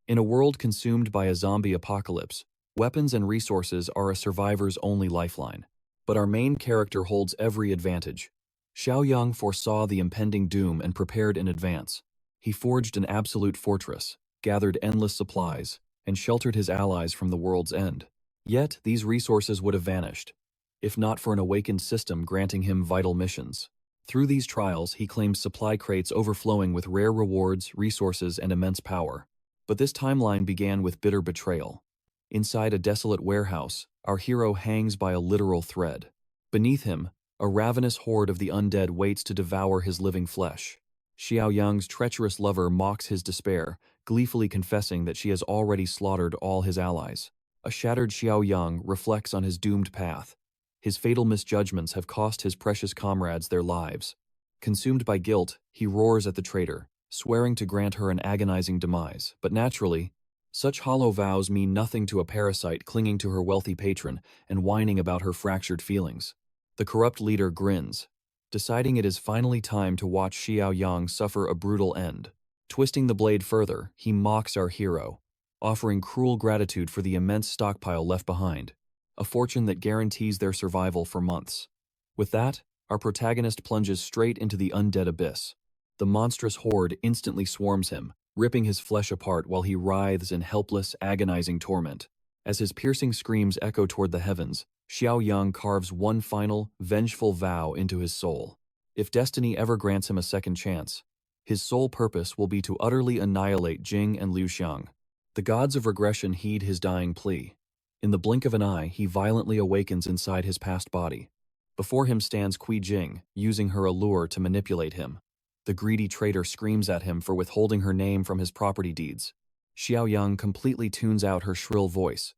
In a world consumed by a zombie apocalypse, weapons and resources are a survivor's only lifeline. But our main character holds every advantage. Xiaoyong foresaw the impending doom and prepared in advance. He forged an absolute fortress, gathered endless supplies, and sheltered his allies from the world's end. Yet, these resources would have vanished, if not for an awakened system granting him vital missions. Through these trials, he claimed supply crates overflowing with rare rewards, resources, and immense power. But this timeline began with bitter betrayal. Inside a desolate warehouse, our hero hangs by a literal thread. Beneath him, a ravenous horde of the undead waits to devour his living flesh. Xiaoyang's treacherous lover mocks his despair, gleefully confessing that she has already slaughtered all his allies. A shattered Xiaoyang reflects on his doomed path. His fatal misjudgments have cost his precious comrades their lives. Consumed by guilt, he roars at the traitor, swearing to grant her an agonizing demise. But naturally, such hollow vows mean nothing to a parasite clinging to her wealthy patron and whining about her fractured feelings. The corrupt leader grins, deciding it is finally time to watch Xiaoyang suffer a brutal end. Twisting the blade further, he mocks our hero, offering cruel gratitude for the immense stockpile left behind, a fortune that guarantees their survival for months. With that, our protagonist plunges straight into the undead abyss. The monstrous horde instantly swarms him, ripping his flesh apart while he writhes in helpless, agonizing torment. As his piercing screams echo toward the heavens, Xiaoyang carves one final, vengeful vow into his soul. If destiny ever grants him a second chance, his sole purpose will be to utterly annihilate Jing and Liu Xiang. The gods of regression heed his dying plea. In the blink of an eye, he violently awakens inside his past body. Before him stands Qi Jing, using her allure to manipulate him. The greedy traitor screams at him for withholding her name from his property deeds. Xiaoyang completely tunes out her shrill voice,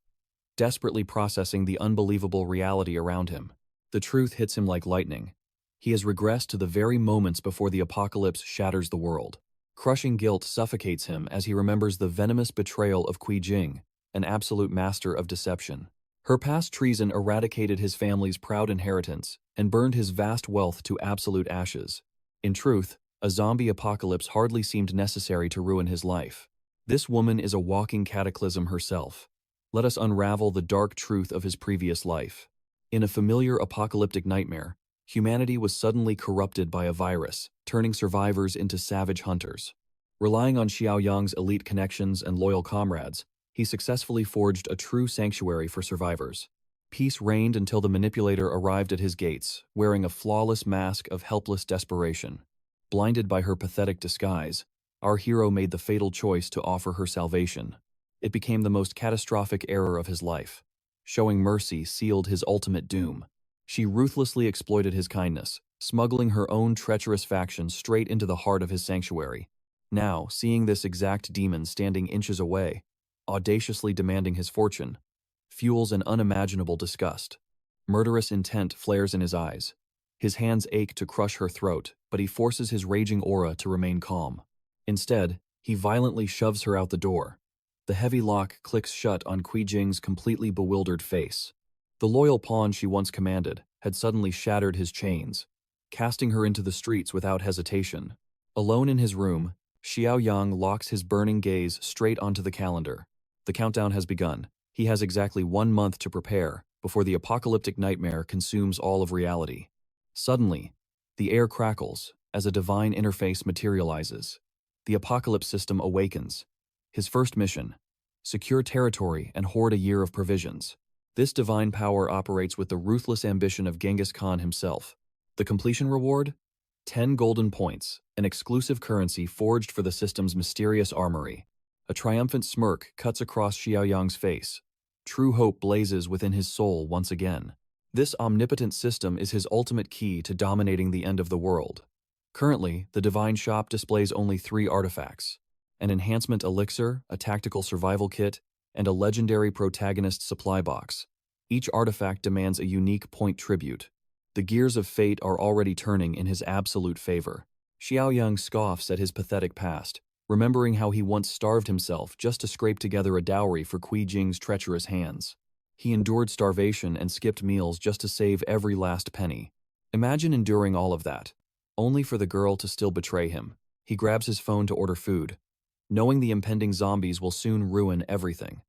desperately processing the unbelievable reality around him. The truth hits him like lightning. He has regressed to the very moments before the apocalypse shatters the world. Crushing guilt suffocates him as he remembers the venomous betrayal of Qi Jing, an absolute master of deception. Her past treason eradicated his family's proud inheritance and burned his vast wealth to absolute ashes. In truth, a zombie apocalypse hardly seemed necessary to ruin his life. This woman is a walking cataclysm herself. Let us unravel the dark truth of his previous life. In a familiar apocalyptic nightmare, humanity was suddenly corrupted by a virus, turning survivors into savage hunters. Relying on Xiaoyang's elite connections and loyal comrades, he successfully forged a true sanctuary for survivors. Peace reigned until the manipulator arrived at his gates, wearing a flawless mask of helpless desperation. Blinded by her pathetic disguise, our hero made the fatal choice to offer her salvation. It became the most catastrophic error of his life. Showing mercy sealed his ultimate doom. She ruthlessly exploited his kindness, smuggling her own treacherous faction straight into the heart of his sanctuary. Now, seeing this exact demon standing inches away, audaciously demanding his fortune, fuels an unimaginable disgust. Murderous intent flares in his eyes. His hands ache to crush her throat, but he forces his raging aura to remain calm. Instead, he violently shoves her out the door. The heavy lock clicks shut on Qi Jing's completely bewildered face. The loyal pawn she once commanded had suddenly shattered his chains, casting her into the streets without hesitation. Alone in his room, Xiaoyang locks his burning gaze straight onto the calendar. The countdown has begun. He has exactly 1 month to prepare before the apocalyptic nightmare consumes all of reality. Suddenly, the air crackles as a divine interface materializes. The apocalypse system awakens. His first mission: secure territory and hoard a year of provisions. This divine power operates with the ruthless ambition of Genghis Khan himself. The completion reward? 10 golden points, an exclusive currency forged for the system's mysterious armory. A triumphant smirk cuts across Xiaoyang's face. True hope blazes within his soul once again. This omnipotent system is his ultimate key to dominating the end of the world. Currently, the Divine Shop displays only 3 artifacts: an enhancement elixir, a tactical survival kit, and a legendary protagonist supply box. Each artifact demands a unique point tribute. The gears of fate are already turning in his absolute favor. Xiaoyang scoffs at his pathetic past, remembering how he once starved himself just to scrape together a dowry for Qi Jing's treacherous hands. He endured starvation and skipped meals just to save every last penny. Imagine enduring all of that, only for the girl to still betray him. He grabs his phone to order food, knowing the impending zombies will soon ruin everything.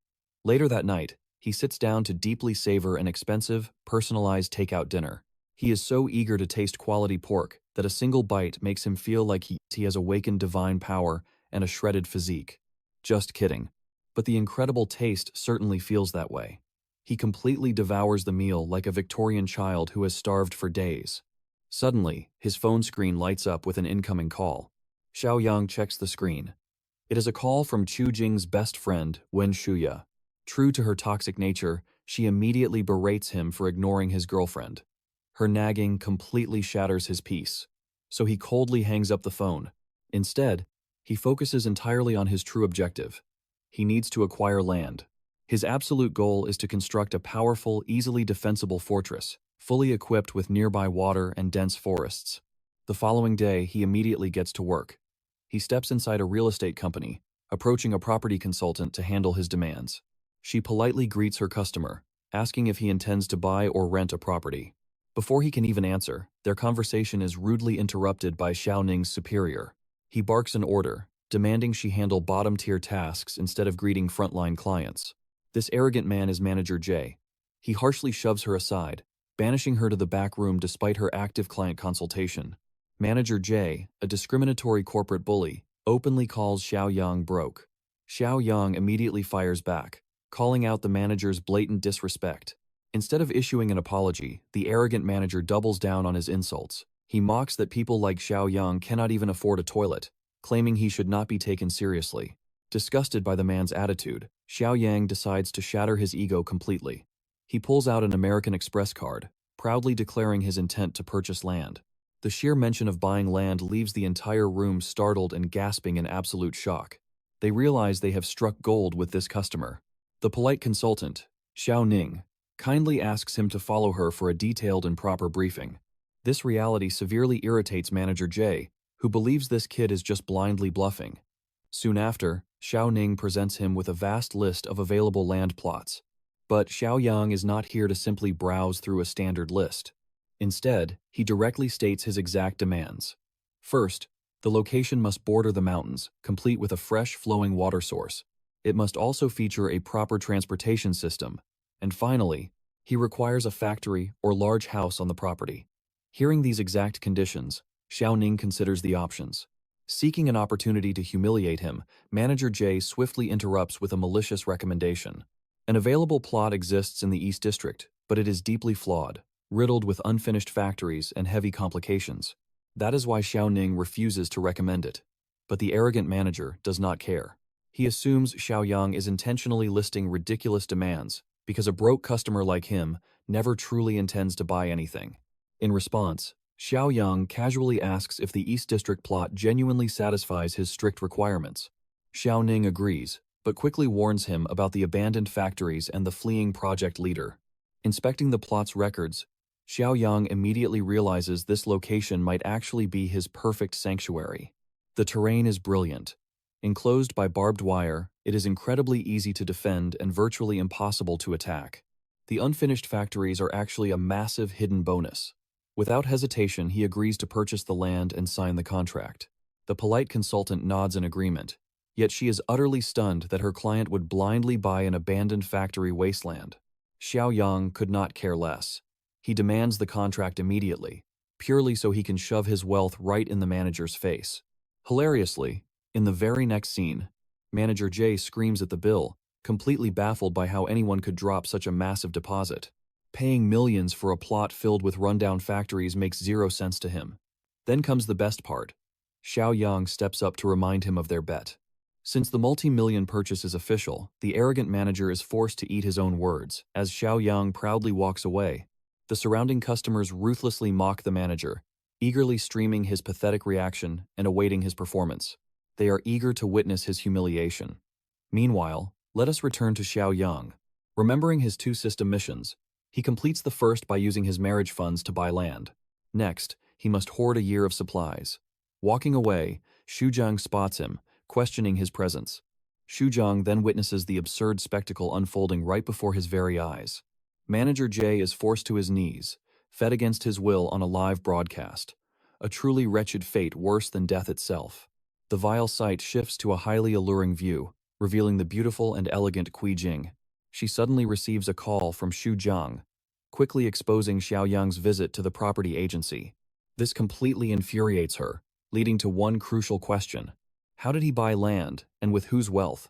Later that night, he sits down to deeply savor an expensive, personalized takeout dinner. He is so eager to taste quality pork that a single bite makes him feel like he has awakened divine power and a shredded physique. Just kidding. But the incredible taste certainly feels that way. He completely devours the meal like a Victorian child who has starved for days. Suddenly, his phone screen lights up with an incoming call. Xiaoyong checks the screen. It is a call from Chu Jing's best friend, Wen Shuya. True to her toxic nature, she immediately berates him for ignoring his girlfriend. Her nagging completely shatters his peace, so he coldly hangs up the phone. Instead, he focuses entirely on his true objective. He needs to acquire land. His absolute goal is to construct a powerful, easily defensible fortress, fully equipped with nearby water and dense forests. The following day, he immediately gets to work. He steps inside a real estate company, approaching a property consultant to handle his demands. She politely greets her customer, asking if he intends to buy or rent a property. Before he can even answer, their conversation is rudely interrupted by Xiao Ning's superior. He barks an order, demanding she handle bottom-tier tasks instead of greeting frontline clients. This arrogant man is Manager J. He harshly shoves her aside, banishing her to the back room despite her active client consultation. Manager J, a discriminatory corporate bully, openly calls Xiaoyong broke. Xiaoyong immediately fires back, calling out the manager's blatant disrespect. Instead of issuing an apology, the arrogant manager doubles down on his insults. He mocks that people like Xiaoyong cannot even afford a toilet, claiming he should not be taken seriously. Disgusted by the man's attitude, Xiaoyang decides to shatter his ego completely. He pulls out an American Express card, proudly declaring his intent to purchase land. The sheer mention of buying land leaves the entire room startled and gasping in absolute shock. They realize they have struck gold with this customer. The polite consultant, Xiao Ning, kindly asks him to follow her for a detailed and proper briefing. This reality severely irritates Manager J, who believes this kid is just blindly bluffing. Soon after, Xiao Ning presents him with a vast list of available land plots. But Xiaoyang is not here to simply browse through a standard list. Instead, he directly states his exact demands. First, the location must border the mountains, complete with a fresh, flowing water source. It must also feature a proper transportation system. And finally, he requires a factory or large house on the property. Hearing these exact conditions, Xiao Ning considers the options. Seeking an opportunity to humiliate him, Manager J swiftly interrupts with a malicious recommendation. An available plot exists in the East District, but it is deeply flawed, riddled with unfinished factories and heavy complications. That is why Xiao Ning refuses to recommend it. But the arrogant manager does not care. He assumes Xiaoyang is intentionally listing ridiculous demands because a broke customer like him never truly intends to buy anything. In response, Xiaoyang casually asks if the East District plot genuinely satisfies his strict requirements. Xiao Ning agrees, but quickly warns him about the abandoned factories and the fleeing project leader. Inspecting the plot's records, Xiaoyang immediately realizes this location might actually be his perfect sanctuary. The terrain is brilliant. Enclosed by barbed wire, it is incredibly easy to defend and virtually impossible to attack. The unfinished factories are actually a massive hidden bonus. Without hesitation, he agrees to purchase the land and sign the contract. The polite consultant nods in agreement, yet she is utterly stunned that her client would blindly buy an abandoned factory wasteland. Xiaoyang could not care less. He demands the contract immediately, purely so he can shove his wealth right in the manager's face. Hilariously, in the very next scene, Manager J screams at the bill, completely baffled by how anyone could drop such a massive deposit. Paying millions for a plot filled with rundown factories makes zero sense to him. Then comes the best part. Xiaoyang steps up to remind him of their bet. Since the multi-million purchase is official, the arrogant manager is forced to eat his own words, as Xiaoyang proudly walks away. The surrounding customers ruthlessly mock the manager, eagerly streaming his pathetic reaction and awaiting his performance. They are eager to witness his humiliation. Meanwhile, let us return to Xiaoyang. Remembering his two system missions, he completes the first by using his marriage funds to buy land. Next, he must hoard a year of supplies. Walking away, Shuzhang spots him, questioning his presence. Shuzhang then witnesses the absurd spectacle unfolding right before his very eyes. Manager J is forced to his knees, fed against his will on a live broadcast. A truly wretched fate worse than death itself. The vile sight shifts to a highly alluring view, revealing the beautiful and elegant Kui Jing. She suddenly receives a call from Xu Jiang, quickly exposing Xiaoyang's visit to the property agency. This completely infuriates her, leading to one crucial question. How did he buy land, and with whose wealth?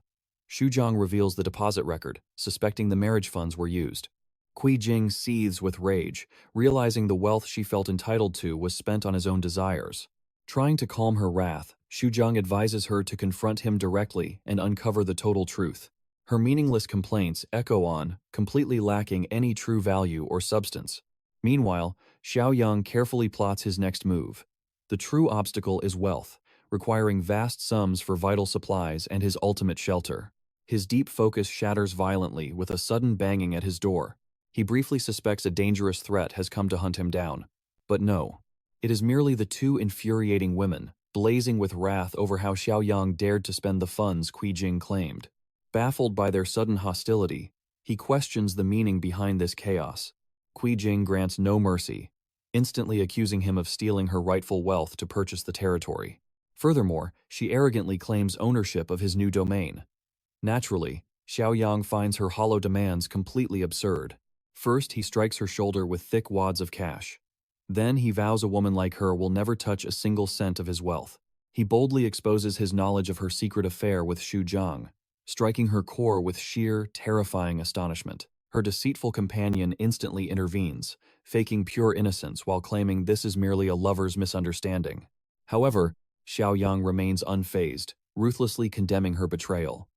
Xu Jiang reveals the deposit record, suspecting the marriage funds were used. Kui Jing seethes with rage, realizing the wealth she felt entitled to was spent on his own desires. Trying to calm her wrath, Xu Jiang advises her to confront him directly and uncover the total truth. Her meaningless complaints echo on, completely lacking any true value or substance. Meanwhile, Xiaoyong carefully plots his next move. The true obstacle is wealth, requiring vast sums for vital supplies and his ultimate shelter. His deep focus shatters violently with a sudden banging at his door. He briefly suspects a dangerous threat has come to hunt him down. But no. It is merely the two infuriating women, blazing with wrath over how Xiaoyong dared to spend the funds Kui Jing claimed. Baffled by their sudden hostility, he questions the meaning behind this chaos. Kui Jing grants no mercy, instantly accusing him of stealing her rightful wealth to purchase the territory. Furthermore, she arrogantly claims ownership of his new domain. Naturally, Xiaoyong finds her hollow demands completely absurd. First, he strikes her shoulder with thick wads of cash. Then he vows a woman like her will never touch a single cent of his wealth. He boldly exposes his knowledge of her secret affair with Xu Jiang, striking her core with sheer, terrifying astonishment. Her deceitful companion instantly intervenes, faking pure innocence while claiming this is merely a lover's misunderstanding. However, Xiaoyang remains unfazed, ruthlessly condemning her betrayal.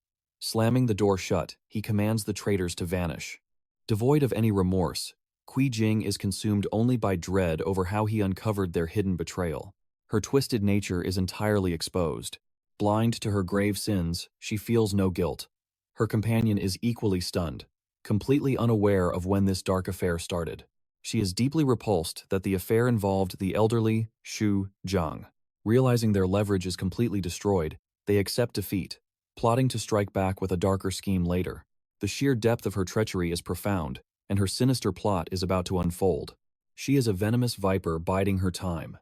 Slamming the door shut, he commands the traitors to vanish. Devoid of any remorse, Kui Jing is consumed only by dread over how he uncovered their hidden betrayal. Her twisted nature is entirely exposed. Blind to her grave sins, she feels no guilt. Her companion is equally stunned, completely unaware of when this dark affair started. She is deeply repulsed that the affair involved the elderly Xu Jiang. Realizing their leverage is completely destroyed, they accept defeat, plotting to strike back with a darker scheme later. The sheer depth of her treachery is profound, and her sinister plot is about to unfold. She is a venomous viper biding her time.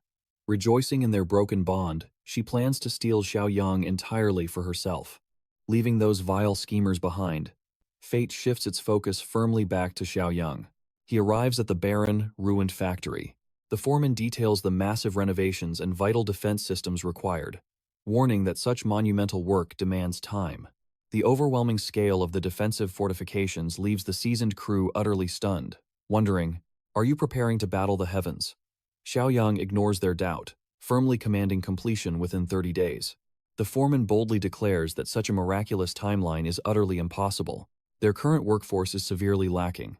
Rejoicing in their broken bond, she plans to steal Xiaoyang entirely for herself. Leaving those vile schemers behind, fate shifts its focus firmly back to Xiaoyang. He arrives at the barren, ruined factory. The foreman details the massive renovations and vital defense systems required, warning that such monumental work demands time. The overwhelming scale of the defensive fortifications leaves the seasoned crew utterly stunned, wondering, are you preparing to battle the heavens? Xiaoyang ignores their doubt, firmly commanding completion within 30 days. The foreman boldly declares that such a miraculous timeline is utterly impossible. Their current workforce is severely lacking.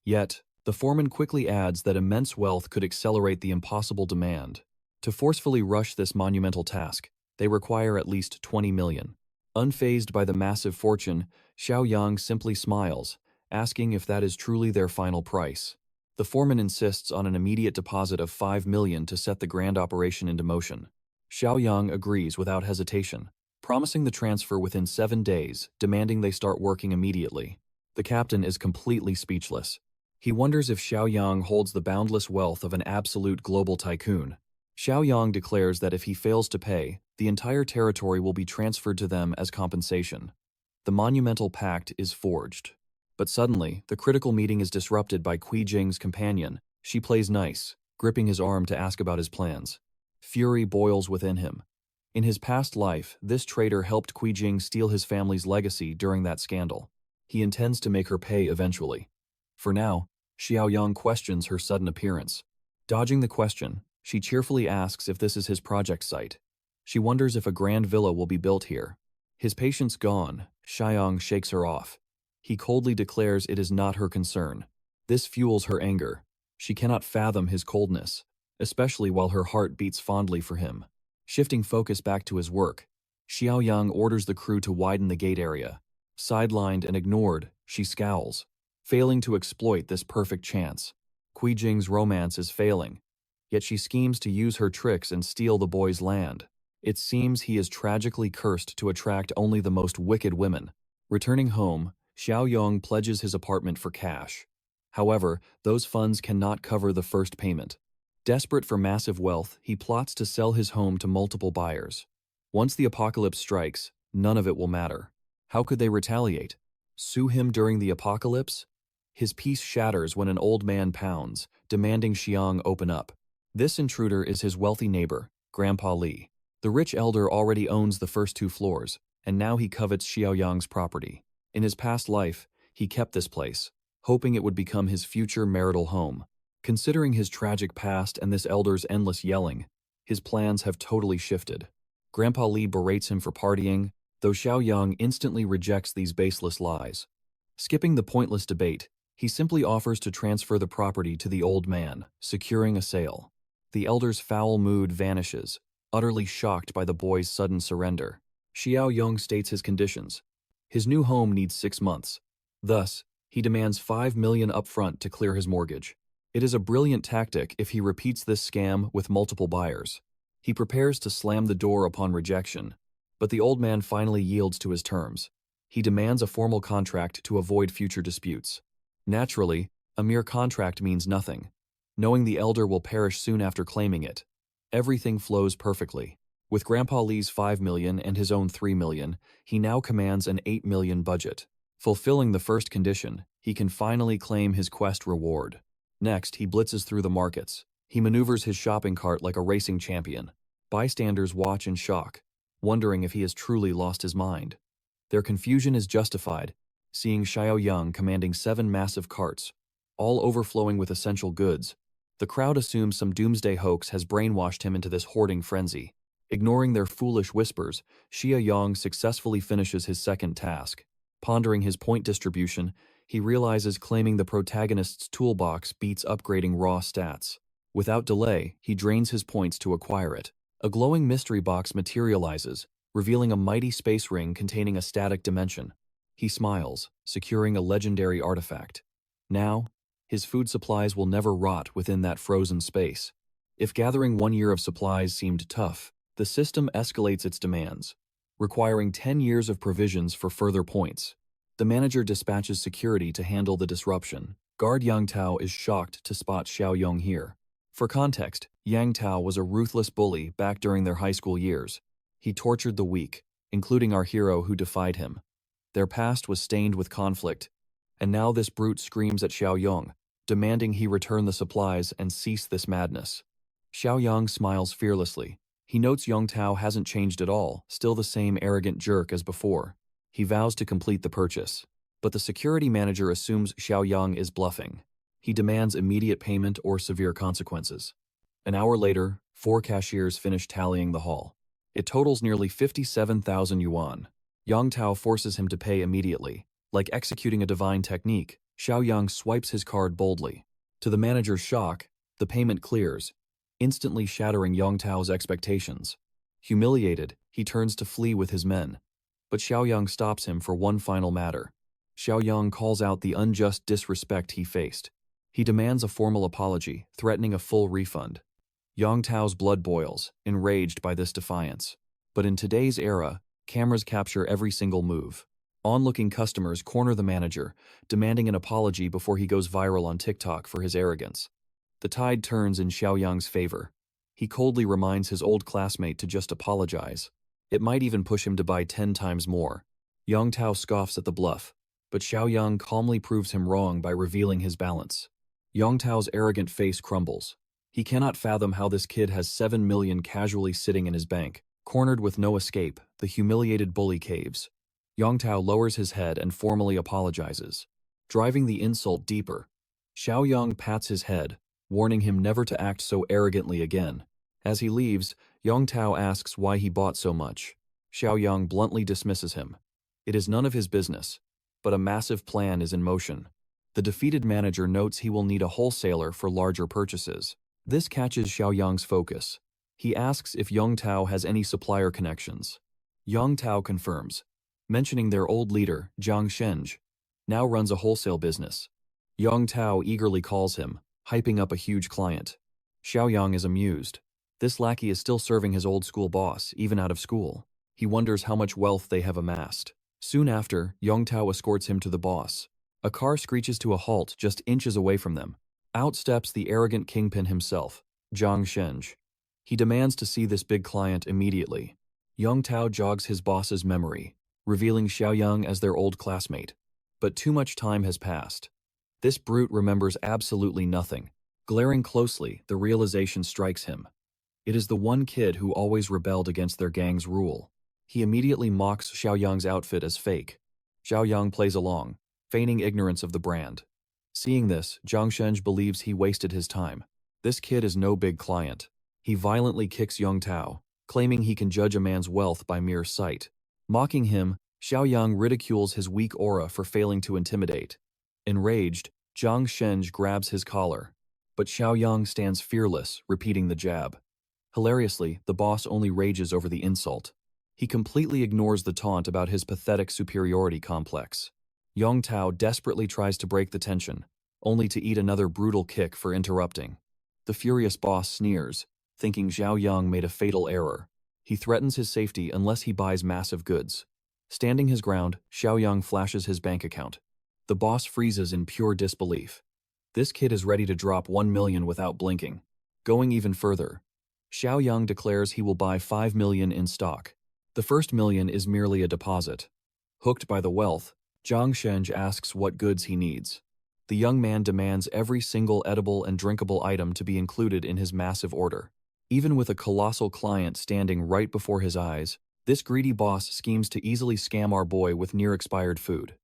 Yet, the foreman quickly adds that immense wealth could accelerate the impossible demand. To forcefully rush this monumental task, they require at least 20 million. Unfazed by the massive fortune, Xiaoyang simply smiles, asking if that is truly their final price. The foreman insists on an immediate deposit of 5 million to set the grand operation into motion. Xiaoyang agrees without hesitation, promising the transfer within 7 days, demanding they start working immediately. The captain is completely speechless. He wonders if Xiaoyang holds the boundless wealth of an absolute global tycoon. Xiaoyang declares that if he fails to pay, the entire territory will be transferred to them as compensation. The monumental pact is forged. But suddenly, the critical meeting is disrupted by Kui Jing's companion. She plays nice, gripping his arm to ask about his plans. Fury boils within him. In his past life, this traitor helped Kui Jing steal his family's legacy during that scandal. He intends to make her pay eventually. For now, Xiaoyang questions her sudden appearance. Dodging the question, she cheerfully asks if this is his project site. She wonders if a grand villa will be built here. His patience gone, Xiaoyang shakes her off. He coldly declares it is not her concern. This fuels her anger. She cannot fathom his coldness, especially while her heart beats fondly for him. Shifting focus back to his work, Xiaoyang orders the crew to widen the gate area. Sidelined and ignored, she scowls, failing to exploit this perfect chance. Kui Jing's romance is failing, yet she schemes to use her tricks and steal the boy's land. It seems he is tragically cursed to attract only the most wicked women. Returning home, Xiaoyong pledges his apartment for cash. However, those funds cannot cover the first payment. Desperate for massive wealth, he plots to sell his home to multiple buyers. Once the apocalypse strikes, none of it will matter. How could they retaliate? Sue him during the apocalypse? His peace shatters when an old man pounds, demanding Xiang open up. This intruder is his wealthy neighbor, Grandpa Li. The rich elder already owns the first 2 floors, and now he covets Xiaoyong's property. In his past life, he kept this place, hoping it would become his future marital home. Considering his tragic past and this elder's endless yelling, his plans have totally shifted. Grandpa Li berates him for partying, though Xiaoyong instantly rejects these baseless lies. Skipping the pointless debate, he simply offers to transfer the property to the old man, securing a sale. The elder's foul mood vanishes, utterly shocked by the boy's sudden surrender. Xiaoyong states his conditions. His new home needs 6 months. Thus, he demands 5 million upfront to clear his mortgage. It is a brilliant tactic if he repeats this scam with multiple buyers. He prepares to slam the door upon rejection, but the old man finally yields to his terms. He demands a formal contract to avoid future disputes. Naturally, a mere contract means nothing, knowing the elder will perish soon after claiming it. Everything flows perfectly. With Grandpa Li's 5 million and his own 3 million, he now commands an 8 million budget. Fulfilling the first condition, he can finally claim his quest reward. Next, he blitzes through the markets. He maneuvers his shopping cart like a racing champion. Bystanders watch in shock, wondering if he has truly lost his mind. Their confusion is justified, seeing Xiaoyong commanding 7 massive carts, all overflowing with essential goods. The crowd assumes some doomsday hoax has brainwashed him into this hoarding frenzy. Ignoring their foolish whispers, Xiaoyong successfully finishes his second task. Pondering his point distribution, he realizes claiming the protagonist's toolbox beats upgrading raw stats. Without delay, he drains his points to acquire it. A glowing mystery box materializes, revealing a mighty space ring containing a static dimension. He smiles, securing a legendary artifact. Now, his food supplies will never rot within that frozen space. If gathering 1 year of supplies seemed tough, the system escalates its demands, requiring 10 years of provisions for further points. The manager dispatches security to handle the disruption. Guard Yang Tao is shocked to spot Xiaoyong here. For context, Yang Tao was a ruthless bully back during their high school years. He tortured the weak, including our hero who defied him. Their past was stained with conflict, and now this brute screams at Xiaoyong, demanding he return the supplies and cease this madness. Xiaoyong smiles fearlessly. He notes Yang Tao hasn't changed at all, still the same arrogant jerk as before. He vows to complete the purchase, but the security manager assumes Xiaoyong is bluffing. He demands immediate payment or severe consequences. An hour later, 4 cashiers finish tallying the haul. It totals nearly 57,000 yuan. Yang Tao forces him to pay immediately. Like executing a divine technique, Xiaoyong swipes his card boldly. To the manager's shock, the payment clears, instantly shattering Yang Tao's expectations. Humiliated, he turns to flee with his men. But Xiaoyong stops him for one final matter. Xiaoyong calls out the unjust disrespect he faced. He demands a formal apology, threatening a full refund. Yang Tao's blood boils, enraged by this defiance. But in today's era, cameras capture every single move. Onlooking customers corner the manager, demanding an apology before he goes viral on TikTok for his arrogance. The tide turns in Xiaoyong's favor. He coldly reminds his old classmate to just apologize. It might even push him to buy 10 times more. Yang Tao scoffs at the bluff, but Xiaoyong calmly proves him wrong by revealing his balance. Yang Tao's arrogant face crumbles. He cannot fathom how this kid has 7 million casually sitting in his bank. Cornered with no escape, the humiliated bully caves. Yang Tao lowers his head and formally apologizes, driving the insult deeper. Xiaoyong pats his head, warning him never to act so arrogantly again. As he leaves, Yang Tao asks why he bought so much. Xiaoyong bluntly dismisses him. It is none of his business, but a massive plan is in motion. The defeated manager notes he will need a wholesaler for larger purchases. This catches Xiaoyong's focus. He asks if Yang Tao has any supplier connections. Yang Tao confirms, mentioning their old leader, Jang Xiaoyong, now runs a wholesale business. Yang Tao eagerly calls him, hyping up a huge client. Xiaoyong is amused. This lackey is still serving his old school boss, even out of school. He wonders how much wealth they have amassed. Soon after, Yang Tao escorts him to the boss. A car screeches to a halt just inches away from them. Out steps the arrogant kingpin himself, Jang Xiaoyong. He demands to see this big client immediately. Yong Tao jogs his boss's memory, revealing Xiaoyong as their old classmate. But too much time has passed. This brute remembers absolutely nothing. Glaring closely, the realization strikes him. It is the one kid who always rebelled against their gang's rule. He immediately mocks Xiaoyong's outfit as fake. Xiaoyong plays along, feigning ignorance of the brand. Seeing this, Jang Xiaoyong believes he wasted his time. This kid is no big client. He violently kicks Yong Tao, claiming he can judge a man's wealth by mere sight. Mocking him, Xiaoyong ridicules his weak aura for failing to intimidate. Enraged, Jang Xiaoyong grabs his collar. But Xiaoyong stands fearless, repeating the jab. Hilariously, the boss only rages over the insult. He completely ignores the taunt about his pathetic superiority complex. Yong Tao desperately tries to break the tension, only to eat another brutal kick for interrupting. The furious boss sneers, thinking Xiaoyong made a fatal error. He threatens his safety unless he buys massive goods. Standing his ground, Xiaoyong flashes his bank account. The boss freezes in pure disbelief. This kid is ready to drop 1 million without blinking. Going even further, Xiaoyong declares he will buy 5 million in stock. The first million is merely a deposit. Hooked by the wealth, Jang Xiaoyong asks what goods he needs. The young man demands every single edible and drinkable item to be included in his massive order. Even with a colossal client standing right before his eyes, this greedy boss schemes to easily scam our boy with near-expired food.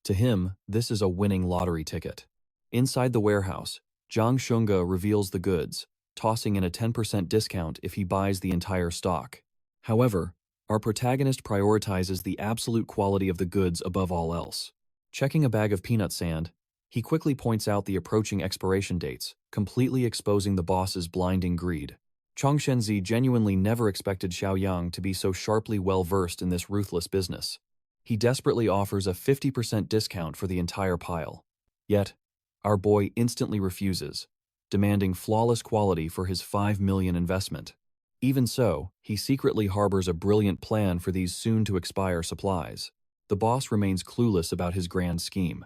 To him, this is a winning lottery ticket. Inside the warehouse, Jang Xiaoyong reveals the goods, tossing in a 10% discount if he buys the entire stock. However, our protagonist prioritizes the absolute quality of the goods above all else. Checking a bag of peanut sand, he quickly points out the approaching expiration dates, completely exposing the boss's blinding greed. Chang Shenzi genuinely never expected Xiaoyong to be so sharply well-versed in this ruthless business. He desperately offers a 50% discount for the entire pile. Yet, our boy instantly refuses, demanding flawless quality for his 5 million investment. Even so, he secretly harbors a brilliant plan for these soon-to-expire supplies. The boss remains clueless about his grand scheme.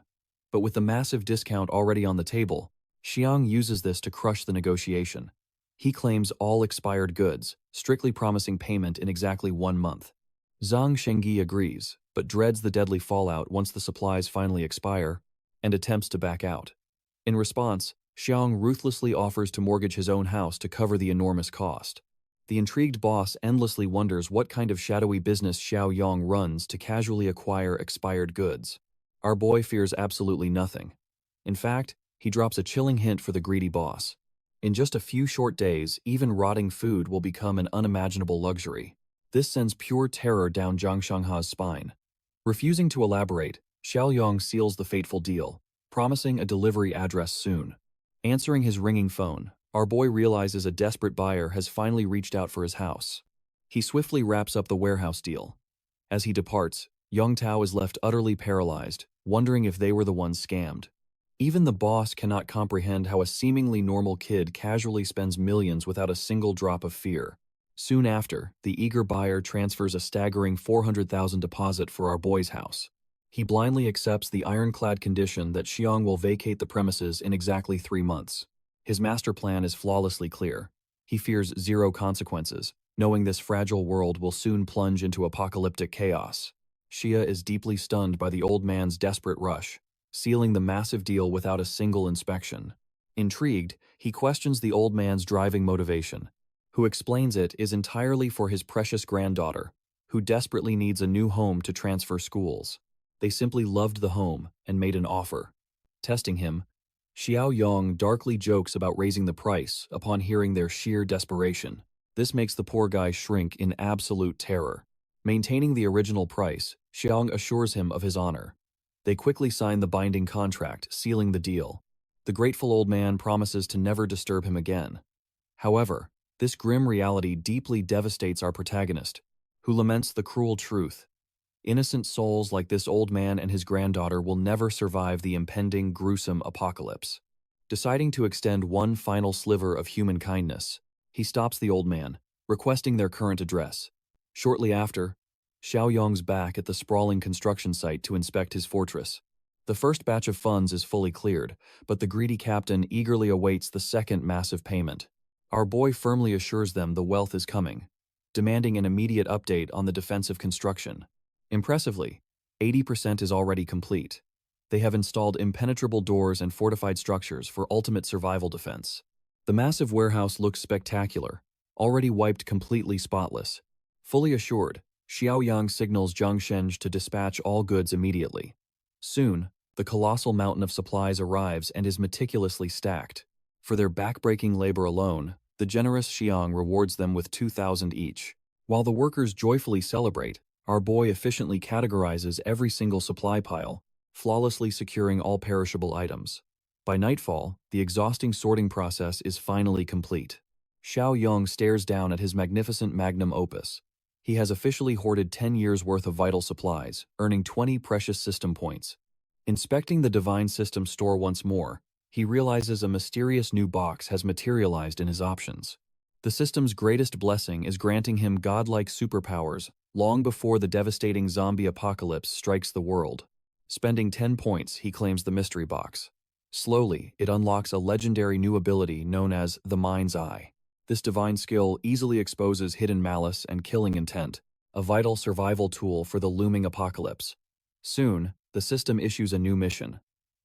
But with the massive discount already on the table, Xiang uses this to crush the negotiation. He claims all expired goods, strictly promising payment in exactly 1 month. Zhang Shengyi agrees, but dreads the deadly fallout once the supplies finally expire, and attempts to back out. In response, Xiang ruthlessly offers to mortgage his own house to cover the enormous cost. The intrigued boss endlessly wonders what kind of shadowy business Xiaoyong runs to casually acquire expired goods. Our boy fears absolutely nothing. In fact, he drops a chilling hint for the greedy boss. In just a few short days, even rotting food will become an unimaginable luxury. This sends pure terror down Zhang Xiangha's spine. Refusing to elaborate, Xiaoyong seals the fateful deal, promising a delivery address soon. Answering his ringing phone, our boy realizes a desperate buyer has finally reached out for his house. He swiftly wraps up the warehouse deal. As he departs, Yong Tao is left utterly paralyzed, wondering if they were the ones scammed. Even the boss cannot comprehend how a seemingly normal kid casually spends millions without a single drop of fear. Soon after, the eager buyer transfers a staggering 400,000 deposit for our boy's house. He blindly accepts the ironclad condition that Xiang will vacate the premises in exactly 3 months. His master plan is flawlessly clear. He fears zero consequences, knowing this fragile world will soon plunge into apocalyptic chaos. Xia is deeply stunned by the old man's desperate rush, sealing the massive deal without a single inspection. Intrigued, he questions the old man's driving motivation, who explains it is entirely for his precious granddaughter, who desperately needs a new home to transfer schools. They simply loved the home and made an offer. Testing him, Xiaoyong darkly jokes about raising the price upon hearing their sheer desperation. This makes the poor guy shrink in absolute terror. Maintaining the original price, Xiang assures him of his honor. They quickly sign the binding contract, sealing the deal. The grateful old man promises to never disturb him again. However, this grim reality deeply devastates our protagonist, who laments the cruel truth. Innocent souls like this old man and his granddaughter will never survive the impending, gruesome apocalypse. Deciding to extend one final sliver of human kindness, he stops the old man, requesting their current address. Shortly after, Xiaoyong's back at the sprawling construction site to inspect his fortress. The first batch of funds is fully cleared, but the greedy captain eagerly awaits the second massive payment. Our boy firmly assures them the wealth is coming. demanding an immediate update on the defensive construction. Impressively, 80% is already complete. They have installed impenetrable doors and fortified structures for ultimate survival defense. The massive warehouse looks spectacular, already wiped completely spotless. Fully assured, Xiaoyong signals Zhang Shenge to dispatch all goods immediately. Soon, the colossal mountain of supplies arrives and is meticulously stacked. For their backbreaking labor alone, the generous Xiang rewards them with 2,000 each. While the workers joyfully celebrate, our boy efficiently categorizes every single supply pile, flawlessly securing all perishable items. By nightfall, the exhausting sorting process is finally complete. Xiaoyong stares down at his magnificent magnum opus. He has officially hoarded 10 years' worth of vital supplies, earning 20 precious system points. Inspecting the divine system store once more, he realizes a mysterious new box has materialized in his options. The system's greatest blessing is granting him godlike superpowers long before the devastating zombie apocalypse strikes the world. Spending 10 points, he claims the mystery box. Slowly, it unlocks a legendary new ability known as the Mind's Eye. This divine skill easily exposes hidden malice and killing intent, a vital survival tool for the looming apocalypse. Soon, the system issues a new mission.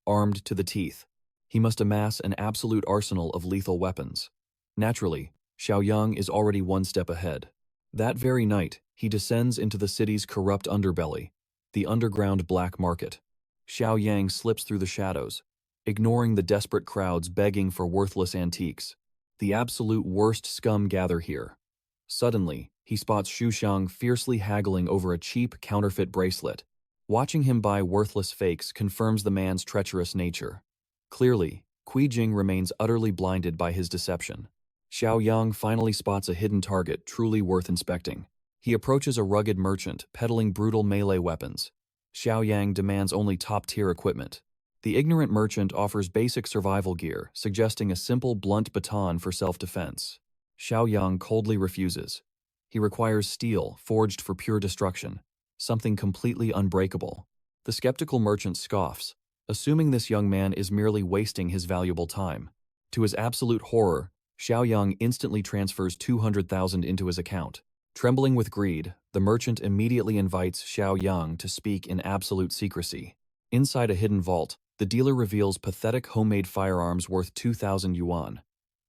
Armed to the teeth, he must amass an absolute arsenal of lethal weapons. Naturally, Xiaoyong is already one step ahead. That very night, he descends into the city's corrupt underbelly, the underground black market. Xiaoyang slips through the shadows, ignoring the desperate crowds begging for worthless antiques. The absolute worst scum gather here. Suddenly, he spots Xu Xiang fiercely haggling over a cheap counterfeit bracelet. Watching him buy worthless fakes confirms the man's treacherous nature. Clearly, Qi Jing remains utterly blinded by his deception. Xiaoyang finally spots a hidden target truly worth inspecting. He approaches a rugged merchant peddling brutal melee weapons. Xiaoyang demands only top-tier equipment. The ignorant merchant offers basic survival gear, suggesting a simple blunt baton for self-defense. Xiaoyang coldly refuses. He requires steel forged for pure destruction, something completely unbreakable. The skeptical merchant scoffs, assuming this young man is merely wasting his valuable time. To his absolute horror, Xiaoyang instantly transfers 200,000 into his account. Trembling with greed, the merchant immediately invites Xiaoyang to speak in absolute secrecy. Inside a hidden vault, the dealer reveals pathetic homemade firearms worth 2,000 yuan.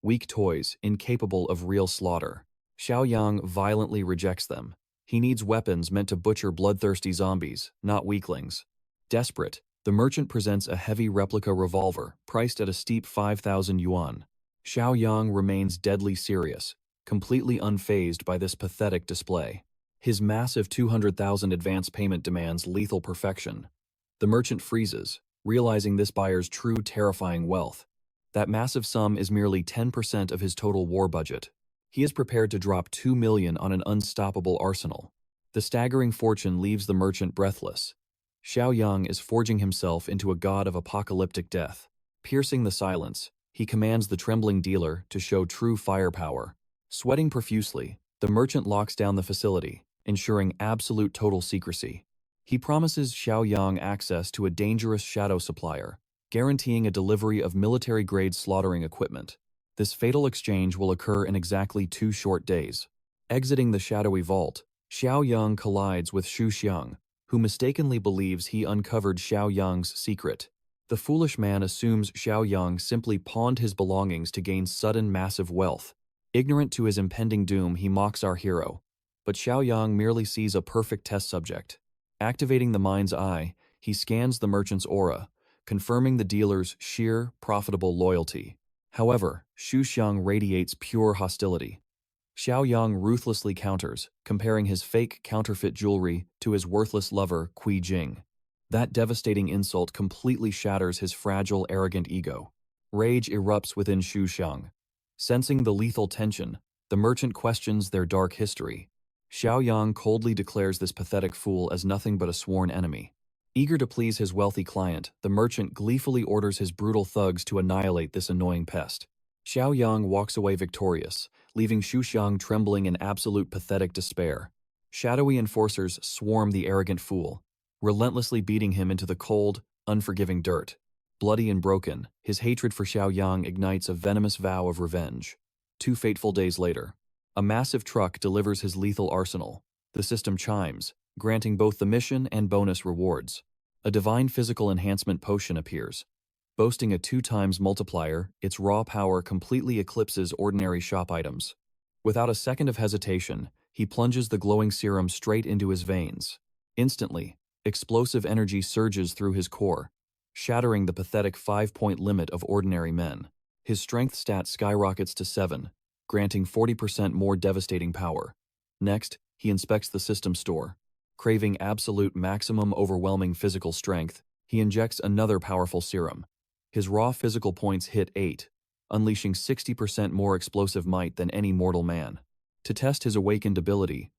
Weak toys, incapable of real slaughter. Xiaoyang violently rejects them. He needs weapons meant to butcher bloodthirsty zombies, not weaklings. Desperate, the merchant presents a heavy replica revolver, priced at a steep 5,000 yuan. Xiaoyang remains deadly serious, completely unfazed by this pathetic display. His massive 200,000 advance payment demands lethal perfection. The merchant freezes, realizing this buyer's true terrifying wealth. That massive sum is merely 10% of his total war budget. He is prepared to drop 2 million on an unstoppable arsenal. The staggering fortune leaves the merchant breathless. Xiaoyang is forging himself into a god of apocalyptic death. Piercing the silence, he commands the trembling dealer to show true firepower. Sweating profusely, the merchant locks down the facility, ensuring absolute total secrecy. He promises Xiaoyang access to a dangerous shadow supplier, guaranteeing a delivery of military-grade slaughtering equipment. This fatal exchange will occur in exactly 2 short days. Exiting the shadowy vault, Xiaoyang collides with Xu Xiang, who mistakenly believes he uncovered Xiaoyang's secret. The foolish man assumes Xiaoyang simply pawned his belongings to gain sudden massive wealth. Ignorant to his impending doom, he mocks our hero. But Xiaoyang merely sees a perfect test subject. Activating the Mind's Eye, he scans the merchant's aura, confirming the dealer's sheer, profitable loyalty. However, Xu Xiang radiates pure hostility. Xiaoyang ruthlessly counters, comparing his fake counterfeit jewelry to his worthless lover, Qi Jing. That devastating insult completely shatters his fragile, arrogant ego. Rage erupts within Xu Xiang. Sensing the lethal tension, the merchant questions their dark history. Xiaoyang coldly declares this pathetic fool as nothing but a sworn enemy. Eager to please his wealthy client, the merchant gleefully orders his brutal thugs to annihilate this annoying pest. Xiaoyang walks away victorious, leaving Xu Xiang trembling in absolute pathetic despair. Shadowy enforcers swarm the arrogant fool, relentlessly beating him into the cold, unforgiving dirt. Bloody and broken, his hatred for Xiaoyang ignites a venomous vow of revenge. 2 fateful days later, A massive truck delivers his lethal arsenal. The system chimes, granting both the mission and bonus rewards. A divine physical enhancement potion appears. Boasting a 2x multiplier, its raw power completely eclipses ordinary shop items. Without a second of hesitation, he plunges the glowing serum straight into his veins. Instantly, explosive energy surges through his core, shattering the pathetic 5-point limit of ordinary men. His strength stat skyrockets to 7, granting 40% more devastating power. Next, he inspects the system store. Craving absolute maximum overwhelming physical strength, he injects another powerful serum. His raw physical points hit 8, unleashing 60% more explosive might than any mortal man. To test his awakened ability,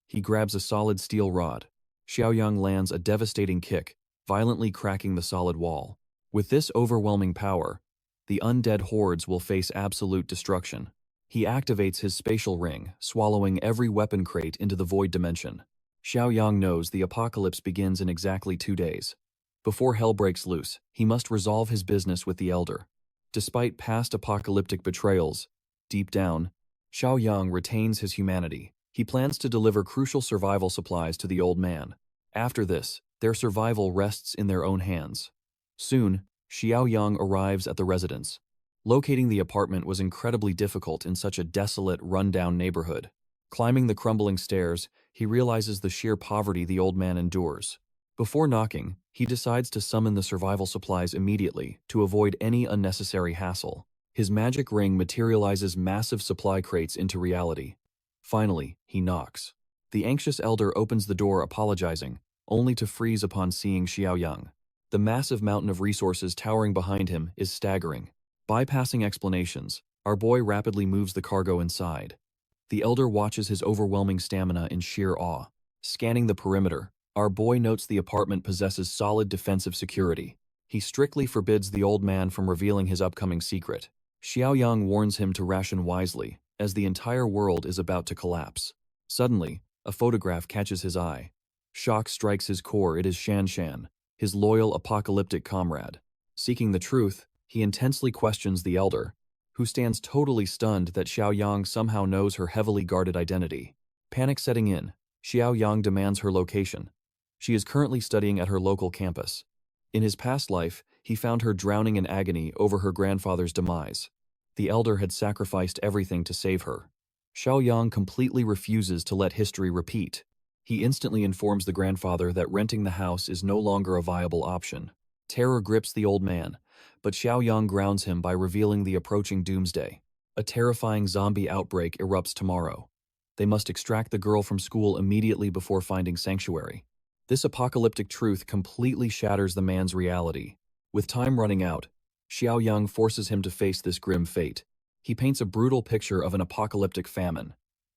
he grabs a solid steel rod. Xiaoyong lands a devastating kick, violently cracking the solid wall. With this overwhelming power, the undead hordes will face absolute destruction. He activates his spatial ring, swallowing every weapon crate into the void dimension. Xiaoyong knows the apocalypse begins in exactly 2 days. Before hell breaks loose, he must resolve his business with the Elder. Despite past apocalyptic betrayals, deep down, Xiaoyong retains his humanity. He plans to deliver crucial survival supplies to the old man. After this, their survival rests in their own hands. Soon, Xiaoyong arrives at the residence. Locating the apartment was incredibly difficult in such a desolate, run-down neighborhood. Climbing the crumbling stairs, he realizes the sheer poverty the old man endures. Before knocking, he decides to summon the survival supplies immediately to avoid any unnecessary hassle. His magic ring materializes massive supply crates into reality. Finally, he knocks. The anxious elder opens the door apologizing, only to freeze upon seeing Xiaoyong. The massive mountain of resources towering behind him is staggering. Bypassing explanations, our boy rapidly moves the cargo inside. The elder watches his overwhelming stamina in sheer awe. Scanning the perimeter, our boy notes the apartment possesses solid defensive security. He strictly forbids the old man from revealing his upcoming secret. Xiaoyong warns him to ration wisely, as the entire world is about to collapse. Suddenly, a photograph catches his eye. Shock strikes his core. It is Shan Shan, his loyal apocalyptic comrade. Seeking the truth, he intensely questions the elder, who stands totally stunned that Xiaoyong somehow knows her heavily guarded identity. Panic setting in, Xiaoyong demands her location. She is currently studying at her local campus. In his past life, he found her drowning in agony over her grandfather's demise. The elder had sacrificed everything to save her. Xiaoyong completely refuses to let history repeat. He instantly informs the grandfather that renting the house is no longer a viable option. Terror grips the old man, but Xiaoyong grounds him by revealing the approaching doomsday. A terrifying zombie outbreak erupts tomorrow. They must extract the girl from school immediately before finding sanctuary. This apocalyptic truth completely shatters the man's reality. With time running out, Xiaoyong forces him to face this grim fate. He paints a brutal picture of an apocalyptic famine.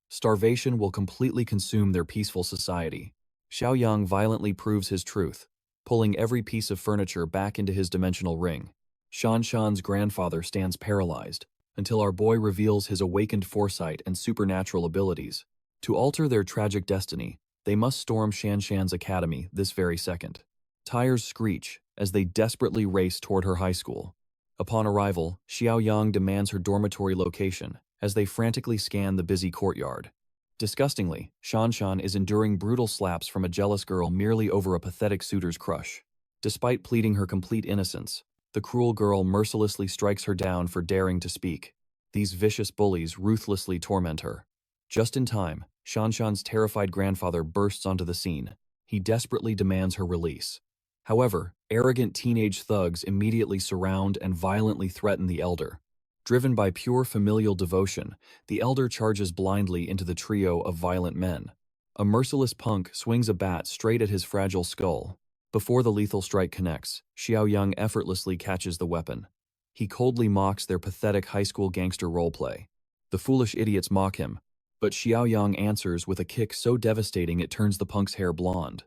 Starvation will completely consume their peaceful society. Xiaoyong violently proves his truth, pulling every piece of furniture back into his dimensional ring. Shan Shan's grandfather stands paralyzed, until our boy reveals his awakened foresight and supernatural abilities. To alter their tragic destiny, they must storm Shan Shan's academy this very second. Tires screech as they desperately race toward her high school. Upon arrival, Xiaoyong demands her dormitory location as they frantically scan the busy courtyard. Disgustingly, Shan Shan is enduring brutal slaps from a jealous girl merely over a pathetic suitor's crush. Despite pleading her complete innocence, the cruel girl mercilessly strikes her down for daring to speak. These vicious bullies ruthlessly torment her. Just in time, Shan Shan's terrified grandfather bursts onto the scene. He desperately demands her release. However, arrogant teenage thugs immediately surround and violently threaten the elder. Driven by pure familial devotion, the elder charges blindly into the trio of violent men. A merciless punk swings a bat straight at his fragile skull. Before the lethal strike connects, Xiaoyong effortlessly catches the weapon. He coldly mocks their pathetic high school gangster roleplay. The foolish idiots mock him, but Xiaoyong answers with a kick so devastating it turns the punk's hair blonde.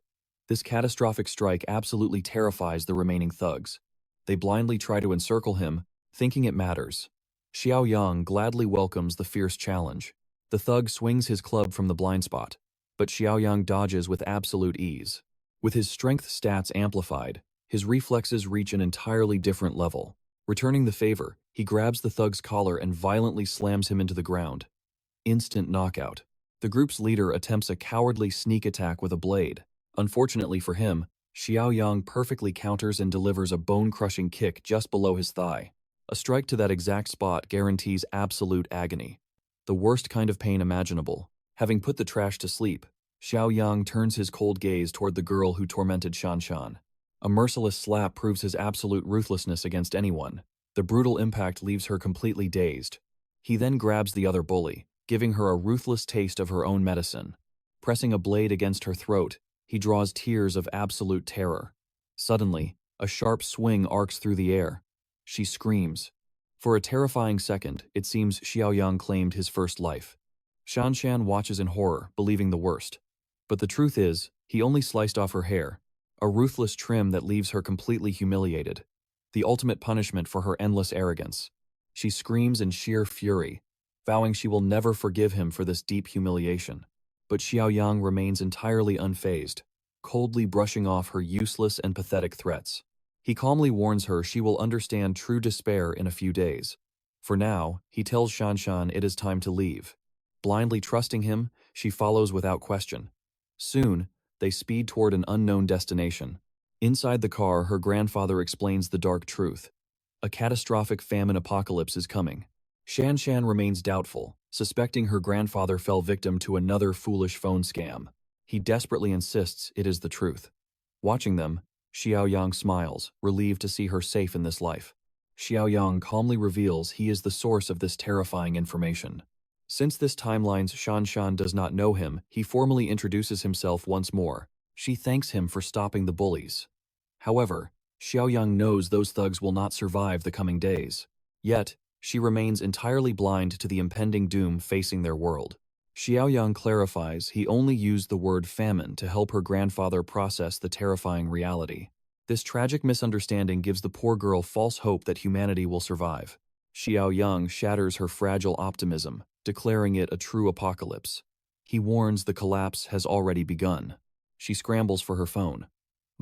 This catastrophic strike absolutely terrifies the remaining thugs. They blindly try to encircle him, thinking it matters. Xiaoyong gladly welcomes the fierce challenge. The thug swings his club from the blind spot, but Xiaoyong dodges with absolute ease. With his strength stats amplified, his reflexes reach an entirely different level. Returning the favor, he grabs the thug's collar and violently slams him into the ground. instant knockout. The group's leader attempts a cowardly sneak attack with a blade. Unfortunately for him, Xiaoyong perfectly counters and delivers a bone-crushing kick just below his thigh. A strike to that exact spot guarantees absolute agony. The worst kind of pain imaginable. Having put the trash to sleep, Xiaoyong turns his cold gaze toward the girl who tormented Shanshan. A merciless slap proves his absolute ruthlessness against anyone. The brutal impact leaves her completely dazed. He then grabs the other bully, giving her a ruthless taste of her own medicine. Pressing a blade against her throat, he draws tears of absolute terror. Suddenly, a sharp swing arcs through the air. She screams. For a terrifying second, it seems Xiaoyong claimed his first life. Shanshan watches in horror, believing the worst. But the truth is, he only sliced off her hair, a ruthless trim that leaves her completely humiliated. The ultimate punishment for her endless arrogance. She screams in sheer fury, vowing she will never forgive him for this deep humiliation. But Xiaoyong remains entirely unfazed, coldly brushing off her useless and pathetic threats. He calmly warns her she will understand true despair in a few days. For now, he tells Shanshan it is time to leave. Blindly trusting him, she follows without question. Soon, they speed toward an unknown destination. Inside the car, her grandfather explains the dark truth. A catastrophic famine apocalypse is coming. Shanshan remains doubtful, suspecting her grandfather fell victim to another foolish phone scam. He desperately insists it is the truth. Watching them, Xiaoyong smiles, relieved to see her safe in this life. Xiaoyong calmly reveals he is the source of this terrifying information. Since this timeline's Shanshan does not know him, he formally introduces himself once more. She thanks him for stopping the bullies. However, Xiaoyong knows those thugs will not survive the coming days. Yet, she remains entirely blind to the impending doom facing their world. Xiaoyong clarifies he only used the word famine to help her grandfather process the terrifying reality. This tragic misunderstanding gives the poor girl false hope that humanity will survive. Xiaoyong shatters her fragile optimism, declaring it a true apocalypse. He warns the collapse has already begun. She scrambles for her phone.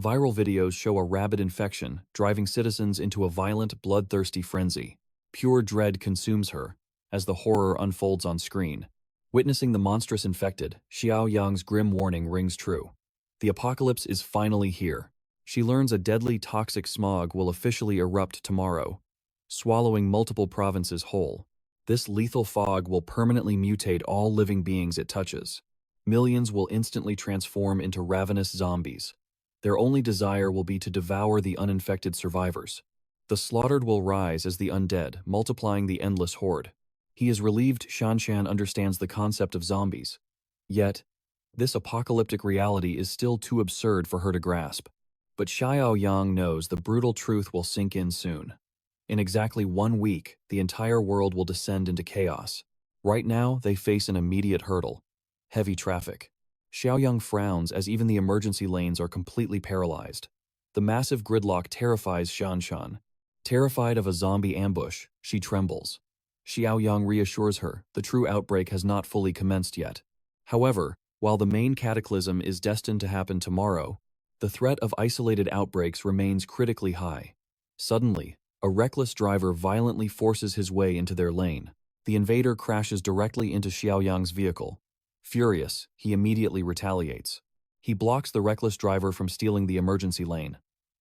Viral videos show a rabid infection, driving citizens into a violent, bloodthirsty frenzy. Pure dread consumes her, as the horror unfolds on screen. Witnessing the monstrous infected, Xiaoyong's grim warning rings true. The apocalypse is finally here. She learns a deadly toxic smog will officially erupt tomorrow, swallowing multiple provinces whole. This lethal fog will permanently mutate all living beings it touches. Millions will instantly transform into ravenous zombies. Their only desire will be to devour the uninfected survivors. The slaughtered will rise as the undead, multiplying the endless horde. He is relieved Shanshan understands the concept of zombies. Yet, this apocalyptic reality is still too absurd for her to grasp. But Xiaoyong knows the brutal truth will sink in soon. In exactly 1 week, the entire world will descend into chaos. Right now, they face an immediate hurdle: heavy traffic. Xiaoyong frowns as even the emergency lanes are completely paralyzed. The massive gridlock terrifies Shanshan. Terrified of a zombie ambush, she trembles. Xiaoyong reassures her the true outbreak has not fully commenced yet. However, while the main cataclysm is destined to happen tomorrow, the threat of isolated outbreaks remains critically high. Suddenly, a reckless driver violently forces his way into their lane. The invader crashes directly into Xiaoyong's vehicle. Furious, he immediately retaliates. He blocks the reckless driver from stealing the emergency lane.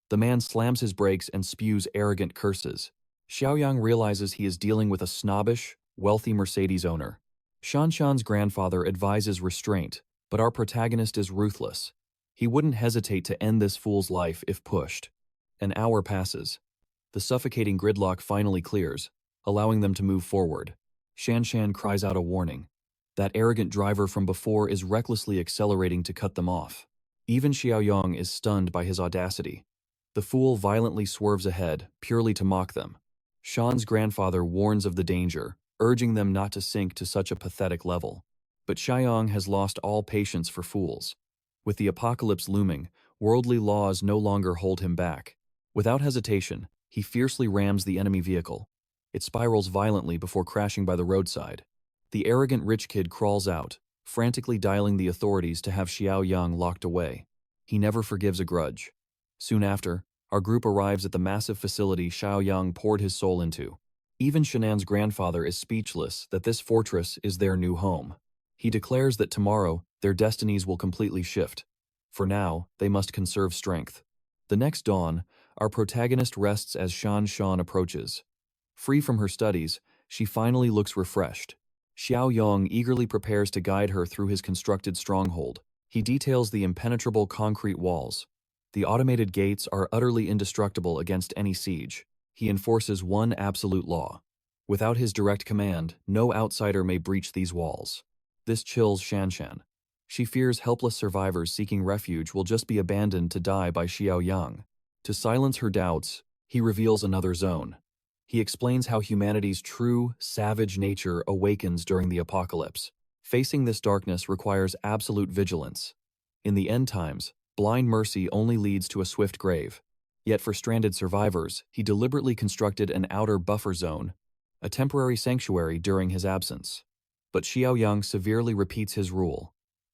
The man slams his brakes and spews arrogant curses. Xiaoyong realizes he is dealing with a snobbish, wealthy Mercedes owner. Shanshan's grandfather advises restraint, but our protagonist is ruthless. He wouldn't hesitate to end this fool's life if pushed. An hour passes. The suffocating gridlock finally clears, allowing them to move forward. Shanshan cries out a warning. That arrogant driver from before is recklessly accelerating to cut them off. Even Xiaoyong is stunned by his audacity. The fool violently swerves ahead, purely to mock them. Shan's grandfather warns of the danger, urging them not to sink to such a pathetic level. But Xiaoyong has lost all patience for fools. With the apocalypse looming, worldly laws no longer hold him back. Without hesitation, he fiercely rams the enemy vehicle. It spirals violently before crashing by the roadside. The arrogant rich kid crawls out, frantically dialing the authorities to have Xiaoyong locked away. He never forgives a grudge. Soon after, our group arrives at the massive facility Xiaoyong poured his soul into. Even Shanan's grandfather is speechless that this fortress is their new home. He declares that tomorrow, their destinies will completely shift. For now, they must conserve strength. The next dawn, our protagonist rests as Shan approaches. Free from her studies, she finally looks refreshed. Xiaoyong eagerly prepares to guide her through his constructed stronghold. He details the impenetrable concrete walls. The automated gates are utterly indestructible against any siege. He enforces one absolute law. Without his direct command, no outsider may breach these walls. This chills Shanshan. She fears helpless survivors seeking refuge will just be abandoned to die by Xiaoyang. To silence her doubts, he reveals another zone. He explains how humanity's true, savage nature awakens during the apocalypse. Facing this darkness requires absolute vigilance. In the end times, blind mercy only leads to a swift grave. Yet for stranded survivors, he deliberately constructed an outer buffer zone, a temporary sanctuary during his absence. But Xiaoyang severely repeats his rule.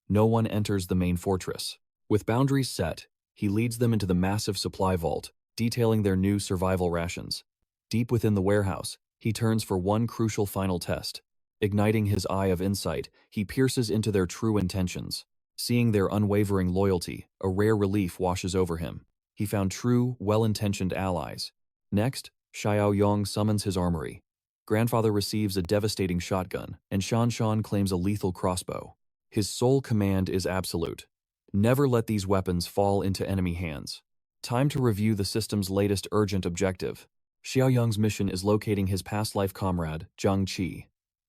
No one enters the main fortress. With boundaries set, he leads them into the massive supply vault, detailing their new survival rations. Deep within the warehouse, he turns for one crucial final test. Igniting his eye of insight, he pierces into their true intentions. Seeing their unwavering loyalty, a rare relief washes over him. He found true, well-intentioned allies. Next, Xiaoyong summons his armory. Grandfather receives a devastating shotgun, and Shanshan claims a lethal crossbow. His sole command is absolute. Never let these weapons fall into enemy hands. Time to review the system's latest urgent objective. Xiaoyang's mission is locating his past life comrade, Zhang Qi.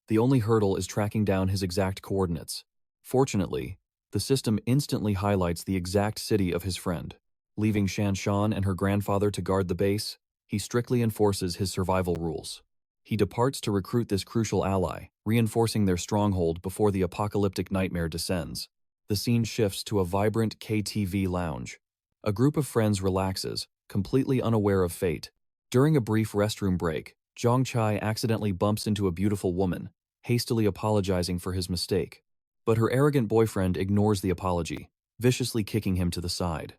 The only hurdle is tracking down his exact coordinates. Fortunately, the system instantly highlights the exact city of his friend. Leaving Shanshan and her grandfather to guard the base, he strictly enforces his survival rules. He departs to recruit this crucial ally, reinforcing their stronghold before the apocalyptic nightmare descends. The scene shifts to a vibrant KTV lounge. A group of friends relaxes, completely unaware of fate. During a brief restroom break, Zhang Chai accidentally bumps into a beautiful woman, hastily apologizing for his mistake. But her arrogant boyfriend ignores the apology, viciously kicking him to the side.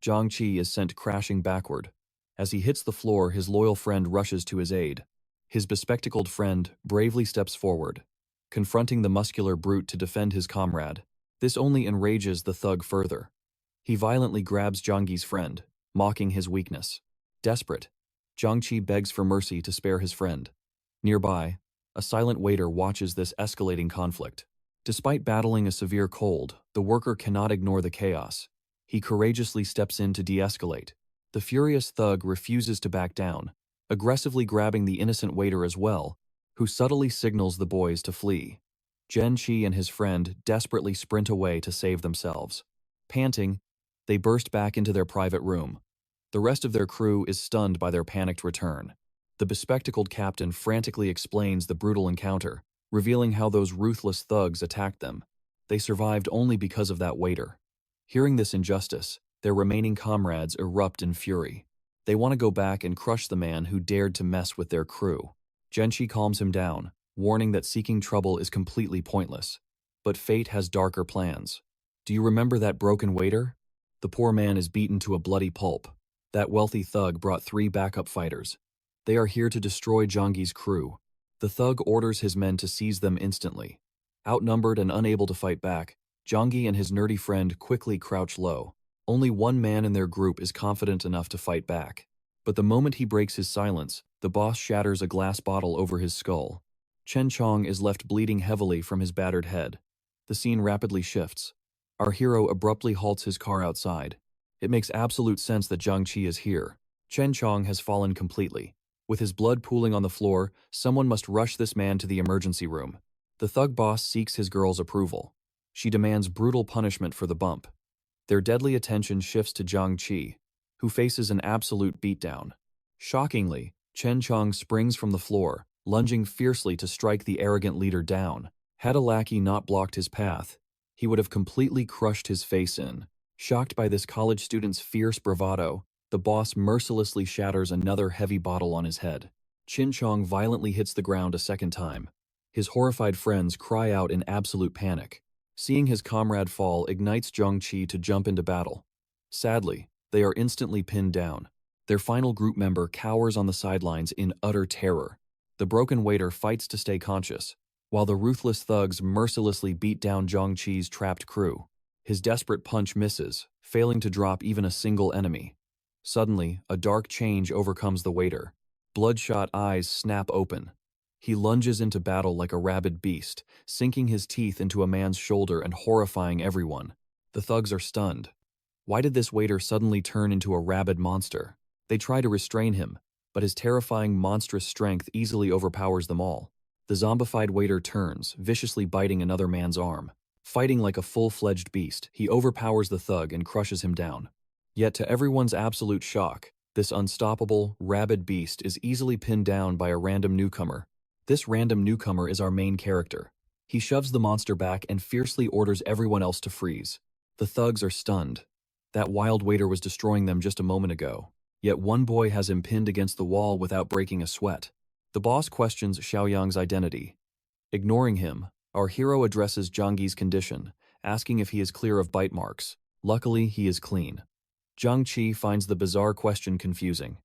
Zhang Qi is sent crashing backward. As he hits the floor, his loyal friend rushes to his aid. His bespectacled friend bravely steps forward, confronting the muscular brute to defend his comrade. This only enrages the thug further. He violently grabs Zhang's friend, mocking his weakness. Desperate, Zhang Qi begs for mercy to spare his friend. Nearby, a silent waiter watches this escalating conflict. Despite battling a severe cold, the worker cannot ignore the chaos. He courageously steps in to de-escalate. The furious thug refuses to back down, aggressively grabbing the innocent waiter as well, who subtly signals the boys to flee. Zhen Qi and his friend desperately sprint away to save themselves. Panting, they burst back into their private room. The rest of their crew is stunned by their panicked return. The bespectacled captain frantically explains the brutal encounter, revealing how those ruthless thugs attacked them. They survived only because of that waiter. Hearing this injustice, their remaining comrades erupt in fury. They want to go back and crush the man who dared to mess with their crew. Zhen calms him down, warning that seeking trouble is completely pointless. But fate has darker plans. Do you remember that broken waiter? The poor man is beaten to a bloody pulp. That wealthy thug brought 3 backup fighters. They are here to destroy Zhang's crew. The thug orders his men to seize them instantly. Outnumbered and unable to fight back, Zhang and his nerdy friend quickly crouch low. Only one man in their group is confident enough to fight back. But the moment he breaks his silence, the boss shatters a glass bottle over his skull. Chen Chong is left bleeding heavily from his battered head. The scene rapidly shifts. Our hero abruptly halts his car outside. It makes absolute sense that Zhang Qi is here. Chen Chong has fallen completely. With his blood pooling on the floor, someone must rush this man to the emergency room. The thug boss seeks his girl's approval. She demands brutal punishment for the bump. Their deadly attention shifts to Zhang Qi, who faces an absolute beatdown. Shockingly, Chen Chong springs from the floor, lunging fiercely to strike the arrogant leader down. Had a lackey not blocked his path, he would have completely crushed his face in. Shocked by this college student's fierce bravado, the boss mercilessly shatters another heavy bottle on his head. Chen Chong violently hits the ground a second time. His horrified friends cry out in absolute panic. Seeing his comrade fall ignites Zhang Qi to jump into battle. Sadly, they are instantly pinned down. Their final group member cowers on the sidelines in utter terror. The broken waiter fights to stay conscious, while the ruthless thugs mercilessly beat down Zhang-Chi's trapped crew. His desperate punch misses, failing to drop even a single enemy. Suddenly, a dark change overcomes the waiter. Bloodshot eyes snap open. He lunges into battle like a rabid beast, sinking his teeth into a man's shoulder and horrifying everyone. The thugs are stunned. Why did this waiter suddenly turn into a rabid monster? They try to restrain him, but his terrifying monstrous strength easily overpowers them all. The zombified waiter turns, viciously biting another man's arm. Fighting like a full-fledged beast, he overpowers the thug and crushes him down. Yet to everyone's absolute shock, this unstoppable, rabid beast is easily pinned down by a random newcomer. This random newcomer is our main character. He shoves the monster back and fiercely orders everyone else to freeze. The thugs are stunned. That wild waiter was destroying them just a moment ago. Yet one boy has him pinned against the wall without breaking a sweat. The boss questions Xiaoyong's identity. Ignoring him, our hero addresses Zhang's condition, asking if he is clear of bite marks. Luckily, he is clean. Zhang-Chi finds the bizarre question confusing.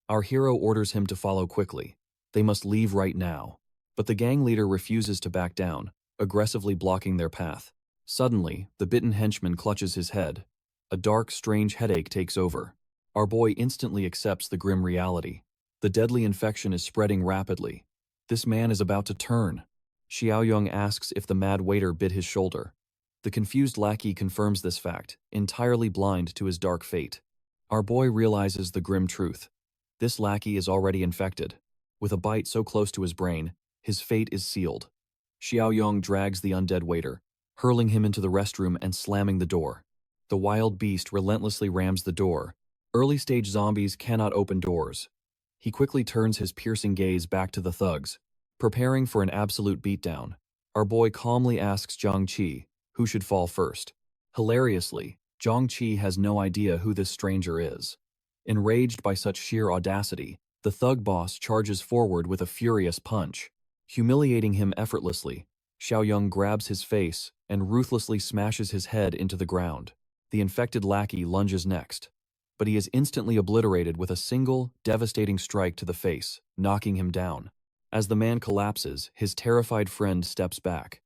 Our hero orders him to follow quickly. They must leave right now. But the gang leader refuses to back down, aggressively blocking their path. Suddenly, the bitten henchman clutches his head. A dark, strange headache takes over. Our boy instantly accepts the grim reality. The deadly infection is spreading rapidly. This man is about to turn. Xiaoyong asks if the mad waiter bit his shoulder. The confused lackey confirms this fact, entirely blind to his dark fate. Our boy realizes the grim truth. This lackey is already infected. With a bite so close to his brain, his fate is sealed. Xiaoyong drags the undead waiter, hurling him into the restroom and slamming the door. The wild beast relentlessly rams the door. Early-stage zombies cannot open doors. He quickly turns his piercing gaze back to the thugs. Preparing for an absolute beatdown, our boy calmly asks Zhang-Chi who should fall first. Hilariously, Zhang-Chi has no idea who this stranger is. Enraged by such sheer audacity, the thug boss charges forward with a furious punch. Humiliating him effortlessly, Xiaoyong grabs his face and ruthlessly smashes his head into the ground. The infected lackey lunges next, but he is instantly obliterated with a single, devastating strike to the face, knocking him down. As the man collapses, his terrified friend steps back.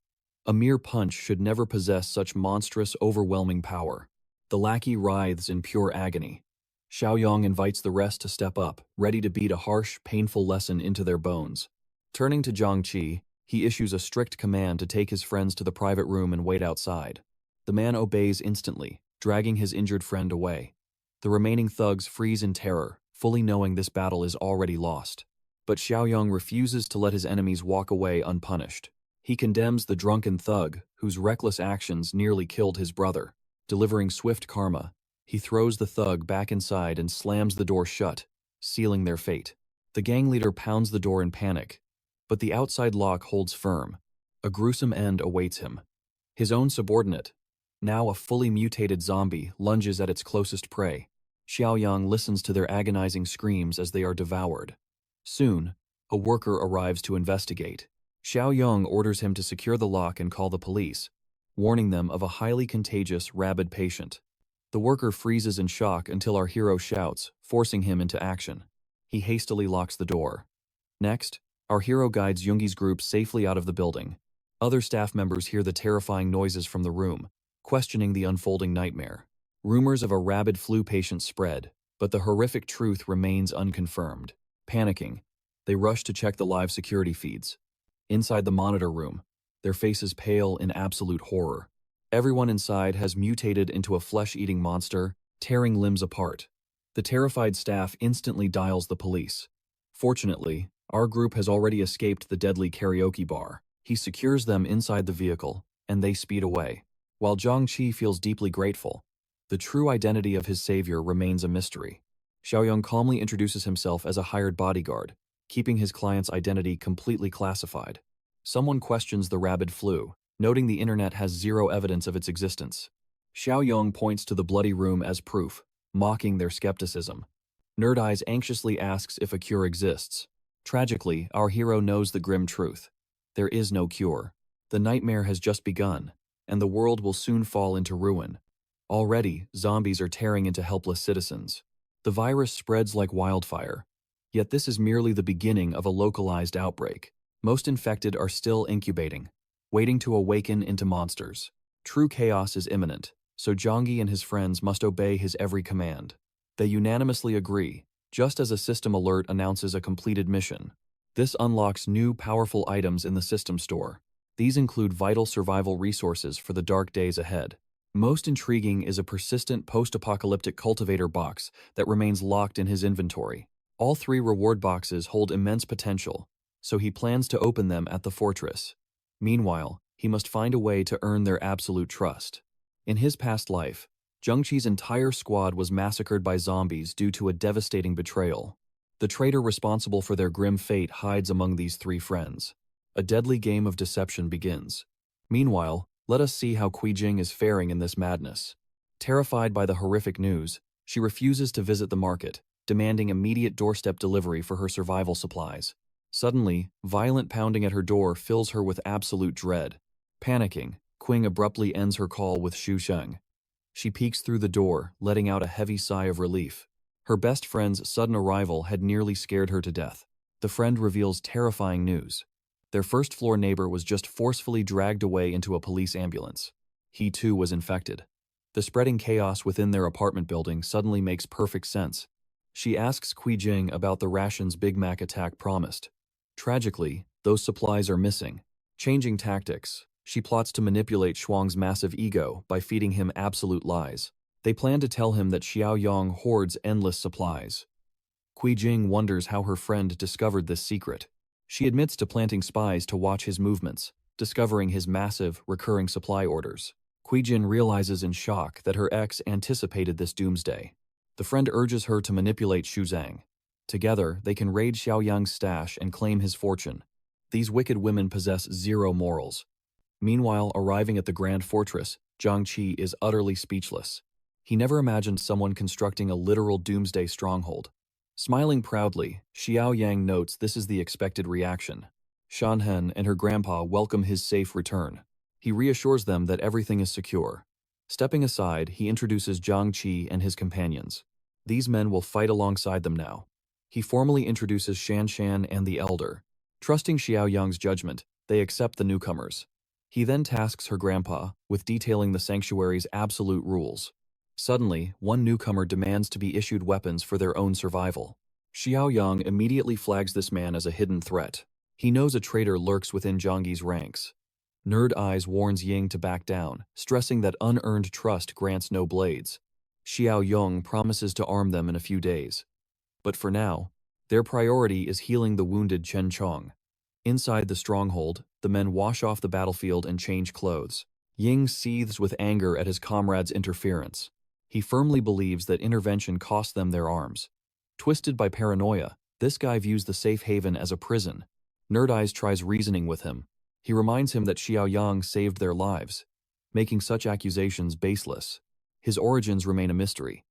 A mere punch should never possess such monstrous, overwhelming power. The lackey writhes in pure agony. Xiaoyong invites the rest to step up, ready to beat a harsh, painful lesson into their bones. Turning to Zhang-Chi, he issues a strict command to take his friends to the private room and wait outside. The man obeys instantly, dragging his injured friend away. The remaining thugs freeze in terror, fully knowing this battle is already lost. But Xiaoyong refuses to let his enemies walk away unpunished. He condemns the drunken thug, whose reckless actions nearly killed his brother. Delivering swift karma, he throws the thug back inside and slams the door shut, sealing their fate. The gang leader pounds the door in panic, but the outside lock holds firm. A gruesome end awaits him. His own subordinate, now a fully mutated zombie, lunges at its closest prey. Xiaoyong listens to their agonizing screams as they are devoured. Soon, a worker arrives to investigate. Xiaoyong orders him to secure the lock and call the police, warning them of a highly contagious, rabid patient. The worker freezes in shock until our hero shouts, forcing him into action. He hastily locks the door. Next, our hero guides Yoongi's group safely out of the building. Other staff members hear the terrifying noises from the room, questioning the unfolding nightmare. Rumors of a rabid flu patient spread, but the horrific truth remains unconfirmed. Panicking, they rush to check the live security feeds. Inside the monitor room, their faces pale in absolute horror. Everyone inside has mutated into a flesh-eating monster, tearing limbs apart. The terrified staff instantly dials the police. Fortunately, our group has already escaped the deadly karaoke bar. He secures them inside the vehicle, and they speed away. While Zhang-Chi feels deeply grateful, the true identity of his savior remains a mystery. Xiaoyong calmly introduces himself as a hired bodyguard, keeping his client's identity completely classified. Someone questions the rabid flu, noting the internet has zero evidence of its existence. Xiaoyong points to the bloody room as proof, mocking their skepticism. Nerd Eyes anxiously asks if a cure exists. Tragically, our hero knows the grim truth. There is no cure. The nightmare has just begun, and the world will soon fall into ruin. Already, zombies are tearing into helpless citizens. The virus spreads like wildfire, Yet this is merely the beginning of a localized outbreak. Most infected are still incubating, waiting to awaken into monsters. True chaos is imminent, so Zhangyi and his friends must obey his every command. They unanimously agree, just as a system alert announces a completed mission. This unlocks new, powerful items in the system store. These include vital survival resources for the dark days ahead. Most intriguing is a persistent post-apocalyptic cultivator box that remains locked in his inventory. All 3 reward boxes hold immense potential, so he plans to open them at the fortress. Meanwhile, he must find a way to earn their absolute trust. In his past life, Zhengqi's entire squad was massacred by zombies due to a devastating betrayal. The traitor responsible for their grim fate hides among these 3 friends. A deadly game of deception begins. Meanwhile, let us see how Jing is faring in this madness. Terrified by the horrific news, she refuses to visit the market, demanding immediate doorstep delivery for her survival supplies. Suddenly, violent pounding at her door fills her with absolute dread. Panicking, Qing abruptly ends her call with Xu Sheng. She peeks through the door, letting out a heavy sigh of relief. Her best friend's sudden arrival had nearly scared her to death. The friend reveals terrifying news. Their first-floor neighbor was just forcefully dragged away into a police ambulance. He too was infected. The spreading chaos within their apartment building suddenly makes perfect sense. She asks Jing about the rations Big Mac attack promised. Tragically, those supplies are missing. Changing tactics, she plots to manipulate Shuang's massive ego by feeding him absolute lies. They plan to tell him that Xiaoyong hoards endless supplies. Jing wonders how her friend discovered this secret. She admits to planting spies to watch his movements, discovering his massive, recurring supply orders. Jin realizes in shock that her ex anticipated this doomsday. The friend urges her to manipulate Xu Zhang. Together, they can raid Xiaoyang's stash and claim his fortune. These wicked women possess zero morals. Meanwhile, arriving at the Grand Fortress, Zhang Qi is utterly speechless. He never imagined someone constructing a literal doomsday stronghold. Smiling proudly, Xiaoyang notes this is the expected reaction. Shanhen and her grandpa welcome his safe return. He reassures them that everything is secure. Stepping aside, he introduces Zhang Qi and his companions. These men will fight alongside them now. He formally introduces Shan Shan and the Elder. Trusting Xiaoyang's judgment, they accept the newcomers. He then tasks her grandpa with detailing the sanctuary's absolute rules. Suddenly, one newcomer demands to be issued weapons for their own survival. Xiaoyang immediately flags this man as a hidden threat. He knows a traitor lurks within Zhangyi's ranks. Nerd Eyes warns Ying to back down, stressing that unearned trust grants no blades. Xiaoyong promises to arm them in a few days. But for now, their priority is healing the wounded Chen Chong. Inside the stronghold, the men wash off the battlefield and change clothes. Ying seethes with anger at his comrades' interference. He firmly believes that intervention cost them their arms. Twisted by paranoia, this guy views the safe haven as a prison. Nerd Eyes tries reasoning with him. He reminds him that Xiaoyang saved their lives, making such accusations baseless. His origins remain a mystery.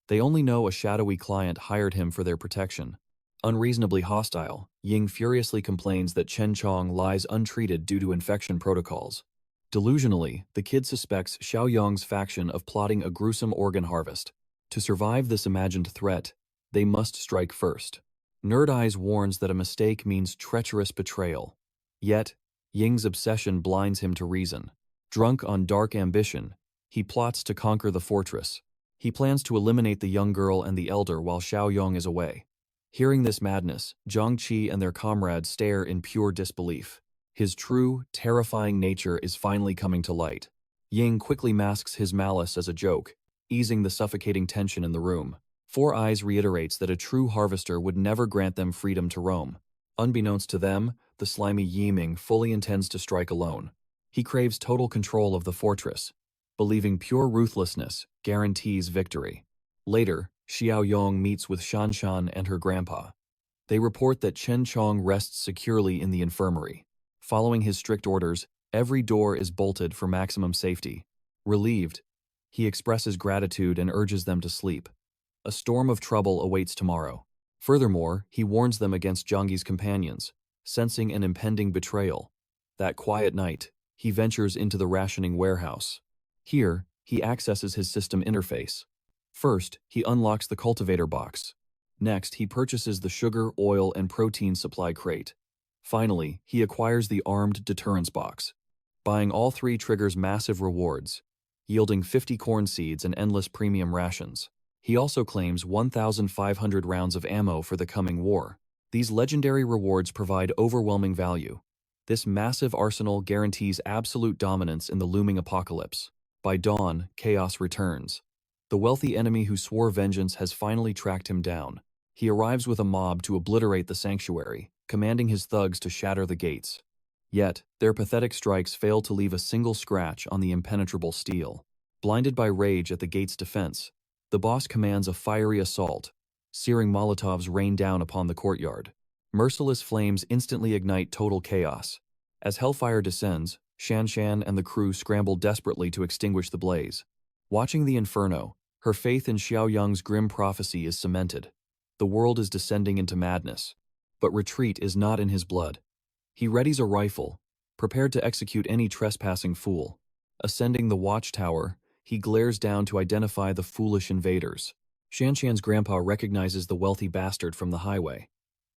They only know a shadowy client hired him for their protection. Unreasonably hostile, Ying furiously complains that Chen Chong lies untreated due to infection protocols. Delusionally, the kid suspects Xiaoyang's faction of plotting a gruesome organ harvest. To survive this imagined threat, they must strike first. Nerd Eyes warns that a mistake means treacherous betrayal. Yet, Ying's obsession blinds him to reason. Drunk on dark ambition, he plots to conquer the fortress. He plans to eliminate the young girl and the elder while Xiaoyong is away. Hearing this madness, Zhang Qi and their comrades stare in pure disbelief. His true, terrifying nature is finally coming to light. Ying quickly masks his malice as a joke, easing the suffocating tension in the room. Four Eyes reiterates that a true harvester would never grant them freedom to roam. Unbeknownst to them, the slimy Yiming fully intends to strike alone. He craves total control of the fortress, believing pure ruthlessness guarantees victory. Later, Xiaoyong meets with Shanshan and her grandpa. They report that Chen Chong rests securely in the infirmary. Following his strict orders, every door is bolted for maximum safety. Relieved, he expresses gratitude and urges them to sleep. A storm of trouble awaits tomorrow. Furthermore, he warns them against Zhangyi's companions, sensing an impending betrayal. That quiet night, he ventures into the rationing warehouse. Here, he accesses his system interface. First, he unlocks the cultivator box. Next, he purchases the sugar, oil, and protein supply crate. Finally, he acquires the armed deterrence box. Buying all three triggers massive rewards, yielding 50 corn seeds and endless premium rations. He also claims 1,500 rounds of ammo for the coming war. These legendary rewards provide overwhelming value. This massive arsenal guarantees absolute dominance in the looming apocalypse. By dawn, chaos returns. The wealthy enemy who swore vengeance has finally tracked him down. He arrives with a mob to obliterate the sanctuary, commanding his thugs to shatter the gates. Yet, their pathetic strikes fail to leave a single scratch on the impenetrable steel. Blinded by rage at the gate's defense, the boss commands a fiery assault. Searing Molotovs rain down upon the courtyard. Merciless flames instantly ignite total chaos. As hellfire descends, Shan Shan and the crew scramble desperately to extinguish the blaze. Watching the inferno, her faith in Xiaoyong's grim prophecy is cemented. The world is descending into madness. But retreat is not in his blood. He readies a rifle, prepared to execute any trespassing fool. Ascending the watchtower, he glares down to identify the foolish invaders. Shan Shan's grandpa recognizes the wealthy bastard from the highway.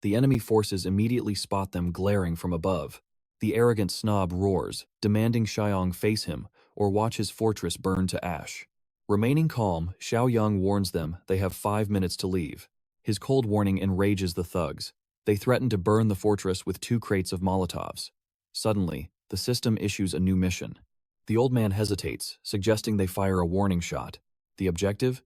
The enemy forces immediately spot them glaring from above. The arrogant snob roars, demanding Xiaoyong face him or watch his fortress burn to ash. Remaining calm, Xiaoyong warns them they have 5 minutes to leave. His cold warning enrages the thugs. They threaten to burn the fortress with 2 crates of Molotovs. Suddenly, the system issues a new mission. The old man hesitates, suggesting they fire a warning shot. The objective?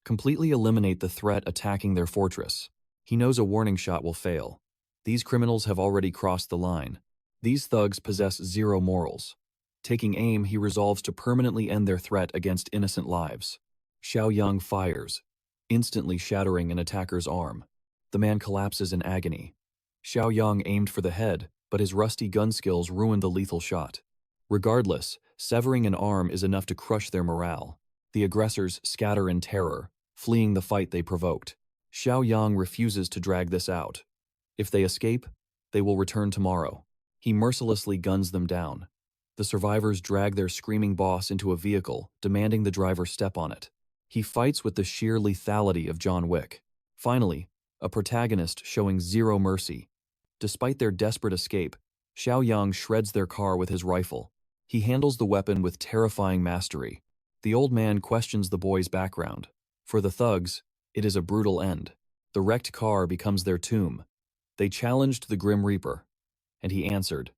Completely eliminate the threat attacking their fortress. He knows a warning shot will fail. These criminals have already crossed the line. These thugs possess zero morals. Taking aim, he resolves to permanently end their threat against innocent lives. Xiaoyong fires, instantly shattering an attacker's arm. The man collapses in agony. Xiaoyong aimed for the head, but his rusty gun skills ruined the lethal shot. Regardless, severing an arm is enough to crush their morale. The aggressors scatter in terror, fleeing the fight they provoked. Xiaoyong refuses to drag this out. If they escape, they will return tomorrow. He mercilessly guns them down. The survivors drag their screaming boss into a vehicle, demanding the driver step on it. He fights with the sheer lethality of John Wick. Finally, a protagonist showing zero mercy. Despite their desperate escape, Xiaoyong shreds their car with his rifle. He handles the weapon with terrifying mastery. The old man questions the boy's background. For the thugs, it is a brutal end. The wrecked car becomes their tomb. They challenged the Grim Reaper, and he answered.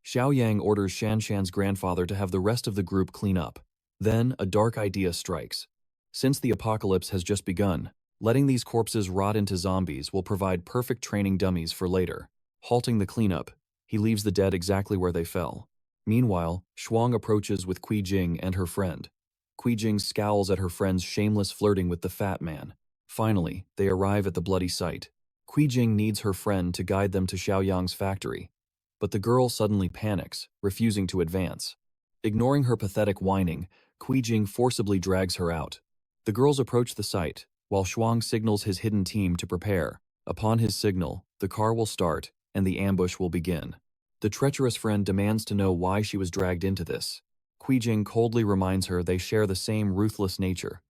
Xiaoyang orders Shan Shan's grandfather to have the rest of the group clean up. Then, a dark idea strikes. Since the apocalypse has just begun, letting these corpses rot into zombies will provide perfect training dummies for later. Halting the cleanup, he leaves the dead exactly where they fell. Meanwhile, Shuang approaches with Kui Jing and her friend. Kui Jing scowls at her friend's shameless flirting with the fat man. Finally, they arrive at the bloody site. Kui Jing needs her friend to guide them to Xiaoyang's factory. But the girl suddenly panics, refusing to advance. Ignoring her pathetic whining, Kui Jing forcibly drags her out. The girls approach the site, while Shuang signals his hidden team to prepare. Upon his signal, the car will start, and the ambush will begin. The treacherous friend demands to know why she was dragged into this. Kui Jing coldly reminds her they share the same ruthless nature.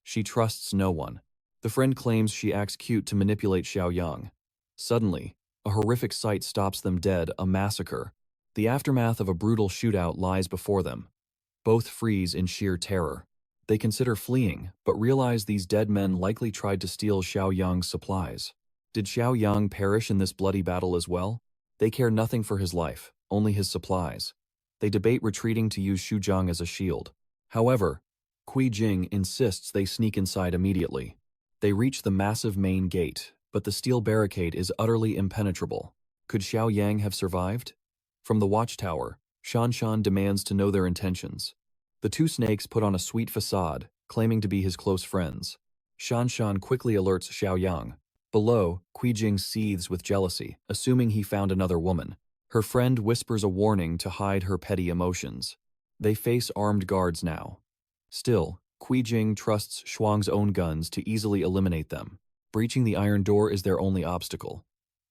She trusts no one. The friend claims she acts cute to manipulate Xiaoyong. Suddenly, a horrific sight stops them dead, a massacre. The aftermath of a brutal shootout lies before them. Both freeze in sheer terror. They consider fleeing, but realize these dead men likely tried to steal Xiaoyong's supplies. Did Xiaoyong perish in this bloody battle as well? They care nothing for his life, only his supplies. They debate retreating to use Shuzhang as a shield. However, Kui Jing insists they sneak inside immediately. They reach the massive main gate, but the steel barricade is utterly impenetrable. Could Xiaoyang have survived? From the watchtower, Shan Shan demands to know their intentions. The two snakes put on a sweet facade, claiming to be his close friends. Shan Shan quickly alerts Xiaoyang. Below, Kui Jing seethes with jealousy, assuming he found another woman. Her friend whispers a warning to hide her petty emotions. They face armed guards now. Still, Kui Jing trusts Shuang's own guns to easily eliminate them. Breaching the iron door is their only obstacle.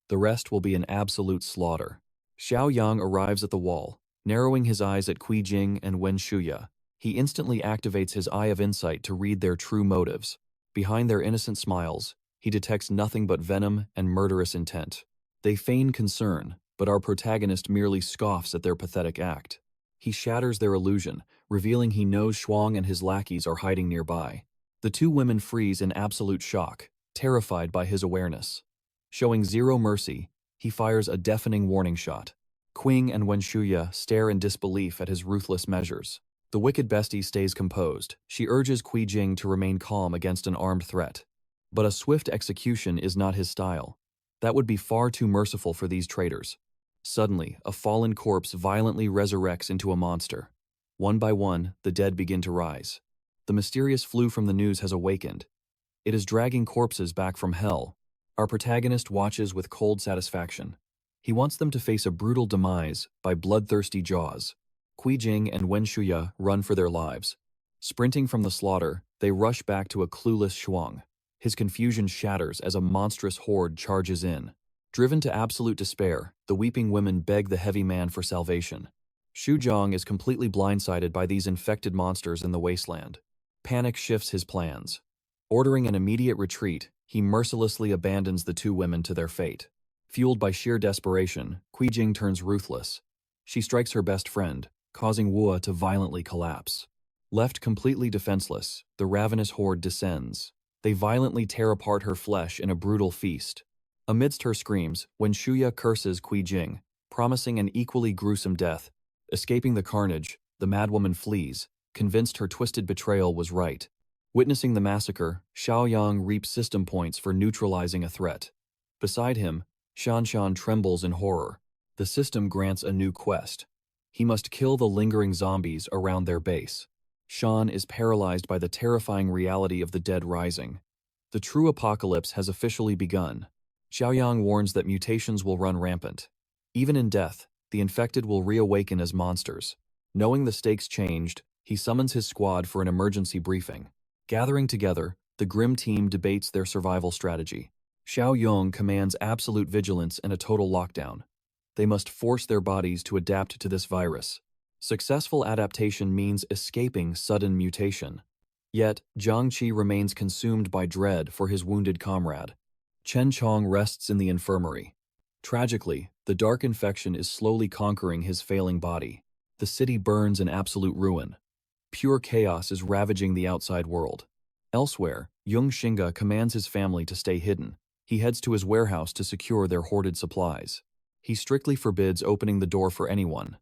The rest will be an absolute slaughter. Xiaoyang arrives at the wall, narrowing his eyes at Kui Jing and Wen Shuya. He instantly activates his eye of insight to read their true motives. Behind their innocent smiles, He detects nothing but venom and murderous intent. They feign concern, but our protagonist merely scoffs at their pathetic act. He shatters their illusion, revealing he knows Shuang and his lackeys are hiding nearby. The two women freeze in absolute shock, terrified by his awareness. Showing zero mercy, he fires a deafening warning shot. Qing and Wenshuya stare in disbelief at his ruthless measures. The wicked bestie stays composed. She urges Qi Jing to remain calm against an armed threat. But a swift execution is not his style. That would be far too merciful for these traitors. Suddenly, a fallen corpse violently resurrects into a monster. One by one, the dead begin to rise. The mysterious flu from the news has awakened. It is dragging corpses back from hell. Our protagonist watches with cold satisfaction. He wants them to face a brutal demise by bloodthirsty jaws. Qi Jing and Wen Shuya run for their lives. Sprinting from the slaughter, they rush back to a clueless Shuang. His confusion shatters as a monstrous horde charges in. Driven to absolute despair, the weeping women beg the heavy man for salvation. Xu Zhang is completely blindsided by these infected monsters in the wasteland. Panic shifts his plans. Ordering an immediate retreat, he mercilessly abandons the two women to their fate. Fueled by sheer desperation, Qi Jing turns ruthless. She strikes her best friend, causing Wu to violently collapse. Left completely defenseless, the ravenous horde descends. They violently tear apart her flesh in a brutal feast. Amidst her screams, Wen Shuya curses Qi Jing, promising an equally gruesome death. Escaping the carnage, the madwoman flees, convinced her twisted betrayal was right. Witnessing the massacre, Xiaoyong reaps system points for neutralizing a threat. Beside him, Shanshan trembles in horror. The system grants a new quest. He must kill the lingering zombies around their base. Shan is paralyzed by the terrifying reality of the dead rising. The true apocalypse has officially begun. Xiaoyong warns that mutations will run rampant. Even in death, the infected will reawaken as monsters. Knowing the stakes changed, he summons his squad for an emergency briefing. Gathering together, the grim team debates their survival strategy. Xiaoyong commands absolute vigilance and a total lockdown. They must force their bodies to adapt to this virus. Successful adaptation means escaping sudden mutation. Yet, Zhang Qi remains consumed by dread for his wounded comrade. Chen Chong rests in the infirmary. Tragically, the dark infection is slowly conquering his failing body. The city burns in absolute ruin. Pure chaos is ravaging the outside world. Elsewhere, Yung Xinga commands his family to stay hidden. He heads to his warehouse to secure their hoarded supplies. He strictly forbids opening the door for anyone.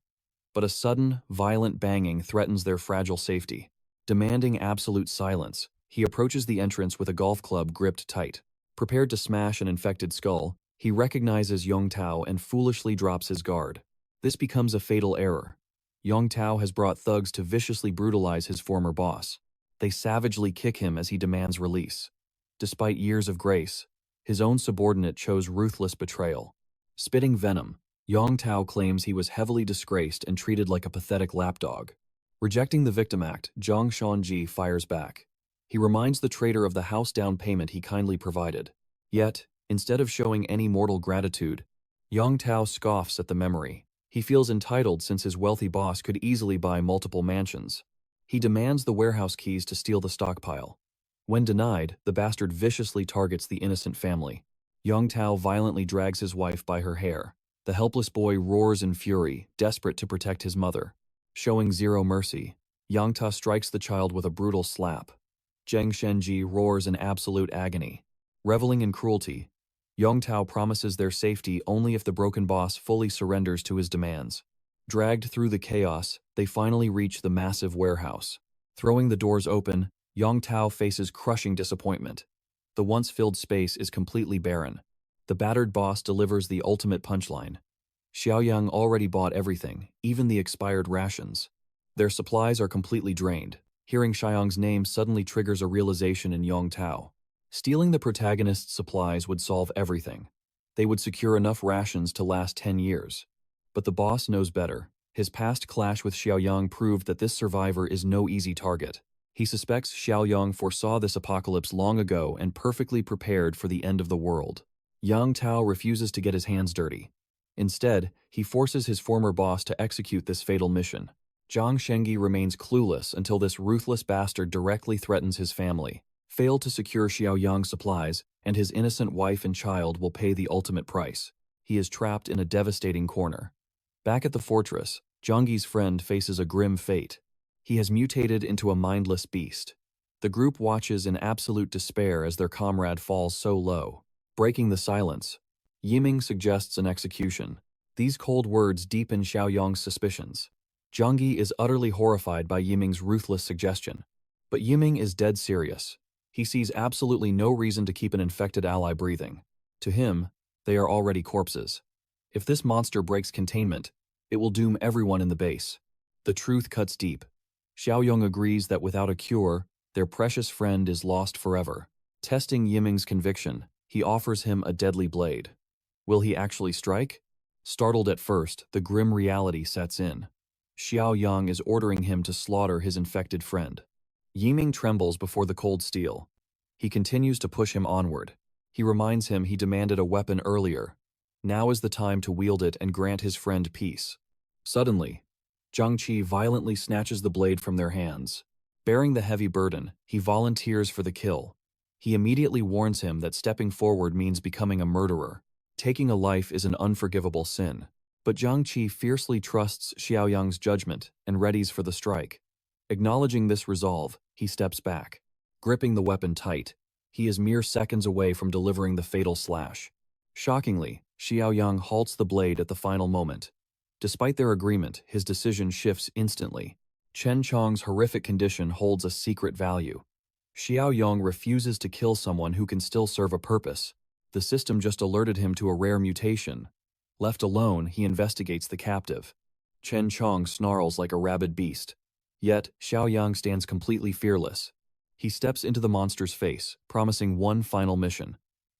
But a sudden, violent banging threatens their fragile safety. Demanding absolute silence, he approaches the entrance with a golf club gripped tight. Prepared to smash an infected skull, he recognizes Yong Tao and foolishly drops his guard. This becomes a fatal error. Yong Tao has brought thugs to viciously brutalize his former boss. They savagely kick him as he demands release. Despite years of grace, his own subordinate chose ruthless betrayal. Spitting venom, Yong Tao claims he was heavily disgraced and treated like a pathetic lapdog. Rejecting the victim act, Zhang Xiaoyong fires back. He reminds the traitor of the house down payment he kindly provided. Yet, instead of showing any mortal gratitude, Yong Tao scoffs at the memory. He feels entitled since his wealthy boss could easily buy multiple mansions. He demands the warehouse keys to steal the stockpile. When denied, the bastard viciously targets the innocent family. Yong Tao violently drags his wife by her hair. The helpless boy roars in fury, desperate to protect his mother. Showing zero mercy, Yang Ta strikes the child with a brutal slap. Zheng Shenji roars in absolute agony. Reveling in cruelty, Yong Tao promises their safety only if the broken boss fully surrenders to his demands. Dragged through the chaos, they finally reach the massive warehouse. Throwing the doors open, Yong Tao faces crushing disappointment. The once-filled space is completely barren. The battered boss delivers the ultimate punchline. Xiaoyong already bought everything, even the expired rations. Their supplies are completely drained. Hearing Xiaoyong's name suddenly triggers a realization in Yong Tao. Stealing the protagonist's supplies would solve everything. They would secure enough rations to last 10 years. But the boss knows better. His past clash with Xiaoyong proved that this survivor is no easy target. He suspects Xiaoyong foresaw this apocalypse long ago and perfectly prepared for the end of the world. Yang Tao refuses to get his hands dirty. Instead, he forces his former boss to execute this fatal mission. Zhang Shengyi remains clueless until this ruthless bastard directly threatens his family. Fail to secure Xiaoyang's supplies, and his innocent wife and child will pay the ultimate price. He is trapped in a devastating corner. Back at the fortress, Zhangyi's friend faces a grim fate. He has mutated into a mindless beast. The group watches in absolute despair as their comrade falls so low. Breaking the silence, Yiming suggests an execution. These cold words deepen Xiaoyang's suspicions. Zhangyi is utterly horrified by Yiming's ruthless suggestion. But Yiming is dead serious. He sees absolutely no reason to keep an infected ally breathing. To him, they are already corpses. If this monster breaks containment, it will doom everyone in the base. The truth cuts deep. Xiaoyong agrees that without a cure, their precious friend is lost forever. Testing Yiming's conviction, he offers him a deadly blade. Will he actually strike? Startled at first, the grim reality sets in. Xiaoyong is ordering him to slaughter his infected friend. Yiming trembles before the cold steel. He continues to push him onward. He reminds him he demanded a weapon earlier. Now is the time to wield it and grant his friend peace. Suddenly, Zhang Qi violently snatches the blade from their hands. Bearing the heavy burden, he volunteers for the kill. He immediately warns him that stepping forward means becoming a murderer. Taking a life is an unforgivable sin. But Zhang Qi fiercely trusts Xiaoyang's judgment and readies for the strike. Acknowledging this resolve, he steps back. Gripping the weapon tight, he is mere seconds away from delivering the fatal slash. Shockingly, Xiaoyang halts the blade at the final moment. Despite their agreement, his decision shifts instantly. Chen Chong's horrific condition holds a secret value. Xiaoyang refuses to kill someone who can still serve a purpose. The system just alerted him to a rare mutation. Left alone, he investigates the captive. Chen Chong snarls like a rabid beast. Yet, Xiaoyang stands completely fearless. He steps into the monster's face, promising one final mission.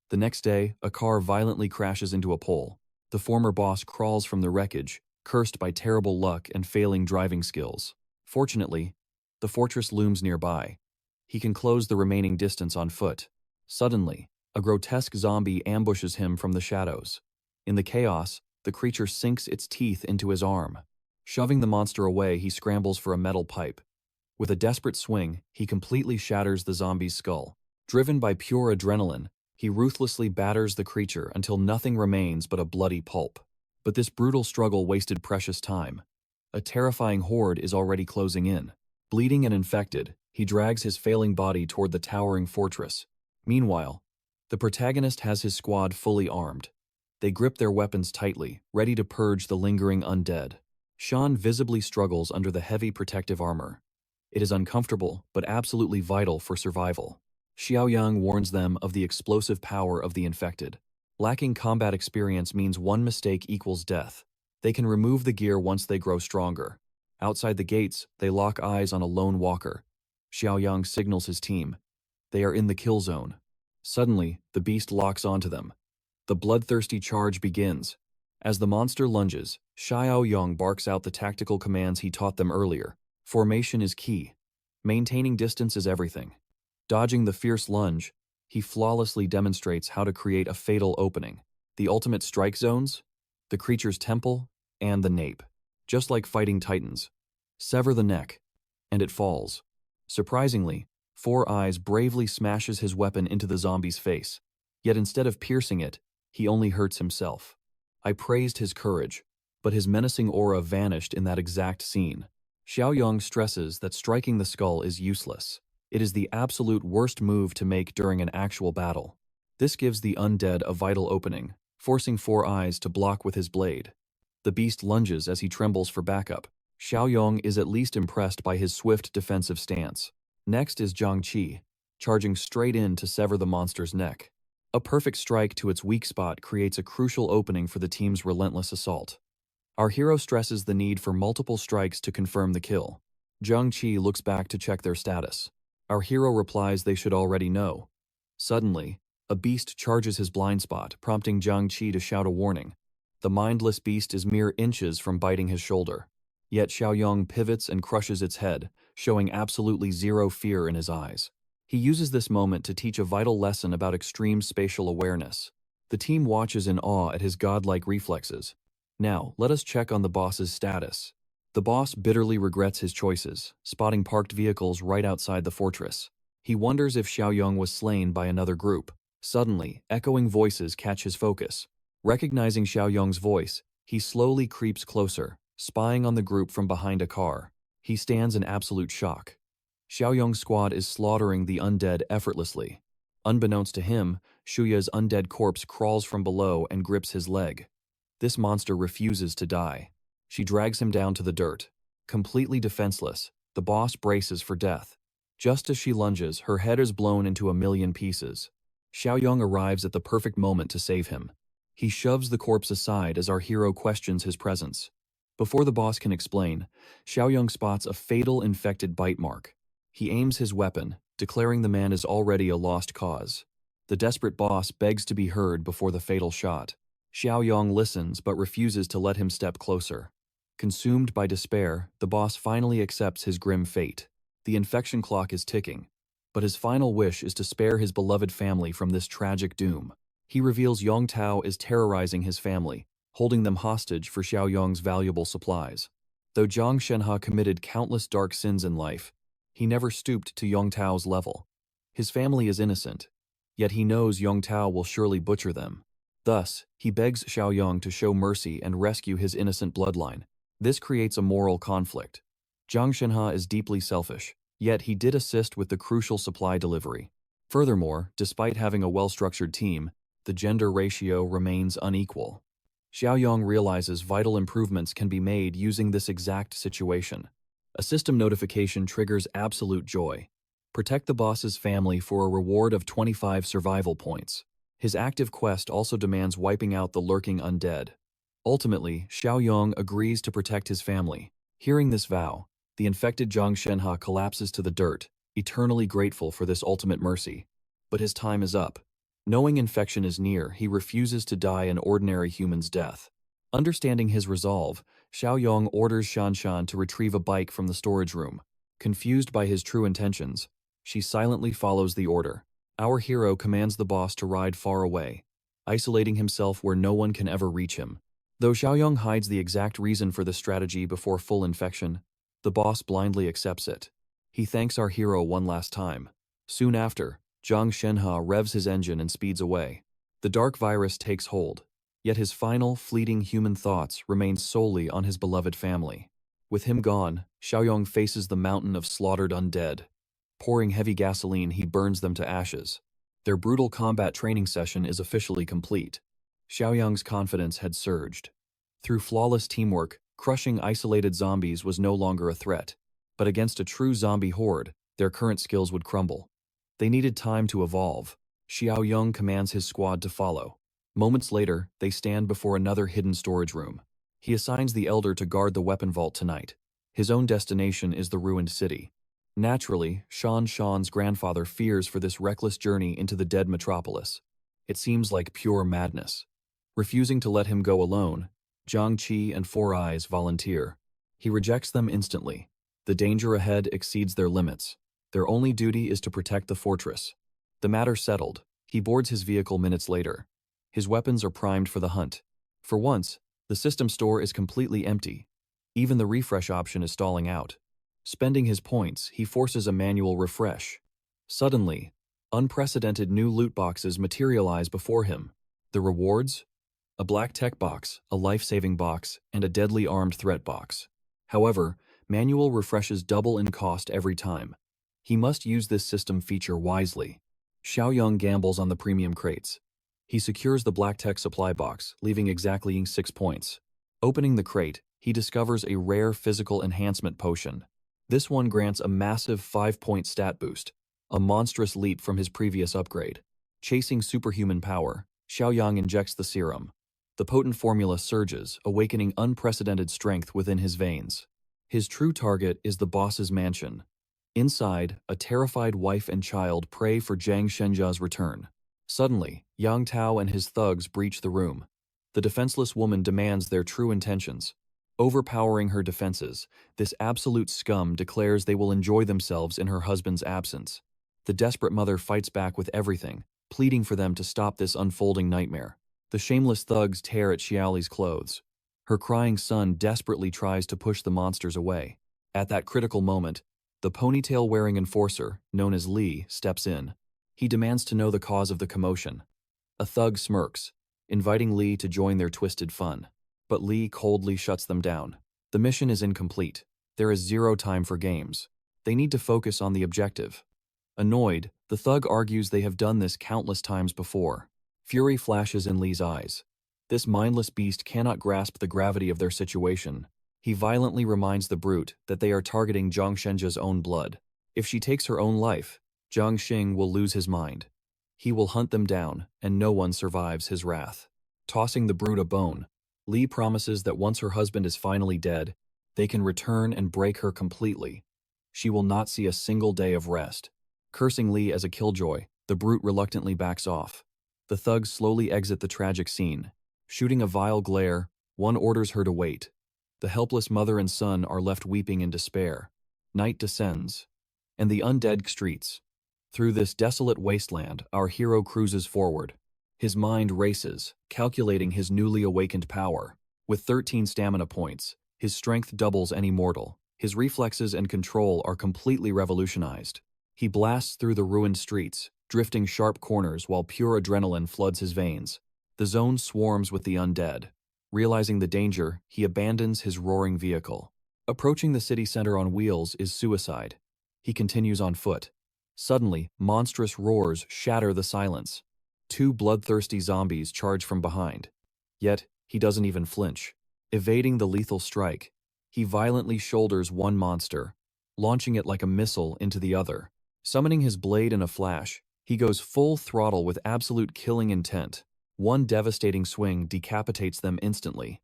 The next day, a car violently crashes into a pole. The former boss crawls from the wreckage, cursed by terrible luck and failing driving skills. Fortunately, the fortress looms nearby. He can close the remaining distance on foot. Suddenly, a grotesque zombie ambushes him from the shadows. In the chaos, the creature sinks its teeth into his arm. Shoving the monster away, he scrambles for a metal pipe. With a desperate swing, he completely shatters the zombie's skull. Driven by pure adrenaline, he ruthlessly batters the creature until nothing remains but a bloody pulp. But this brutal struggle wasted precious time. A terrifying horde is already closing in. Bleeding and infected, he drags his failing body toward the towering fortress. Meanwhile, the protagonist has his squad fully armed. They grip their weapons tightly, ready to purge the lingering undead. Shan visibly struggles under the heavy protective armor. It is uncomfortable, but absolutely vital for survival. Xiaoyang warns them of the explosive power of the infected. Lacking combat experience means one mistake equals death. They can remove the gear once they grow stronger. Outside the gates, they lock eyes on a lone walker. Xiaoyang signals his team. They are in the kill zone. Suddenly, the beast locks onto them. The bloodthirsty charge begins. As the monster lunges, Xiaoyang barks out the tactical commands he taught them earlier. Formation is key. Maintaining distance is everything. Dodging the fierce lunge, he flawlessly demonstrates how to create a fatal opening. The ultimate strike zones, the creature's temple, and the nape. Just like fighting titans. Sever the neck, and it falls. Surprisingly, Four Eyes bravely smashes his weapon into the zombie's face. Yet instead of piercing it, he only hurts himself. I praised his courage, but his menacing aura vanished in that exact scene. Xiaoyang stresses that striking the skull is useless. It is the absolute worst move to make during an actual battle. This gives the undead a vital opening, forcing Four Eyes to block with his blade. The beast lunges as he trembles for backup. Xiaoyang is at least impressed by his swift defensive stance. Next is Zhang Qi, charging straight in to sever the monster's neck. A perfect strike to its weak spot creates a crucial opening for the team's relentless assault. Our hero stresses the need for multiple strikes to confirm the kill. Zhang Qi looks back to check their status. Our hero replies they should already know. Suddenly, a beast charges his blind spot, prompting Zhang Qi to shout a warning. The mindless beast is mere inches from biting his shoulder. Yet Xiaoyang pivots and crushes its head, showing absolutely zero fear in his eyes. He uses this moment to teach a vital lesson about extreme spatial awareness. The team watches in awe at his godlike reflexes. Now, let us check on the boss's status. The boss bitterly regrets his choices, spotting parked vehicles right outside the fortress. He wonders if Xiaoyong was slain by another group. Suddenly, echoing voices catch his focus. Recognizing Xiaoyong's voice, he slowly creeps closer, spying on the group from behind a car. He stands in absolute shock. Xiaoyong's squad is slaughtering the undead effortlessly. Unbeknownst to him, Shuya's undead corpse crawls from below and grips his leg. This monster refuses to die. She drags him down to the dirt. Completely defenseless, the boss braces for death. Just as she lunges, her head is blown into a million pieces. Xiaoyong arrives at the perfect moment to save him. He shoves the corpse aside as our hero questions his presence. Before the boss can explain, Xiaoyong spots a fatal infected bite mark. He aims his weapon, declaring the man is already a lost cause. The desperate boss begs to be heard before the fatal shot. Xiaoyong listens but refuses to let him step closer. Consumed by despair, the boss finally accepts his grim fate. The infection clock is ticking, but his final wish is to spare his beloved family from this tragic doom. He reveals Yong Tao is terrorizing his family, holding them hostage for Xiaoyong's valuable supplies. Though Jang Xiaoyong committed countless dark sins in life, he never stooped to Yong Tao's level. His family is innocent, yet he knows Yong Tao will surely butcher them. Thus, he begs Xiaoyong to show mercy and rescue his innocent bloodline. This creates a moral conflict. Jang Xiaoyong is deeply selfish, yet he did assist with the crucial supply delivery. Furthermore, despite having a well-structured team, the gender ratio remains unequal. Xiaoyong realizes vital improvements can be made using this exact situation. A system notification triggers absolute joy. Protect the boss's family for a reward of 25 survival points. His active quest also demands wiping out the lurking undead. Ultimately, Xiaoyong agrees to protect his family. Hearing this vow, the infected Jang Xiaoyong collapses to the dirt, eternally grateful for this ultimate mercy. But his time is up. Knowing infection is near, he refuses to die an ordinary human's death. Understanding his resolve, Xiaoyong orders Shanshan to retrieve a bike from the storage room. Confused by his true intentions, she silently follows the order. Our hero commands the boss to ride far away, isolating himself where no one can ever reach him. Though Xiaoyong hides the exact reason for the strategy before full infection, the boss blindly accepts it. He thanks our hero one last time. Soon after, Jang Xiaoyong revs his engine and speeds away. The dark virus takes hold, yet his final, fleeting human thoughts remain solely on his beloved family. With him gone, Xiaoyong faces the mountain of slaughtered undead. Pouring heavy gasoline, he burns them to ashes. Their brutal combat training session is officially complete. Xiaoyong's confidence had surged. Through flawless teamwork, crushing isolated zombies was no longer a threat. But against a true zombie horde, their current skills would crumble. They needed time to evolve. Xiaoyong commands his squad to follow. Moments later, they stand before another hidden storage room. He assigns the elder to guard the weapon vault tonight. His own destination is the ruined city. Naturally, Shan's grandfather fears for this reckless journey into the dead metropolis. It seems like pure madness. Refusing to let him go alone, Zhang Qi and Four Eyes volunteer. He rejects them instantly. The danger ahead exceeds their limits. Their only duty is to protect the fortress. The matter settled, he boards his vehicle minutes later. His weapons are primed for the hunt. For once, the system store is completely empty. Even the refresh option is stalling out. Spending his points, he forces a manual refresh. Suddenly, unprecedented new loot boxes materialize before him. The rewards? A black tech box, a life-saving box, and a deadly armed threat box. However, manual refreshes double in cost every time. He must use this system feature wisely. Xiaoyong gambles on the premium crates. He secures the black tech supply box, leaving exactly 6 points. Opening the crate, he discovers a rare physical enhancement potion. This one grants a massive 5-point stat boost, a monstrous leap from his previous upgrade. Chasing superhuman power, Xiaoyong injects the serum. The potent formula surges, awakening unprecedented strength within his veins. His true target is the boss's mansion. Inside, a terrified wife and child pray for Jang Xiaoyong's return. Suddenly, Yang Tao and his thugs breach the room. The defenseless woman demands their true intentions. Overpowering her defenses, this absolute scum declares they will enjoy themselves in her husband's absence. The desperate mother fights back with everything, pleading for them to stop this unfolding nightmare. The shameless thugs tear at Xiaoli's clothes. Her crying son desperately tries to push the monsters away. At that critical moment, The ponytail-wearing enforcer, known as Lee, steps in. He demands to know the cause of the commotion. A thug smirks, inviting Lee to join their twisted fun. But Lee coldly shuts them down. The mission is incomplete. There is zero time for games. They need to focus on the objective. Annoyed, the thug argues they have done this countless times before. Fury flashes in Lee's eyes. This mindless beast cannot grasp the gravity of their situation. He violently reminds the brute that they are targeting Zhang Shenjia's own blood. If she takes her own life, Zhang Xing will lose his mind. He will hunt them down, and no one survives his wrath. Tossing the brute a bone, Lee promises that once her husband is finally dead, they can return and break her completely. She will not see a single day of rest. Cursing Lee as a killjoy, the brute reluctantly backs off. The thugs slowly exit the tragic scene. Shooting a vile glare, one orders her to wait. The helpless mother and son are left weeping in despair. Night descends, and the undead streets. Through this desolate wasteland, our hero cruises forward. His mind races, calculating his newly awakened power. With 13 stamina points, his strength doubles any mortal. His reflexes and control are completely revolutionized. He blasts through the ruined streets, drifting sharp corners while pure adrenaline floods his veins. The zone swarms with the undead. Realizing the danger, he abandons his roaring vehicle. Approaching the city center on wheels is suicide. He continues on foot. Suddenly, monstrous roars shatter the silence. 2 bloodthirsty zombies charge from behind. Yet, he doesn't even flinch. Evading the lethal strike, he violently shoulders one monster, launching it like a missile into the other. Summoning his blade in a flash, he goes full throttle with absolute killing intent. One devastating swing decapitates them instantly.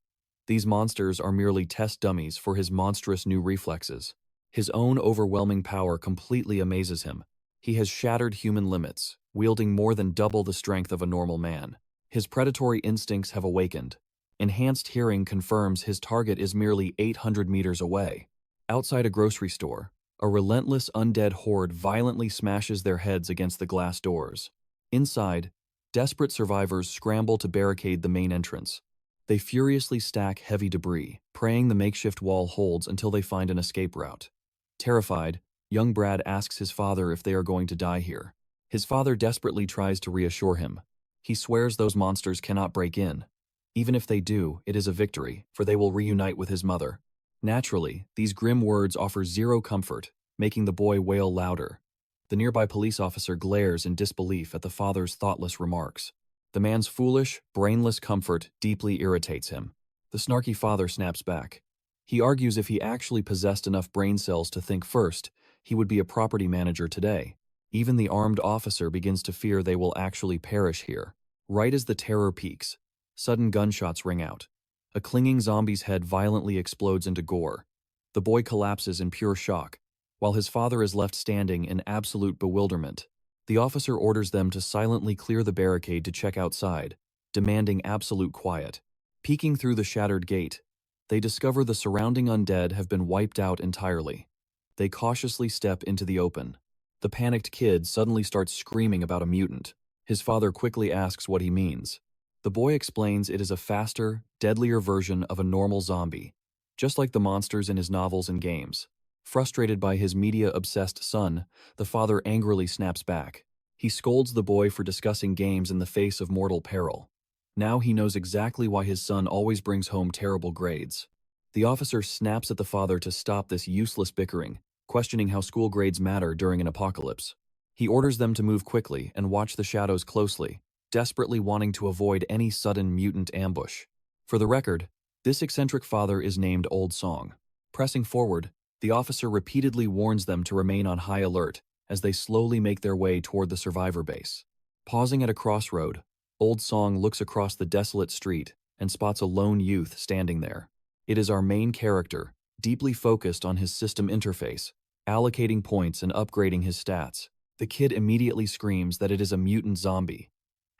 These monsters are merely test dummies for his monstrous new reflexes. His own overwhelming power completely amazes him. He has shattered human limits, wielding more than double the strength of a normal man. His predatory instincts have awakened. Enhanced hearing confirms his target is merely 800 meters away. Outside a grocery store, a relentless undead horde violently smashes their heads against the glass doors. Inside, desperate survivors scramble to barricade the main entrance. They furiously stack heavy debris, praying the makeshift wall holds until they find an escape route. Terrified, young Brad asks his father if they are going to die here. His father desperately tries to reassure him. He swears those monsters cannot break in. Even if they do, it is a victory, for they will reunite with his mother. Naturally, these grim words offer zero comfort, making the boy wail louder. The nearby police officer glares in disbelief at the father's thoughtless remarks. The man's foolish, brainless comfort deeply irritates him. The snarky father snaps back. He argues if he actually possessed enough brain cells to think first, he would be a property manager today. Even the armed officer begins to fear they will actually perish here. Right as the terror peaks, sudden gunshots ring out. A clinging zombie's head violently explodes into gore. The boy collapses in pure shock, while his father is left standing in absolute bewilderment. The officer orders them to silently clear the barricade to check outside, demanding absolute quiet. Peeking through the shattered gate, they discover the surrounding undead have been wiped out entirely. They cautiously step into the open. The panicked kid suddenly starts screaming about a mutant. His father quickly asks what he means. The boy explains it is a faster, deadlier version of a normal zombie, just like the monsters in his novels and games. Frustrated by his media-obsessed son, the father angrily snaps back. He scolds the boy for discussing games in the face of mortal peril. Now he knows exactly why his son always brings home terrible grades. The officer snaps at the father to stop this useless bickering, questioning how school grades matter during an apocalypse. He orders them to move quickly and watch the shadows closely, desperately wanting to avoid any sudden mutant ambush. For the record, this eccentric father is named Old Song. Pressing forward, the officer repeatedly warns them to remain on high alert as they slowly make their way toward the survivor base. Pausing at a crossroad, Old Song looks across the desolate street and spots a lone youth standing there. It is our main character, deeply focused on his system interface, allocating points and upgrading his stats. The kid immediately screams that it is a mutant zombie.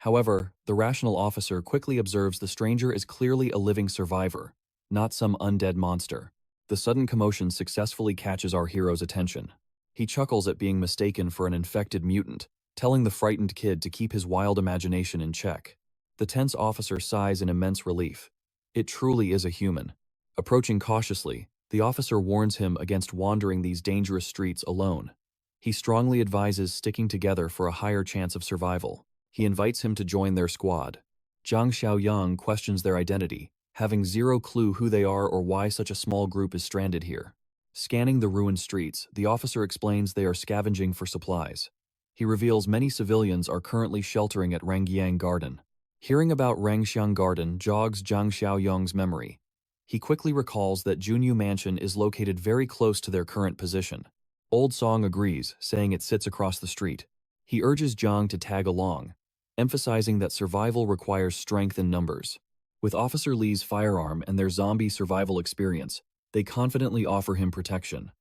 However, the rational officer quickly observes the stranger is clearly a living survivor, not some undead monster. The sudden commotion successfully catches our hero's attention. He chuckles at being mistaken for an infected mutant, telling the frightened kid to keep his wild imagination in check. The tense officer sighs in immense relief. It truly is a human. Approaching cautiously, The officer warns him against wandering these dangerous streets alone. He strongly advises sticking together for a higher chance of survival. He invites him to join their squad. Jang Xiaoyong questions their identity, having zero clue who they are or why such a small group is stranded here. Scanning the ruined streets, the officer explains they are scavenging for supplies. He reveals many civilians are currently sheltering at Rangyang Garden. Hearing about Rangxiang Garden jogs Jang Xiaoyong's memory. He quickly recalls that Junyu Mansion is located very close to their current position. Old Song agrees, saying it sits across the street. He urges Jang to tag along, emphasizing that survival requires strength in numbers. With Officer Lee's firearm and their zombie survival experience, they confidently offer him protection.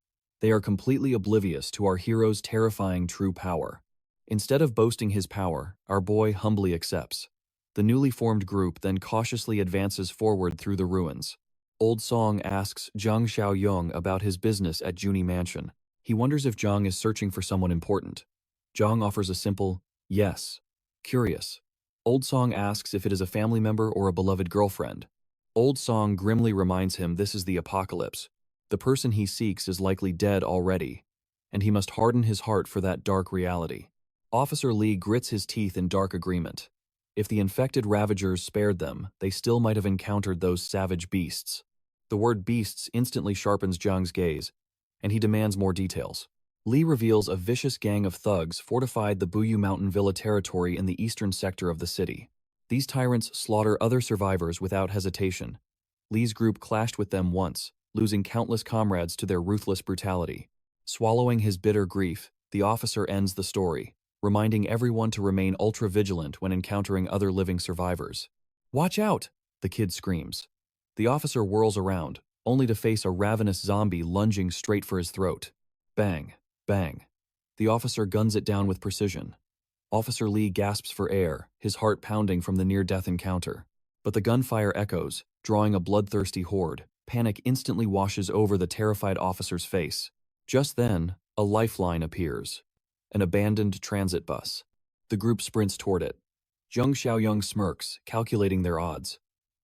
They are completely oblivious to our hero's terrifying true power. Instead of boasting his power, our boy humbly accepts. The newly formed group then cautiously advances forward through the ruins. Old Song asks Jang Xiaoyong about his business at Junyu Mansion. He wonders if Jang is searching for someone important. Jang offers a simple, yes. Curious. Old Song asks if it is a family member or a beloved girlfriend. Old Song grimly reminds him this is the apocalypse. The person he seeks is likely dead already, and he must harden his heart for that dark reality. Officer Lee grits his teeth in dark agreement. If the infected ravagers spared them, they still might have encountered those savage beasts. The word beasts instantly sharpens Jang's gaze, and he demands more details. Lee reveals a vicious gang of thugs fortified the Buyu Mountain Villa territory in the eastern sector of the city. These tyrants slaughter other survivors without hesitation. Lee's group clashed with them once, losing countless comrades to their ruthless brutality. Swallowing his bitter grief, the officer ends the story, reminding everyone to remain ultra-vigilant when encountering other living survivors. "Watch out!" the kid screams. The officer whirls around, only to face a ravenous zombie lunging straight for his throat. Bang, bang. The officer guns it down with precision. Officer Lee gasps for air, his heart pounding from the near-death encounter. But the gunfire echoes, drawing a bloodthirsty horde. Panic instantly washes over the terrified officer's face. Just then, a lifeline appears. An abandoned transit bus. The group sprints toward it. Jang Xiaoyong smirks, calculating their odds.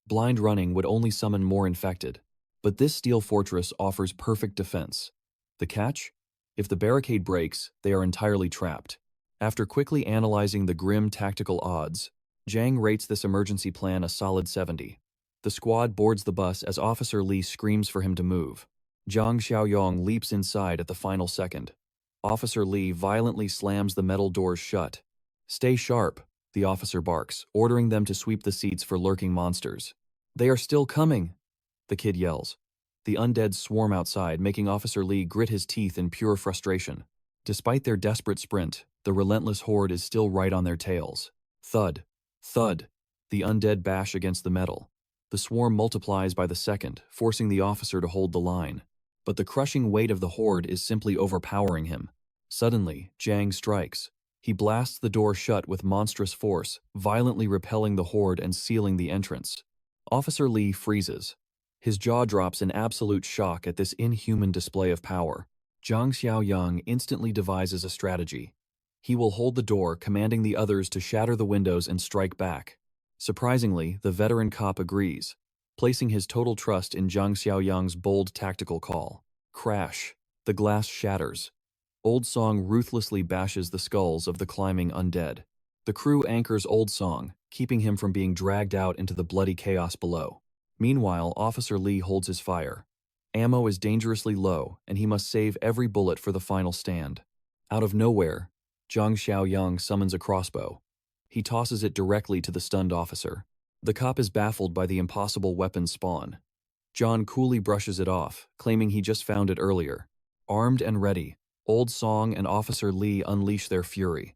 Blind running would only summon more infected. But this steel fortress offers perfect defense. The catch? If the barricade breaks, they are entirely trapped. After quickly analyzing the grim tactical odds, Jang rates this emergency plan a solid 70. The squad boards the bus as Officer Lee screams for him to move. Jang Xiaoyong leaps inside at the final second. Officer Lee violently slams the metal doors shut. "Stay sharp," the officer barks, ordering them to sweep the seats for lurking monsters. "They are still coming," the kid yells. The undead swarm outside, making Officer Lee grit his teeth in pure frustration. Despite their desperate sprint, the relentless horde is still right on their tails. Thud, thud, the undead bash against the metal. The swarm multiplies by the second, forcing the officer to hold the line. But the crushing weight of the horde is simply overpowering him. Suddenly, Jang strikes. He blasts the door shut with monstrous force, violently repelling the horde and sealing the entrance. Officer Lee freezes. His jaw drops in absolute shock at this inhuman display of power. Jang Xiaoyong instantly devises a strategy. He will hold the door, commanding the others to shatter the windows and strike back. Surprisingly, the veteran cop agrees, placing his total trust in Jang Xiaoyong's bold tactical call. Crash. The glass shatters. Old Song ruthlessly bashes the skulls of the climbing undead. The crew anchors Old Song, keeping him from being dragged out into the bloody chaos below. Meanwhile, Officer Lee holds his fire. Ammo is dangerously low, and he must save every bullet for the final stand. Out of nowhere, Jang Xiaoyong summons a crossbow. He tosses it directly to the stunned officer. The cop is baffled by the impossible weapon spawn. John coolly brushes it off, claiming he just found it earlier. Armed and ready, Old Song and Officer Lee unleash their fury.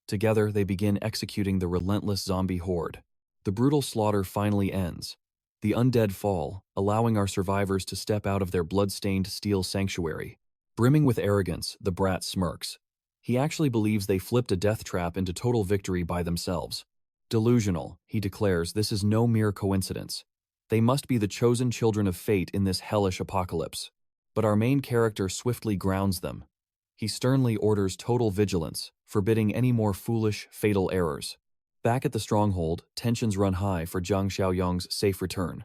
Together, they begin executing the relentless zombie horde. The brutal slaughter finally ends. The undead fall, allowing our survivors to step out of their blood-stained steel sanctuary. Brimming with arrogance, the brat smirks. He actually believes they flipped a death trap into total victory by themselves. Delusional, he declares this is no mere coincidence. They must be the chosen children of fate in this hellish apocalypse. But our main character swiftly grounds them. He sternly orders total vigilance, forbidding any more foolish, fatal errors. Back at the stronghold, tensions run high for Jang Xiaoyong's safe return.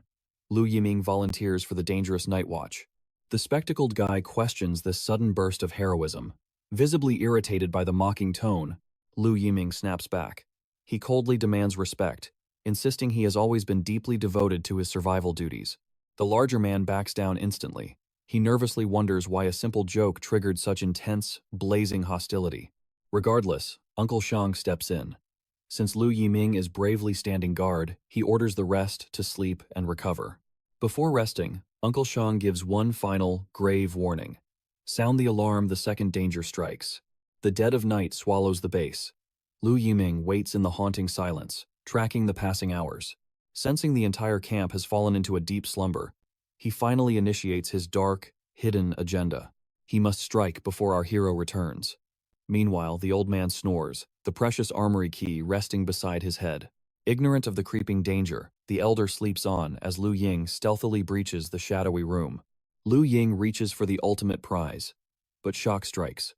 Lu Yiming volunteers for the dangerous night watch. The spectacled guy questions this sudden burst of heroism. Visibly irritated by the mocking tone, Lu Yiming snaps back. He coldly demands respect, insisting he has always been deeply devoted to his survival duties. The larger man backs down instantly. He nervously wonders why a simple joke triggered such intense, blazing hostility. Regardless, Uncle Shang steps in. Since Lu Yiming is bravely standing guard, he orders the rest to sleep and recover. Before resting, Uncle Shang gives one final, grave warning. Sound the alarm the second danger strikes. The dead of night swallows the base. Lu Yiming waits in the haunting silence, tracking the passing hours. Sensing the entire camp has fallen into a deep slumber, he finally initiates his dark, hidden agenda. He must strike before our hero returns. Meanwhile, the old man snores, the precious armory key resting beside his head. Ignorant of the creeping danger, the elder sleeps on as Lu Ying stealthily breaches the shadowy room. Lu Ying reaches for the ultimate prize, but shock strikes.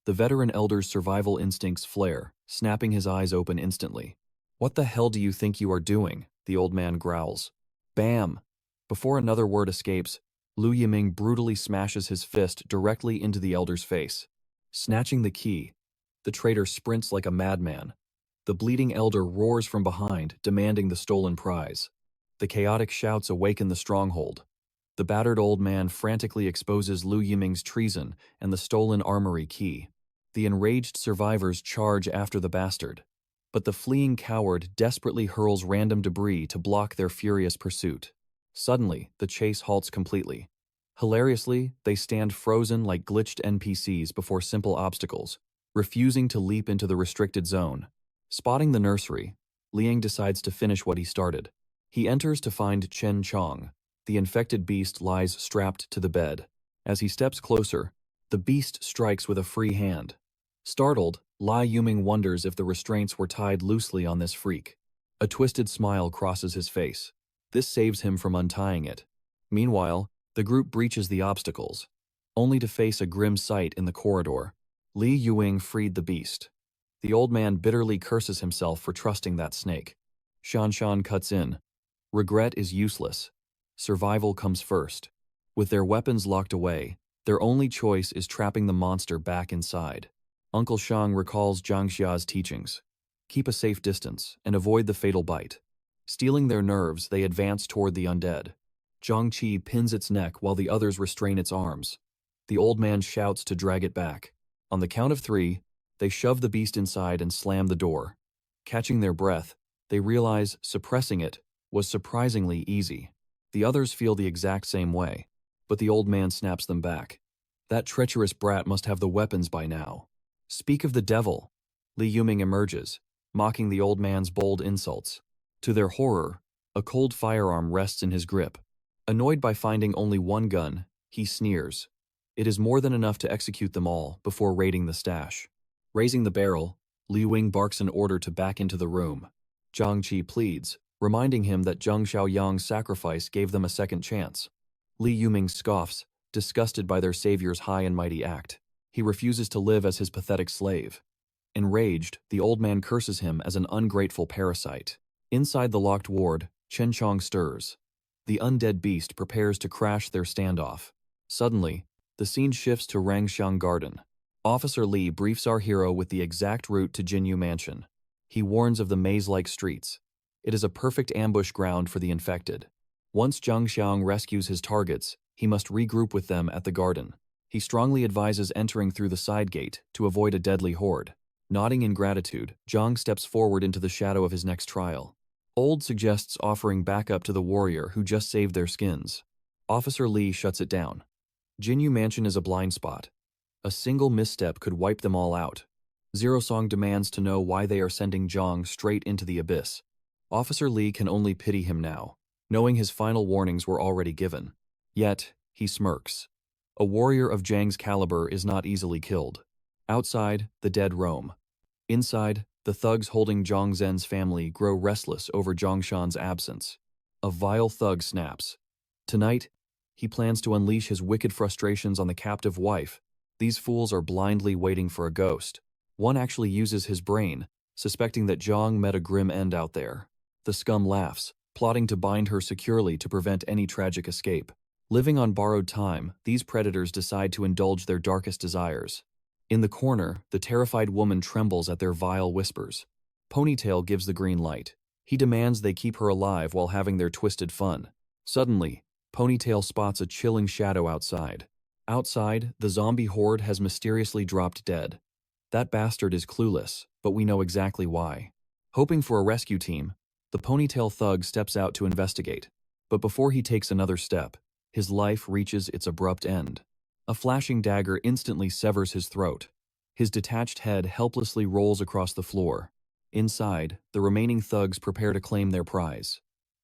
The veteran elder's survival instincts flare, snapping his eyes open instantly. "What the hell do you think you are doing?" the old man growls. Bam! Before another word escapes, Lu Yiming brutally smashes his fist directly into the elder's face. Snatching the key, the traitor sprints like a madman. The bleeding elder roars from behind, demanding the stolen prize. The chaotic shouts awaken the stronghold. The battered old man frantically exposes Lu Yiming's treason and the stolen armory key. The enraged survivors charge after the bastard, but the fleeing coward desperately hurls random debris to block their furious pursuit. Suddenly, the chase halts completely. Hilariously, they stand frozen like glitched NPCs before simple obstacles, refusing to leap into the restricted zone. Spotting the nursery, Liang decides to finish what he started. He enters to find Chen Chong. The infected beast lies strapped to the bed. As he steps closer, the beast strikes with a free hand. Startled, Lai Yuming wonders if the restraints were tied loosely on this freak. A twisted smile crosses his face. This saves him from untying it. Meanwhile, the group breaches the obstacles, only to face a grim sight in the corridor. Li Yuing freed the beast. The old man bitterly curses himself for trusting that snake. Shan Shan cuts in. Regret is useless. Survival comes first. With their weapons locked away, their only choice is trapping the monster back inside. Uncle Shang recalls Jang Xia's teachings. Keep a safe distance and avoid the fatal bite. Stealing their nerves, they advance toward the undead. Zhang Qi pins its neck while the others restrain its arms. The old man shouts to drag it back. On the count of 3, they shove the beast inside and slam the door. Catching their breath, they realize suppressing it was surprisingly easy. The others feel the exact same way, but the old man snaps them back. That treacherous brat must have the weapons by now. Speak of the devil! Li Yuming emerges, mocking the old man's bold insults. To their horror, a cold firearm rests in his grip. Annoyed by finding only one gun, he sneers. It is more than enough to execute them all before raiding the stash. Raising the barrel, Li Wing barks an order to back into the room. Zhang Qi pleads, reminding him that Jang Xiaoyong's sacrifice gave them a second chance. Li Yuming scoffs, disgusted by their savior's high and mighty act. He refuses to live as his pathetic slave. Enraged, the old man curses him as an ungrateful parasite. Inside the locked ward, Chen Chong stirs. The undead beast prepares to crash their standoff. Suddenly, the scene shifts to Rangxiang Garden. Officer Li briefs our hero with the exact route to Jinyu Mansion. He warns of the maze-like streets. It is a perfect ambush ground for the infected. Once Zhang Xiang rescues his targets, he must regroup with them at the garden. He strongly advises entering through the side gate to avoid a deadly horde. Nodding in gratitude, Zhang steps forward into the shadow of his next trial. Old suggests offering backup to the warrior who just saved their skins. Officer Li shuts it down. Jinyu Mansion is a blind spot. A single misstep could wipe them all out. Zero Song demands to know why they are sending Zhang straight into the abyss. Officer Li can only pity him now, knowing his final warnings were already given. Yet, he smirks. A warrior of Zhang's caliber is not easily killed. Outside, the dead roam. Inside, the thugs holding Zhang Zhen's family grow restless over Zhongshan's absence. A vile thug snaps. Tonight, he plans to unleash his wicked frustrations on the captive wife. These fools are blindly waiting for a ghost. One actually uses his brain, suspecting that Zhang met a grim end out there. The scum laughs, plotting to bind her securely to prevent any tragic escape. Living on borrowed time, these predators decide to indulge their darkest desires. In the corner, the terrified woman trembles at their vile whispers. Ponytail gives the green light. He demands they keep her alive while having their twisted fun. Suddenly, Ponytail spots a chilling shadow outside. Outside, the zombie horde has mysteriously dropped dead. That bastard is clueless, but we know exactly why. Hoping for a rescue team, the Ponytail thug steps out to investigate. But before he takes another step, his life reaches its abrupt end. A flashing dagger instantly severs his throat. His detached head helplessly rolls across the floor. Inside, the remaining thugs prepare to claim their prize.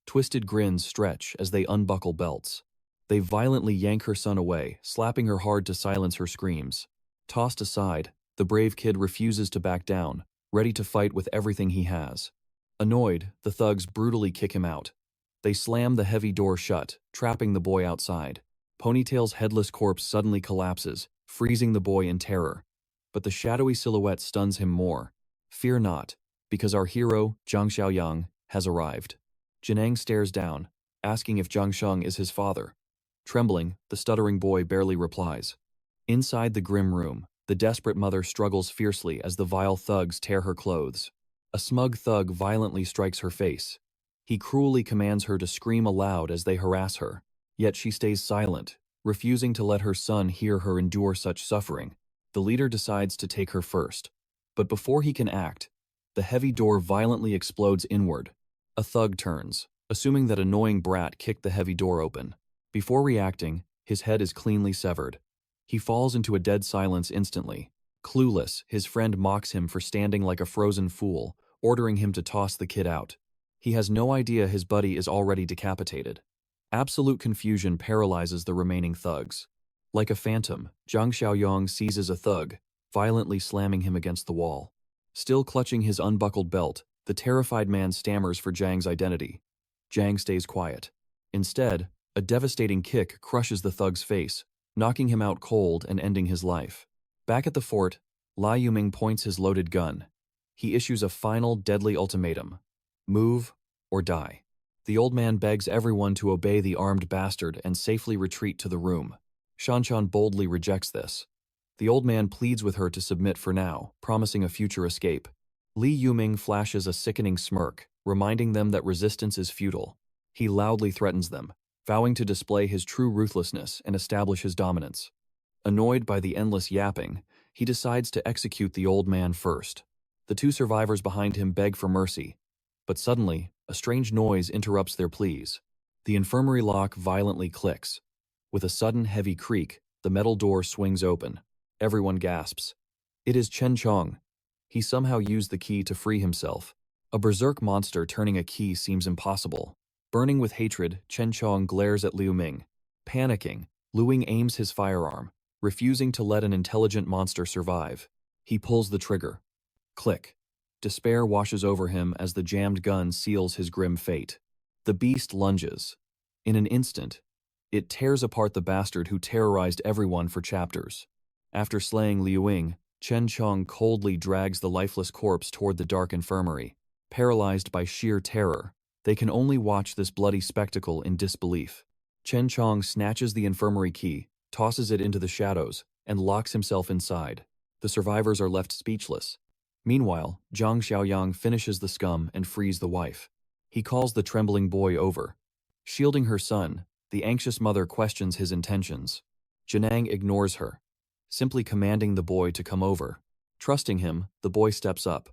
Twisted grins stretch as they unbuckle belts. They violently yank her son away, slapping her hard to silence her screams. Tossed aside, the brave kid refuses to back down, ready to fight with everything he has. Annoyed, the thugs brutally kick him out. They slam the heavy door shut, trapping the boy outside. Ponytail's headless corpse suddenly collapses, freezing the boy in terror. But the shadowy silhouette stuns him more. Fear not, because our hero, Jang Xiaoyong, has arrived. Janang stares down, asking if Jang Xiaoyong is his father. Trembling, the stuttering boy barely replies. Inside the grim room, the desperate mother struggles fiercely as the vile thugs tear her clothes. A smug thug violently strikes her face. He cruelly commands her to scream aloud as they harass her. Yet she stays silent, refusing to let her son hear her endure such suffering. The leader decides to take her first. But before he can act, the heavy door violently explodes inward. A thug turns, assuming that annoying brat kicked the heavy door open. Before reacting, his head is cleanly severed. He falls into a dead silence instantly. Clueless, his friend mocks him for standing like a frozen fool, ordering him to toss the kid out. He has no idea his buddy is already decapitated. Absolute confusion paralyzes the remaining thugs. Like a phantom, Jang Xiaoyong seizes a thug, violently slamming him against the wall. Still clutching his unbuckled belt, the terrified man stammers for Jang's identity. Jang stays quiet. Instead, a devastating kick crushes the thug's face, knocking him out cold and ending his life. Back at the fort, Lai Yuming points his loaded gun. He issues a final deadly ultimatum. Move or die. The old man begs everyone to obey the armed bastard and safely retreat to the room. Shanchan boldly rejects this. The old man pleads with her to submit for now, promising a future escape. Li Yuming flashes a sickening smirk, reminding them that resistance is futile. He loudly threatens them, vowing to display his true ruthlessness and establish his dominance. Annoyed by the endless yapping, he decides to execute the old man first. The two survivors behind him beg for mercy, but suddenly, a strange noise interrupts their pleas. The infirmary lock violently clicks. With a sudden heavy creak, the metal door swings open. Everyone gasps. It is Chen Chong. He somehow used the key to free himself. A berserk monster turning a key seems impossible. Burning with hatred, Chen Chong glares at Liu Ming. Panicking, Liu Ming aims his firearm, refusing to let an intelligent monster survive. He pulls the trigger. Click. Despair washes over him as the jammed gun seals his grim fate. The beast lunges. In an instant, it tears apart the bastard who terrorized everyone for chapters. After slaying Liu Ying, Chen Chong coldly drags the lifeless corpse toward the dark infirmary. Paralyzed by sheer terror, they can only watch this bloody spectacle in disbelief. Chen Chong snatches the infirmary key, tosses it into the shadows, and locks himself inside. The survivors are left speechless. Meanwhile, Jang Xiaoyong finishes the scum and frees the wife. He calls the trembling boy over. Shielding her son, the anxious mother questions his intentions. Janang ignores her, simply commanding the boy to come over. Trusting him, the boy steps up.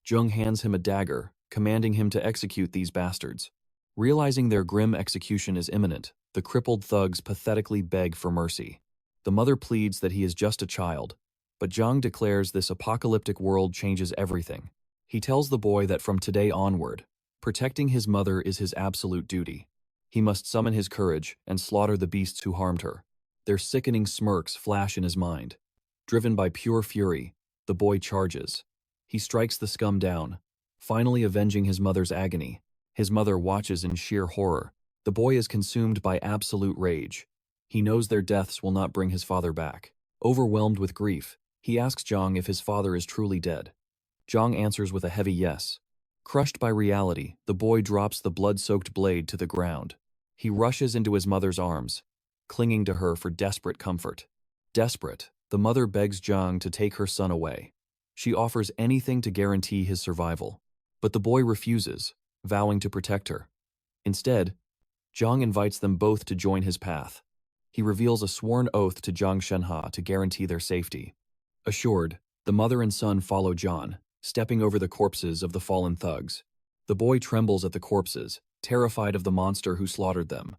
Jung hands him a dagger, commanding him to execute these bastards. Realizing their grim execution is imminent, the crippled thugs pathetically beg for mercy. The mother pleads that he is just a child, but Jang declares this apocalyptic world changes everything. He tells the boy that from today onward, protecting his mother is his absolute duty. He must summon his courage and slaughter the beasts who harmed her. Their sickening smirks flash in his mind. Driven by pure fury, the boy charges. He strikes the scum down, finally avenging his mother's agony. His mother watches in sheer horror. The boy is consumed by absolute rage. He knows their deaths will not bring his father back. Overwhelmed with grief, he asks Jang if his father is truly dead. Jang answers with a heavy yes. Crushed by reality, the boy drops the blood-soaked blade to the ground. He rushes into his mother's arms. clinging to her for desperate comfort. Desperate, the mother begs Jang to take her son away. She offers anything to guarantee his survival, but the boy refuses, vowing to protect her. Instead, Jang invites them both to join his path. He reveals a sworn oath to Jang Shenhe to guarantee their safety. Assured, the mother and son follow John, stepping over the corpses of the fallen thugs. The boy trembles at the corpses, terrified of the monster who slaughtered them.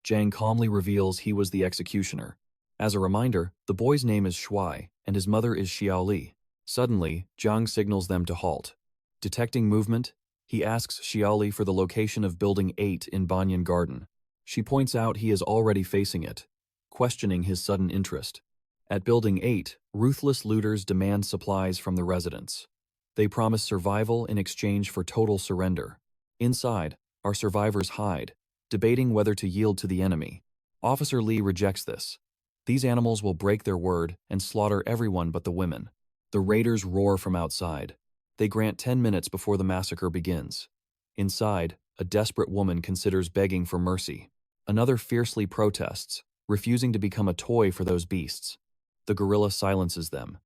Jang calmly reveals he was the executioner. As a reminder, the boy's name is Shuai, and his mother is Xiaoli. Suddenly, Jang signals them to halt. Detecting movement, he asks Xiaoli for the location of Building 8 in Banyan Garden. She points out he is already facing it, questioning his sudden interest. At Building 8, ruthless looters demand supplies from the residents. They promise survival in exchange for total surrender. Inside, our survivors hide, debating whether to yield to the enemy. Officer Lee rejects this. These animals will break their word and slaughter everyone but the women. The raiders roar from outside. They grant 10 minutes before the massacre begins. Inside, a desperate woman considers begging for mercy. Another fiercely protests, refusing to become a toy for those beasts. The gorilla silences them.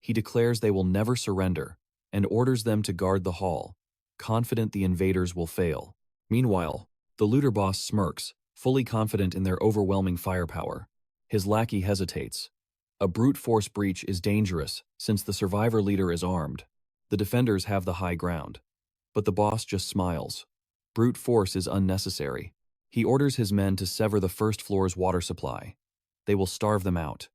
He declares they will never surrender and orders them to guard the hall, confident the invaders will fail. Meanwhile, the looter boss smirks, fully confident in their overwhelming firepower. His lackey hesitates. A brute force breach is dangerous since the survivor leader is armed. The defenders have the high ground. But the boss just smiles. Brute force is unnecessary. He orders his men to sever the first floor's water supply. They will starve them out.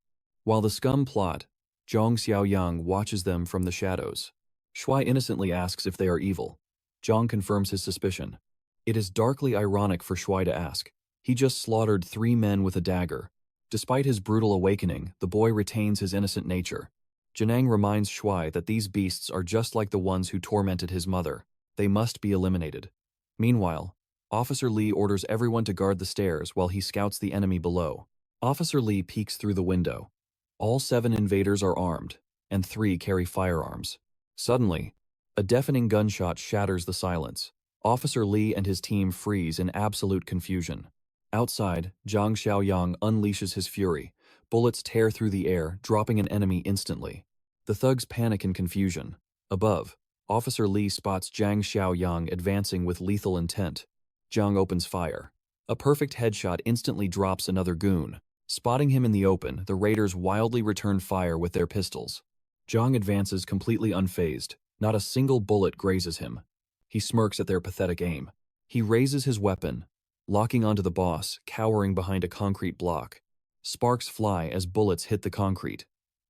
While the scum plot, Jang Xiaoyong watches them from the shadows. Shuai innocently asks if they are evil. Jang confirms his suspicion. It is darkly ironic for Shuai to ask. He just slaughtered 3 men with a dagger. Despite his brutal awakening, the boy retains his innocent nature. Janang reminds Shuai that these beasts are just like the ones who tormented his mother. They must be eliminated. Meanwhile, Officer Lee orders everyone to guard the stairs while he scouts the enemy below. Officer Lee peeks through the window. All 7 invaders are armed, and 3 carry firearms. Suddenly, a deafening gunshot shatters the silence. Officer Lee and his team freeze in absolute confusion. Outside, Jang Xiaoyong unleashes his fury. Bullets tear through the air, dropping an enemy instantly. The thugs panic in confusion. Above, Officer Lee spots Jang Xiaoyong advancing with lethal intent. Jang opens fire. A perfect headshot instantly drops another goon. Spotting him in the open, the raiders wildly return fire with their pistols. Jang advances completely unfazed. Not a single bullet grazes him. He smirks at their pathetic aim. He raises his weapon, locking onto the boss, cowering behind a concrete block. Sparks fly as bullets hit the concrete.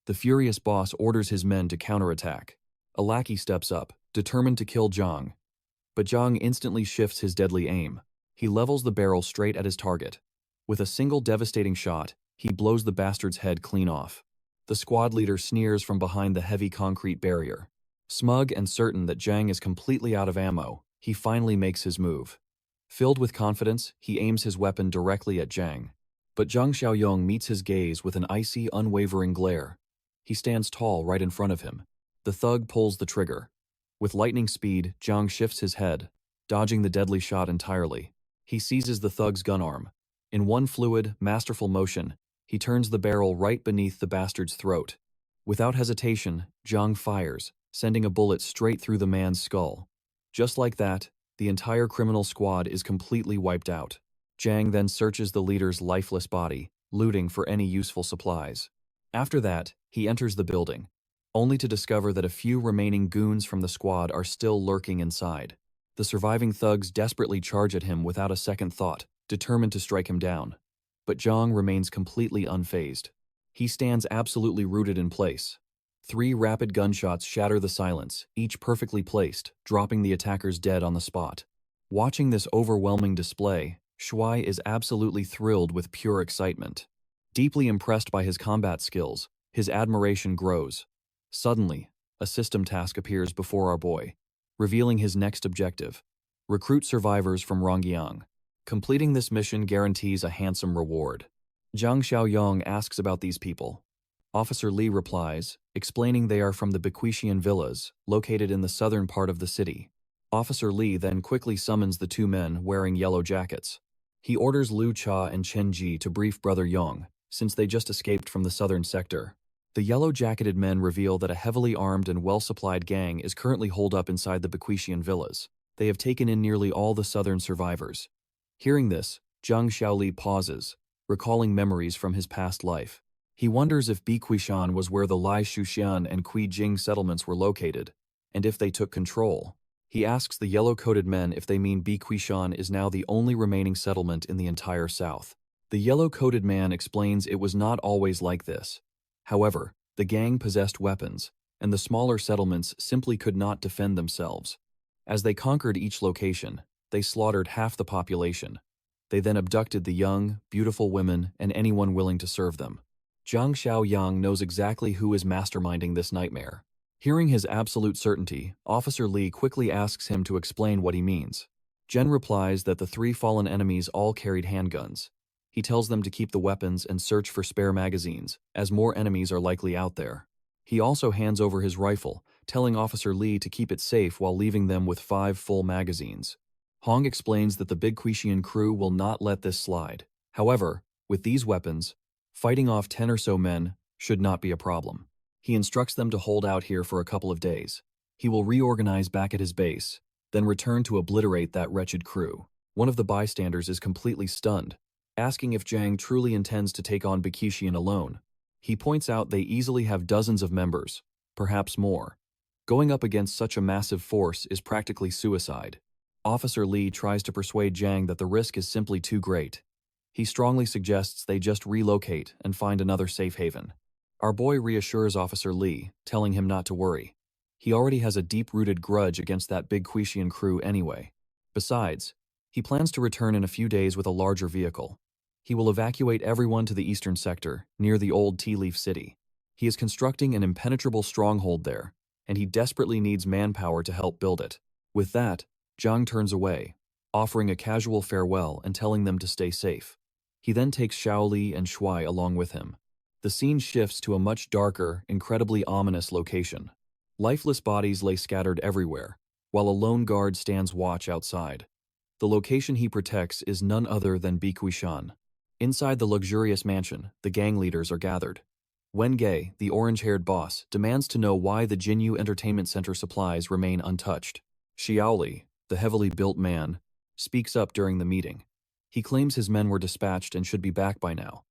The furious boss orders his men to counterattack. A lackey steps up, determined to kill Jang. But Jang instantly shifts his deadly aim. He levels the barrel straight at his target. With a single devastating shot, he blows the bastard's head clean off. The squad leader sneers from behind the heavy concrete barrier. Smug and certain that Jang is completely out of ammo, he finally makes his move. Filled with confidence, he aims his weapon directly at Jang. But Jang Xiaoyong meets his gaze with an icy, unwavering glare. He stands tall right in front of him. The thug pulls the trigger. With lightning speed, Jang shifts his head, dodging the deadly shot entirely. He seizes the thug's gun arm. In one fluid, masterful motion, he turns the barrel right beneath the bastard's throat. Without hesitation, Jang fires, sending a bullet straight through the man's skull. Just like that, the entire criminal squad is completely wiped out. Jang then searches the leader's lifeless body, looting for any useful supplies. After that, he enters the building, only to discover that a few remaining goons from the squad are still lurking inside. The surviving thugs desperately charge at him without a second thought, determined to strike him down. But Jang remains completely unfazed. He stands absolutely rooted in place. 3 rapid gunshots shatter the silence, each perfectly placed, dropping the attackers dead on the spot. Watching this overwhelming display, Shuai is absolutely thrilled with pure excitement. Deeply impressed by his combat skills, his admiration grows. Suddenly, a system task appears before our boy, revealing his next objective: recruit survivors from Rongyang. Completing this mission guarantees a handsome reward. Jang Xiaoyong asks about these people. Officer Lee replies, explaining they are from the Bequetian villas, located in the southern part of the city. Officer Lee then quickly summons the 2 men wearing yellow jackets. He orders Liu Cha and Chen Ji to brief Brother Yong, since they just escaped from the southern sector. The yellow-jacketed men reveal that a heavily armed and well-supplied gang is currently holed up inside the Bequetian villas. They have taken in nearly all the southern survivors. Hearing this, Jang Xiaoli pauses, recalling memories from his past life. He wonders if Bequetian was where the Lai Shuxian and Kui Jing settlements were located, and if they took control. He asks the yellow-coated men if they mean Bequetian is now the only remaining settlement in the entire south. The yellow-coated man explains it was not always like this. However, the gang possessed weapons, and the smaller settlements simply could not defend themselves. As they conquered each location, they slaughtered half the population. They then abducted the young, beautiful women and anyone willing to serve them. Jang Xiaoyong knows exactly who is masterminding this nightmare. Hearing his absolute certainty, Officer Li quickly asks him to explain what he means. Jen replies that the three fallen enemies all carried handguns. He tells them to keep the weapons and search for spare magazines, as more enemies are likely out there. He also hands over his rifle, telling Officer Li to keep it safe while leaving them with 5 full magazines. Hong explains that the Bequetian crew will not let this slide. However, with these weapons, fighting off 10 or so men should not be a problem. He instructs them to hold out here for a couple of days. He will reorganize back at his base, then return to obliterate that wretched crew. One of the bystanders is completely stunned, asking if Jang truly intends to take on Bequetian alone. He points out they easily have dozens of members, perhaps more. Going up against such a massive force is practically suicide. Officer Li tries to persuade Jang that the risk is simply too great. He strongly suggests they just relocate and find another safe haven. Our boy reassures Officer Li, telling him not to worry. He already has a deep-rooted grudge against that Bequetian crew anyway. Besides, he plans to return in a few days with a larger vehicle. He will evacuate everyone to the eastern sector, near the old Tea Leaf City. He is constructing an impenetrable stronghold there, and he desperately needs manpower to help build it. With that, Zhang turns away, offering a casual farewell and telling them to stay safe. He then takes Xiaoli and Shuai along with him. The scene shifts to a much darker, incredibly ominous location. Lifeless bodies lay scattered everywhere, while a lone guard stands watch outside. The location he protects is none other than Bequetian. Inside the luxurious mansion, the gang leaders are gathered. Wen Gei, the orange-haired boss, demands to know why the Jinyu Entertainment Center supplies remain untouched. Xiaoli, the heavily built man, speaks up during the meeting. He claims his men were dispatched and should be back by now.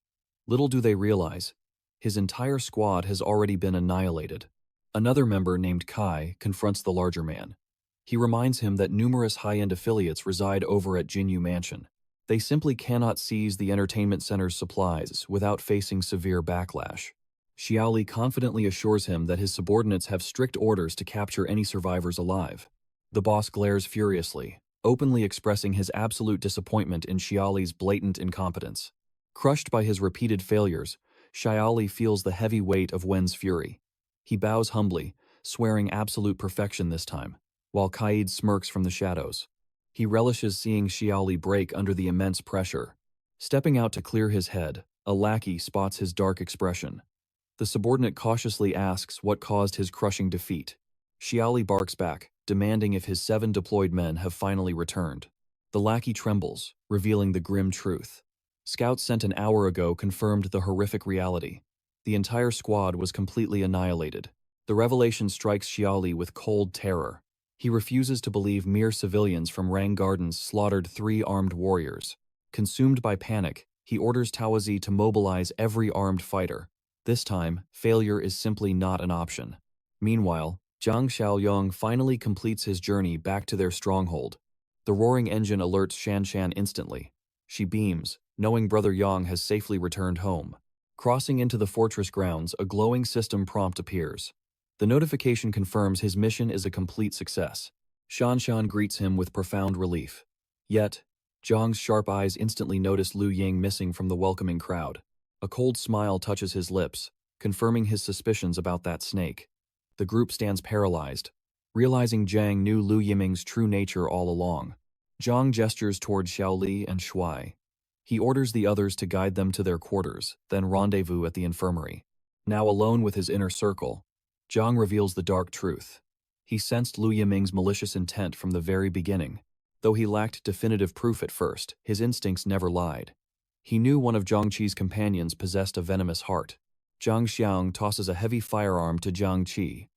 Little do they realize, his entire squad has already been annihilated. Another member named Kai confronts the larger man. He reminds him that numerous high-end affiliates reside over at Jinyu Mansion. They simply cannot seize the entertainment center's supplies without facing severe backlash. Xiaoli confidently assures him that his subordinates have strict orders to capture any survivors alive. The boss glares furiously, openly expressing his absolute disappointment in Xiaoli's blatant incompetence. Crushed by his repeated failures, Xiaoli feels the heavy weight of Wen's fury. He bows humbly, swearing absolute perfection this time, while Kaid smirks from the shadows. He relishes seeing Xiaoli break under the immense pressure. Stepping out to clear his head, a lackey spots his dark expression. The subordinate cautiously asks what caused his crushing defeat. Xiaoli barks back, demanding if his 7 deployed men have finally returned. The lackey trembles, revealing the grim truth. Scouts sent an hour ago confirmed the horrific reality. The entire squad was completely annihilated. The revelation strikes Xiaoli with cold terror. He refuses to believe mere civilians from Rang Gardens slaughtered 3 armed warriors. Consumed by panic, he orders Taozi to mobilize every armed fighter. This time, failure is simply not an option. Meanwhile, Jang Xiaoyong finally completes his journey back to their stronghold. The roaring engine alerts Shanshan instantly. She beams, knowing Brother Yang has safely returned home. Crossing into the fortress grounds, a glowing system prompt appears. The notification confirms his mission is a complete success. Shanshan greets him with profound relief. Yet, Zhang's sharp eyes instantly notice Liu Ying missing from the welcoming crowd. A cold smile touches his lips, confirming his suspicions about that snake. The group stands paralyzed, realizing Zhang knew Liu Yiming's true nature all along. Zhang gestures toward Xiaoli and Shuai. He orders the others to guide them to their quarters, then rendezvous at the infirmary. Now alone with his inner circle, Zhang reveals the dark truth. He sensed Liu Yiming's malicious intent from the very beginning. Though he lacked definitive proof at first, his instincts never lied. He knew one of Zhang Qi's companions possessed a venomous heart. Jang Xiaoyong tosses a heavy firearm to Zhang Qi.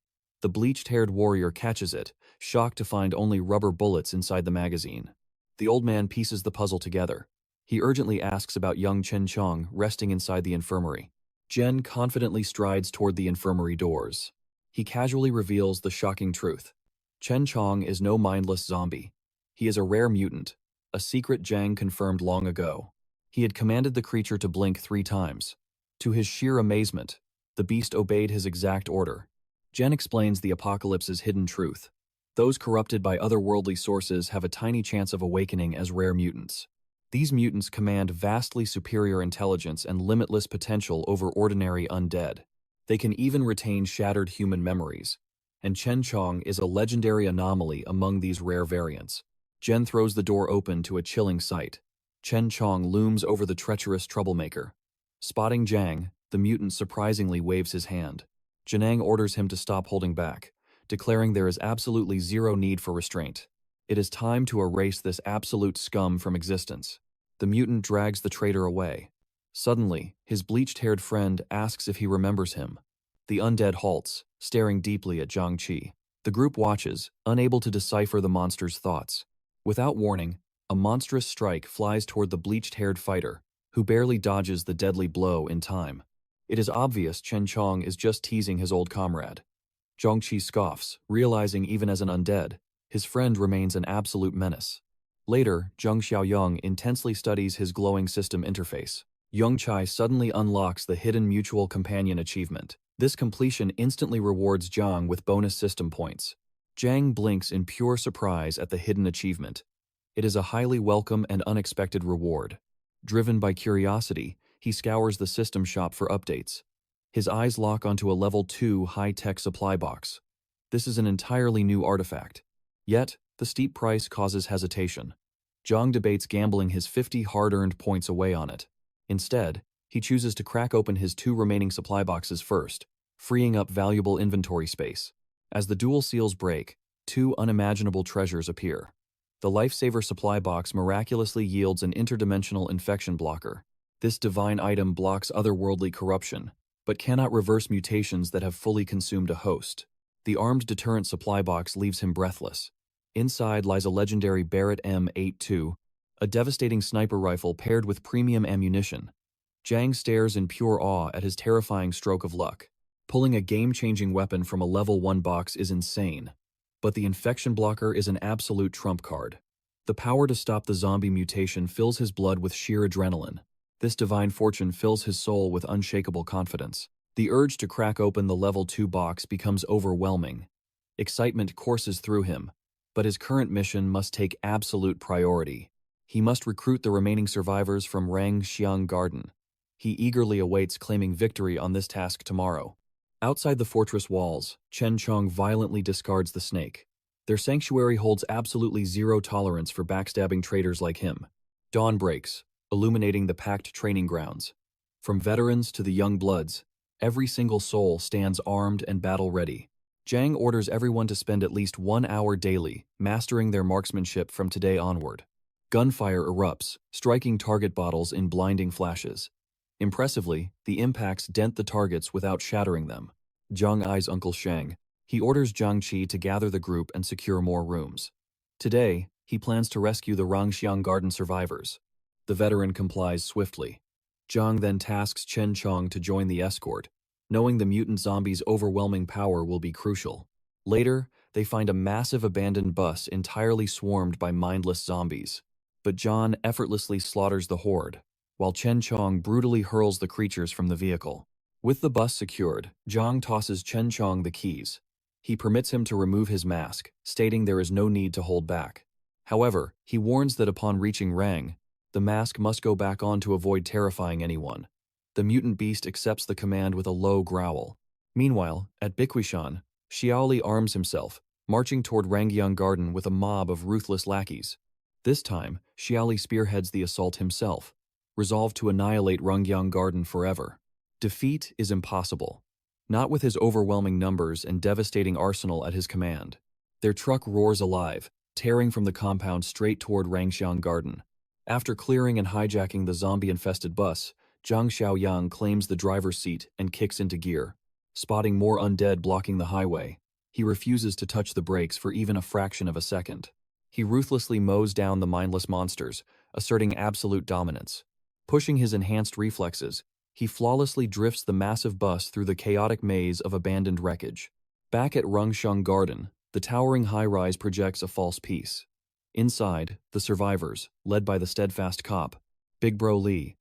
The bleached-haired warrior catches it, shocked to find only rubber bullets inside the magazine. The old man pieces the puzzle together. He urgently asks about young Chen Chong resting inside the infirmary. Jen confidently strides toward the infirmary doors. He casually reveals the shocking truth. Chen Chong is no mindless zombie. He is a rare mutant, a secret Zhang confirmed long ago. He had commanded the creature to blink 3 times. To his sheer amazement, the beast obeyed his exact order. Jen explains the apocalypse's hidden truth. Those corrupted by otherworldly sources have a tiny chance of awakening as rare mutants. These mutants command vastly superior intelligence and limitless potential over ordinary undead. They can even retain shattered human memories. And Chen Chong is a legendary anomaly among these rare variants. Jen throws the door open to a chilling sight. Chen Chong looms over the treacherous troublemaker. Spotting Zhang, the mutant surprisingly waves his hand. Janang orders him to stop holding back, declaring there is absolutely zero need for restraint. It is time to erase this absolute scum from existence. The mutant drags the traitor away. Suddenly, his bleached-haired friend asks if he remembers him. The undead halts, staring deeply at Zhang Qi. The group watches, unable to decipher the monster's thoughts. Without warning, a monstrous strike flies toward the bleached-haired fighter, who barely dodges the deadly blow in time. It is obvious Chen Chong is just teasing his old comrade. Zhang Qi scoffs, realizing even as an undead, his friend remains an absolute menace. Later, Jang Xiaoyong intensely studies his glowing system interface. Yong Chai suddenly unlocks the hidden mutual companion achievement. This completion instantly rewards Zhang with bonus system points. Zhang blinks in pure surprise at the hidden achievement. It is a highly welcome and unexpected reward. Driven by curiosity, he scours the system shop for updates. His eyes lock onto a level 2 high-tech supply box. This is an entirely new artifact. Yet, the steep price causes hesitation. Zhang debates gambling his 50 hard-earned points away on it. Instead, he chooses to crack open his 2 remaining supply boxes first, freeing up valuable inventory space. As the dual seals break, 2 unimaginable treasures appear. The Lifesaver supply box miraculously yields an interdimensional infection blocker. This divine item blocks otherworldly corruption, but cannot reverse mutations that have fully consumed a host. The armed deterrent supply box leaves him breathless. Inside lies a legendary Barrett M82, a devastating sniper rifle paired with premium ammunition. Zhang stares in pure awe at his terrifying stroke of luck. Pulling a game-changing weapon from a level 1 box is insane. But the infection blocker is an absolute trump card. The power to stop the zombie mutation fills his blood with sheer adrenaline. This divine fortune fills his soul with unshakable confidence. The urge to crack open the level 2 box becomes overwhelming. Excitement courses through him, but his current mission must take absolute priority. He must recruit the remaining survivors from Rangxiang Garden. He eagerly awaits claiming victory on this task tomorrow. Outside the fortress walls, Chen Chong violently discards the snake. Their sanctuary holds absolutely zero tolerance for backstabbing traitors like him. Dawn breaks, illuminating the packed training grounds. From veterans to the young bloods, every single soul stands armed and battle-ready. Zhang orders everyone to spend at least 1 hour daily, mastering their marksmanship from today onward. Gunfire erupts, striking target bottles in blinding flashes. Impressively, the impacts dent the targets without shattering them. Zhang eyes Uncle Shang. He orders Zhang Qi to gather the group and secure more rooms. Today, he plans to rescue the Rangxiang Garden survivors. The veteran complies swiftly. Zhang then tasks Chen Chong to join the escort, knowing the mutant zombie's overwhelming power will be crucial. Later, they find a massive abandoned bus entirely swarmed by mindless zombies. But Zhang effortlessly slaughters the horde, while Chen Chong brutally hurls the creatures from the vehicle. With the bus secured, Zhang tosses Chen Chong the keys. He permits him to remove his mask, stating there is no need to hold back. However, he warns that upon reaching Rang, the mask must go back on to avoid terrifying anyone. The mutant beast accepts the command with a low growl. Meanwhile, at Biquishan, Xiaoli arms himself, marching toward Rangyang Garden with a mob of ruthless lackeys. This time, Xiaoli spearheads the assault himself, resolved to annihilate Rangyang Garden forever. Defeat is impossible, not with his overwhelming numbers and devastating arsenal at his command. Their truck roars alive, tearing from the compound straight toward Rangxiang Garden. After clearing and hijacking the zombie-infested bus, Jang Xiaoyong claims the driver's seat and kicks into gear. Spotting more undead blocking the highway, he refuses to touch the brakes for even a fraction of a second. He ruthlessly mows down the mindless monsters, asserting absolute dominance. Pushing his enhanced reflexes, he flawlessly drifts the massive bus through the chaotic maze of abandoned wreckage. Back at Rangxiang Garden, the towering high-rise projects a false peace. Inside, the survivors, led by the steadfast cop, Big Bro Lee,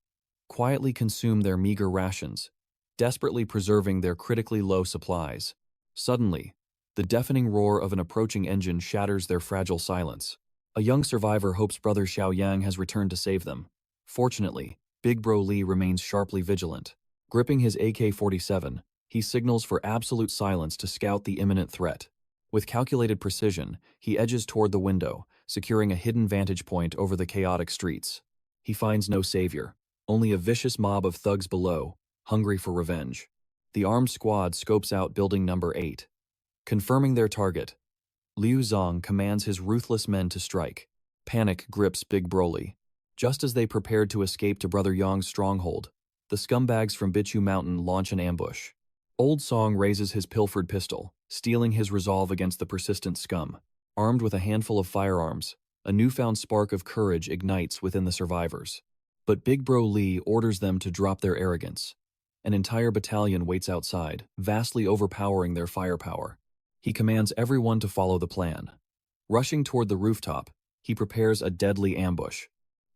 quietly consume their meager rations, desperately preserving their critically low supplies. Suddenly, the deafening roar of an approaching engine shatters their fragile silence. A young survivor hopes brother Xiaoyang has returned to save them. Fortunately, Big Bro Lee remains sharply vigilant. Gripping his AK-47, he signals for absolute silence to scout the imminent threat. With calculated precision, he edges toward the window, securing a hidden vantage point over the chaotic streets. He finds no savior, only a vicious mob of thugs below, hungry for revenge. The armed squad scopes out building number 8. Confirming their target, Liu Zong commands his ruthless men to strike. Panic grips Big Broly. Just as they prepared to escape to Brother Yong's stronghold, the scumbags from Bichu Mountain launch an ambush. Old Song raises his pilfered pistol, steeling his resolve against the persistent scum. Armed with a handful of firearms, a newfound spark of courage ignites within the survivors. But Big Bro Lee orders them to drop their arrogance. An entire battalion waits outside, vastly overpowering their firepower. He commands everyone to follow the plan. Rushing toward the rooftop, he prepares a deadly ambush.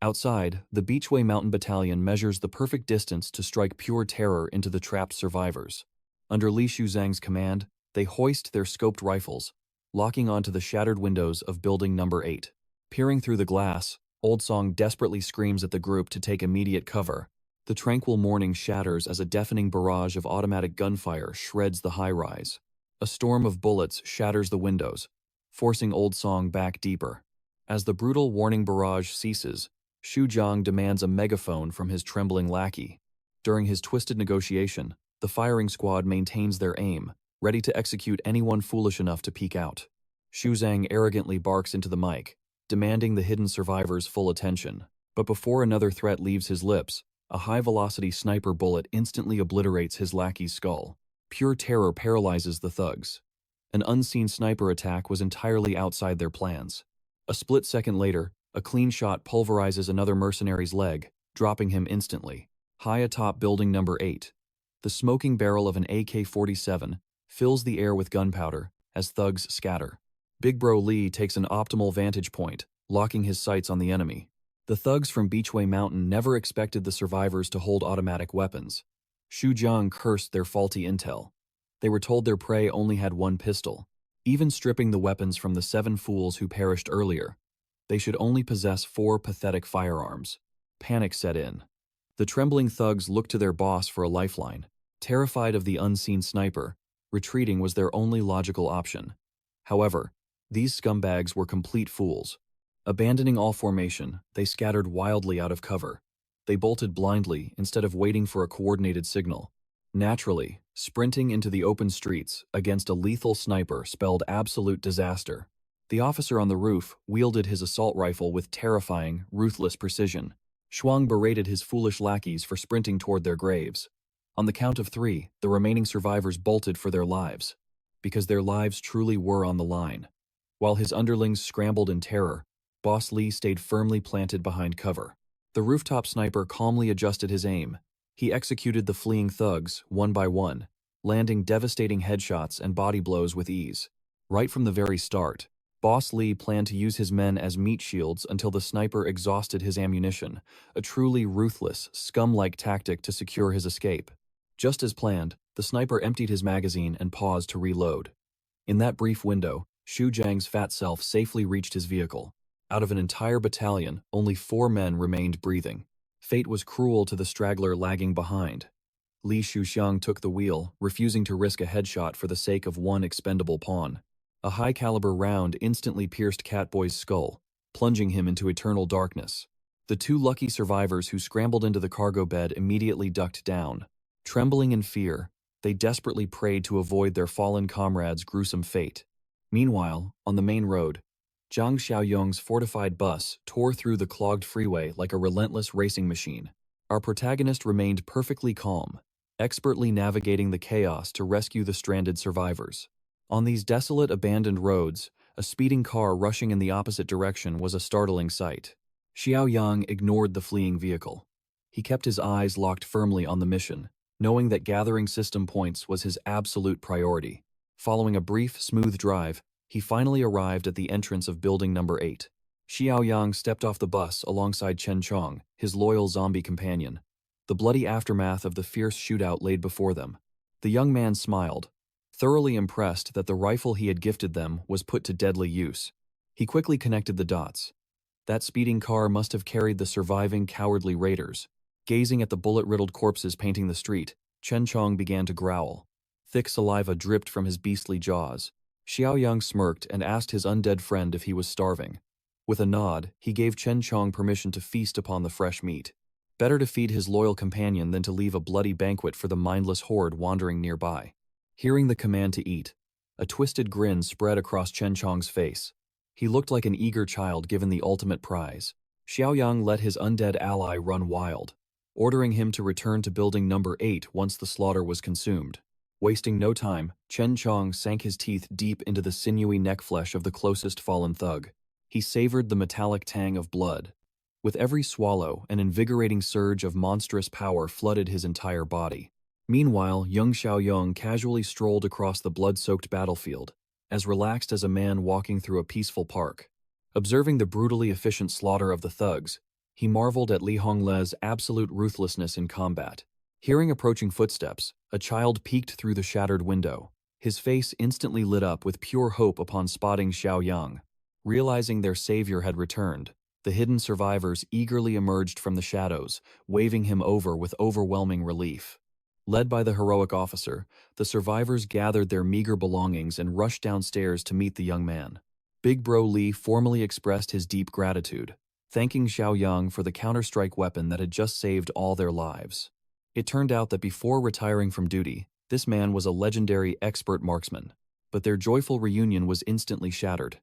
Outside, the Beachway Mountain Battalion measures the perfect distance to strike pure terror into the trapped survivors. Under Li Shuzhang's command, they hoist their scoped rifles, locking onto the shattered windows of building number 8. Peering through the glass, Old Song desperately screams at the group to take immediate cover. The tranquil morning shatters as a deafening barrage of automatic gunfire shreds the high-rise. A storm of bullets shatters the windows, forcing Old Song back deeper. As the brutal warning barrage ceases, Xu Zhang demands a megaphone from his trembling lackey. During his twisted negotiation, the firing squad maintains their aim, ready to execute anyone foolish enough to peek out. Xu Zhang arrogantly barks into the mic, demanding the hidden survivors' full attention. But before another threat leaves his lips, a high-velocity sniper bullet instantly obliterates his lackey's skull. Pure terror paralyzes the thugs. An unseen sniper attack was entirely outside their plans. A split second later, a clean shot pulverizes another mercenary's leg, dropping him instantly. High atop building number 8, the smoking barrel of an AK-47 fills the air with gunpowder as thugs scatter. Big Bro Lee takes an optimal vantage point, locking his sights on the enemy. The thugs from Beachway Mountain never expected the survivors to hold automatic weapons. Xu Zhang cursed their faulty intel. They were told their prey only had one pistol. Even stripping the weapons from the 7 fools who perished earlier, they should only possess 4 pathetic firearms. Panic set in. The trembling thugs looked to their boss for a lifeline. Terrified of the unseen sniper, retreating was their only logical option. However, these scumbags were complete fools. Abandoning all formation, they scattered wildly out of cover. They bolted blindly instead of waiting for a coordinated signal. Naturally, sprinting into the open streets against a lethal sniper spelled absolute disaster. The officer on the roof wielded his assault rifle with terrifying, ruthless precision. Shuang berated his foolish lackeys for sprinting toward their graves. On the count of 3, the remaining survivors bolted for their lives, because their lives truly were on the line. While his underlings scrambled in terror, Boss Lee stayed firmly planted behind cover. The rooftop sniper calmly adjusted his aim. He executed the fleeing thugs, one by one, landing devastating headshots and body blows with ease. Right from the very start, Boss Lee planned to use his men as meat shields until the sniper exhausted his ammunition, a truly ruthless, scum-like tactic to secure his escape. Just as planned, the sniper emptied his magazine and paused to reload. In that brief window, Xu Zhang's fat self safely reached his vehicle. Out of an entire battalion, only 4 men remained breathing. Fate was cruel to the straggler lagging behind. Li Shuxiang took the wheel, refusing to risk a headshot for the sake of one expendable pawn. A high-caliber round instantly pierced Catboy's skull, plunging him into eternal darkness. The 2 lucky survivors who scrambled into the cargo bed immediately ducked down. Trembling in fear, they desperately prayed to avoid their fallen comrades' gruesome fate. Meanwhile, on the main road, Jang Xiaoyong's fortified bus tore through the clogged freeway like a relentless racing machine. Our protagonist remained perfectly calm, expertly navigating the chaos to rescue the stranded survivors. On these desolate, abandoned roads, a speeding car rushing in the opposite direction was a startling sight. Xiaoyong ignored the fleeing vehicle. He kept his eyes locked firmly on the mission, knowing that gathering system points was his absolute priority. Following a brief, smooth drive, he finally arrived at the entrance of building number 8. Xiaoyang stepped off the bus alongside Chen Chong, his loyal zombie companion. The bloody aftermath of the fierce shootout laid before them. The young man smiled, thoroughly impressed that the rifle he had gifted them was put to deadly use. He quickly connected the dots. That speeding car must have carried the surviving cowardly raiders. Gazing at the bullet-riddled corpses painting the street, Chen Chong began to growl. Thick saliva dripped from his beastly jaws. Xiaoyang smirked and asked his undead friend if he was starving. With a nod, he gave Chen Chong permission to feast upon the fresh meat. Better to feed his loyal companion than to leave a bloody banquet for the mindless horde wandering nearby. Hearing the command to eat, a twisted grin spread across Chen Chong's face. He looked like an eager child given the ultimate prize. Xiaoyang let his undead ally run wild, ordering him to return to building number 8 once the slaughter was consumed. Wasting no time, Chen Chong sank his teeth deep into the sinewy neck flesh of the closest fallen thug. He savored the metallic tang of blood. With every swallow, an invigorating surge of monstrous power flooded his entire body. Meanwhile, young Xiaoyong casually strolled across the blood-soaked battlefield, as relaxed as a man walking through a peaceful park. Observing the brutally efficient slaughter of the thugs, he marveled at Li Hongle's absolute ruthlessness in combat. Hearing approaching footsteps, a child peeked through the shattered window. His face instantly lit up with pure hope upon spotting Xiaoyang. Realizing their savior had returned, the hidden survivors eagerly emerged from the shadows, waving him over with overwhelming relief. Led by the heroic officer, the survivors gathered their meager belongings and rushed downstairs to meet the young man. Big Bro Li formally expressed his deep gratitude, thanking Xiaoyang for the counter-strike weapon that had just saved all their lives. It turned out that before retiring from duty, this man was a legendary expert marksman, but their joyful reunion was instantly shattered.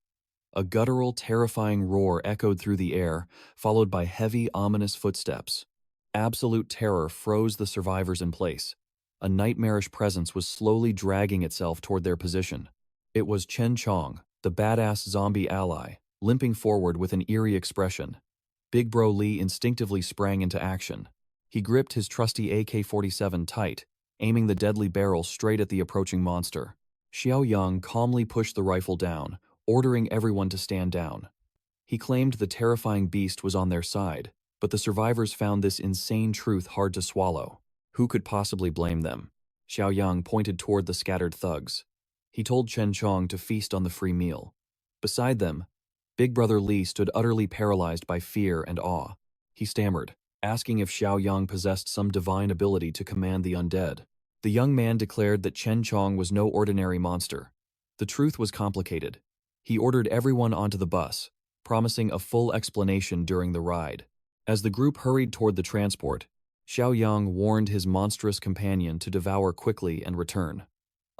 A guttural, terrifying roar echoed through the air, followed by heavy, ominous footsteps. Absolute terror froze the survivors in place. A nightmarish presence was slowly dragging itself toward their position. It was Chen Chong, the badass zombie ally, limping forward with an eerie expression. Big Bro Li instinctively sprang into action. He gripped his trusty AK-47 tight, aiming the deadly barrel straight at the approaching monster. Xiaoyang calmly pushed the rifle down, ordering everyone to stand down. He claimed the terrifying beast was on their side, but the survivors found this insane truth hard to swallow. Who could possibly blame them? Xiaoyang pointed toward the scattered thugs. He told Chen Chong to feast on the free meal. Beside them, Big Brother Li stood utterly paralyzed by fear and awe. He stammered, asking if Xiaoyang possessed some divine ability to command the undead. The young man declared that Chen Chong was no ordinary monster. The truth was complicated. He ordered everyone onto the bus, promising a full explanation during the ride. As the group hurried toward the transport, Xiaoyang warned his monstrous companion to devour quickly and return.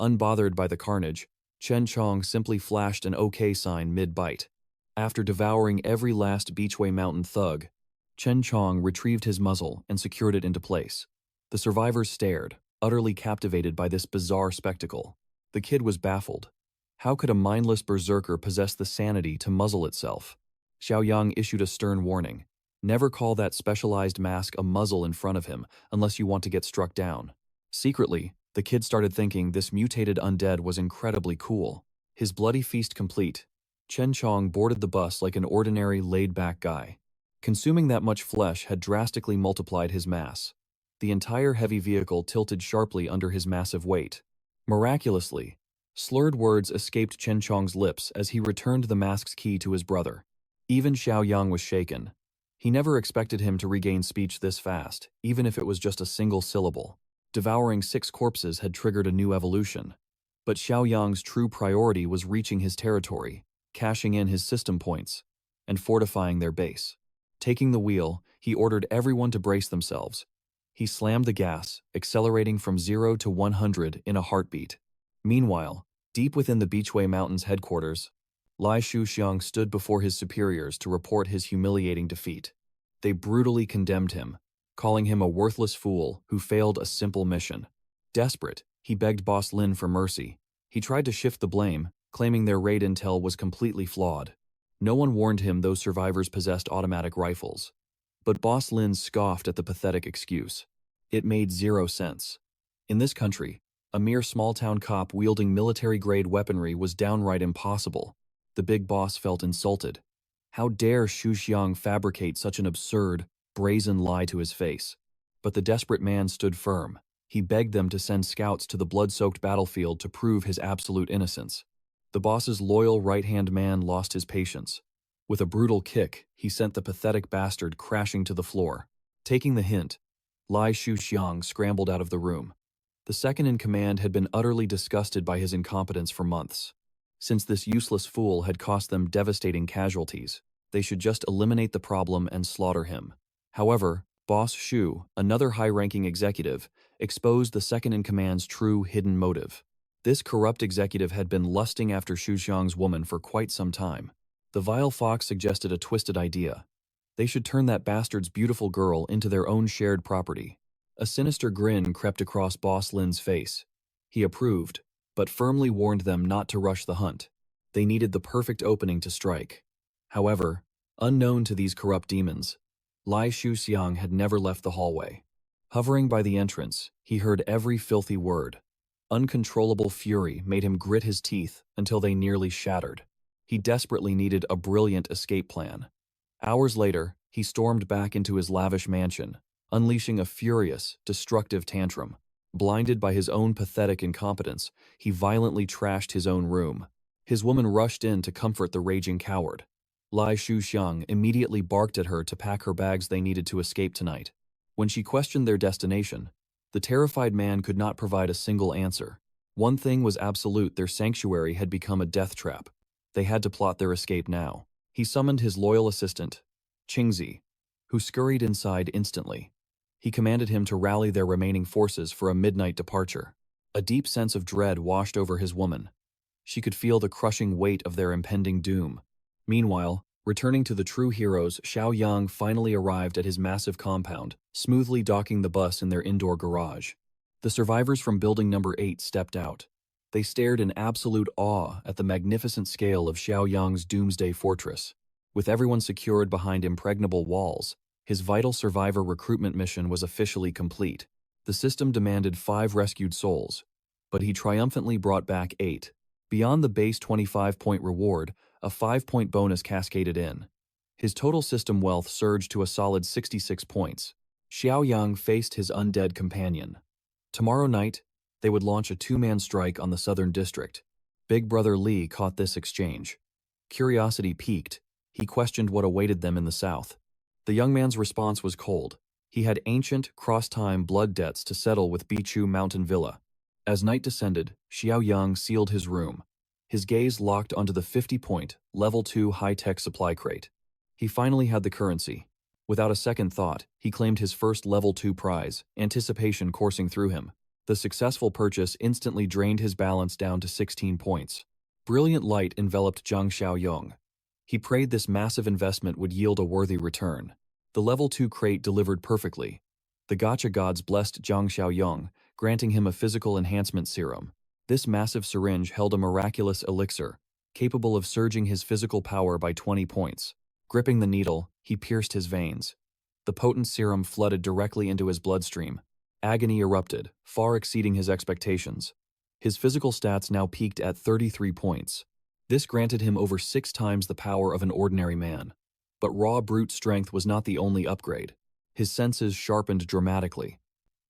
Unbothered by the carnage, Chen Chong simply flashed an OK sign mid-bite. After devouring every last Beachway Mountain thug, Chen Chong retrieved his muzzle and secured it into place. The survivors stared, utterly captivated by this bizarre spectacle. The kid was baffled. How could a mindless berserker possess the sanity to muzzle itself? Xiaoyang issued a stern warning. Never call that specialized mask a muzzle in front of him unless you want to get struck down. Secretly, the kid started thinking this mutated undead was incredibly cool. His bloody feast complete, Chen Chong boarded the bus like an ordinary laid-back guy. Consuming that much flesh had drastically multiplied his mass. The entire heavy vehicle tilted sharply under his massive weight. Miraculously, slurred words escaped Chen Chong's lips as he returned the mask's key to his brother. Even Xiaoyang was shaken. He never expected him to regain speech this fast, even if it was just a single syllable. Devouring 6 corpses had triggered a new evolution. But Xiaoyang's true priority was reaching his territory, cashing in his system points, and fortifying their base. Taking the wheel, he ordered everyone to brace themselves. He slammed the gas, accelerating from 0 to 100 in a heartbeat. Meanwhile, deep within the Beachway Mountains headquarters, Lai Shuxiang stood before his superiors to report his humiliating defeat. They brutally condemned him, calling him a worthless fool who failed a simple mission. Desperate, he begged Boss Lin for mercy. He tried to shift the blame, claiming their raid intel was completely flawed. No one warned him those survivors possessed automatic rifles. But Boss Lin scoffed at the pathetic excuse. It made zero sense. In this country, a mere small-town cop wielding military-grade weaponry was downright impossible. The big boss felt insulted. How dare Shuxiang fabricate such an absurd, brazen lie to his face? But the desperate man stood firm. He begged them to send scouts to the blood-soaked battlefield to prove his absolute innocence. The boss's loyal right-hand man lost his patience. With a brutal kick, he sent the pathetic bastard crashing to the floor. Taking the hint, Lai Shuxiang scrambled out of the room. The second-in-command had been utterly disgusted by his incompetence for months. Since this useless fool had cost them devastating casualties, they should just eliminate the problem and slaughter him. However, Boss Shu, another high-ranking executive, exposed the second-in-command's true hidden motive. This corrupt executive had been lusting after Shuxiang's woman for quite some time. The vile fox suggested a twisted idea. They should turn that bastard's beautiful girl into their own shared property. A sinister grin crept across Boss Lin's face. He approved, but firmly warned them not to rush the hunt. They needed the perfect opening to strike. However, unknown to these corrupt demons, Lai Shuxiang had never left the hallway. Hovering by the entrance, he heard every filthy word. Uncontrollable fury made him grit his teeth until they nearly shattered. He desperately needed a brilliant escape plan. Hours later, he stormed back into his lavish mansion, unleashing a furious, destructive tantrum. Blinded by his own pathetic incompetence, he violently trashed his own room. His woman rushed in to comfort the raging coward. Lai Shuxiang immediately barked at her to pack her bags they needed to escape tonight. When she questioned their destination, the terrified man could not provide a single answer. One thing was absolute: their sanctuary had become a death trap. They had to plot their escape now. He summoned his loyal assistant, Qingzi, who scurried inside instantly. He commanded him to rally their remaining forces for a midnight departure. A deep sense of dread washed over his woman. She could feel the crushing weight of their impending doom. Meanwhile, returning to the true heroes, Xiaoyong finally arrived at his massive compound, smoothly docking the bus in their indoor garage. The survivors from building number 8 stepped out. They stared in absolute awe at the magnificent scale of Xiaoyong's doomsday fortress. With everyone secured behind impregnable walls, his vital survivor recruitment mission was officially complete. The system demanded 5 rescued souls, but he triumphantly brought back 8. Beyond the base 25-point reward, a 5-point bonus cascaded in. His total system wealth surged to a solid 66 points. Xiaoyong faced his undead companion. Tomorrow night, they would launch a 2-man strike on the southern district. Big Brother Li caught this exchange. Curiosity piqued. He questioned what awaited them in the south. The young man's response was cold. He had ancient, cross-time blood debts to settle with Bichu Mountain Villa. As night descended, Xiaoyong sealed his room. His gaze locked onto the 50-point, level 2 high-tech supply crate. He finally had the currency. Without a second thought, he claimed his first level 2 prize, anticipation coursing through him. The successful purchase instantly drained his balance down to 16 points. Brilliant light enveloped Jang Xiaoyong. He prayed this massive investment would yield a worthy return. The level 2 crate delivered perfectly. The gacha gods blessed Jang Xiaoyong, granting him a physical enhancement serum. This massive syringe held a miraculous elixir, capable of surging his physical power by 20 points. Gripping the needle, he pierced his veins. The potent serum flooded directly into his bloodstream. Agony erupted, far exceeding his expectations. His physical stats now peaked at 33 points. This granted him over 6 times the power of an ordinary man. But raw brute strength was not the only upgrade. His senses sharpened dramatically.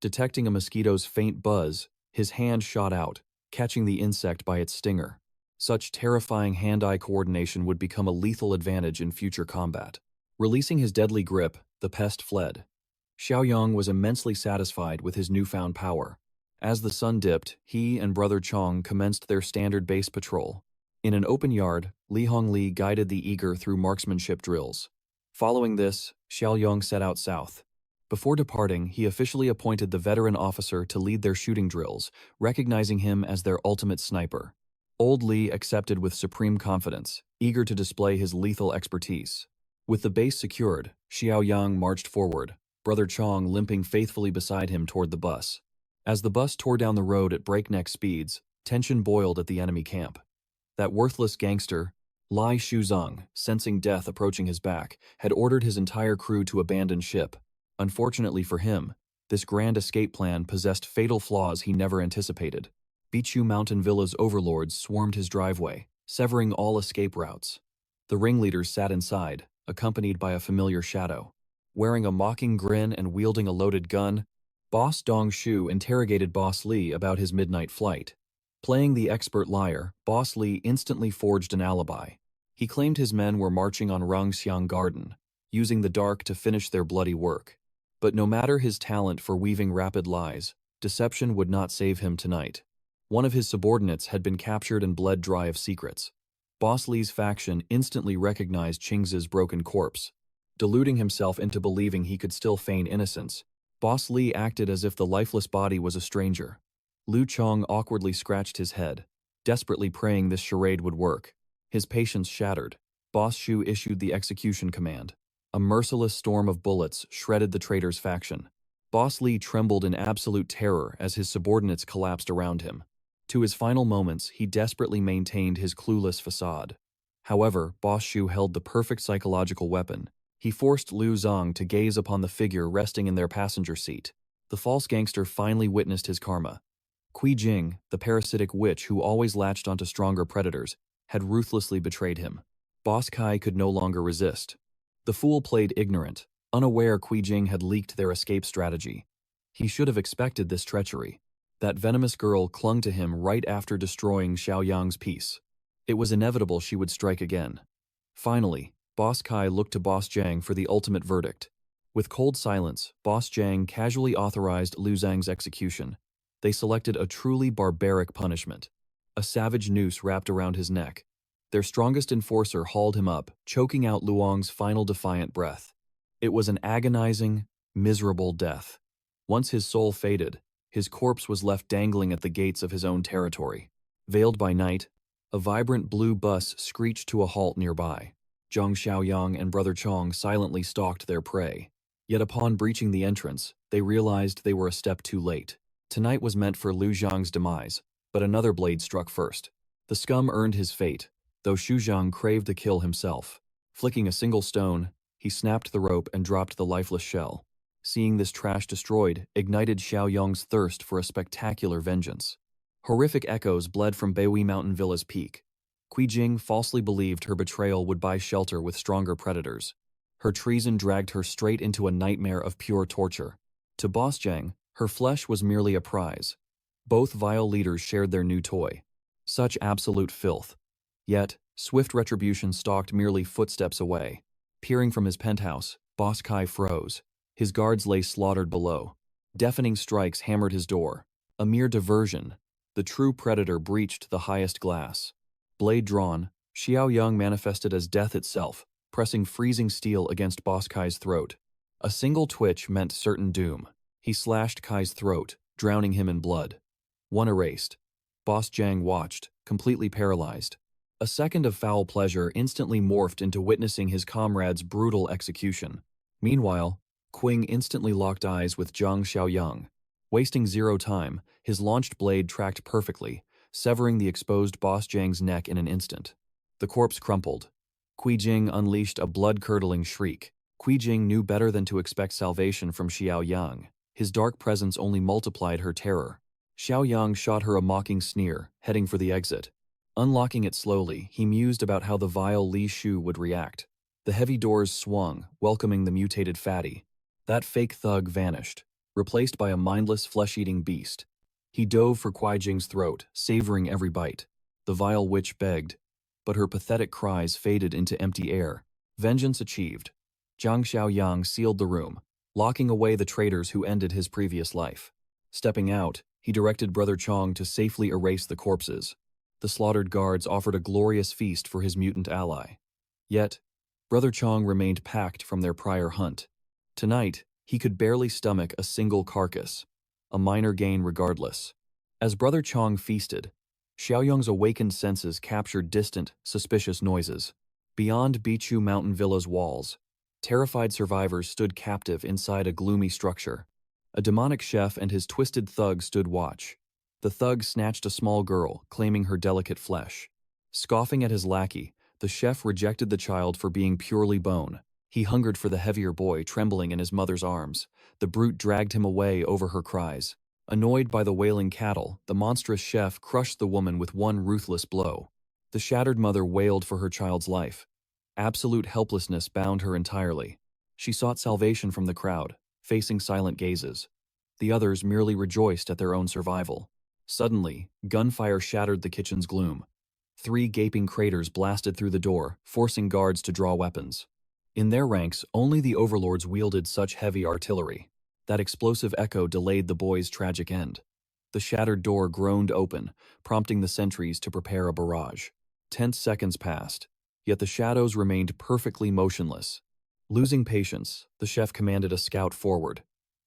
Detecting a mosquito's faint buzz, his hand shot out, catching the insect by its stinger. Such terrifying hand-eye coordination would become a lethal advantage in future combat. Releasing his deadly grip, the pest fled. Xiaoyong was immensely satisfied with his newfound power. As the sun dipped, he and Brother Chong commenced their standard base patrol. In an open yard, Li Hongli guided the eager through marksmanship drills. Following this, Xiaoyong set out south. Before departing, he officially appointed the veteran officer to lead their shooting drills, recognizing him as their ultimate sniper. Old Li accepted with supreme confidence, eager to display his lethal expertise. With the base secured, Xiaoyong marched forward, Brother Chong limping faithfully beside him toward the bus. As the bus tore down the road at breakneck speeds, tension boiled at the enemy camp. That worthless gangster, Lai Shuzong, sensing death approaching his back, had ordered his entire crew to abandon ship. Unfortunately for him, this grand escape plan possessed fatal flaws he never anticipated. Bichu Mountain Villa's overlords swarmed his driveway, severing all escape routes. The ringleaders sat inside, accompanied by a familiar shadow. Wearing a mocking grin and wielding a loaded gun, Boss Dong Shu interrogated Boss Li about his midnight flight. Playing the expert liar, Boss Li instantly forged an alibi. He claimed his men were marching on Rongxiang Garden, using the dark to finish their bloody work. But no matter his talent for weaving rapid lies, deception would not save him tonight. One of his subordinates had been captured and bled dry of secrets. Boss Li's faction instantly recognized Qing's broken corpse. Deluding himself into believing he could still feign innocence, Boss Li acted as if the lifeless body was a stranger. Lu Chong awkwardly scratched his head, desperately praying this charade would work. His patience shattered. Boss Shu issued the execution command. A merciless storm of bullets shredded the traitor's faction. Boss Li trembled in absolute terror as his subordinates collapsed around him. To his final moments, he desperately maintained his clueless facade. However, Boss Shu held the perfect psychological weapon. He forced Lu Zong to gaze upon the figure resting in their passenger seat. The false gangster finally witnessed his karma. Kui Jing, the parasitic witch who always latched onto stronger predators, had ruthlessly betrayed him. Boss Kai could no longer resist. The fool played ignorant, unaware Kui Jing had leaked their escape strategy. He should have expected this treachery. That venomous girl clung to him right after destroying Xiaoyong's peace. It was inevitable she would strike again. Finally, Boss Kai looked to Boss Zhang for the ultimate verdict. With cold silence, Boss Zhang casually authorized Lu Zhang's execution. They selected a truly barbaric punishment. A savage noose wrapped around his neck. Their strongest enforcer hauled him up, choking out Luong's final defiant breath. It was an agonizing, miserable death. Once his soul faded, his corpse was left dangling at the gates of his own territory. Veiled by night, a vibrant blue bus screeched to a halt nearby. Jang Xiaoyong and Brother Chong silently stalked their prey. Yet upon breaching the entrance, they realized they were a step too late. Tonight was meant for Lu Zhang's demise, but another blade struck first. The scum earned his fate, though Xu Zhang craved the kill himself. Flicking a single stone, he snapped the rope and dropped the lifeless shell. Seeing this trash destroyed ignited Xiaoyong's thirst for a spectacular vengeance. Horrific echoes bled from Beihui Mountain Villa's peak. Kui Jing falsely believed her betrayal would buy shelter with stronger predators. Her treason dragged her straight into a nightmare of pure torture. To Boss Zhang, her flesh was merely a prize. Both vile leaders shared their new toy. Such absolute filth. Yet, swift retribution stalked merely footsteps away. Peering from his penthouse, Boss Kai froze. His guards lay slaughtered below. Deafening strikes hammered his door. A mere diversion. The true predator breached the highest glass. Blade drawn, Xiaoyong manifested as death itself, pressing freezing steel against Boss Kai's throat. A single twitch meant certain doom. He slashed Kai's throat, drowning him in blood. One erased. Boss Zhang watched, completely paralyzed. A second of foul pleasure instantly morphed into witnessing his comrade's brutal execution. Meanwhile, Qing instantly locked eyes with Jang Xiaoyong. Wasting zero time, his launched blade tracked perfectly, severing the exposed Boss Zhang's neck in an instant. The corpse crumpled. Kui Jing unleashed a blood-curdling shriek. Kui Jing knew better than to expect salvation from Xiaoyong. His dark presence only multiplied her terror. Xiaoyong shot her a mocking sneer, heading for the exit. Unlocking it slowly, he mused about how the vile Li Shu would react. The heavy doors swung, welcoming the mutated fatty. That fake thug vanished, replaced by a mindless flesh-eating beast. He dove for Kui Jing's throat, savoring every bite. The vile witch begged, but her pathetic cries faded into empty air. Vengeance achieved. Jang Xiaoyong sealed the room, locking away the traitors who ended his previous life. Stepping out, he directed Brother Chong to safely erase the corpses. The slaughtered guards offered a glorious feast for his mutant ally. Yet, Brother Chong remained packed from their prior hunt. Tonight, he could barely stomach a single carcass, a minor gain regardless. As Brother Chong feasted, Xiaoyong's awakened senses captured distant, suspicious noises. Beyond Bichu Mountain Villa's walls, terrified survivors stood captive inside a gloomy structure. A demonic chef and his twisted thug stood watch. The thug snatched a small girl, claiming her delicate flesh. Scoffing at his lackey, the chef rejected the child for being purely bone. He hungered for the heavier boy trembling in his mother's arms. The brute dragged him away over her cries. Annoyed by the wailing cattle, the monstrous chef crushed the woman with one ruthless blow. The shattered mother wailed for her child's life. Absolute helplessness bound her entirely. She sought salvation from the crowd, facing silent gazes. The others merely rejoiced at their own survival. Suddenly, gunfire shattered the kitchen's gloom. 3 gaping craters blasted through the door, forcing guards to draw weapons. In their ranks, only the overlords wielded such heavy artillery. That explosive echo delayed the boy's tragic end. The shattered door groaned open, prompting the sentries to prepare a barrage. Tense seconds passed, yet the shadows remained perfectly motionless. Losing patience, the chef commanded a scout forward.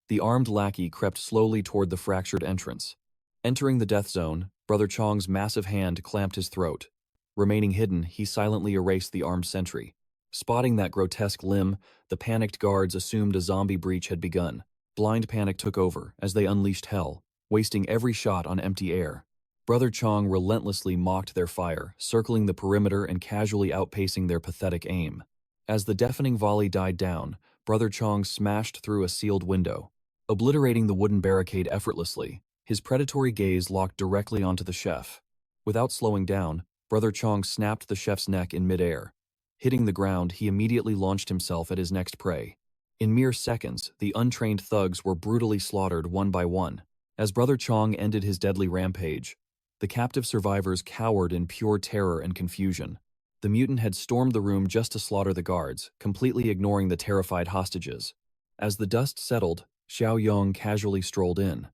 The armed lackey crept slowly toward the fractured entrance. Entering the death zone, Brother Chong's massive hand clamped his throat. Remaining hidden, he silently erased the armed sentry. Spotting that grotesque limb, the panicked guards assumed a zombie breach had begun. Blind panic took over as they unleashed hell, wasting every shot on empty air. Brother Chong relentlessly mocked their fire, circling the perimeter and casually outpacing their pathetic aim. As the deafening volley died down, Brother Chong smashed through a sealed window. Obliterating the wooden barricade effortlessly, his predatory gaze locked directly onto the chef. Without slowing down, Brother Chong snapped the chef's neck in midair. Hitting the ground, he immediately launched himself at his next prey. In mere seconds, the untrained thugs were brutally slaughtered one by one. As Brother Chong ended his deadly rampage, the captive survivors cowered in pure terror and confusion. The mutant had stormed the room just to slaughter the guards, completely ignoring the terrified hostages. As the dust settled, Xiaoyong casually strolled in.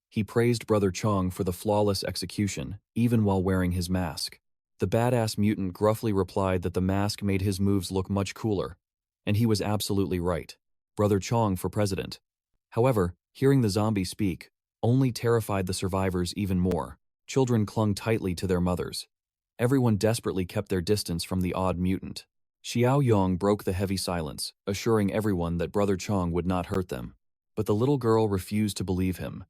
He praised Brother Chong for the flawless execution, even while wearing his mask. The badass mutant gruffly replied that the mask made his moves look much cooler. And he was absolutely right. Brother Chong for president. However, hearing the zombie speak only terrified the survivors even more. Children clung tightly to their mothers. Everyone desperately kept their distance from the odd mutant. Xiaoyong broke the heavy silence, assuring everyone that Brother Chong would not hurt them. But the little girl refused to believe him.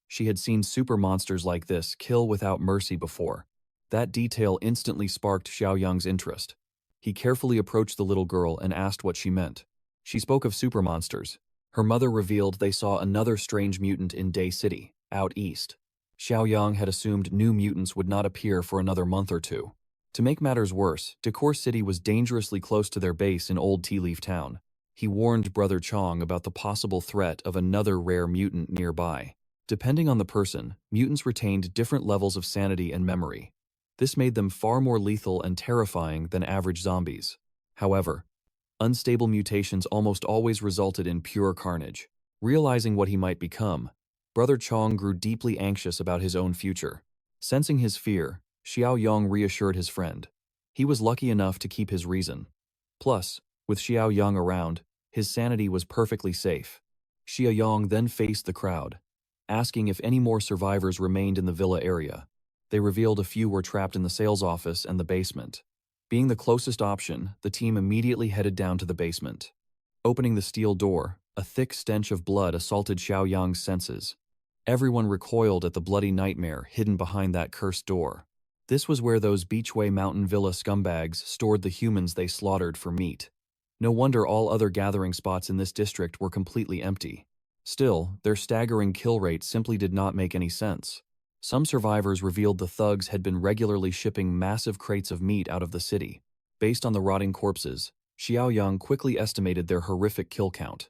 She had seen super monsters like this kill without mercy before. That detail instantly sparked Xiaoyong's interest. He carefully approached the little girl and asked what she meant. She spoke of super monsters. Her mother revealed they saw another strange mutant in Day City, out east. Xiaoyong had assumed new mutants would not appear for another month or two. To make matters worse, Decor City was dangerously close to their base in Old Tea Leaf Town. He warned Brother Chong about the possible threat of another rare mutant nearby. Depending on the person, mutants retained different levels of sanity and memory. This made them far more lethal and terrifying than average zombies. However, unstable mutations almost always resulted in pure carnage. Realizing what he might become, Brother Chong grew deeply anxious about his own future. Sensing his fear, Xiaoyong reassured his friend. He was lucky enough to keep his reason. Plus, with Xiaoyong around, his sanity was perfectly safe. Xiaoyong then faced the crowd, asking if any more survivors remained in the villa area. They revealed a few were trapped in the sales office and the basement. Being the closest option, the team immediately headed down to the basement. Opening the steel door, a thick stench of blood assaulted Xiaoyang's senses. Everyone recoiled at the bloody nightmare hidden behind that cursed door. This was where those Beechway Mountain Villa scumbags stored the humans they slaughtered for meat. No wonder all other gathering spots in this district were completely empty. Still, their staggering kill rate simply did not make any sense. Some survivors revealed the thugs had been regularly shipping massive crates of meat out of the city. Based on the rotting corpses, Xiaoyong quickly estimated their horrific kill count.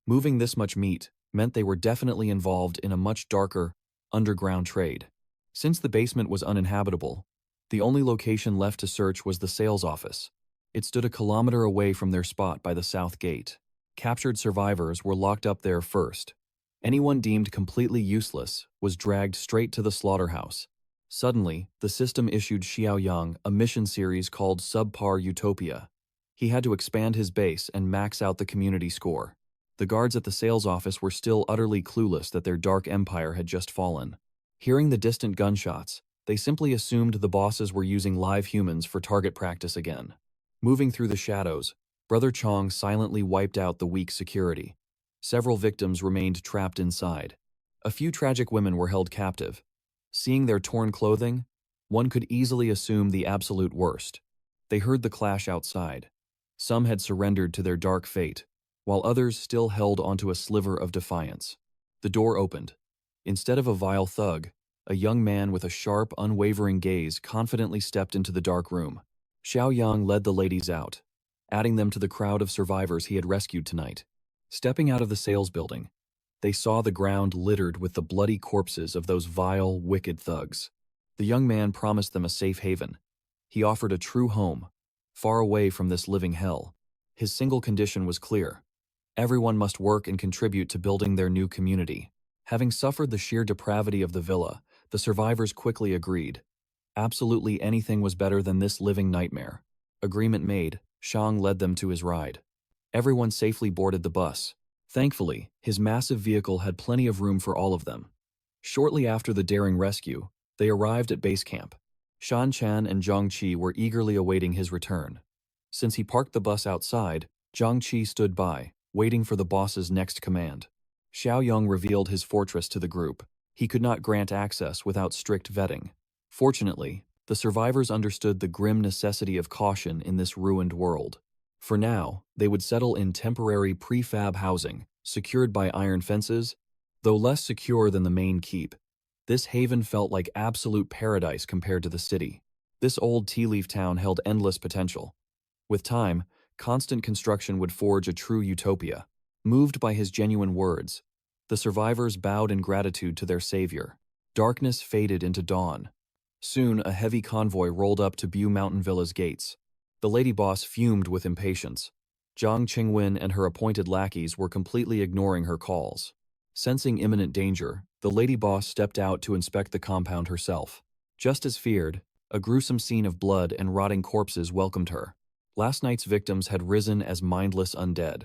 Moving this much meat meant they were definitely involved in a much darker, underground trade. Since the basement was uninhabitable, the only location left to search was the sales office. It stood a kilometer away from their spot by the south gate. Captured survivors were locked up there first. Anyone deemed completely useless was dragged straight to the slaughterhouse. Suddenly, the system issued Xiaoyong a mission series called Subpar Utopia. He had to expand his base and max out the community score. The guards at the sales office were still utterly clueless that their dark empire had just fallen. Hearing the distant gunshots, They simply assumed the bosses were using live humans for target practice again. Moving through the shadows, Brother Chong silently wiped out the weak security. Several victims remained trapped inside. A few tragic women were held captive. Seeing their torn clothing, one could easily assume the absolute worst. They heard the clash outside. Some had surrendered to their dark fate, while others still held onto a sliver of defiance. The door opened. Instead of a vile thug, a young man with a sharp, unwavering gaze confidently stepped into the dark room. Xiaoyong led the ladies out, adding them to the crowd of survivors he had rescued tonight. Stepping out of the sales building, they saw the ground littered with the bloody corpses of those vile, wicked thugs. The young man promised them a safe haven. He offered a true home, far away from this living hell. His single condition was clear. Everyone must work and contribute to building their new community. Having suffered the sheer depravity of the villa, the survivors quickly agreed. Absolutely anything was better than this living nightmare. Agreement made, Shang led them to his ride. Everyone safely boarded the bus. Thankfully, his massive vehicle had plenty of room for all of them. Shortly after the daring rescue, they arrived at base camp. Shan Chan and Zhang Qi were eagerly awaiting his return. Since he parked the bus outside, Zhang Qi stood by, waiting for the boss's next command. Xiaoyong revealed his fortress to the group. He could not grant access without strict vetting. Fortunately, the survivors understood the grim necessity of caution in this ruined world. For now, they would settle in temporary prefab housing, secured by iron fences. Though less secure than the main keep, this haven felt like absolute paradise compared to the city. This old tea-leaf town held endless potential. With time, constant construction would forge a true utopia. Moved by his genuine words, the survivors bowed in gratitude to their savior. Darkness faded into dawn. Soon, a heavy convoy rolled up to Bu Mountain Villa's gates. The lady boss fumed with impatience. Zhang Qingwen and her appointed lackeys were completely ignoring her calls. Sensing imminent danger, the lady boss stepped out to inspect the compound herself. Just as feared, a gruesome scene of blood and rotting corpses welcomed her. Last night's victims had risen as mindless undead.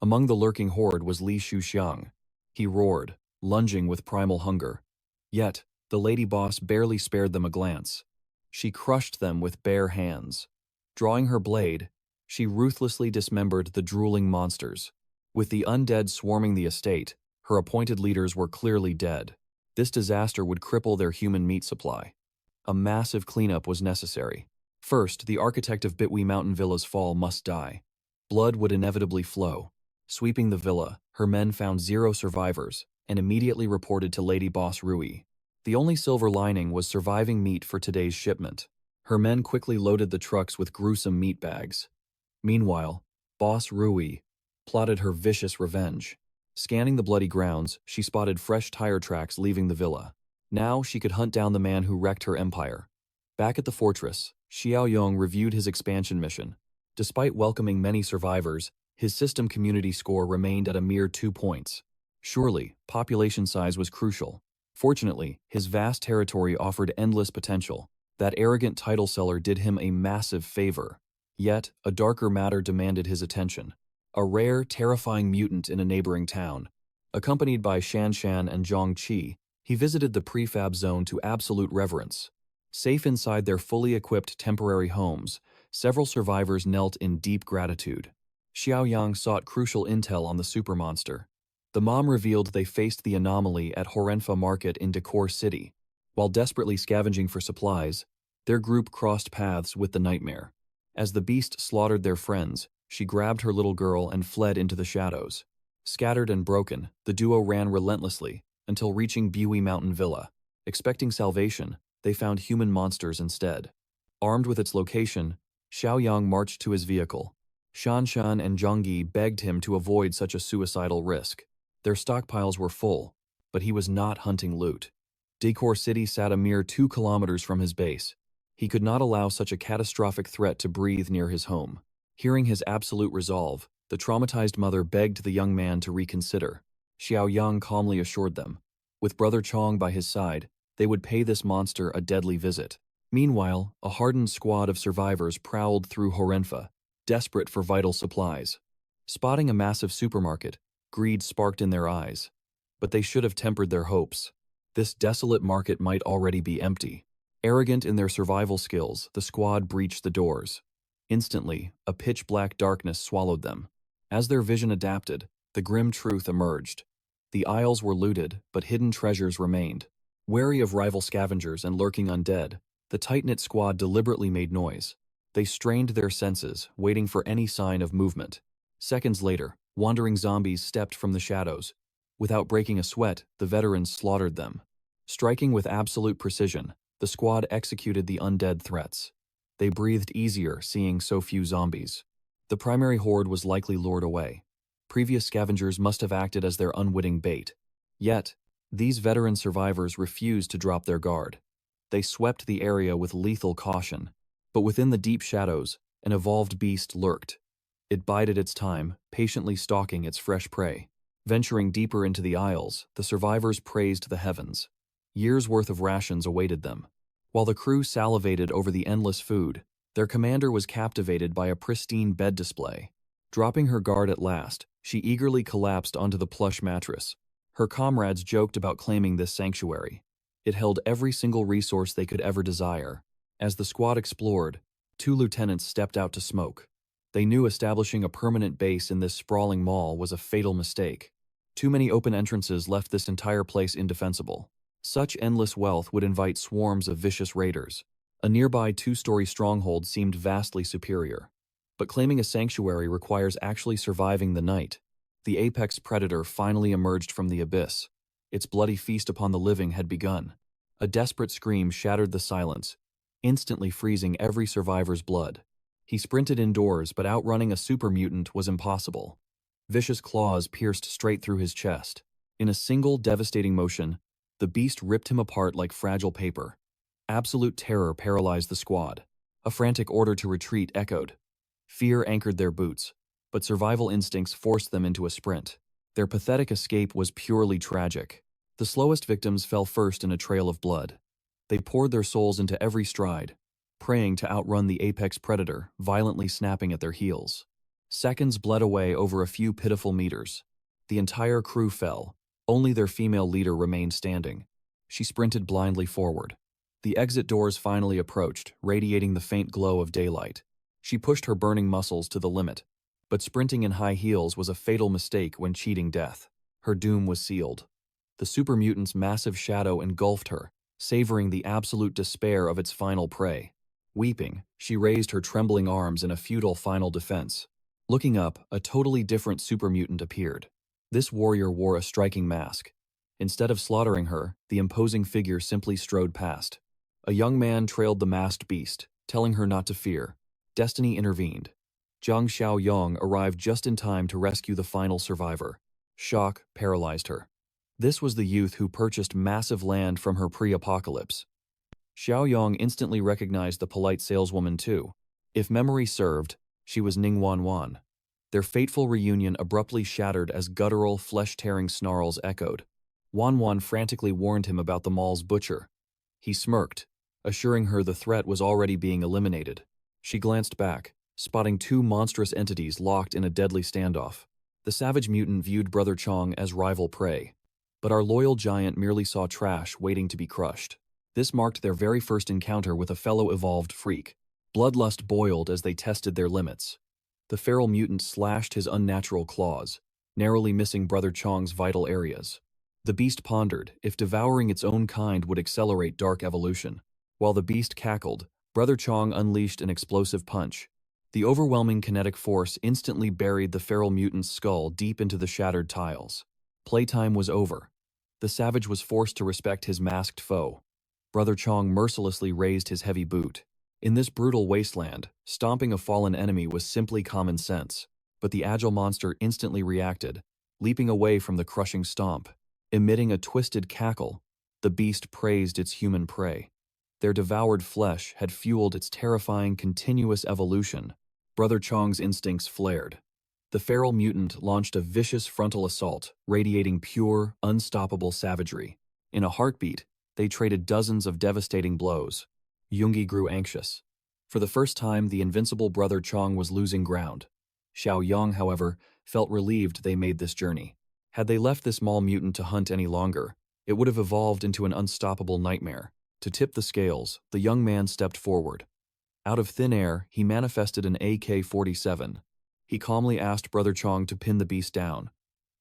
Among the lurking horde was Li Shuxiang. He roared, lunging with primal hunger. Yet, the lady boss barely spared them a glance. She crushed them with bare hands. Drawing her blade, she ruthlessly dismembered the drooling monsters. With the undead swarming the estate, her appointed leaders were clearly dead. This disaster would cripple their human meat supply. A massive cleanup was necessary. First, the architect of Bitwi Mountain Villa's fall must die. Blood would inevitably flow. Sweeping the villa, her men found 0 survivors and immediately reported to Lady Boss Rui. The only silver lining was surviving meat for today's shipment. Her men quickly loaded the trucks with gruesome meat bags. Meanwhile, Boss Rui plotted her vicious revenge. Scanning the bloody grounds, she spotted fresh tire tracks leaving the villa. Now she could hunt down the man who wrecked her empire. Back at the fortress, Xiaoyong reviewed his expansion mission. Despite welcoming many survivors, his system community score remained at a mere 2 points. Surely, population size was crucial. Fortunately, his vast territory offered endless potential. That arrogant title seller did him a massive favor. Yet, a darker matter demanded his attention. A rare, terrifying mutant in a neighboring town. Accompanied by Shan Shan and Zhang Qi, he visited the prefab zone to absolute reverence. Safe inside their fully equipped temporary homes, several survivors knelt in deep gratitude. Xiaoyang sought crucial intel on the supermonster. The mom revealed they faced the anomaly at Horenfa Market in Decor City. While desperately scavenging for supplies, their group crossed paths with the nightmare. As the beast slaughtered their friends, she grabbed her little girl and fled into the shadows. Scattered and broken, the duo ran relentlessly until reaching Biwi Mountain Villa. Expecting salvation, they found human monsters instead. Armed with its location, Xiaoyang marched to his vehicle. Shan Shan and Zhangyi begged him to avoid such a suicidal risk. Their stockpiles were full, but he was not hunting loot. Decor City sat a mere 2 kilometers from his base. He could not allow such a catastrophic threat to breathe near his home. Hearing his absolute resolve, the traumatized mother begged the young man to reconsider. Xiaoyang calmly assured them. With Brother Chong by his side, they would pay this monster a deadly visit. Meanwhile, a hardened squad of survivors prowled through Horenfa, desperate for vital supplies. Spotting a massive supermarket, greed sparked in their eyes. But they should have tempered their hopes. This desolate market might already be empty. Arrogant in their survival skills, the squad breached the doors. Instantly, a pitch-black darkness swallowed them. As their vision adapted, the grim truth emerged. The aisles were looted, but hidden treasures remained. Wary of rival scavengers and lurking undead, the tight-knit squad deliberately made noise. They strained their senses, waiting for any sign of movement. Seconds later, wandering zombies stepped from the shadows. Without breaking a sweat, the veterans slaughtered them. Striking with absolute precision, the squad executed the undead threats. They breathed easier seeing so few zombies. The primary horde was likely lured away. Previous scavengers must have acted as their unwitting bait. Yet, these veteran survivors refused to drop their guard. They swept the area with lethal caution. But within the deep shadows, an evolved beast lurked. It bided its time, patiently stalking its fresh prey. Venturing deeper into the aisles, the survivors praised the heavens. Years' worth of rations awaited them. While the crew salivated over the endless food, their commander was captivated by a pristine bed display. Dropping her guard at last, she eagerly collapsed onto the plush mattress. Her comrades joked about claiming this sanctuary. It held every single resource they could ever desire. As the squad explored, 2 lieutenants stepped out to smoke. They knew establishing a permanent base in this sprawling mall was a fatal mistake. Too many open entrances left this entire place indefensible. Such endless wealth would invite swarms of vicious raiders. A nearby 2-story stronghold seemed vastly superior. But claiming a sanctuary requires actually surviving the night. The apex predator finally emerged from the abyss. Its bloody feast upon the living had begun. A desperate scream shattered the silence, instantly freezing every survivor's blood. He sprinted indoors, but outrunning a super mutant was impossible. Vicious claws pierced straight through his chest. In a single devastating motion, the beast ripped him apart like fragile paper. Absolute terror paralyzed the squad. A frantic order to retreat echoed. Fear anchored their boots, but survival instincts forced them into a sprint. Their pathetic escape was purely tragic. The slowest victims fell first in a trail of blood. They poured their souls into every stride, praying to outrun the apex predator, violently snapping at their heels. Seconds bled away over a few pitiful meters. The entire crew fell. Only their female leader remained standing. She sprinted blindly forward. The exit doors finally approached, radiating the faint glow of daylight. She pushed her burning muscles to the limit. But sprinting in high heels was a fatal mistake when cheating death. Her doom was sealed. The super mutant's massive shadow engulfed her, savoring the absolute despair of its final prey. Weeping, she raised her trembling arms in a futile final defense. Looking up, a totally different super mutant appeared. This warrior wore a striking mask. Instead of slaughtering her, the imposing figure simply strode past. A young man trailed the masked beast, telling her not to fear. Destiny intervened. Jang Xiaoyong arrived just in time to rescue the final survivor. Shock paralyzed her. This was the youth who purchased massive land from her pre-apocalypse. Xiaoyong instantly recognized the polite saleswoman too. If memory served, she was Ning Wanwan. Their fateful reunion abruptly shattered as guttural, flesh-tearing snarls echoed. Wanwan frantically warned him about the mall's butcher. He smirked, assuring her the threat was already being eliminated. She glanced back, spotting 2 monstrous entities locked in a deadly standoff. The savage mutant viewed Brother Chong as rival prey, but our loyal giant merely saw trash waiting to be crushed. This marked their very first encounter with a fellow evolved freak. Bloodlust boiled as they tested their limits. The feral mutant slashed his unnatural claws, narrowly missing Brother Chong's vital areas. The beast pondered if devouring its own kind would accelerate dark evolution. While the beast cackled, Brother Chong unleashed an explosive punch. The overwhelming kinetic force instantly buried the feral mutant's skull deep into the shattered tiles. Playtime was over. The savage was forced to respect his masked foe. Brother Chong mercilessly raised his heavy boot. In this brutal wasteland, stomping a fallen enemy was simply common sense, but the agile monster instantly reacted, leaping away from the crushing stomp. Emitting a twisted cackle, the beast praised its human prey. Their devoured flesh had fueled its terrifying continuous evolution. Brother Chong's instincts flared. The feral mutant launched a vicious frontal assault, radiating pure, unstoppable savagery. In a heartbeat, they traded dozens of devastating blows. Yoongi grew anxious. For the first time, the invincible Brother Chong was losing ground. Xiaoyong, however, felt relieved they made this journey. Had they left this small mutant to hunt any longer, it would have evolved into an unstoppable nightmare. To tip the scales, the young man stepped forward. Out of thin air, he manifested an AK-47. He calmly asked Brother Chong to pin the beast down.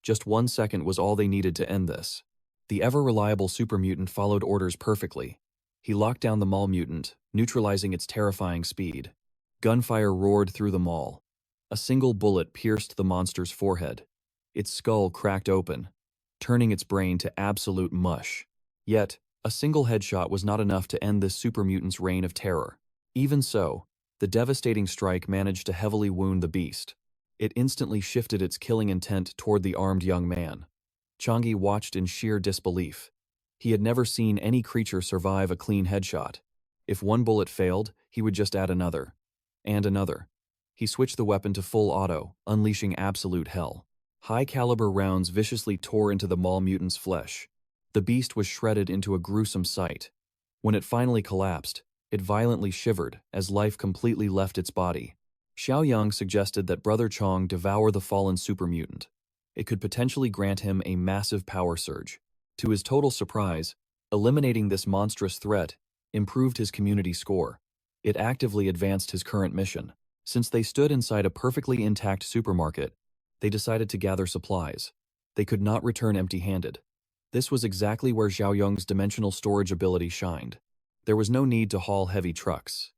Just 1 second was all they needed to end this. The ever-reliable super mutant followed orders perfectly. He locked down the mall mutant, neutralizing its terrifying speed. Gunfire roared through the mall. A single bullet pierced the monster's forehead. Its skull cracked open, turning its brain to absolute mush. Yet, a single headshot was not enough to end this super mutant's reign of terror. Even so, the devastating strike managed to heavily wound the beast. It instantly shifted its killing intent toward the armed young man. Changi watched in sheer disbelief. He had never seen any creature survive a clean headshot. If one bullet failed, he would just add another. And another. He switched the weapon to full auto, unleashing absolute hell. High-caliber rounds viciously tore into the mall mutant's flesh. The beast was shredded into a gruesome sight. When it finally collapsed, it violently shivered as life completely left its body. Xiaoyong suggested that Brother Chong devour the fallen super mutant. It could potentially grant him a massive power surge. To his total surprise, eliminating this monstrous threat improved his community score. It actively advanced his current mission. Since they stood inside a perfectly intact supermarket, they decided to gather supplies. They could not return empty-handed. This was exactly where Xiaoyong's dimensional storage ability shined. There was no need to haul heavy trucks.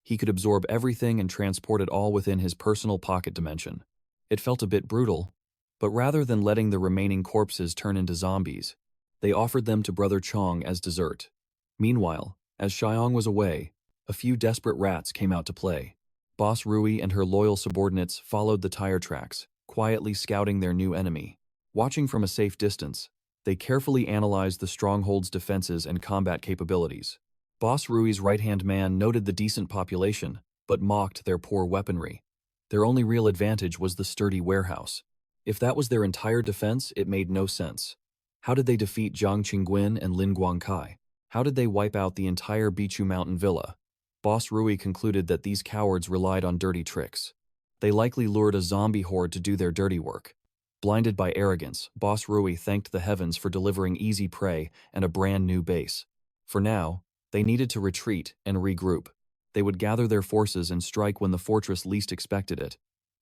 He could absorb everything and transport it all within his personal pocket dimension. It felt a bit brutal, but rather than letting the remaining corpses turn into zombies, they offered them to Brother Chong as dessert. Meanwhile, as Xiaoyong was away, a few desperate rats came out to play. Boss Rui and her loyal subordinates followed the tire tracks, quietly scouting their new enemy. Watching from a safe distance, they carefully analyzed the stronghold's defenses and combat capabilities. Boss Rui's right-hand man noted the decent population, but mocked their poor weaponry. Their only real advantage was the sturdy warehouse. If that was their entire defense, it made no sense. How did they defeat Zhang Qingyun and Lin Guangkai? How did they wipe out the entire Bichu Mountain Villa? Boss Rui concluded that these cowards relied on dirty tricks. They likely lured a zombie horde to do their dirty work. Blinded by arrogance, Boss Rui thanked the heavens for delivering easy prey and a brand new base. For now, they needed to retreat and regroup. They would gather their forces and strike when the fortress least expected it.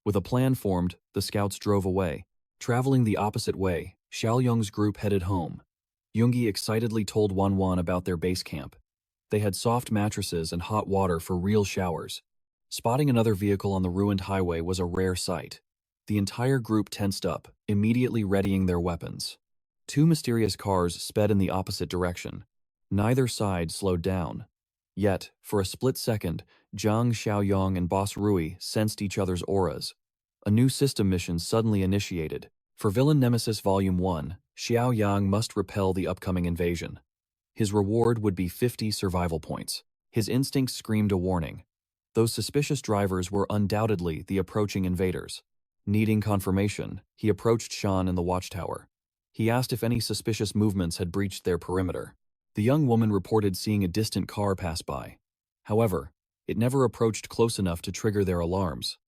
With a plan formed, the scouts drove away. Traveling the opposite way, Xiaoyong's group headed home. Yoongi excitedly told Wanwan about their base camp. They had soft mattresses and hot water for real showers. Spotting another vehicle on the ruined highway was a rare sight. The entire group tensed up, immediately readying their weapons. Two mysterious cars sped in the opposite direction. Neither side slowed down. Yet, for a split second, Jang Xiaoyong and Boss Rui sensed each other's auras. A new system mission suddenly initiated. For Villain Nemesis Volume 1, Xiaoyong must repel the upcoming invasion. His reward would be 50 survival points. His instincts screamed a warning. Those suspicious drivers were undoubtedly the approaching invaders. Needing confirmation, he approached Shan in the watchtower. He asked if any suspicious movements had breached their perimeter. The young woman reported seeing a distant car pass by. However, it never approached close enough to trigger their alarms.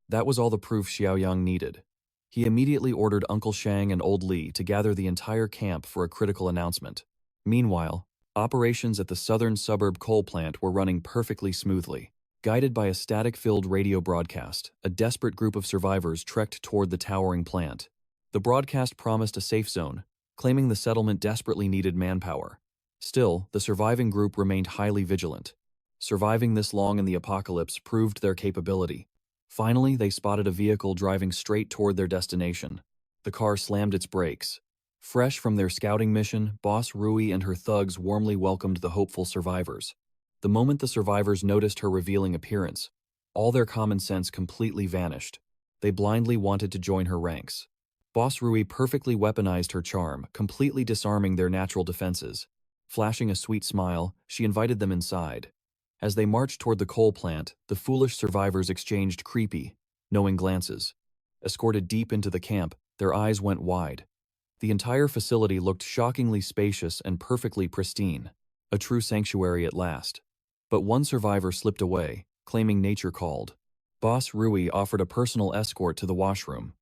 That was all the proof Xiaoyong needed. He immediately ordered Uncle Shang and Old Li to gather the entire camp for a critical announcement. Meanwhile, operations at the southern suburb coal plant were running perfectly smoothly. Guided by a static-filled radio broadcast, a desperate group of survivors trekked toward the towering plant. The broadcast promised a safe zone, claiming the settlement desperately needed manpower. Still, the surviving group remained highly vigilant. Surviving this long in the apocalypse proved their capability. Finally, they spotted a vehicle driving straight toward their destination. The car slammed its brakes. Fresh from their scouting mission, Boss Rui and her thugs warmly welcomed the hopeful survivors. The moment the survivors noticed her revealing appearance, all their common sense completely vanished. They blindly wanted to join her ranks. Boss Rui perfectly weaponized her charm, completely disarming their natural defenses. Flashing a sweet smile, she invited them inside. As they marched toward the coal plant, the foolish survivors exchanged creepy, knowing glances. Escorted deep into the camp, their eyes went wide. The entire facility looked shockingly spacious and perfectly pristine, a true sanctuary at last. But one survivor slipped away, claiming nature called. Boss Rui offered a personal escort to the washroom.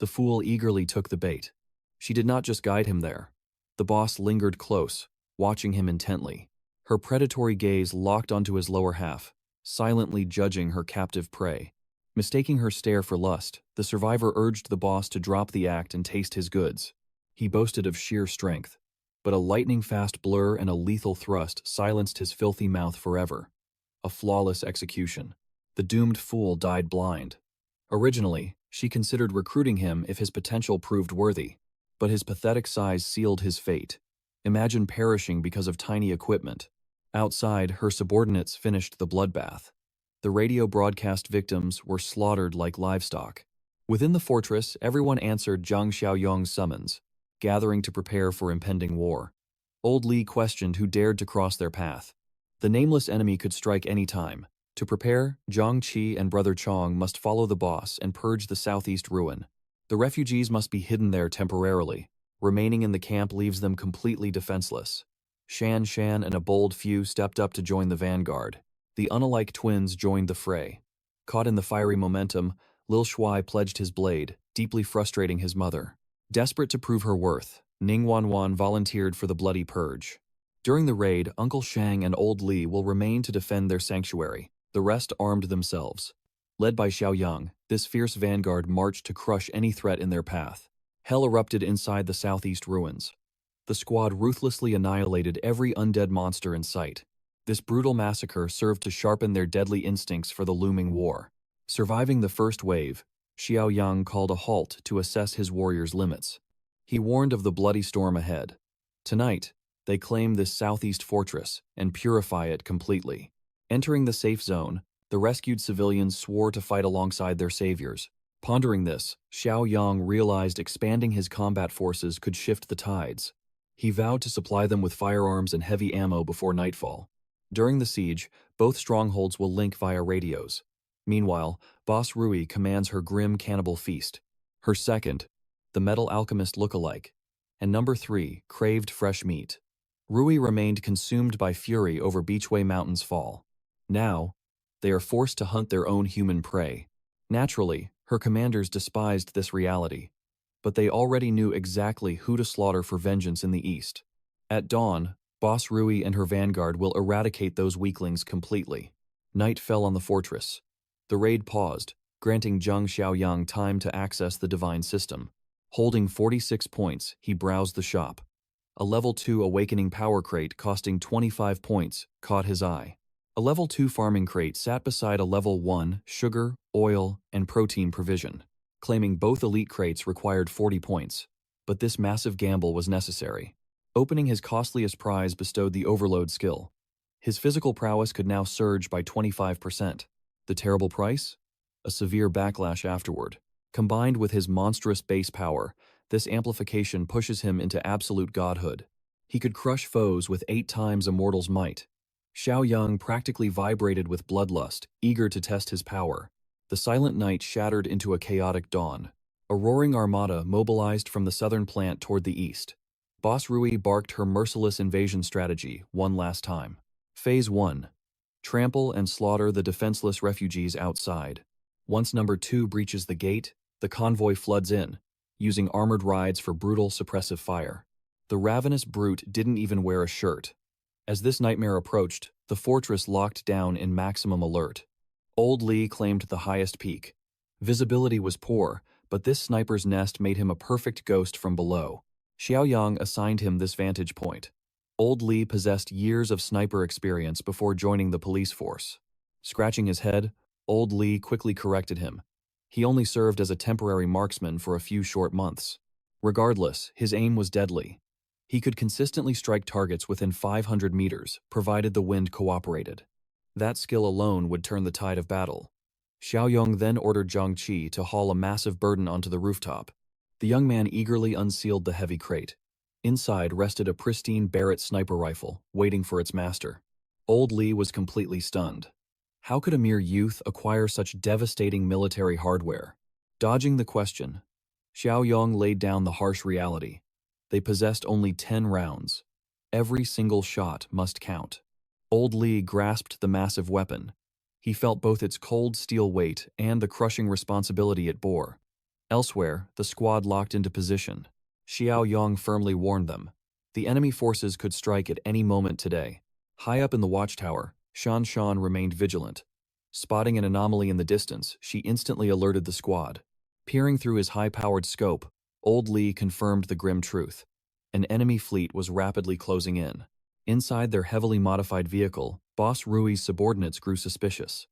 The fool eagerly took the bait. She did not just guide him there. The boss lingered close, watching him intently. Her predatory gaze locked onto his lower half, silently judging her captive prey. Mistaking her stare for lust, the survivor urged the boss to drop the act and taste his goods. He boasted of sheer strength, but a lightning-fast blur and a lethal thrust silenced his filthy mouth forever. A flawless execution. The doomed fool died blind. Originally, she considered recruiting him if his potential proved worthy, but his pathetic size sealed his fate. Imagine perishing because of tiny equipment. Outside, her subordinates finished the bloodbath. The radio broadcast victims were slaughtered like livestock. Within the fortress, everyone answered Jang Xiaoyong's summons, gathering to prepare for impending war. Old Li questioned who dared to cross their path. The nameless enemy could strike any time. To prepare, Zhang Qi and Brother Chong must follow the boss and purge the southeast ruin. The refugees must be hidden there temporarily. Remaining in the camp leaves them completely defenseless. Shan and a bold few stepped up to join the vanguard. The unalike twins joined the fray. Caught in the fiery momentum, Lil Shuai pledged his blade, deeply frustrating his mother. Desperate to prove her worth, Ning Wanwan volunteered for the bloody purge. During the raid, Uncle Shang and Old Li will remain to defend their sanctuary. The rest armed themselves. Led by Xiaoyong, this fierce vanguard marched to crush any threat in their path. Hell erupted inside the southeast ruins. The squad ruthlessly annihilated every undead monster in sight. This brutal massacre served to sharpen their deadly instincts for the looming war. Surviving the first wave, Xiaoyong called a halt to assess his warriors' limits. He warned of the bloody storm ahead. Tonight, they claim this southeast fortress and purify it completely. Entering the safe zone, the rescued civilians swore to fight alongside their saviors. Pondering this, Xiaoyong realized expanding his combat forces could shift the tides. He vowed to supply them with firearms and heavy ammo before nightfall. During the siege, both strongholds will link via radios. Meanwhile, Boss Rui commands her grim cannibal feast. Her second, the metal alchemist lookalike, and number 3, craved fresh meat. Rui remained consumed by fury over Beachway Mountain's fall. Now, they are forced to hunt their own human prey. Naturally, her commanders despised this reality, but they already knew exactly who to slaughter for vengeance in the east. At dawn, Boss Rui and her vanguard will eradicate those weaklings completely. Night fell on the fortress. The raid paused, granting Zhang Xiaoyong time to access the divine system. Holding 46 points, he browsed the shop. A level 2 awakening power crate costing 25 points caught his eye. A level 2 farming crate sat beside a level 1 sugar, oil, and protein provision. Claiming both elite crates required 40 points, but this massive gamble was necessary. Opening his costliest prize bestowed the overload skill. His physical prowess could now surge by 25%. The terrible price? A severe backlash afterward. Combined with his monstrous base power, this amplification pushes him into absolute godhood. He could crush foes with 8 times a mortal's might. Xiaoyong practically vibrated with bloodlust, eager to test his power. The silent night shattered into a chaotic dawn. A roaring armada mobilized from the southern plant toward the east. Boss Rui barked her merciless invasion strategy one last time. Phase 1. Trample and slaughter the defenseless refugees outside. Once number 2 breaches the gate, the convoy floods in, using armored rides for brutal suppressive fire. The ravenous brute didn't even wear a shirt. As this nightmare approached, the fortress locked down in maximum alert. Old Li claimed the highest peak. Visibility was poor, but this sniper's nest made him a perfect ghost from below. Xiaoyong assigned him this vantage point. Old Li possessed years of sniper experience before joining the police force. Scratching his head, Old Li quickly corrected him. He only served as a temporary marksman for a few short months. Regardless, his aim was deadly. He could consistently strike targets within 500 meters, provided the wind cooperated. That skill alone would turn the tide of battle. Xiaoyong then ordered Zhang Qi to haul a massive burden onto the rooftop. The young man eagerly unsealed the heavy crate. Inside rested a pristine Barrett sniper rifle, waiting for its master. Old Li was completely stunned. How could a mere youth acquire such devastating military hardware? Dodging the question, Xiaoyong laid down the harsh reality. They possessed only 10 rounds. Every single shot must count. Old Li grasped the massive weapon. He felt both its cold steel weight and the crushing responsibility it bore. Elsewhere, the squad locked into position. Xiaoyong firmly warned them. The enemy forces could strike at any moment today. High up in the watchtower, Shan Shan remained vigilant. Spotting an anomaly in the distance, she instantly alerted the squad. Peering through his high-powered scope, Old Lee confirmed the grim truth. An enemy fleet was rapidly closing in. Inside their heavily modified vehicle, Boss Rui's subordinates grew suspicious.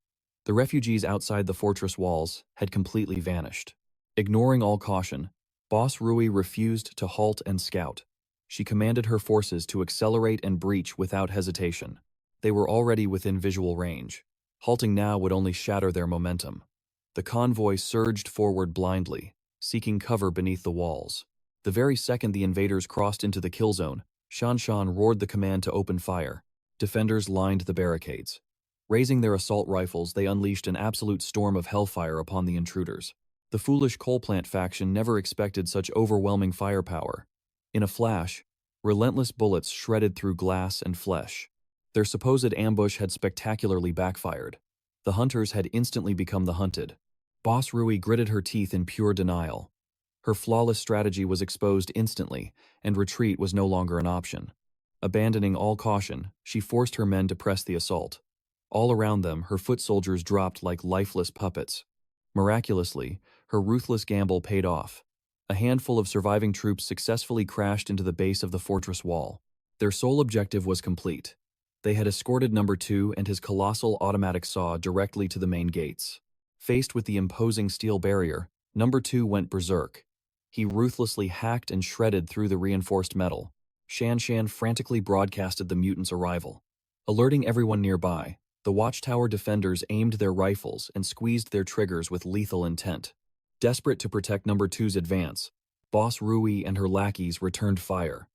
The refugees outside the fortress walls had completely vanished. Ignoring all caution, Boss Rui refused to halt and scout. She commanded her forces to accelerate and breach without hesitation. They were already within visual range. Halting now would only shatter their momentum. The convoy surged forward blindly, seeking cover beneath the walls. The very second the invaders crossed into the kill zone, Shan Shan roared the command to open fire. Defenders lined the barricades. Raising their assault rifles, they unleashed an absolute storm of hellfire upon the intruders. The foolish coal plant faction never expected such overwhelming firepower. In a flash, relentless bullets shredded through glass and flesh. Their supposed ambush had spectacularly backfired. The hunters had instantly become the hunted. Boss Rui gritted her teeth in pure denial. Her flawless strategy was exposed instantly, and retreat was no longer an option. Abandoning all caution, she forced her men to press the assault. All around them, her foot soldiers dropped like lifeless puppets. Miraculously, her ruthless gamble paid off. A handful of surviving troops successfully crashed into the base of the fortress wall. Their sole objective was complete. They had escorted Number 2 and his colossal automatic saw directly to the main gates. Faced with the imposing steel barrier, Number 2 went berserk. He ruthlessly hacked and shredded through the reinforced metal. Shan Shan frantically broadcasted the mutants' arrival. Alerting everyone nearby, the watchtower defenders aimed their rifles and squeezed their triggers with lethal intent. Desperate to protect Number 2's advance, Boss Rui and her lackeys returned fire.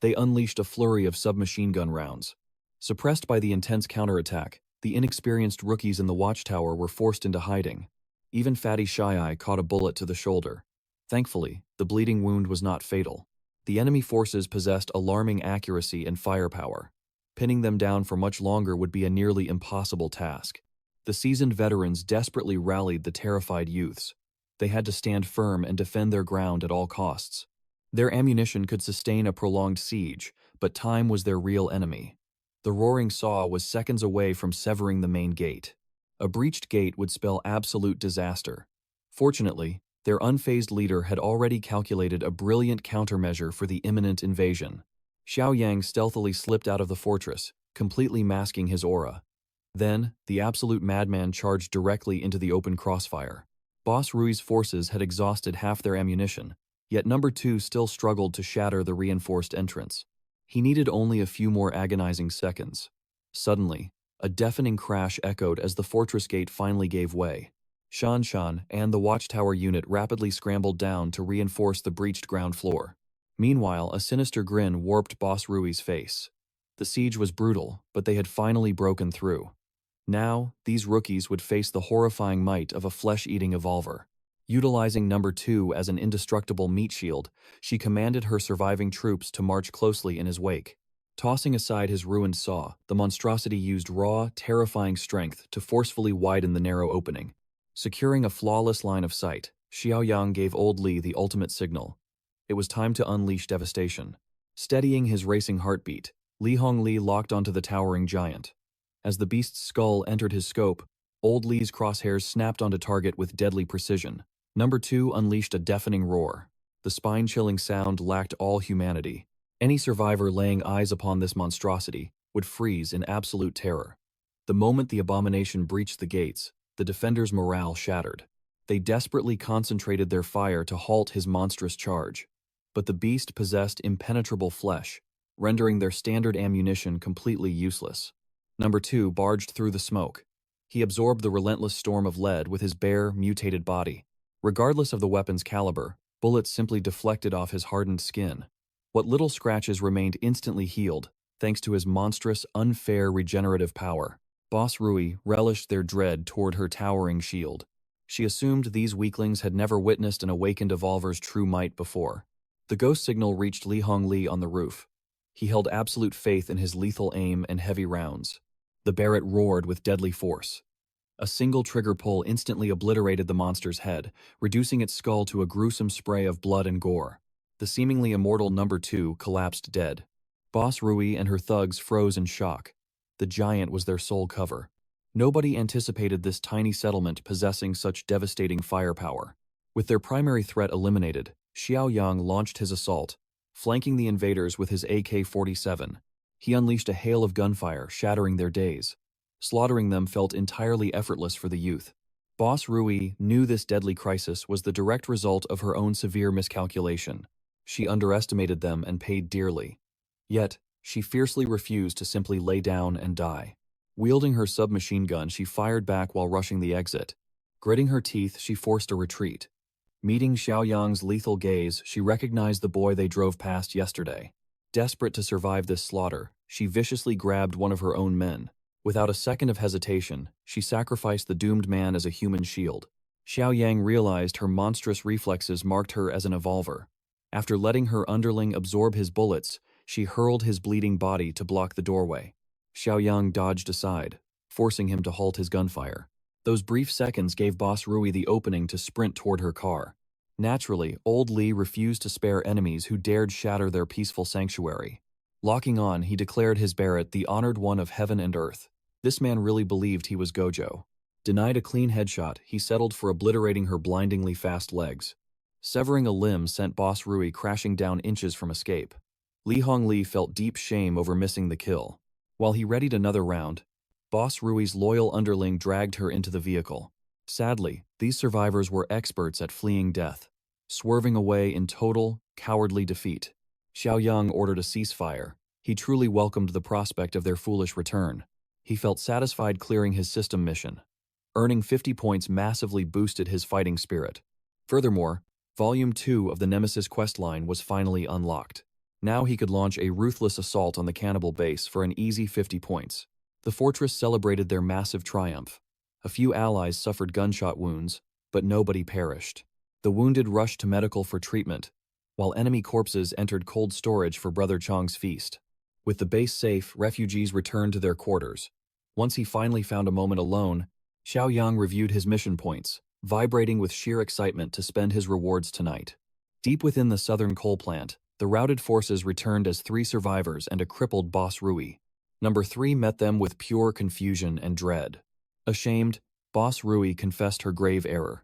They unleashed a flurry of submachine gun rounds. Suppressed by the intense counterattack, the inexperienced rookies in the watchtower were forced into hiding. Even Fatty Shy-Eye caught a bullet to the shoulder. Thankfully, the bleeding wound was not fatal. The enemy forces possessed alarming accuracy and firepower. Pinning them down for much longer would be a nearly impossible task. The seasoned veterans desperately rallied the terrified youths. They had to stand firm and defend their ground at all costs. Their ammunition could sustain a prolonged siege, but time was their real enemy. The roaring saw was seconds away from severing the main gate. A breached gate would spell absolute disaster. Fortunately, their unfazed leader had already calculated a brilliant countermeasure for the imminent invasion. Xiaoyong stealthily slipped out of the fortress, completely masking his aura. Then, the absolute madman charged directly into the open crossfire. Boss Rui's forces had exhausted half their ammunition, yet Number 2 still struggled to shatter the reinforced entrance. He needed only a few more agonizing seconds. Suddenly, a deafening crash echoed as the fortress gate finally gave way. Shan Shan and the watchtower unit rapidly scrambled down to reinforce the breached ground floor. Meanwhile, a sinister grin warped Boss Rui's face. The siege was brutal, but they had finally broken through. Now, these rookies would face the horrifying might of a flesh-eating evolver. Utilizing Number 2 as an indestructible meat shield, she commanded her surviving troops to march closely in his wake. Tossing aside his ruined saw, the monstrosity used raw, terrifying strength to forcefully widen the narrow opening. Securing a flawless line of sight, Xiaoyong gave Old Lee the ultimate signal. It was time to unleash devastation. Steadying his racing heartbeat, Li Hongli locked onto the towering giant. As the beast's skull entered his scope, Old Lee's crosshairs snapped onto target with deadly precision. Number 2 unleashed a deafening roar. The spine-chilling sound lacked all humanity. Any survivor laying eyes upon this monstrosity would freeze in absolute terror. The moment the abomination breached the gates, the defenders' morale shattered. They desperately concentrated their fire to halt his monstrous charge. But the beast possessed impenetrable flesh, rendering their standard ammunition completely useless. Number 2 barged through the smoke. He absorbed the relentless storm of lead with his bare, mutated body. Regardless of the weapon's caliber, bullets simply deflected off his hardened skin. What little scratches remained instantly healed, thanks to his monstrous, unfair regenerative power. Boss Rui relished their dread toward her towering shield. She assumed these weaklings had never witnessed an awakened evolver's true might before. The ghost signal reached Li Hongli on the roof. He held absolute faith in his lethal aim and heavy rounds. The Barrett roared with deadly force. A single trigger pull instantly obliterated the monster's head, reducing its skull to a gruesome spray of blood and gore. The seemingly immortal Number 2 collapsed dead. Boss Rui and her thugs froze in shock. The giant was their sole cover. Nobody anticipated this tiny settlement possessing such devastating firepower. With their primary threat eliminated, Xiaoyong launched his assault, flanking the invaders with his AK-47. He unleashed a hail of gunfire, shattering their days. Slaughtering them felt entirely effortless for the youth. Boss Rui knew this deadly crisis was the direct result of her own severe miscalculation. She underestimated them and paid dearly. Yet, she fiercely refused to simply lay down and die. Wielding her submachine gun, she fired back while rushing the exit. Gritting her teeth, she forced a retreat. Meeting Xiaoyang's lethal gaze, she recognized the boy they drove past yesterday. Desperate to survive this slaughter, she viciously grabbed one of her own men. Without a second of hesitation, she sacrificed the doomed man as a human shield. Xiaoyang realized her monstrous reflexes marked her as an evolver. After letting her underling absorb his bullets, she hurled his bleeding body to block the doorway. Xiaoyang dodged aside, forcing him to halt his gunfire. Those brief seconds gave Boss Rui the opening to sprint toward her car. Naturally, old Li refused to spare enemies who dared shatter their peaceful sanctuary. Locking on, he declared his Barrett the honored one of heaven and earth. This man really believed he was Gojo. Denied a clean headshot, he settled for obliterating her blindingly fast legs. Severing a limb sent Boss Rui crashing down inches from escape. Li Hongli felt deep shame over missing the kill. While he readied another round, Boss Rui's loyal underling dragged her into the vehicle. Sadly, these survivors were experts at fleeing death, swerving away in total, cowardly defeat. Xiaoyang ordered a ceasefire. He truly welcomed the prospect of their foolish return. He felt satisfied clearing his system mission. Earning 50 points massively boosted his fighting spirit. Furthermore, Volume 2 of the Nemesis questline was finally unlocked. Now he could launch a ruthless assault on the cannibal base for an easy 50 points. The fortress celebrated their massive triumph. A few allies suffered gunshot wounds, but nobody perished. The wounded rushed to medical for treatment, while enemy corpses entered cold storage for Brother Chang's feast. With the base safe, refugees returned to their quarters. Once he finally found a moment alone, Xiaoyang reviewed his mission points, vibrating with sheer excitement to spend his rewards tonight. Deep within the southern coal plant, the routed forces returned as 3 survivors and a crippled Boss Rui. Number 3 met them with pure confusion and dread. Ashamed, Boss Rui confessed her grave error.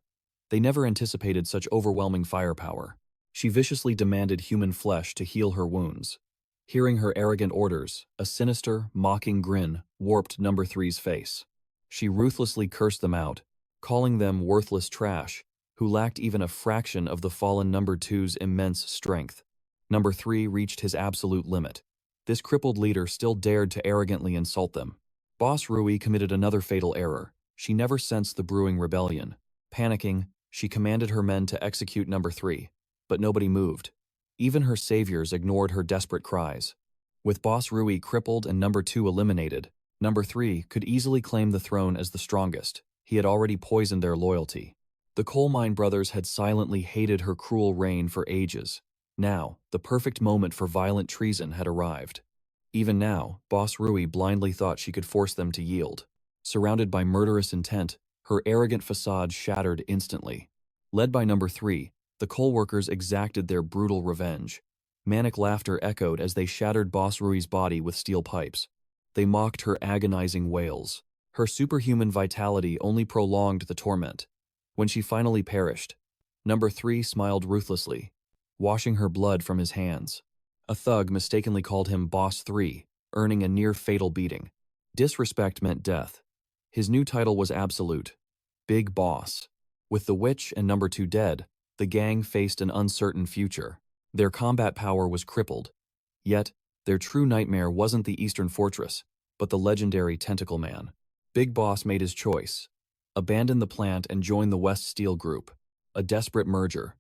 They never anticipated such overwhelming firepower. She viciously demanded human flesh to heal her wounds. Hearing her arrogant orders, a sinister, mocking grin warped Number 3's face. She ruthlessly cursed them out, calling them worthless trash, who lacked even a fraction of the fallen Number 2's immense strength. Number 3 reached his absolute limit. This crippled leader still dared to arrogantly insult them. Boss Rui committed another fatal error. She never sensed the brewing rebellion. Panicking, she commanded her men to execute Number 3, but nobody moved. Even her saviors ignored her desperate cries. With Boss Rui crippled and Number 2 eliminated, Number 3 could easily claim the throne as the strongest. He had already poisoned their loyalty. The coal mine brothers had silently hated her cruel reign for ages. Now, the perfect moment for violent treason had arrived. Even now, Boss Rui blindly thought she could force them to yield. Surrounded by murderous intent, her arrogant facade shattered instantly. Led by Number 3, the coal workers exacted their brutal revenge. Manic laughter echoed as they shattered Boss Rui's body with steel pipes. They mocked her agonizing wails. Her superhuman vitality only prolonged the torment. When she finally perished, Number 3 smiled ruthlessly, washing her blood from his hands. A thug mistakenly called him Boss 3, earning a near-fatal beating. Disrespect meant death. His new title was absolute, Big Boss. With the witch and Number 2 dead, the gang faced an uncertain future. Their combat power was crippled. Yet, their true nightmare wasn't the Eastern Fortress, but the legendary Tentacle Man. Big Boss made his choice. Abandoned the plant and joined the West Steel Group. A desperate merger.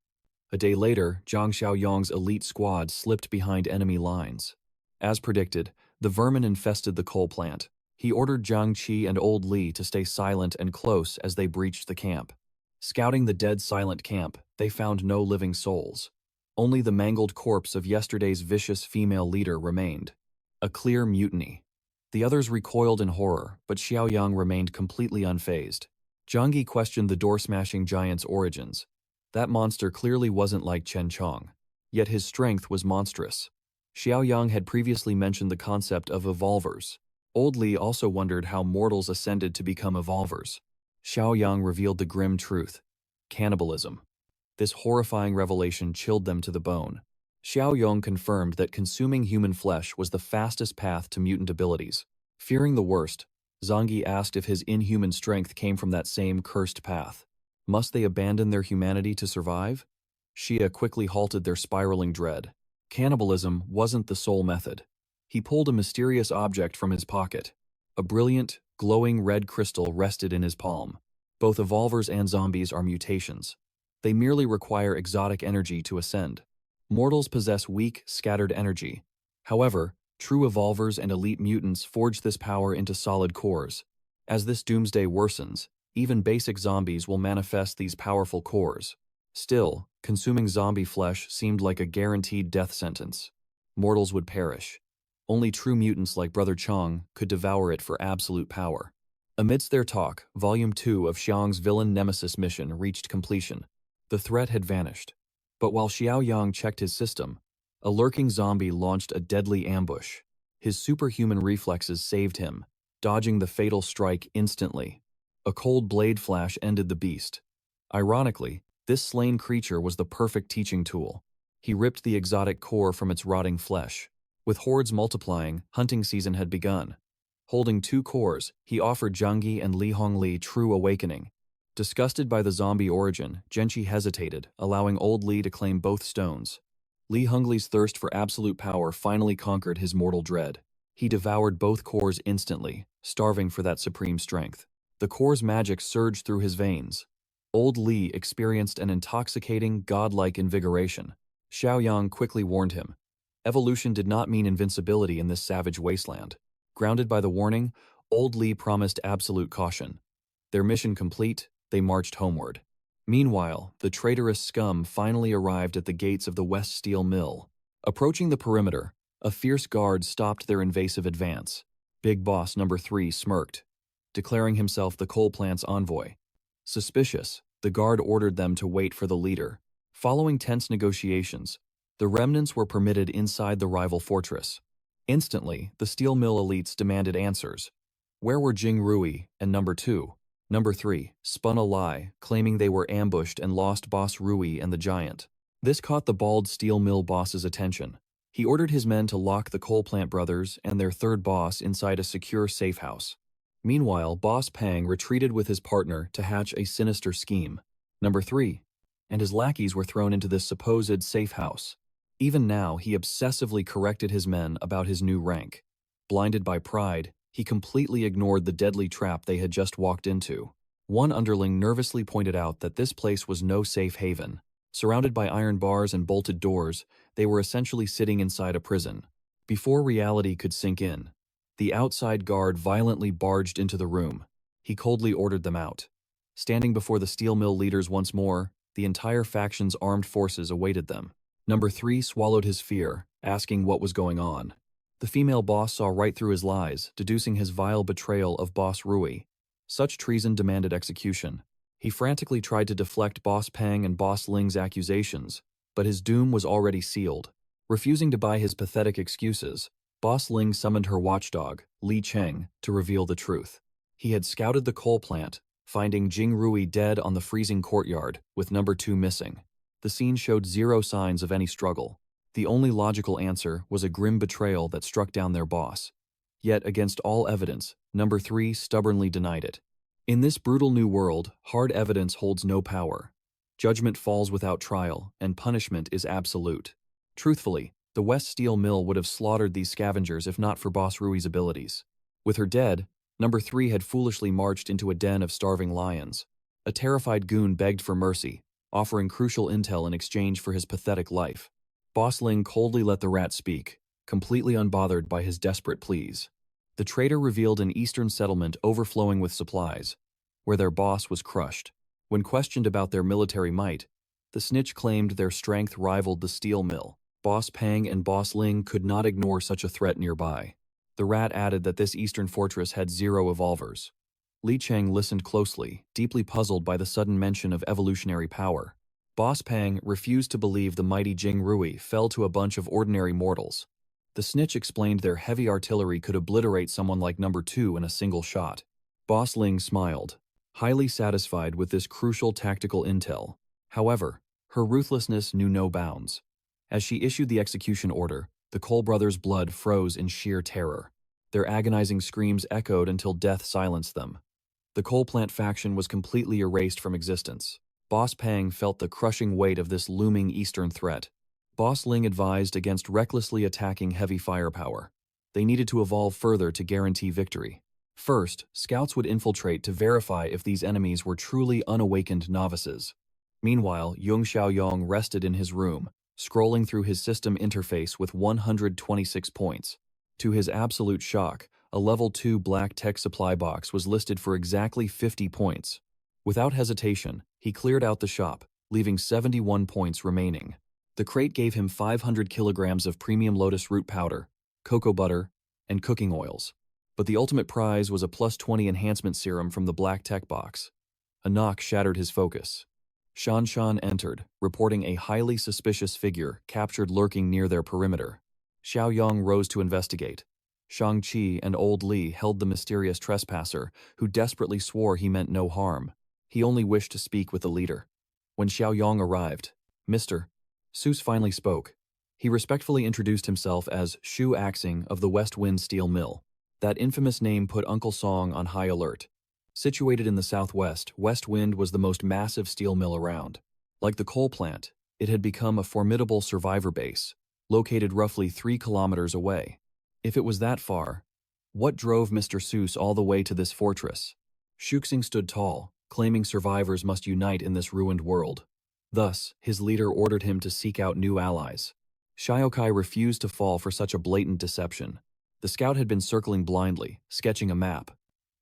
A day later, Jang Xiaoyong's elite squad slipped behind enemy lines. As predicted, the vermin infested the coal plant. He ordered Jiang Qi and Old Li to stay silent and close as they breached the camp. Scouting the dead silent camp, they found no living souls. Only the mangled corpse of yesterday's vicious female leader remained. A clear mutiny. The others recoiled in horror, but Xiaoyang remained completely unfazed. Zhang Yi questioned the door-smashing giant's origins. That monster clearly wasn't like Chen Chong. Yet his strength was monstrous. Xiaoyang had previously mentioned the concept of evolvers. Old Li also wondered how mortals ascended to become evolvers. Xiaoyong revealed the grim truth: cannibalism. This horrifying revelation chilled them to the bone. Xiaoyong confirmed that consuming human flesh was the fastest path to mutant abilities. Fearing the worst, Zhangyi asked if his inhuman strength came from that same cursed path. Must they abandon their humanity to survive? Xia quickly halted their spiraling dread. Cannibalism wasn't the sole method. He pulled a mysterious object from his pocket. A brilliant, glowing red crystal rested in his palm. Both evolvers and zombies are mutations. They merely require exotic energy to ascend. Mortals possess weak, scattered energy. However, true evolvers and elite mutants forge this power into solid cores. As this doomsday worsens, even basic zombies will manifest these powerful cores. Still, consuming zombie flesh seemed like a guaranteed death sentence. Mortals would perish. Only true mutants like Brother Chong could devour it for absolute power. Amidst their talk, Volume 2 of Xiang's villain nemesis mission reached completion. The threat had vanished. But while Xiaoyong checked his system, a lurking zombie launched a deadly ambush. His superhuman reflexes saved him, dodging the fatal strike instantly. A cold blade flash ended the beast. Ironically, this slain creature was the perfect teaching tool. He ripped the exotic core from its rotting flesh. With hordes multiplying, hunting season had begun. Holding 2 cores, he offered Zhangyi and Li Hongli true awakening. Disgusted by the zombie origin, Genshi hesitated, allowing Old Li to claim both stones. Li Hongli's thirst for absolute power finally conquered his mortal dread. He devoured both cores instantly, starving for that supreme strength. The core's magic surged through his veins. Old Li experienced an intoxicating, godlike invigoration. Xiaoyong quickly warned him. Evolution did not mean invincibility in this savage wasteland. Grounded by the warning, Old Li promised absolute caution. Their mission complete, they marched homeward. Meanwhile, the traitorous scum finally arrived at the gates of the West Steel Mill. Approaching the perimeter, a fierce guard stopped their invasive advance. Big Boss Number 3 smirked, declaring himself the coal plant's envoy. Suspicious, the guard ordered them to wait for the leader. Following tense negotiations, the remnants were permitted inside the rival fortress. Instantly, the steel mill elites demanded answers. Where were Jing Rui and Number 2? Number 3 spun a lie, claiming they were ambushed and lost Boss Rui and the giant. This caught the bald steel mill boss's attention. He ordered his men to lock the coal plant brothers and their third boss inside a secure safe house. Meanwhile, Boss Pang retreated with his partner to hatch a sinister scheme. Number 3 and his lackeys were thrown into this supposed safe house. Even now, he obsessively corrected his men about his new rank. Blinded by pride, he completely ignored the deadly trap they had just walked into. One underling nervously pointed out that this place was no safe haven. Surrounded by iron bars and bolted doors, they were essentially sitting inside a prison. Before reality could sink in, the outside guard violently barged into the room. He coldly ordered them out. Standing before the steel mill leaders once more, the entire faction's armed forces awaited them. Number 3 swallowed his fear, asking what was going on. The female boss saw right through his lies, deducing his vile betrayal of Boss Rui. Such treason demanded execution. He frantically tried to deflect Boss Pang and Boss Ling's accusations, but his doom was already sealed. Refusing to buy his pathetic excuses, Boss Ling summoned her watchdog, Li Cheng, to reveal the truth. He had scouted the coal plant, finding Jing Rui dead on the freezing courtyard, with Number 2 missing. The scene showed zero signs of any struggle. The only logical answer was a grim betrayal that struck down their boss. Yet, against all evidence, Number 3 stubbornly denied it. In this brutal new world, hard evidence holds no power. Judgment falls without trial, and punishment is absolute. Truthfully, the West Steel Mill would have slaughtered these scavengers if not for Boss Rui's abilities. With her dead, Number 3 had foolishly marched into a den of starving lions. A terrified goon begged for mercy, offering crucial intel in exchange for his pathetic life. Boss Ling coldly let the rat speak, completely unbothered by his desperate pleas. The traitor revealed an eastern settlement overflowing with supplies, where their boss was crushed. When questioned about their military might, the snitch claimed their strength rivaled the steel mill. Boss Pang and Boss Ling could not ignore such a threat nearby. The rat added that this eastern fortress had 0 evolvers. Li Cheng listened closely, deeply puzzled by the sudden mention of evolutionary power. Boss Pang refused to believe the mighty Jing Rui fell to a bunch of ordinary mortals. The snitch explained their heavy artillery could obliterate someone like number 2 in a single shot. Boss Ling smiled, highly satisfied with this crucial tactical intel. However, her ruthlessness knew no bounds. As she issued the execution order, the Cole brothers' blood froze in sheer terror. Their agonizing screams echoed until death silenced them. The coal plant faction was completely erased from existence. Boss Pang felt the crushing weight of this looming eastern threat. Boss Ling advised against recklessly attacking heavy firepower. They needed to evolve further to guarantee victory. First, scouts would infiltrate to verify if these enemies were truly unawakened novices. Meanwhile, Jang Xiaoyong rested in his room, scrolling through his system interface with 126 points. To his absolute shock, a level 2 black tech supply box was listed for exactly 50 points. Without hesitation, he cleared out the shop, leaving 71 points remaining. The crate gave him 500 kilograms of premium lotus root powder, cocoa butter, and cooking oils. But the ultimate prize was a plus 20 enhancement serum from the black tech box. A knock shattered his focus. Shan Shan entered, reporting a highly suspicious figure captured lurking near their perimeter. Xiaoyong rose to investigate. Shang-Chi and Old Li held the mysterious trespasser, who desperately swore he meant no harm. He only wished to speak with the leader. When Xiaoyong arrived, Mr. Seuss finally spoke. He respectfully introduced himself as Shu Axing of the West Wind Steel Mill. That infamous name put Uncle Song on high alert. Situated in the southwest, West Wind was the most massive steel mill around. Like the coal plant, it had become a formidable survivor base, located roughly 3 kilometers away. If it was that far, what drove Mr. Seuss all the way to this fortress? Shuxing stood tall, claiming survivors must unite in this ruined world. Thus, his leader ordered him to seek out new allies. Xiaokai refused to fall for such a blatant deception. The scout had been circling blindly, sketching a map.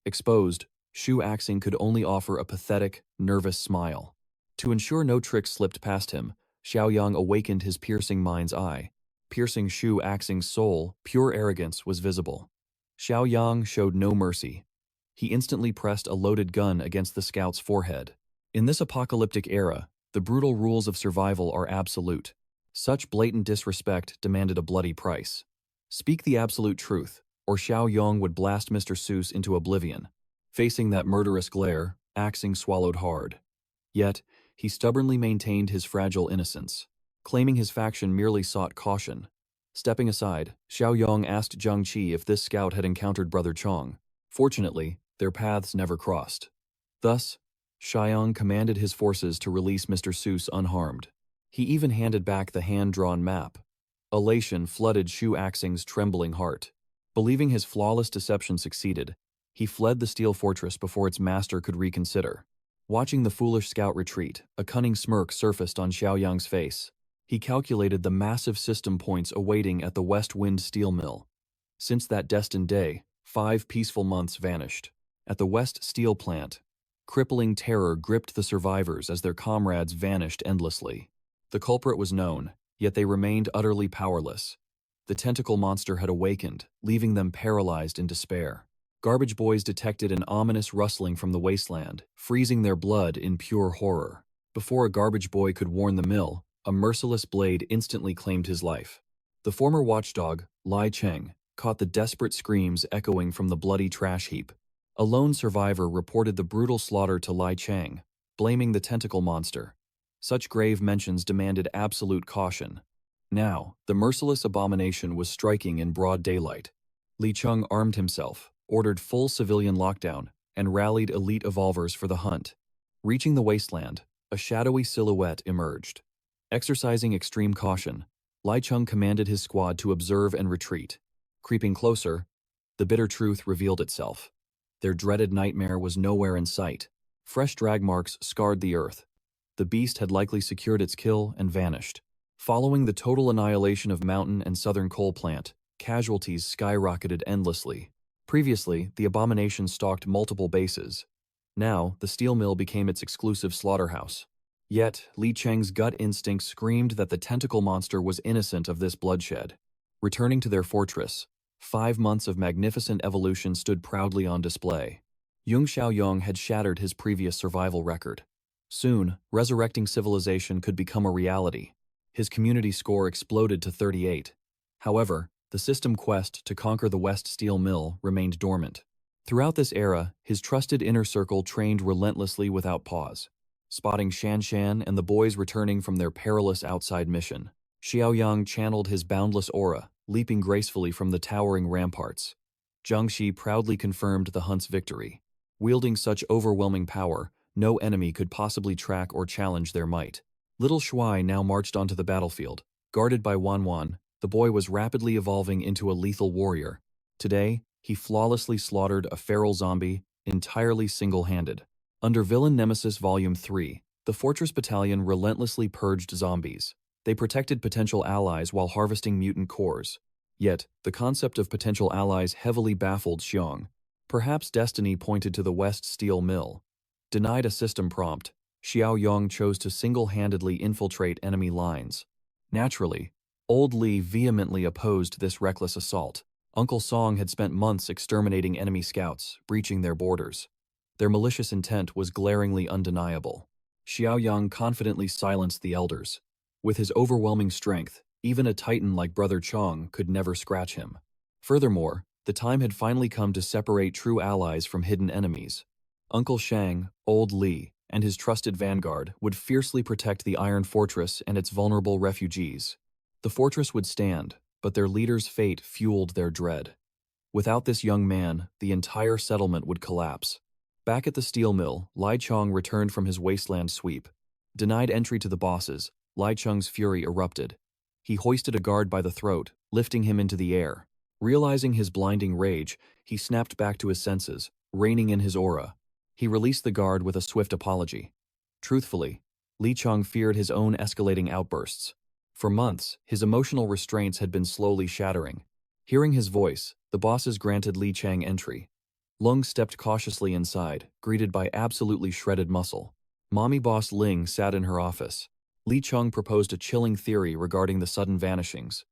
Exposed, Shu Axing could only offer a pathetic, nervous smile. To ensure no tricks slipped past him, Xiaoyong awakened his piercing mind's eye. Piercing Shu Axing's soul, pure arrogance was visible. Xiaoyong showed no mercy. He instantly pressed a loaded gun against the scout's forehead. In this apocalyptic era, the brutal rules of survival are absolute. Such blatant disrespect demanded a bloody price. Speak the absolute truth, or Xiaoyong would blast Mr. Seuss into oblivion. Facing that murderous glare, Axing swallowed hard. Yet, he stubbornly maintained his fragile innocence, claiming his faction merely sought caution. Stepping aside, Xiaoyong asked Zhang Qi if this scout had encountered Brother Chong. Fortunately, their paths never crossed. Thus, Xiaoyong commanded his forces to release Mr. Seuss unharmed. He even handed back the hand-drawn map. Elation flooded Shu Axing's trembling heart. Believing his flawless deception succeeded, he fled the steel fortress before its master could reconsider. Watching the foolish scout retreat, a cunning smirk surfaced on Xiaoyang's face. He calculated the massive system points awaiting at the West Wind Steel Mill. Since that destined day, 5 peaceful months vanished. At the West Steel Plant, crippling terror gripped the survivors as their comrades vanished endlessly. The culprit was known, yet they remained utterly powerless. The tentacle monster had awakened, leaving them paralyzed in despair. Garbage boys detected an ominous rustling from the wasteland, freezing their blood in pure horror. Before a garbage boy could warn the mill, a merciless blade instantly claimed his life. The former watchdog, Lai Cheng, caught the desperate screams echoing from the bloody trash heap. A lone survivor reported the brutal slaughter to Lai Cheng, blaming the tentacle monster. Such grave mentions demanded absolute caution. Now, the merciless abomination was striking in broad daylight. Li Cheng armed himself, ordered full civilian lockdown, and rallied elite evolvers for the hunt. Reaching the wasteland, a shadowy silhouette emerged. Exercising extreme caution, Lai Cheng commanded his squad to observe and retreat. Creeping closer, the bitter truth revealed itself. Their dreaded nightmare was nowhere in sight. Fresh drag marks scarred the earth. The beast had likely secured its kill and vanished. Following the total annihilation of Mountain and Southern Coal Plant, casualties skyrocketed endlessly. Previously, the abomination stalked multiple bases. Now, the steel mill became its exclusive slaughterhouse. Yet, Li Cheng's gut instinct screamed that the tentacle monster was innocent of this bloodshed. Returning to their fortress, 5 months of magnificent evolution stood proudly on display. Jang Xiaoyong had shattered his previous survival record. Soon, resurrecting civilization could become a reality. His community score exploded to 38. However, The system quest to conquer the West Steel Mill remained dormant. Throughout this era, his trusted inner circle trained relentlessly without pause. Spotting Shan Shan and the boys returning from their perilous outside mission, Xiaoyong channeled his boundless aura, leaping gracefully from the towering ramparts. Jiangxi proudly confirmed the hunt's victory. Wielding such overwhelming power, no enemy could possibly track or challenge their might. Little Shuai now marched onto the battlefield. Guarded by Wanwan, the boy was rapidly evolving into a lethal warrior. Today, he flawlessly slaughtered a feral zombie, entirely single-handed. Under Villain Nemesis Volume 3, the Fortress Battalion relentlessly purged zombies. They protected potential allies while harvesting mutant cores. Yet, the concept of potential allies heavily baffled Xiong. Perhaps destiny pointed to the West Steel Mill. Denied a system prompt, Xiaoyong chose to single-handedly infiltrate enemy lines. Naturally, Old Li vehemently opposed this reckless assault. Uncle Song had spent months exterminating enemy scouts, breaching their borders. Their malicious intent was glaringly undeniable. Xiaoyong confidently silenced the elders. With his overwhelming strength, even a titan like Brother Chong could never scratch him. Furthermore, the time had finally come to separate true allies from hidden enemies. Uncle Shang, Old Li, and his trusted vanguard would fiercely protect the Iron Fortress and its vulnerable refugees. The fortress would stand, but their leader's fate fueled their dread. Without this young man, the entire settlement would collapse. Back at the steel mill, Lai Chong returned from his wasteland sweep. Denied entry to the bosses, Lai Cheng's fury erupted. He hoisted a guard by the throat, lifting him into the air. Realizing his blinding rage, he snapped back to his senses, reining in his aura. He released the guard with a swift apology. Truthfully, Li Cheng feared his own escalating outbursts. For months, his emotional restraints had been slowly shattering. Hearing his voice, the bosses granted Li Cheng entry. Lung stepped cautiously inside, greeted by absolutely shredded muscle. Mommy boss Ling sat in her office. Li Cheng proposed a chilling theory regarding the sudden vanishings.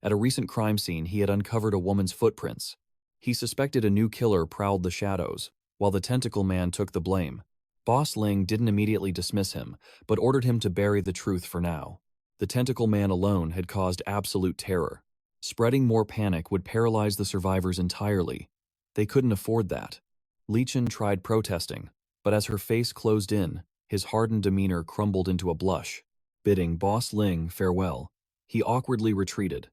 At a recent crime scene, he had uncovered a woman's footprints. He suspected a new killer prowled the shadows, while the tentacle man took the blame. Boss Ling didn't immediately dismiss him, but ordered him to bury the truth for now. The tentacle man alone had caused absolute terror. Spreading more panic would paralyze the survivors entirely. They couldn't afford that. Li Chen tried protesting, but as her face closed in, his hardened demeanor crumbled into a blush. Bidding Boss Ling farewell, he awkwardly retreated.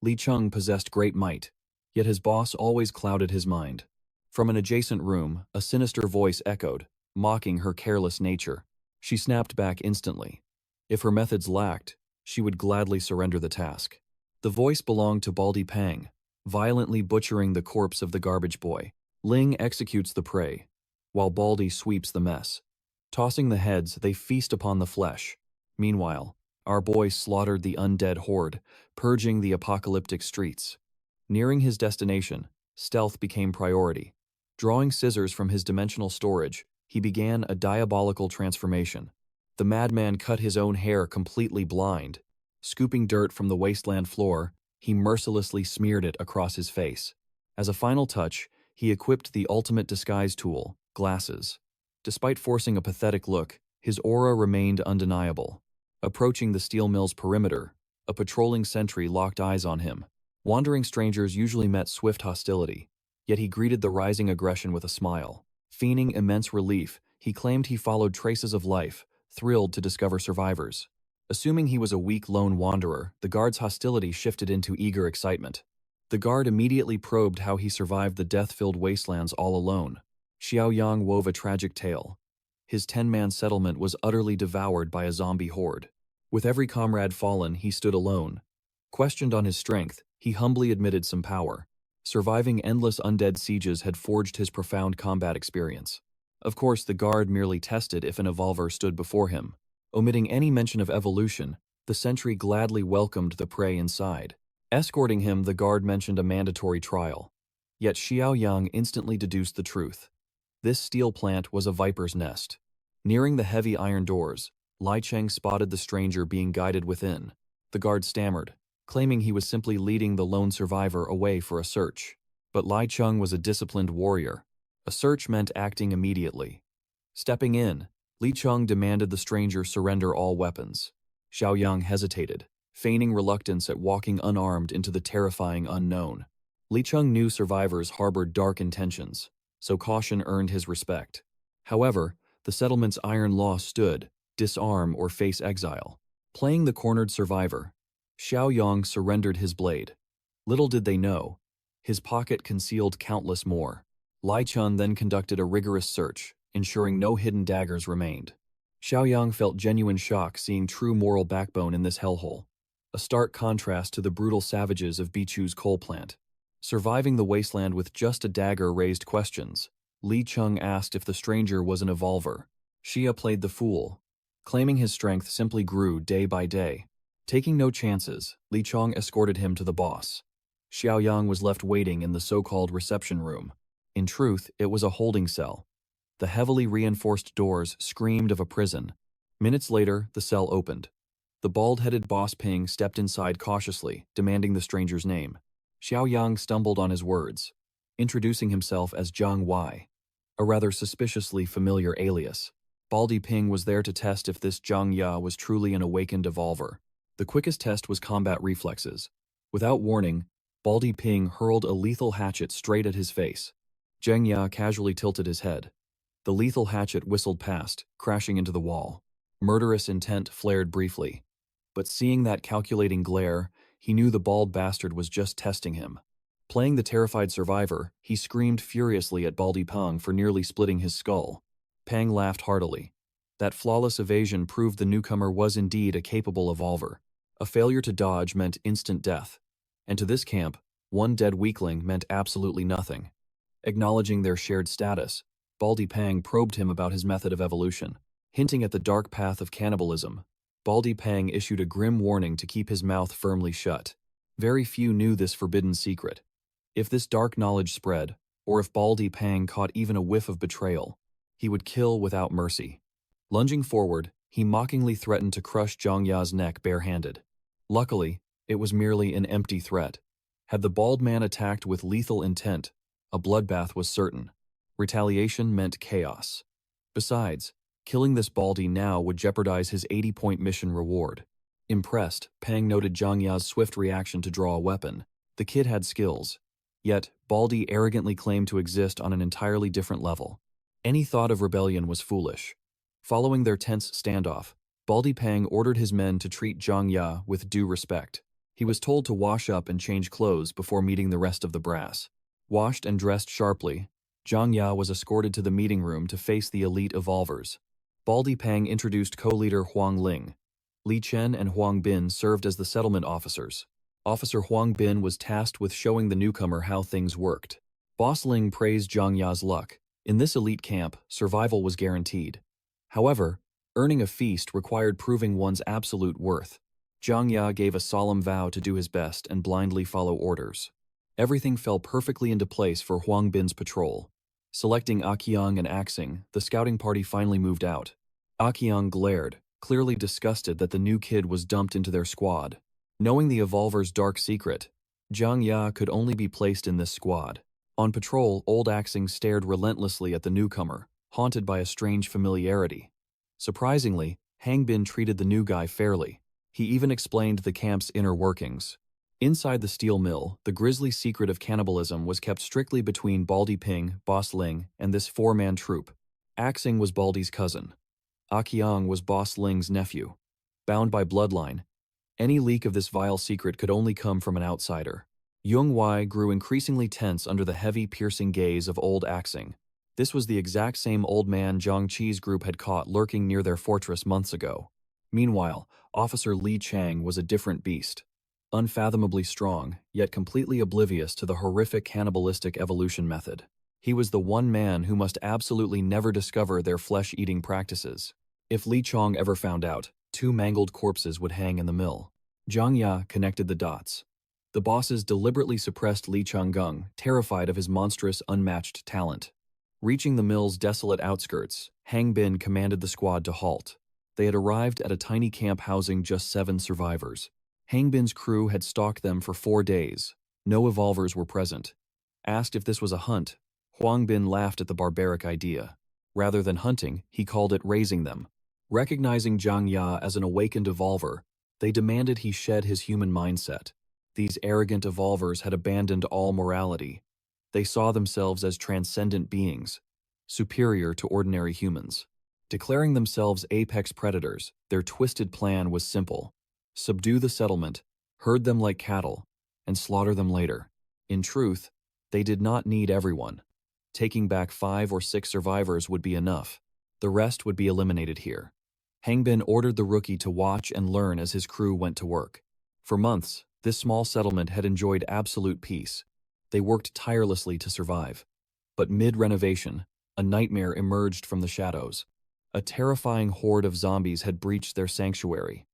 Li Cheng possessed great might, yet his boss always clouded his mind. From an adjacent room, a sinister voice echoed, mocking her careless nature. She snapped back instantly. If her methods lacked, she would gladly surrender the task. The voice belonged to Baldy Pang, violently butchering the corpse of the garbage boy. Ling executes the prey, while Baldy sweeps the mess. Tossing the heads, they feast upon the flesh. Meanwhile, our boy slaughtered the undead horde, purging the apocalyptic streets. Nearing his destination, stealth became priority. Drawing scissors from his dimensional storage, he began a diabolical transformation. The madman cut his own hair completely blind. Scooping dirt from the wasteland floor, he mercilessly smeared it across his face. As a final touch, he equipped the ultimate disguise tool, glasses. Despite forcing a pathetic look, his aura remained undeniable. Approaching the steel mill's perimeter, a patrolling sentry locked eyes on him. Wandering strangers usually met swift hostility, yet he greeted the rising aggression with a smile. Feigning immense relief, he claimed he followed traces of life, thrilled to discover survivors. Assuming he was a weak lone wanderer, the guard's hostility shifted into eager excitement. The guard immediately probed how he survived the death-filled wastelands all alone. Xiaoyong wove a tragic tale. His 10-man settlement was utterly devoured by a zombie horde. With every comrade fallen, he stood alone. Questioned on his strength, he humbly admitted some power. Surviving endless undead sieges had forged his profound combat experience. Of course, the guard merely tested if an evolver stood before him. Omitting any mention of evolution, the sentry gladly welcomed the prey inside. Escorting him, the guard mentioned a mandatory trial. Yet Xiaoyang instantly deduced the truth. This steel plant was a viper's nest. Nearing the heavy iron doors, Lai Cheng spotted the stranger being guided within. The guard stammered, claiming he was simply leading the lone survivor away for a search. But Lai Cheng was a disciplined warrior. A search meant acting immediately. Stepping in, Li Cheng demanded the stranger surrender all weapons. Xiaoyang hesitated, feigning reluctance at walking unarmed into the terrifying unknown. Li Cheng knew survivors harbored dark intentions, so caution earned his respect. However, the settlement's iron law stood: disarm or face exile. Playing the cornered survivor, Xiaoyong surrendered his blade. Little did they know, his pocket concealed countless more. Li Chun then conducted a rigorous search, ensuring no hidden daggers remained. Xiaoyong felt genuine shock seeing true moral backbone in this hellhole, a stark contrast to the brutal savages of Bichu's coal plant. Surviving the wasteland with just a dagger raised questions. Li Cheng asked if the stranger was an evolver. Xia played the fool, claiming his strength simply grew day by day. Taking no chances, Li Cheng escorted him to the boss. Xiaoyang was left waiting in the so-called reception room. In truth, it was a holding cell. The heavily reinforced doors screamed of a prison. Minutes later, the cell opened. The bald-headed boss Ping stepped inside cautiously, demanding the stranger's name. Xiaoyang stumbled on his words, introducing himself as Zhang Wei, a rather suspiciously familiar alias. Baldy Ping was there to test if this Zhang Ya was truly an awakened evolver. The quickest test was combat reflexes. Without warning, Baldy Ping hurled a lethal hatchet straight at his face. Zhang Ya casually tilted his head. The lethal hatchet whistled past, crashing into the wall. Murderous intent flared briefly. But seeing that calculating glare, he knew the bald bastard was just testing him. Playing the terrified survivor, he screamed furiously at Baldy Peng for nearly splitting his skull. Peng laughed heartily. That flawless evasion proved the newcomer was indeed a capable evolver. A failure to dodge meant instant death. And to this camp, one dead weakling meant absolutely nothing. Acknowledging their shared status, Baldy Peng probed him about his method of evolution. Hinting at the dark path of cannibalism, Baldy Peng issued a grim warning to keep his mouth firmly shut. Very few knew this forbidden secret. If this dark knowledge spread, or if Baldy Peng caught even a whiff of betrayal, he would kill without mercy. Lunging forward, he mockingly threatened to crush Zhang Ya's neck barehanded. Luckily, it was merely an empty threat. Had the bald man attacked with lethal intent, a bloodbath was certain. Retaliation meant chaos. Besides, killing this Baldy now would jeopardize his 80-point mission reward. Impressed, Peng noted Zhang Ya's swift reaction to draw a weapon. The kid had skills. Yet, Baldy arrogantly claimed to exist on an entirely different level. Any thought of rebellion was foolish. Following their tense standoff, Baldy Peng ordered his men to treat Zhang Ya with due respect. He was told to wash up and change clothes before meeting the rest of the brass. Washed and dressed sharply, Zhang Ya was escorted to the meeting room to face the elite evolvers. Baldy Peng introduced co-leader Huang Ling. Li Chen and Huang Bin served as the settlement officers. Officer Huang Bin was tasked with showing the newcomer how things worked. Boss Ling praised Zhang Ya's luck. In this elite camp, survival was guaranteed. However, earning a feast required proving one's absolute worth. Zhang Ya gave a solemn vow to do his best and blindly follow orders. Everything fell perfectly into place for Huang Bin's patrol. Selecting Aqiang and Axing, the scouting party finally moved out. Aqiang glared, clearly disgusted that the new kid was dumped into their squad. Knowing the evolver's dark secret, Zhang Ya could only be placed in this squad. On patrol, old Axing stared relentlessly at the newcomer, haunted by a strange familiarity. Surprisingly, Hang Bin treated the new guy fairly. He even explained the camp's inner workings. Inside the steel mill, the grisly secret of cannibalism was kept strictly between Baldy Ping, Boss Ling, and this four-man troop. Axing was Baldy's cousin. Aqiang was Boss Ling's nephew. Bound by bloodline, any leak of this vile secret could only come from an outsider. Yung Wei grew increasingly tense under the heavy, piercing gaze of old Axing. This was the exact same old man Zhang Qi's group had caught lurking near their fortress months ago. Meanwhile, Officer Li Chang was a different beast. Unfathomably strong, yet completely oblivious to the horrific cannibalistic evolution method. He was the one man who must absolutely never discover their flesh-eating practices. If Li Chong ever found out, 2 mangled corpses would hang in the mill. Zhang Ya connected the dots. The bosses deliberately suppressed Li Changgung, terrified of his monstrous, unmatched talent. Reaching the mill's desolate outskirts, Hang Bin commanded the squad to halt. They had arrived at a tiny camp housing just 7 survivors. Hang Bin's crew had stalked them for 4 days. No evolvers were present. Asked if this was a hunt, Huang Bin laughed at the barbaric idea. Rather than hunting, he called it raising them. Recognizing Zhang Ya as an awakened evolver, They demanded he shed his human mindset. These arrogant evolvers had abandoned all morality. They saw themselves as transcendent beings, superior to ordinary humans. Declaring themselves apex predators, their twisted plan was simple: subdue the settlement, herd them like cattle, and slaughter them later. In truth, they did not need everyone. Taking back 5 or 6 survivors would be enough. The rest would be eliminated here. Hangbin ordered the rookie to watch and learn as his crew went to work. For months, this small settlement had enjoyed absolute peace. They worked tirelessly to survive. But mid-renovation, a nightmare emerged from the shadows. A terrifying horde of zombies had breached their sanctuary.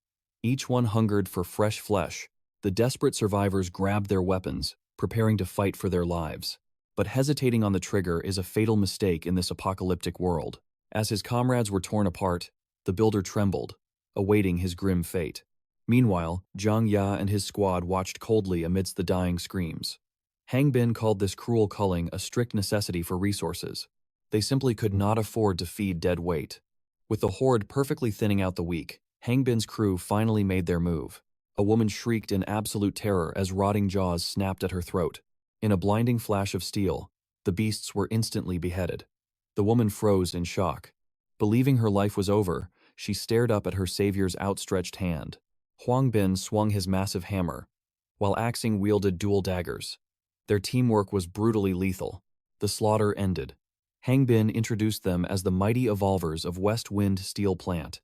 Each one hungered for fresh flesh. The desperate survivors grabbed their weapons, preparing to fight for their lives. But hesitating on the trigger is a fatal mistake in this apocalyptic world. As his comrades were torn apart, the builder trembled, awaiting his grim fate. Meanwhile, Zhang Ya and his squad watched coldly amidst the dying screams. Hangbin called this cruel culling a strict necessity for resources. They simply could not afford to feed dead weight. With the horde perfectly thinning out the weak, Hangbin's crew finally made their move. A woman shrieked in absolute terror as rotting jaws snapped at her throat. In a blinding flash of steel, the beasts were instantly beheaded. The woman froze in shock. Believing her life was over, she stared up at her savior's outstretched hand. Huang Bin swung his massive hammer, while Axing wielded dual daggers. Their teamwork was brutally lethal. The slaughter ended. Hangbin introduced them as the mighty evolvers of West Wind Steel Plant.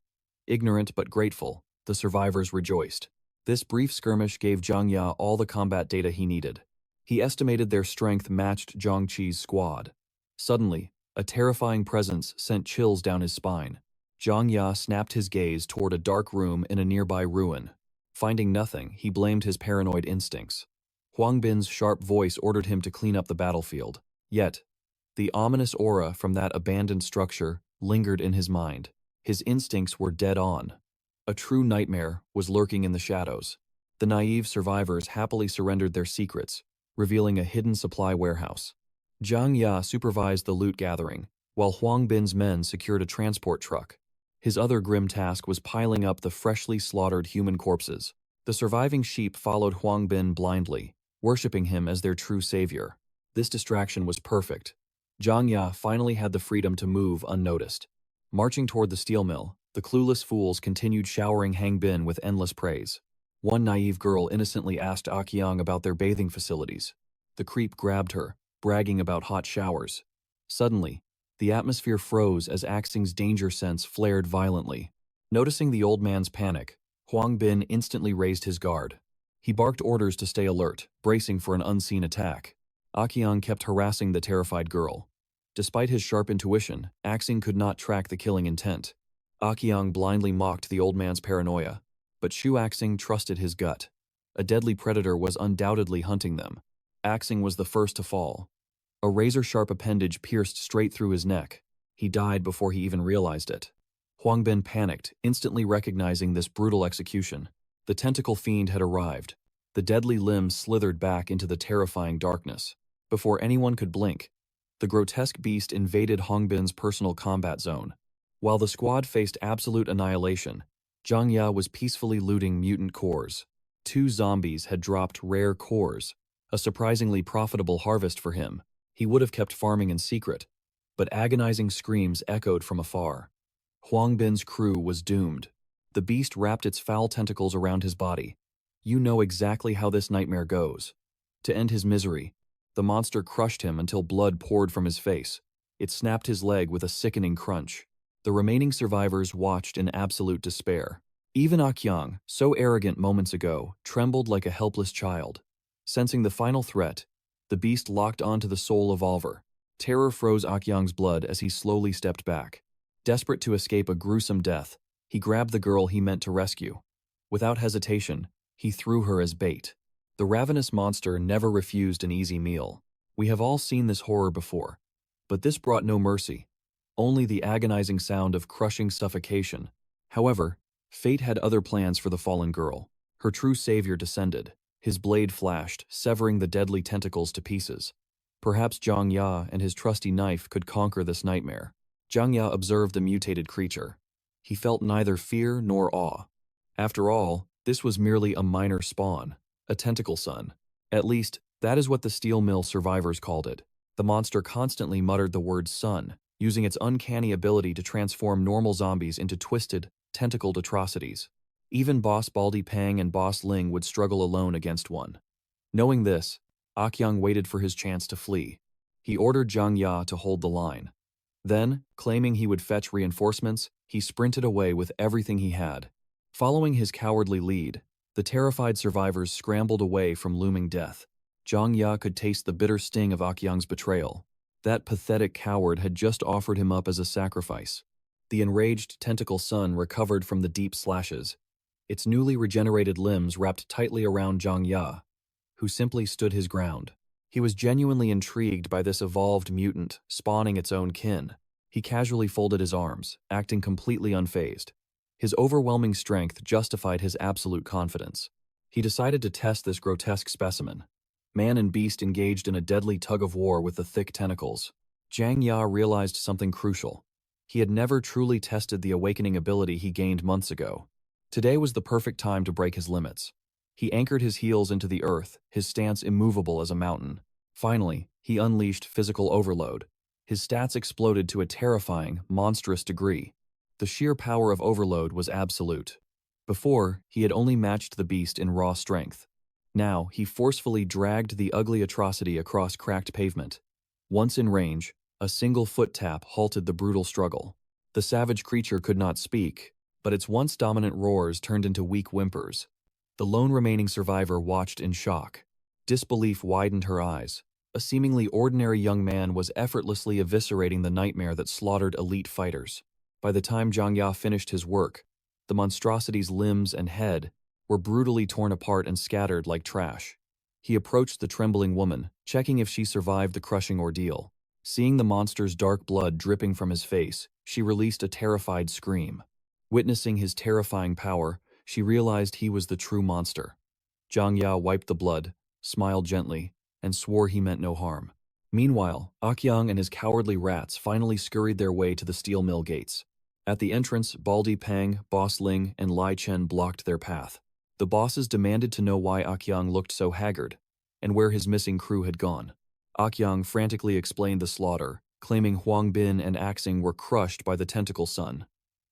Ignorant but grateful, the survivors rejoiced. This brief skirmish gave Zhang Ya all the combat data he needed. He estimated their strength matched Zhang Qi's squad. Suddenly, a terrifying presence sent chills down his spine. Zhang Ya snapped his gaze toward a dark room in a nearby ruin. Finding nothing, he blamed his paranoid instincts. Huang Bin's sharp voice ordered him to clean up the battlefield. Yet, the ominous aura from that abandoned structure lingered in his mind. His instincts were dead on. A true nightmare was lurking in the shadows. The naive survivors happily surrendered their secrets, revealing a hidden supply warehouse. Zhang Ya supervised the loot gathering, while Huang Bin's men secured a transport truck. His other grim task was piling up the freshly slaughtered human corpses. The surviving sheep followed Huang Bin blindly, worshipping him as their true savior. This distraction was perfect. Zhang Ya finally had the freedom to move unnoticed. Marching toward the steel mill, the clueless fools continued showering Hangbin with endless praise. One naive girl innocently asked Aqiang about their bathing facilities. The creep grabbed her, bragging about hot showers. Suddenly, the atmosphere froze as Axing's danger sense flared violently. Noticing the old man's panic, Huang Bin instantly raised his guard. He barked orders to stay alert, bracing for an unseen attack. Aqiang kept harassing the terrified girl. Despite his sharp intuition, Axing could not track the killing intent. Aqiang blindly mocked the old man's paranoia, but Shu Axing trusted his gut. A deadly predator was undoubtedly hunting them. Axing was the first to fall. A razor-sharp appendage pierced straight through his neck. He died before he even realized it. Huang Bin panicked, instantly recognizing this brutal execution. The tentacle fiend had arrived. The deadly limb slithered back into the terrifying darkness. Before anyone could blink, the grotesque beast invaded Huang Bin's personal combat zone. While the squad faced absolute annihilation, Zhang Ya was peacefully looting mutant cores. 2 zombies had dropped rare cores, a surprisingly profitable harvest for him. He would have kept farming in secret, but agonizing screams echoed from afar. Huang Bin's crew was doomed. The beast wrapped its foul tentacles around his body. You know exactly how this nightmare goes. To end his misery, the monster crushed him until blood poured from his face. It snapped his leg with a sickening crunch. The remaining survivors watched in absolute despair. Even Aqiang, so arrogant moments ago, trembled like a helpless child. Sensing the final threat, the beast locked onto the soul evolver. Terror froze Aqiang's blood as he slowly stepped back. Desperate to escape a gruesome death, he grabbed the girl he meant to rescue. Without hesitation, he threw her as bait. The ravenous monster never refused an easy meal. We have all seen this horror before, but this brought no mercy, only the agonizing sound of crushing suffocation. However, fate had other plans for the fallen girl. Her true savior descended. His blade flashed, severing the deadly tentacles to pieces. Perhaps Zhang Ya and his trusty knife could conquer this nightmare. Zhang Ya observed the mutated creature. He felt neither fear nor awe. After all, This was merely a minor spawn, a tentacle sun. At least, that is what the steel mill survivors called it. The monster constantly muttered the word sun, using its uncanny ability to transform normal zombies into twisted, tentacled atrocities. Even Boss Baldy Pang and Boss Ling would struggle alone against one. Knowing this, Akyang waited for his chance to flee. He ordered Zhang Ya to hold the line. Then, claiming he would fetch reinforcements, he sprinted away with everything he had. Following his cowardly lead, the terrified survivors scrambled away from looming death. Zhang Ya could taste the bitter sting of Akyang's betrayal. That pathetic coward had just offered him up as a sacrifice. The enraged tentacle sun recovered from the deep slashes, its newly regenerated limbs wrapped tightly around Zhang Ya, who simply stood his ground. He was genuinely intrigued by this evolved mutant spawning its own kin. He casually folded his arms, acting completely unfazed. His overwhelming strength justified his absolute confidence. He decided to test this grotesque specimen. Man and beast engaged in a deadly tug-of-war with the thick tentacles. Zhang Ya realized something crucial. He had never truly tested the awakening ability he gained months ago. Today was the perfect time to break his limits. He anchored his heels into the earth, his stance immovable as a mountain. Finally, he unleashed physical overload. His stats exploded to a terrifying, monstrous degree. The sheer power of overload was absolute. Before, he had only matched the beast in raw strength. Now, he forcefully dragged the ugly atrocity across cracked pavement. Once in range, a single foot tap halted the brutal struggle. The savage creature could not speak, but its once dominant roars turned into weak whimpers. The lone remaining survivor watched in shock. Disbelief widened her eyes. A seemingly ordinary young man was effortlessly eviscerating the nightmare that slaughtered elite fighters. By the time Zhang Ya finished his work, the monstrosity's limbs and head were brutally torn apart and scattered like trash. He approached the trembling woman, checking if she survived the crushing ordeal. Seeing the monster's dark blood dripping from his face, she released a terrified scream. Witnessing his terrifying power, she realized he was the true monster. Zhang Ya wiped the blood, smiled gently, and swore he meant no harm. Meanwhile, Akyang and his cowardly rats finally scurried their way to the steel mill gates. At the entrance, Baldy Pang, Boss Ling, and Lai Chen blocked their path. The bosses demanded to know why Akyang looked so haggard, and where his missing crew had gone. Akyang frantically explained the slaughter, claiming Huang Bin and Axing were crushed by the tentacle sun.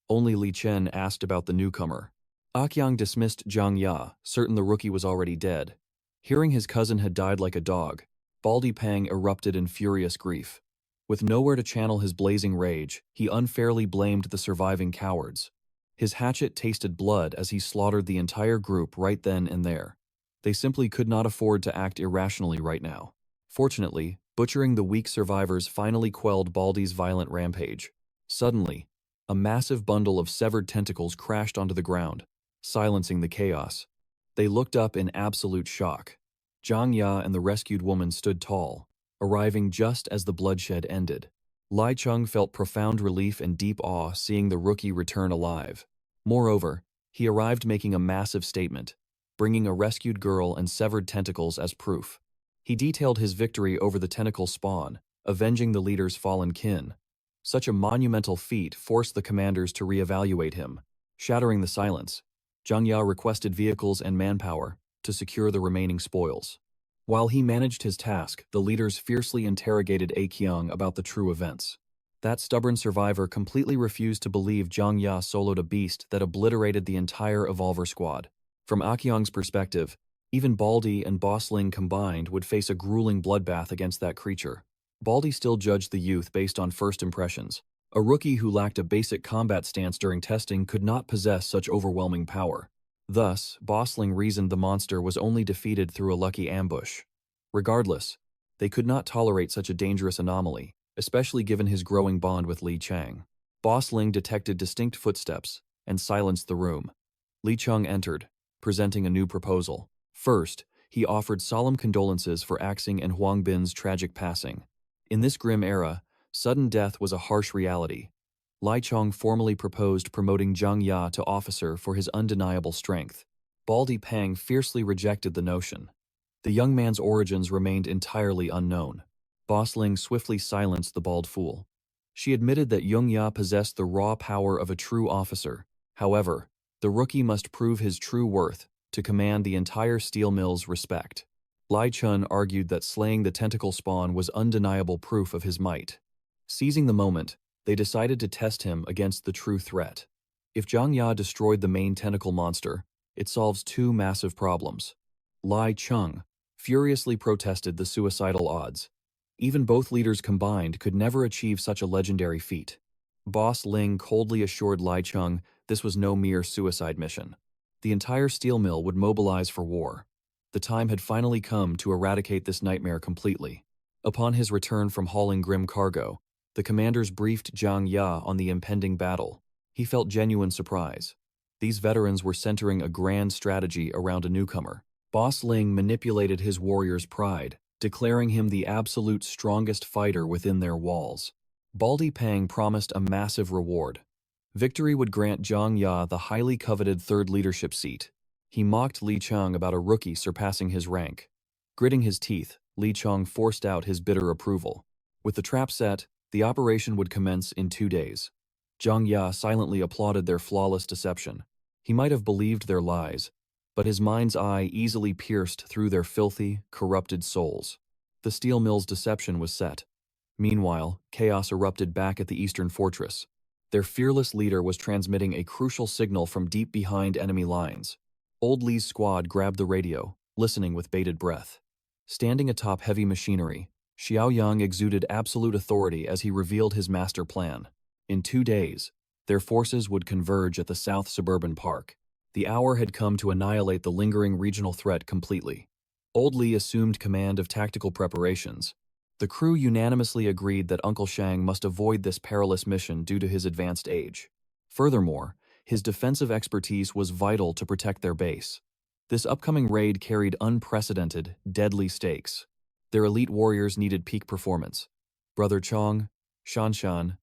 Only Li Chen asked about the newcomer. Akyang dismissed Zhang Ya, certain the rookie was already dead. Hearing his cousin had died like a dog, Baldy Pang erupted in furious grief. With nowhere to channel his blazing rage, he unfairly blamed the surviving cowards. His hatchet tasted blood as he slaughtered the entire group right then and there. They simply could not afford to act irrationally right now. Fortunately, butchering the weak survivors finally quelled Baldy's violent rampage. Suddenly, a massive bundle of severed tentacles crashed onto the ground, silencing the chaos. They looked up in absolute shock. Zhang Ya and the rescued woman stood tall, arriving just as the bloodshed ended. Lai Chung felt profound relief and deep awe seeing the rookie return alive. Moreover, he arrived making a massive statement, bringing a rescued girl and severed tentacles as proof. He detailed his victory over the tentacle spawn, avenging the leader's fallen kin. Such a monumental feat forced the commanders to reevaluate him. Shattering the silence, Zhang Ya requested vehicles and manpower to secure the remaining spoils. While he managed his task, the leaders fiercely interrogated Akyang about the true events. That stubborn survivor completely refused to believe Zhang Ya soloed a beast that obliterated the entire Evolver squad. From Akyang's perspective, even Baldy and Boss Ling combined would face a grueling bloodbath against that creature. Baldy still judged the youth based on first impressions. A rookie who lacked a basic combat stance during testing could not possess such overwhelming power. Thus, Boss Ling reasoned the monster was only defeated through a lucky ambush. Regardless, they could not tolerate such a dangerous anomaly, especially given his growing bond with Li Chang. Boss Ling detected distinct footsteps and silenced the room. Li Chung entered, presenting a new proposal. First, he offered solemn condolences for Axing and Huang Bin's tragic passing. In this grim era, sudden death was a harsh reality. Lai Chong formally proposed promoting Zhang Ya to officer for his undeniable strength. Baldy Pang fiercely rejected the notion. The young man's origins remained entirely unknown. Boss Ling swiftly silenced the bald fool. She admitted that Jung Ya possessed the raw power of a true officer. However, The rookie must prove his true worth to command the entire steel mill's respect. Lai Chun argued that slaying the tentacle spawn was undeniable proof of his might. Seizing the moment, they decided to test him against the true threat. If Zhang Ya destroyed the main tentacle monster, it solves two massive problems. Lai Chung furiously protested the suicidal odds. Even both leaders combined could never achieve such a legendary feat. Boss Ling coldly assured Lai Chung this was no mere suicide mission. The entire steel mill would mobilize for war. The time had finally come to eradicate this nightmare completely. Upon his return from hauling grim cargo, the commanders briefed Zhang Ya on the impending battle. He felt genuine surprise. These veterans were centering a grand strategy around a newcomer. Boss Ling manipulated his warrior's pride, declaring him the absolute strongest fighter within their walls. Baldy Pang promised a massive reward. Victory would grant Zhang Ya the highly coveted third leadership seat. He mocked Li Chang about a rookie surpassing his rank. Gritting his teeth, Li Chang forced out his bitter approval. With the trap set, the operation would commence in 2 days. Zhang Ya silently applauded their flawless deception. He might have believed their lies, but his mind's eye easily pierced through their filthy, corrupted souls. The steel mill's deception was set. Meanwhile, chaos erupted back at the eastern fortress. Their fearless leader was transmitting a crucial signal from deep behind enemy lines. Old Li's squad grabbed the radio, listening with bated breath. Standing atop heavy machinery, Xiaoyong exuded absolute authority as he revealed his master plan. In 2 days, their forces would converge at the South Suburban Park. The hour had come to annihilate the lingering regional threat completely. Old Li assumed command of tactical preparations. The crew unanimously agreed that Uncle Shang must avoid this perilous mission due to his advanced age. Furthermore, his defensive expertise was vital to protect their base. This upcoming raid carried unprecedented, deadly stakes. Their elite warriors needed peak performance. Brother Chong, Shanshan,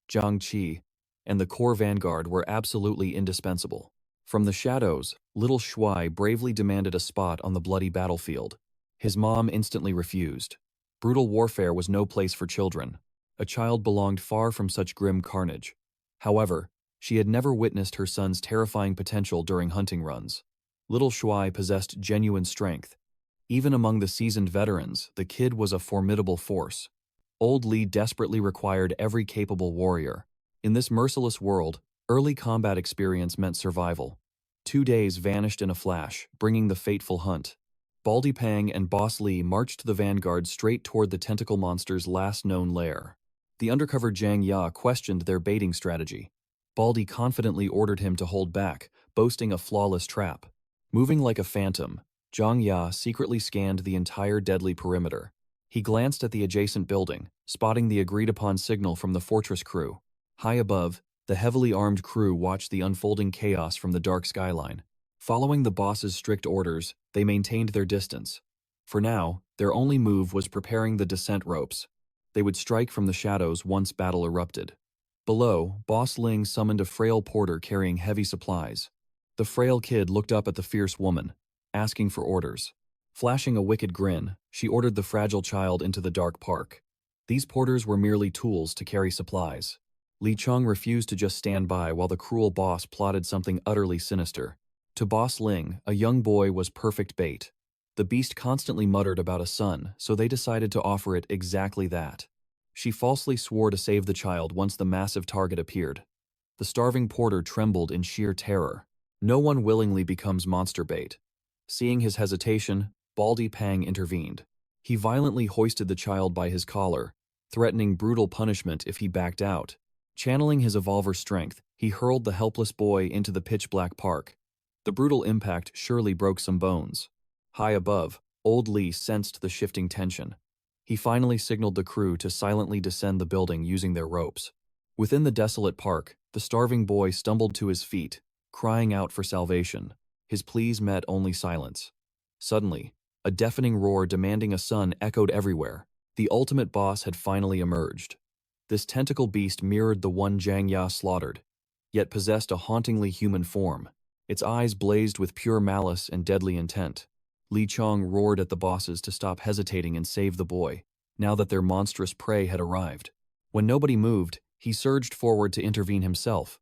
Zhang Qi, and the core vanguard were absolutely indispensable. From the shadows, little Shuai bravely demanded a spot on the bloody battlefield. His mom instantly refused. Brutal warfare was no place for children. A child belonged far from such grim carnage. However, she had never witnessed her son's terrifying potential during hunting runs. Little Shuai possessed genuine strength. Even among the seasoned veterans, the kid was a formidable force. Old Li desperately required every capable warrior. In this merciless world, early combat experience meant survival. 2 days vanished in a flash, bringing the fateful hunt. Baldy Pang and Boss Li marched the vanguard straight toward the tentacle monster's last known lair. The undercover Zhang Ya questioned their baiting strategy. Baldy confidently ordered him to hold back, boasting a flawless trap. Moving like a phantom, Zhang Ya secretly scanned the entire deadly perimeter. He glanced at the adjacent building, spotting the agreed-upon signal from the fortress crew. High above, the heavily armed crew watched the unfolding chaos from the dark skyline. Following the boss's strict orders, they maintained their distance. For now, their only move was preparing the descent ropes. They would strike from the shadows once battle erupted. Below, Boss Ling summoned a frail porter carrying heavy supplies. The frail kid looked up at the fierce woman, asking for orders. Flashing a wicked grin, she ordered the fragile child into the dark park. These porters were merely tools to carry supplies. Li Cheng refused to just stand by while the cruel boss plotted something utterly sinister. To Boss Ling, a young boy was perfect bait. The beast constantly muttered about a son, so they decided to offer it exactly that. She falsely swore to save the child once the massive target appeared. The starving porter trembled in sheer terror. No one willingly becomes monster bait. Seeing his hesitation, Baldy Pang intervened. He violently hoisted the child by his collar, threatening brutal punishment if he backed out. Channeling his evolver strength, he hurled the helpless boy into the pitch-black park. The brutal impact surely broke some bones. High above, Old Li sensed the shifting tension. He finally signaled the crew to silently descend the building using their ropes. Within the desolate park, the starving boy stumbled to his feet, crying out for salvation. His pleas met only silence. Suddenly, a deafening roar demanding a son echoed everywhere. The ultimate boss had finally emerged. This tentacle beast mirrored the one Zhang Ya slaughtered, yet possessed a hauntingly human form. Its eyes blazed with pure malice and deadly intent. Li Chong roared at the bosses to stop hesitating and save the boy, now that their monstrous prey had arrived. When nobody moved, he surged forward to intervene himself.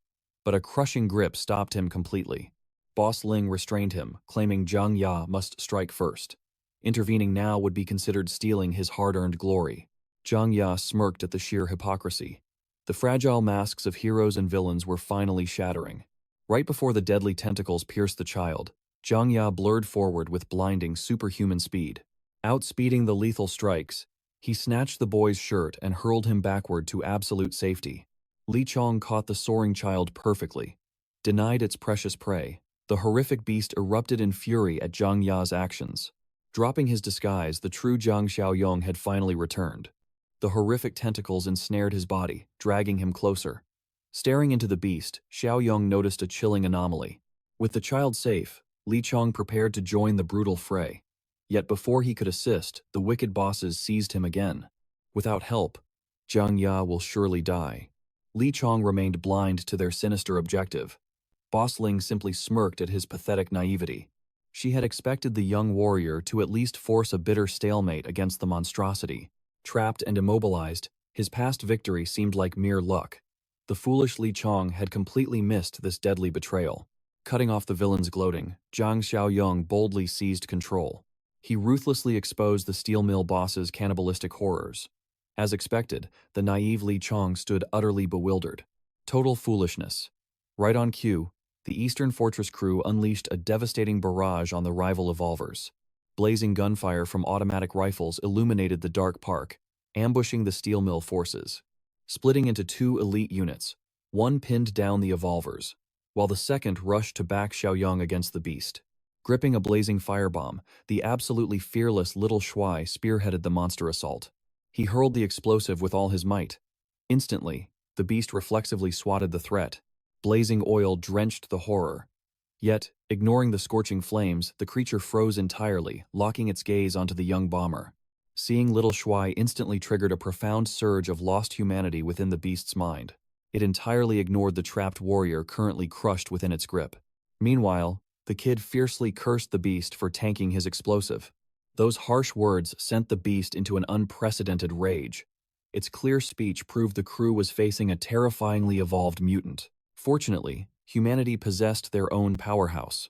but a crushing grip stopped him completely. Boss Ling restrained him, claiming Zhang Ya must strike first. Intervening now would be considered stealing his hard-earned glory. Zhang Ya smirked at the sheer hypocrisy. The fragile masks of heroes and villains were finally shattering. Right before the deadly tentacles pierced the child, Zhang Ya blurred forward with blinding superhuman speed. Outspeeding the lethal strikes, he snatched the boy's shirt and hurled him backward to absolute safety. Li Chong caught the soaring child perfectly. Denied its precious prey, the horrific beast erupted in fury at Zhang Ya's actions. Dropping his disguise, the true Jang Xiaoyong had finally returned. The horrific tentacles ensnared his body, dragging him closer. Staring into the beast, Xiaoyong noticed a chilling anomaly. With the child safe, Li Chong prepared to join the brutal fray. Yet before he could assist, the wicked bosses seized him again. Without help, Zhang Ya will surely die. Li Chong remained blind to their sinister objective. Boss Ling simply smirked at his pathetic naivety. She had expected the young warrior to at least force a bitter stalemate against the monstrosity. Trapped and immobilized, his past victory seemed like mere luck. The foolish Li Chong had completely missed this deadly betrayal. Cutting off the villain's gloating, Jang Xiaoyong boldly seized control. He ruthlessly exposed the steel mill boss's cannibalistic horrors. As expected, the naive Li Chong stood utterly bewildered. Total foolishness. Right on cue, the Eastern Fortress crew unleashed a devastating barrage on the rival evolvers. Blazing gunfire from automatic rifles illuminated the dark park, ambushing the steel mill forces. Splitting into two elite units, one pinned down the evolvers, while the second rushed to back Xiaoyong against the beast. Gripping a blazing firebomb, the absolutely fearless little Shuai spearheaded the monster assault. He hurled the explosive with all his might. Instantly, the beast reflexively swatted the threat. Blazing oil drenched the horror. Yet, ignoring the scorching flames, the creature froze entirely, locking its gaze onto the young bomber. Seeing little Shuai instantly triggered a profound surge of lost humanity within the beast's mind. It entirely ignored the trapped warrior currently crushed within its grip. Meanwhile, the kid fiercely cursed the beast for tanking his explosive. Those harsh words sent the beast into an unprecedented rage. Its clear speech proved the crew was facing a terrifyingly evolved mutant. Fortunately, humanity possessed their own powerhouse.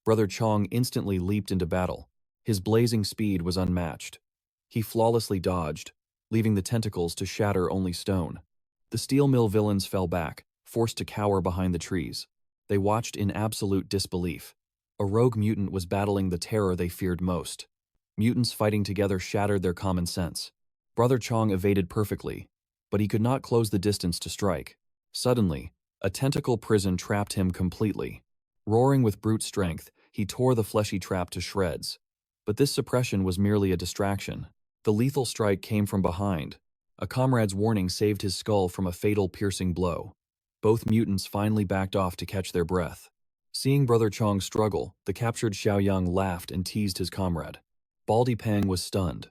Brother Chong instantly leaped into battle. His blazing speed was unmatched. He flawlessly dodged, leaving the tentacles to shatter only stone. The steel mill villains fell back, forced to cower behind the trees. They watched in absolute disbelief. A rogue mutant was battling the terror they feared most. Mutants fighting together shattered their common sense. Brother Chong evaded perfectly, but he could not close the distance to strike. Suddenly, a tentacle prison trapped him completely. Roaring with brute strength, he tore the fleshy trap to shreds. But this suppression was merely a distraction. The lethal strike came from behind. A comrade's warning saved his skull from a fatal piercing blow. Both mutants finally backed off to catch their breath. Seeing Brother Chong struggle, the captured Xiaoyong laughed and teased his comrade. Baldy Pang was stunned.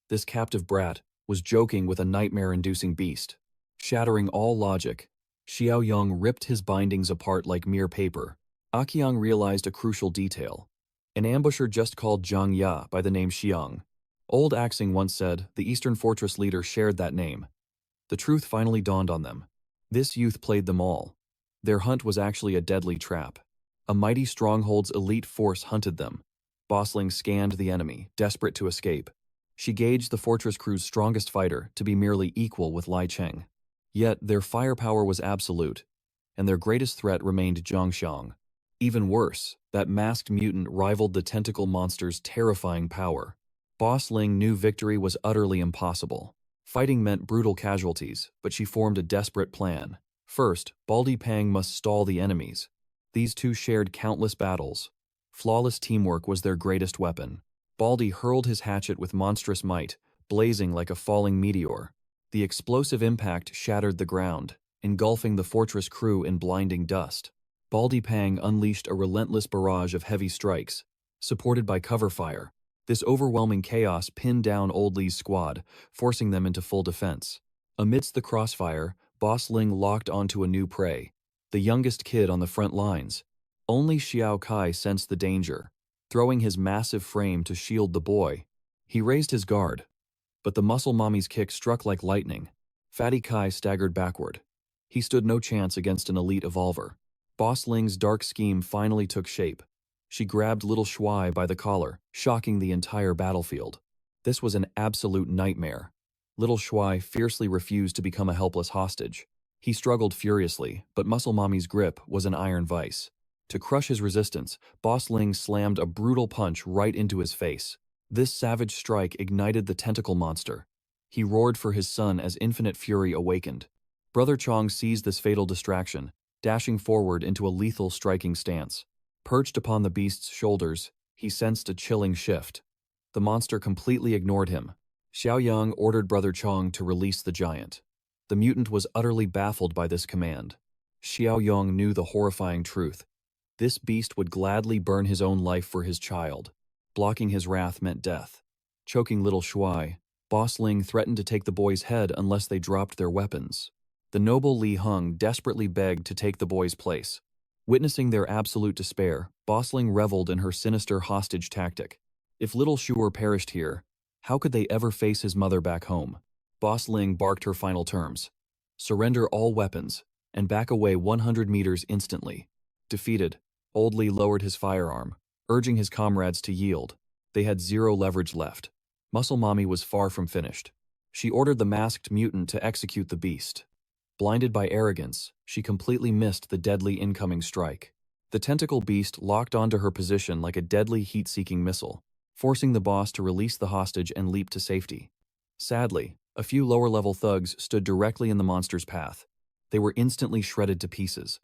This captive brat was joking with a nightmare-inducing beast. Shattering all logic, Xiaoyong ripped his bindings apart like mere paper. Akiang realized a crucial detail. An ambusher just called Zhang Ya by the name Xiang. Old Axing once said the Eastern Fortress leader shared that name. The truth finally dawned on them. This youth played them all. Their hunt was actually a deadly trap. A mighty stronghold's elite force hunted them. Bossling scanned the enemy, desperate to escape. She gauged the fortress crew's strongest fighter to be merely equal with Lai Cheng. Yet their firepower was absolute, and their greatest threat remained Zhang Xiang. Even worse, that masked mutant rivaled the tentacle monster's terrifying power. Boss Ling knew victory was utterly impossible. Fighting meant brutal casualties, but she formed a desperate plan. First, Baldy Pang must stall the enemies. These two shared countless battles. Flawless teamwork was their greatest weapon. Baldy hurled his hatchet with monstrous might, blazing like a falling meteor. The explosive impact shattered the ground, engulfing the fortress crew in blinding dust. Baldy Pang unleashed a relentless barrage of heavy strikes, supported by cover fire. This overwhelming chaos pinned down Old Li's squad, forcing them into full defense. Amidst the crossfire, Boss Ling locked onto a new prey, the youngest kid on the front lines. Only Xiao Kai sensed the danger, throwing his massive frame to shield the boy. He raised his guard, but the muscle mommy's kick struck like lightning. Fatty Kai staggered backward. He stood no chance against an elite evolver. Boss Ling's dark scheme finally took shape. She grabbed little Shuai by the collar, shocking the entire battlefield. This was an absolute nightmare. Little Shuai fiercely refused to become a helpless hostage. He struggled furiously, but Muscle Mommy's grip was an iron vice. To crush his resistance, Boss Ling slammed a brutal punch right into his face. This savage strike ignited the tentacle monster. He roared for his son as infinite fury awakened. Brother Chong seized this fatal distraction, dashing forward into a lethal striking stance. Perched upon the beast's shoulders, he sensed a chilling shift. The monster completely ignored him. Xiaoyong ordered Brother Chong to release the giant. The mutant was utterly baffled by this command. Xiaoyong knew the horrifying truth. This beast would gladly burn his own life for his child. Blocking his wrath meant death. Choking little Shuai, Boss Ling threatened to take the boy's head unless they dropped their weapons. The noble Li Heng desperately begged to take the boy's place. Witnessing their absolute despair, Boss Ling reveled in her sinister hostage tactic. If little Shuer perished here, how could they ever face his mother back home? Boss Ling barked her final terms. Surrender all weapons, and back away 100 meters instantly. Defeated, Old Li lowered his firearm, urging his comrades to yield. They had zero leverage left. Muscle Mommy was far from finished. She ordered the masked mutant to execute the beast. Blinded by arrogance, she completely missed the deadly incoming strike. The tentacle beast locked onto her position like a deadly heat-seeking missile, forcing the boss to release the hostage and leap to safety. Sadly, a few lower-level thugs stood directly in the monster's path. They were instantly shredded to pieces.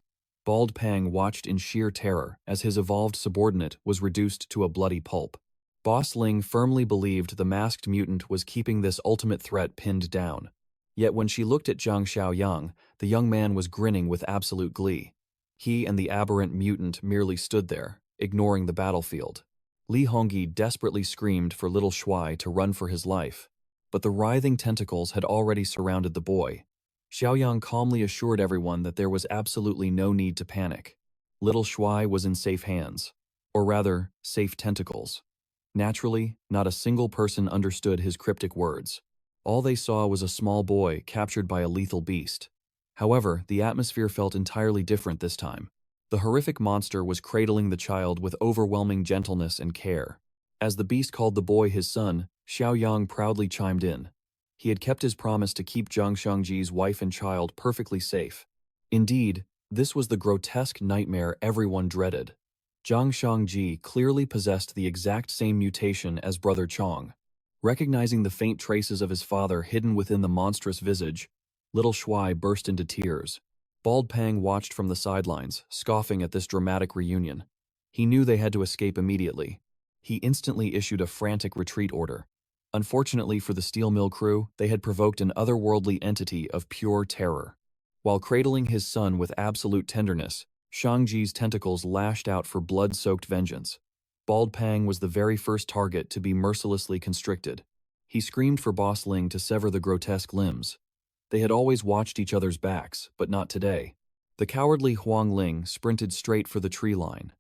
Bald Pang watched in sheer terror as his evolved subordinate was reduced to a bloody pulp. Boss Ling firmly believed the masked mutant was keeping this ultimate threat pinned down. Yet when she looked at Jang Xiaoyong, the young man was grinning with absolute glee. He and the aberrant mutant merely stood there, ignoring the battlefield. Li Hongyi desperately screamed for little Shuai to run for his life, but the writhing tentacles had already surrounded the boy. Xiaoyong calmly assured everyone that there was absolutely no need to panic. Little Shuai was in safe hands, or rather, safe tentacles. Naturally, not a single person understood his cryptic words. All they saw was a small boy captured by a lethal beast. However, the atmosphere felt entirely different this time. The horrific monster was cradling the child with overwhelming gentleness and care. As the beast called the boy his son, Xiaoyong proudly chimed in. He had kept his promise to keep Zhang Xiangji's wife and child perfectly safe. Indeed, this was the grotesque nightmare everyone dreaded. Zhang Xiangji clearly possessed the exact same mutation as Brother Chong. Recognizing the faint traces of his father hidden within the monstrous visage, little Shuai burst into tears. Bald Pang watched from the sidelines, scoffing at this dramatic reunion. He knew they had to escape immediately. He instantly issued a frantic retreat order. Unfortunately for the steel mill crew, they had provoked an otherworldly entity of pure terror. While cradling his son with absolute tenderness, Shangji's tentacles lashed out for blood-soaked vengeance. Bald Pang was the very first target to be mercilessly constricted. He screamed for Boss Ling to sever the grotesque limbs. They had always watched each other's backs, but not today. The cowardly Huang Ling sprinted straight for the tree line.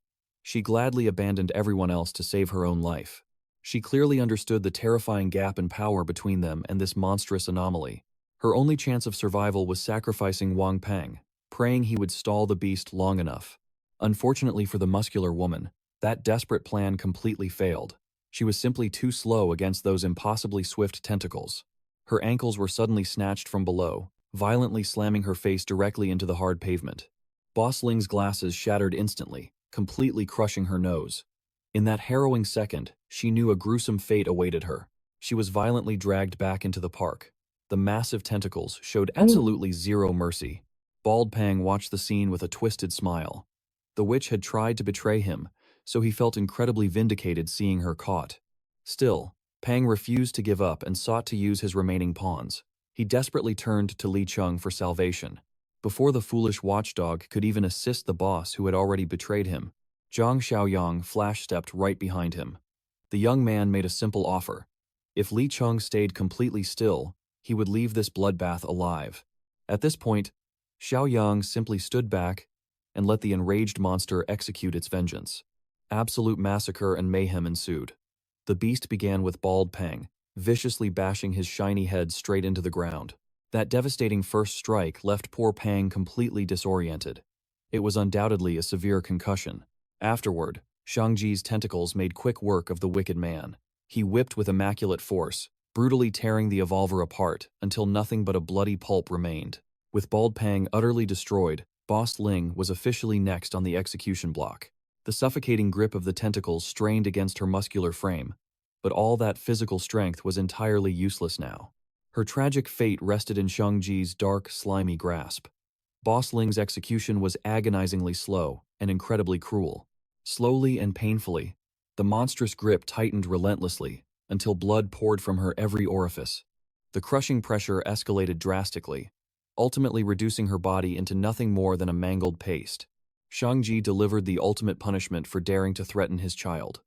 She gladly abandoned everyone else to save her own life. She clearly understood the terrifying gap in power between them and this monstrous anomaly. Her only chance of survival was sacrificing Wang Pang, praying he would stall the beast long enough. Unfortunately for the muscular woman, that desperate plan completely failed. She was simply too slow against those impossibly swift tentacles. Her ankles were suddenly snatched from below, violently slamming her face directly into the hard pavement. Boss Ling's glasses shattered instantly, completely crushing her nose. In that harrowing second, she knew a gruesome fate awaited her. She was violently dragged back into the park. The massive tentacles showed absolutely zero mercy. Bald Pang watched the scene with a twisted smile. The witch had tried to betray him, so he felt incredibly vindicated seeing her caught. Still, Pang refused to give up and sought to use his remaining pawns. He desperately turned to Li Chung for salvation. Before the foolish watchdog could even assist the boss who had already betrayed him, Zhang Xiaoyong flash-stepped right behind him. The young man made a simple offer. If Li Chung stayed completely still, he would leave this bloodbath alive. At this point, Xiaoyong simply stood back and let the enraged monster execute its vengeance. Absolute massacre and mayhem ensued. The beast began with Bald Pang, viciously bashing his shiny head straight into the ground. That devastating first strike left poor Pang completely disoriented. It was undoubtedly a severe concussion. Afterward, Shang-Ji's tentacles made quick work of the wicked man. He whipped with immaculate force, brutally tearing the evolver apart until nothing but a bloody pulp remained. With Bald Pang utterly destroyed, Boss Ling was officially next on the execution block. The suffocating grip of the tentacles strained against her muscular frame, but all that physical strength was entirely useless now. Her tragic fate rested in Shang-Ji's dark, slimy grasp. Boss Ling's execution was agonizingly slow and incredibly cruel. Slowly and painfully, the monstrous grip tightened relentlessly until blood poured from her every orifice. The crushing pressure escalated drastically, ultimately reducing her body into nothing more than a mangled paste. Shang-Ji delivered the ultimate punishment for daring to threaten his child.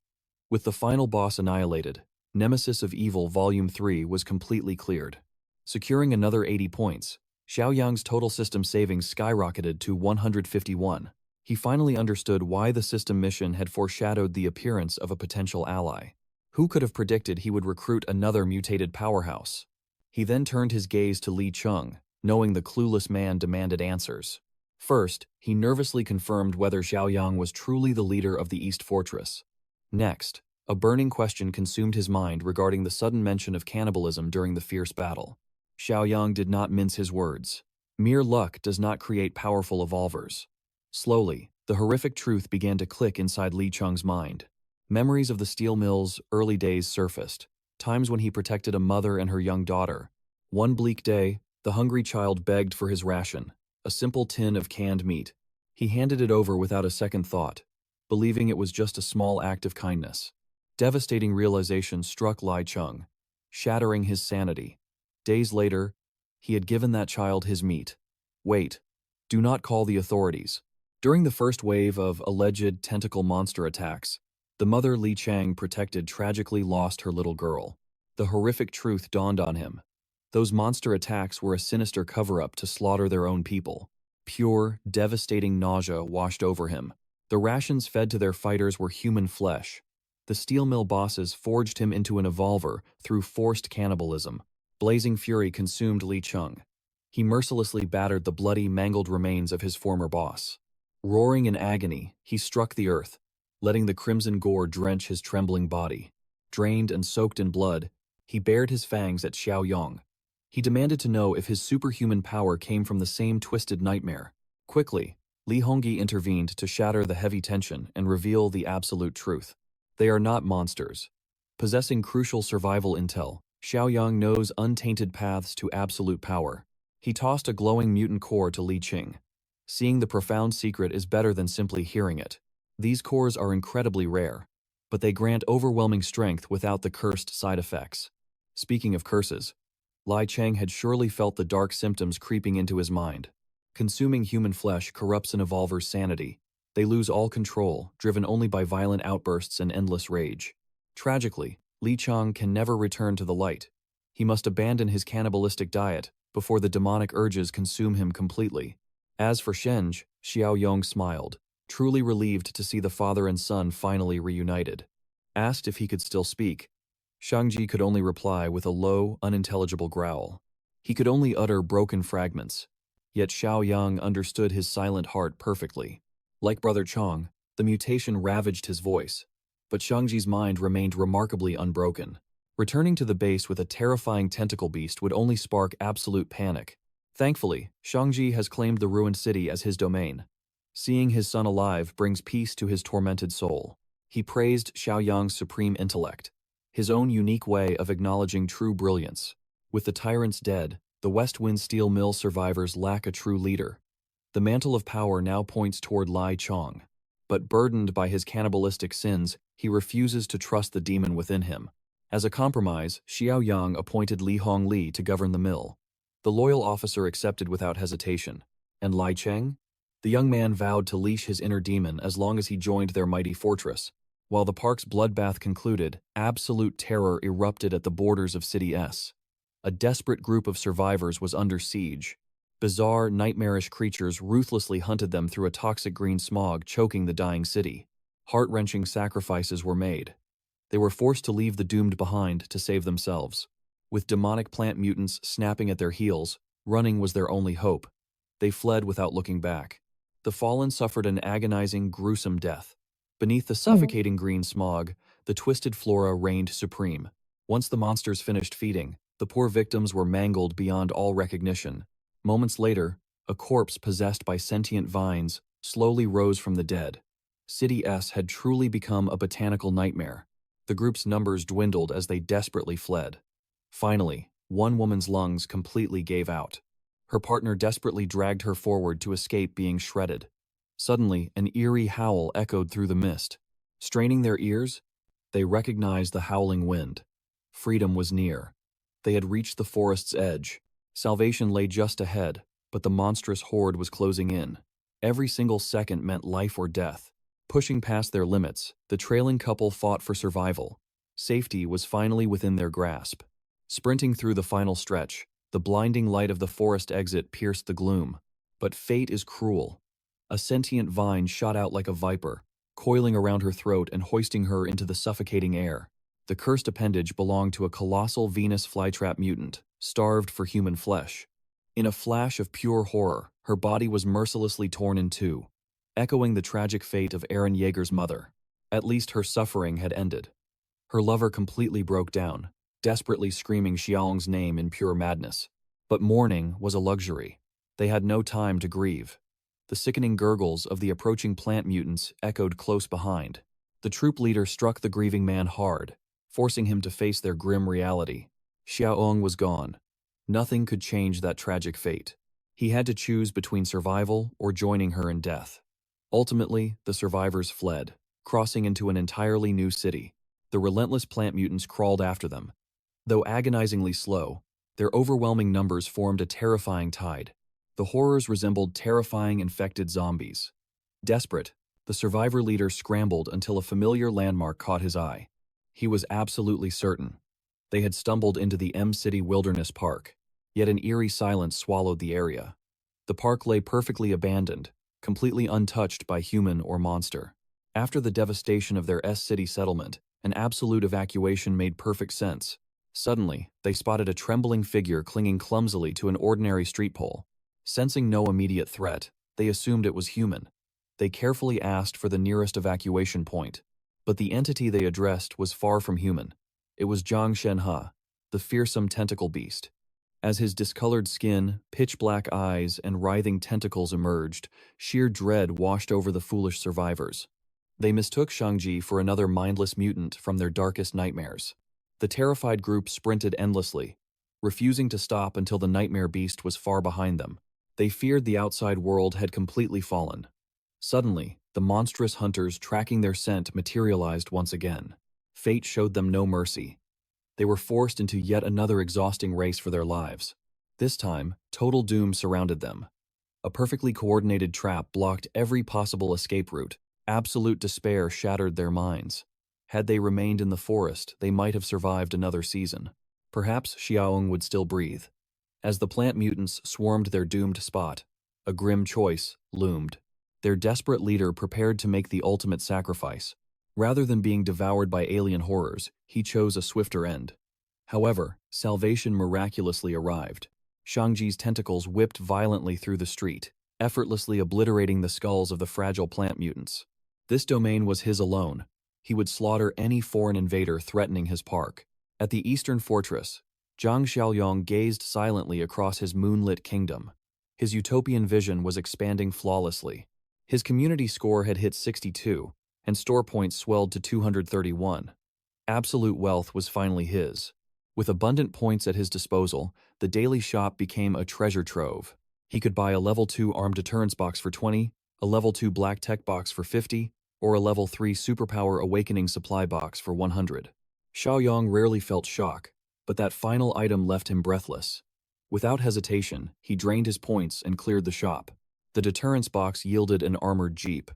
With the final boss annihilated, Nemesis of Evil Volume 3 was completely cleared. Securing another 80 points, Xiaoyong's total system savings skyrocketed to 151. He finally understood why the system mission had foreshadowed the appearance of a potential ally. Who could have predicted he would recruit another mutated powerhouse? He then turned his gaze to Li Cheng, knowing the clueless man demanded answers. First, he nervously confirmed whether Xiaoyong was truly the leader of the East Fortress. Next, a burning question consumed his mind regarding the sudden mention of cannibalism during the fierce battle. Xiaoyong did not mince his words. Mere luck does not create powerful evolvers. Slowly, the horrific truth began to click inside Li Cheng's mind. Memories of the steel mill's early days surfaced, times when he protected a mother and her young daughter. One bleak day, the hungry child begged for his ration, a simple tin of canned meat. He handed it over without a second thought, believing it was just a small act of kindness. Devastating realization struck Li Cheng, shattering his sanity. Days later, he had given that child his meat. Wait, do not call the authorities. During the first wave of alleged tentacle monster attacks, the mother Li Cheng protected tragically lost her little girl. The horrific truth dawned on him. Those monster attacks were a sinister cover-up to slaughter their own people. Pure, devastating nausea washed over him. The rations fed to their fighters were human flesh. The steel mill bosses forged him into an evolver through forced cannibalism. Blazing fury consumed Li Cheng. He mercilessly battered the bloody, mangled remains of his former boss. Roaring in agony, he struck the earth, letting the crimson gore drench his trembling body. Drained and soaked in blood, he bared his fangs at Xiaoyong. He demanded to know if his superhuman power came from the same twisted nightmare. Quickly, Li Hongyi intervened to shatter the heavy tension and reveal the absolute truth. They are not monsters. Possessing crucial survival intel, Xiaoyong knows untainted paths to absolute power. He tossed a glowing mutant core to Li Cheng. Seeing the profound secret is better than simply hearing it. These cores are incredibly rare, but they grant overwhelming strength without the cursed side effects. Speaking of curses, Li Cheng had surely felt the dark symptoms creeping into his mind. Consuming human flesh corrupts an evolver's sanity. They lose all control, driven only by violent outbursts and endless rage. Tragically, Li Cheng can never return to the light. He must abandon his cannibalistic diet before the demonic urges consume him completely. As for Shenge, Xiaoyong smiled, truly relieved to see the father and son finally reunited. Asked if he could still speak, Shang-Ji could only reply with a low, unintelligible growl. He could only utter broken fragments. Yet Xiaoyong understood his silent heart perfectly. Like Brother Chong, the mutation ravaged his voice, but Shang-Ji's mind remained remarkably unbroken. Returning to the base with a terrifying tentacle beast would only spark absolute panic. Thankfully, Shang-Ji has claimed the ruined city as his domain. Seeing his son alive brings peace to his tormented soul. He praised Xiaoyong's supreme intellect, his own unique way of acknowledging true brilliance. With the tyrants dead, the West Wind Steel Mill survivors lack a true leader. The mantle of power now points toward Li Cheng. But burdened by his cannibalistic sins, he refuses to trust the demon within him. As a compromise, Xiaoyong appointed Li Hongli to govern the mill. The loyal officer accepted without hesitation. And Li Cheng? The young man vowed to leash his inner demon as long as he joined their mighty fortress. While the park's bloodbath concluded, absolute terror erupted at the borders of City S. A desperate group of survivors was under siege. Bizarre, nightmarish creatures ruthlessly hunted them through a toxic green smog choking the dying city. Heart-wrenching sacrifices were made. They were forced to leave the doomed behind to save themselves. With demonic plant mutants snapping at their heels, running was their only hope. They fled without looking back. The fallen suffered an agonizing, gruesome death. Beneath the suffocating green smog, the twisted flora reigned supreme. Once the monsters finished feeding, the poor victims were mangled beyond all recognition. Moments later, a corpse possessed by sentient vines slowly rose from the dead. City S had truly become a botanical nightmare. The group's numbers dwindled as they desperately fled. Finally, one woman's lungs completely gave out. Her partner desperately dragged her forward to escape being shredded. Suddenly, an eerie howl echoed through the mist. Straining their ears, they recognized the howling wind. Freedom was near. They had reached the forest's edge. Salvation lay just ahead, but the monstrous horde was closing in. Every single second meant life or death. Pushing past their limits, the trailing couple fought for survival. Safety was finally within their grasp. Sprinting through the final stretch, the blinding light of the forest exit pierced the gloom. But fate is cruel. A sentient vine shot out like a viper, coiling around her throat and hoisting her into the suffocating air. The cursed appendage belonged to a colossal Venus flytrap mutant, starved for human flesh. In a flash of pure horror, her body was mercilessly torn in two, echoing the tragic fate of Eren Yeager's mother. At least her suffering had ended. Her lover completely broke down, desperately screaming Xiaoyong's name in pure madness. But mourning was a luxury. They had no time to grieve. The sickening gurgles of the approaching plant mutants echoed close behind. The troop leader struck the grieving man hard, forcing him to face their grim reality. Xiaoyong was gone. Nothing could change that tragic fate. He had to choose between survival or joining her in death. Ultimately, the survivors fled, crossing into an entirely new city. The relentless plant mutants crawled after them. Though agonizingly slow, their overwhelming numbers formed a terrifying tide. The horrors resembled terrifying infected zombies. Desperate, the survivor leader scrambled until a familiar landmark caught his eye. He was absolutely certain. They had stumbled into the M-City Wilderness Park, yet an eerie silence swallowed the area. The park lay perfectly abandoned, completely untouched by human or monster. After the devastation of their S-City settlement, an absolute evacuation made perfect sense. Suddenly, they spotted a trembling figure clinging clumsily to an ordinary street pole. Sensing no immediate threat, they assumed it was human. They carefully asked for the nearest evacuation point, but the entity they addressed was far from human. It was Jang Xiaoyong, the fearsome tentacle beast. As his discolored skin, pitch-black eyes, and writhing tentacles emerged, sheer dread washed over the foolish survivors. They mistook Shangji for another mindless mutant from their darkest nightmares. The terrified group sprinted endlessly, refusing to stop until the nightmare beast was far behind them. They feared the outside world had completely fallen. Suddenly, the monstrous hunters tracking their scent materialized once again. Fate showed them no mercy. They were forced into yet another exhausting race for their lives. This time, total doom surrounded them. A perfectly coordinated trap blocked every possible escape route. Absolute despair shattered their minds. Had they remained in the forest, they might have survived another season. Perhaps Xiaoyong would still breathe. As the plant mutants swarmed their doomed spot, a grim choice loomed. Their desperate leader prepared to make the ultimate sacrifice. Rather than being devoured by alien horrors, he chose a swifter end. However, salvation miraculously arrived. Shangji's tentacles whipped violently through the street, effortlessly obliterating the skulls of the fragile plant mutants. This domain was his alone. He would slaughter any foreign invader threatening his park. At the eastern fortress, Jang Xiaoyong gazed silently across his moonlit kingdom. His utopian vision was expanding flawlessly. His community score had hit 62, and store points swelled to 231. Absolute wealth was finally his. With abundant points at his disposal, the daily shop became a treasure trove. He could buy a level 2 armed deterrence box for 20, a level 2 black tech box for 50, or a level 3 superpower awakening supply box for 100. Xiaoyong rarely felt shock, but that final item left him breathless. Without hesitation, he drained his points and cleared the shop. The deterrence box yielded an armored jeep.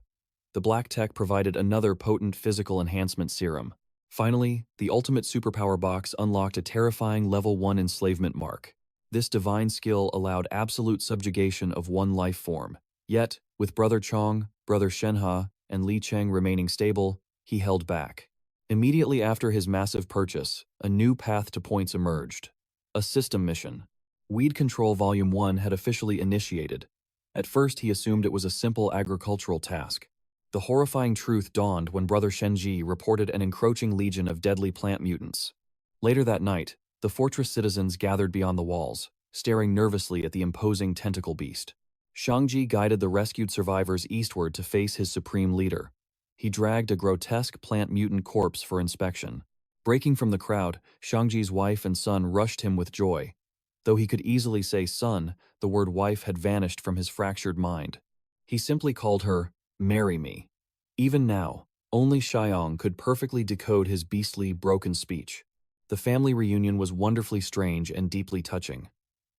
The black tech provided another potent physical enhancement serum. Finally, the ultimate superpower box unlocked a terrifying level 1 enslavement mark. This divine skill allowed absolute subjugation of one life form. Yet, with Brother Chong, Brother Shenhe, and Li Cheng remaining stable, he held back. Immediately after his massive purchase, a new path to points emerged. A system mission. Weed Control Volume 1 had officially initiated. At first, he assumed it was a simple agricultural task. The horrifying truth dawned when Brother Shenji reported an encroaching legion of deadly plant mutants. Later that night, the fortress citizens gathered beyond the walls, staring nervously at the imposing tentacle beast. Shangji guided the rescued survivors eastward to face his supreme leader. He dragged a grotesque plant mutant corpse for inspection. Breaking from the crowd, Shangji's wife and son rushed him with joy. Though he could easily say son, the word wife had vanished from his fractured mind. He simply called her, "Marry me." Even now, only Xiaoyong could perfectly decode his beastly, broken speech. The family reunion was wonderfully strange and deeply touching.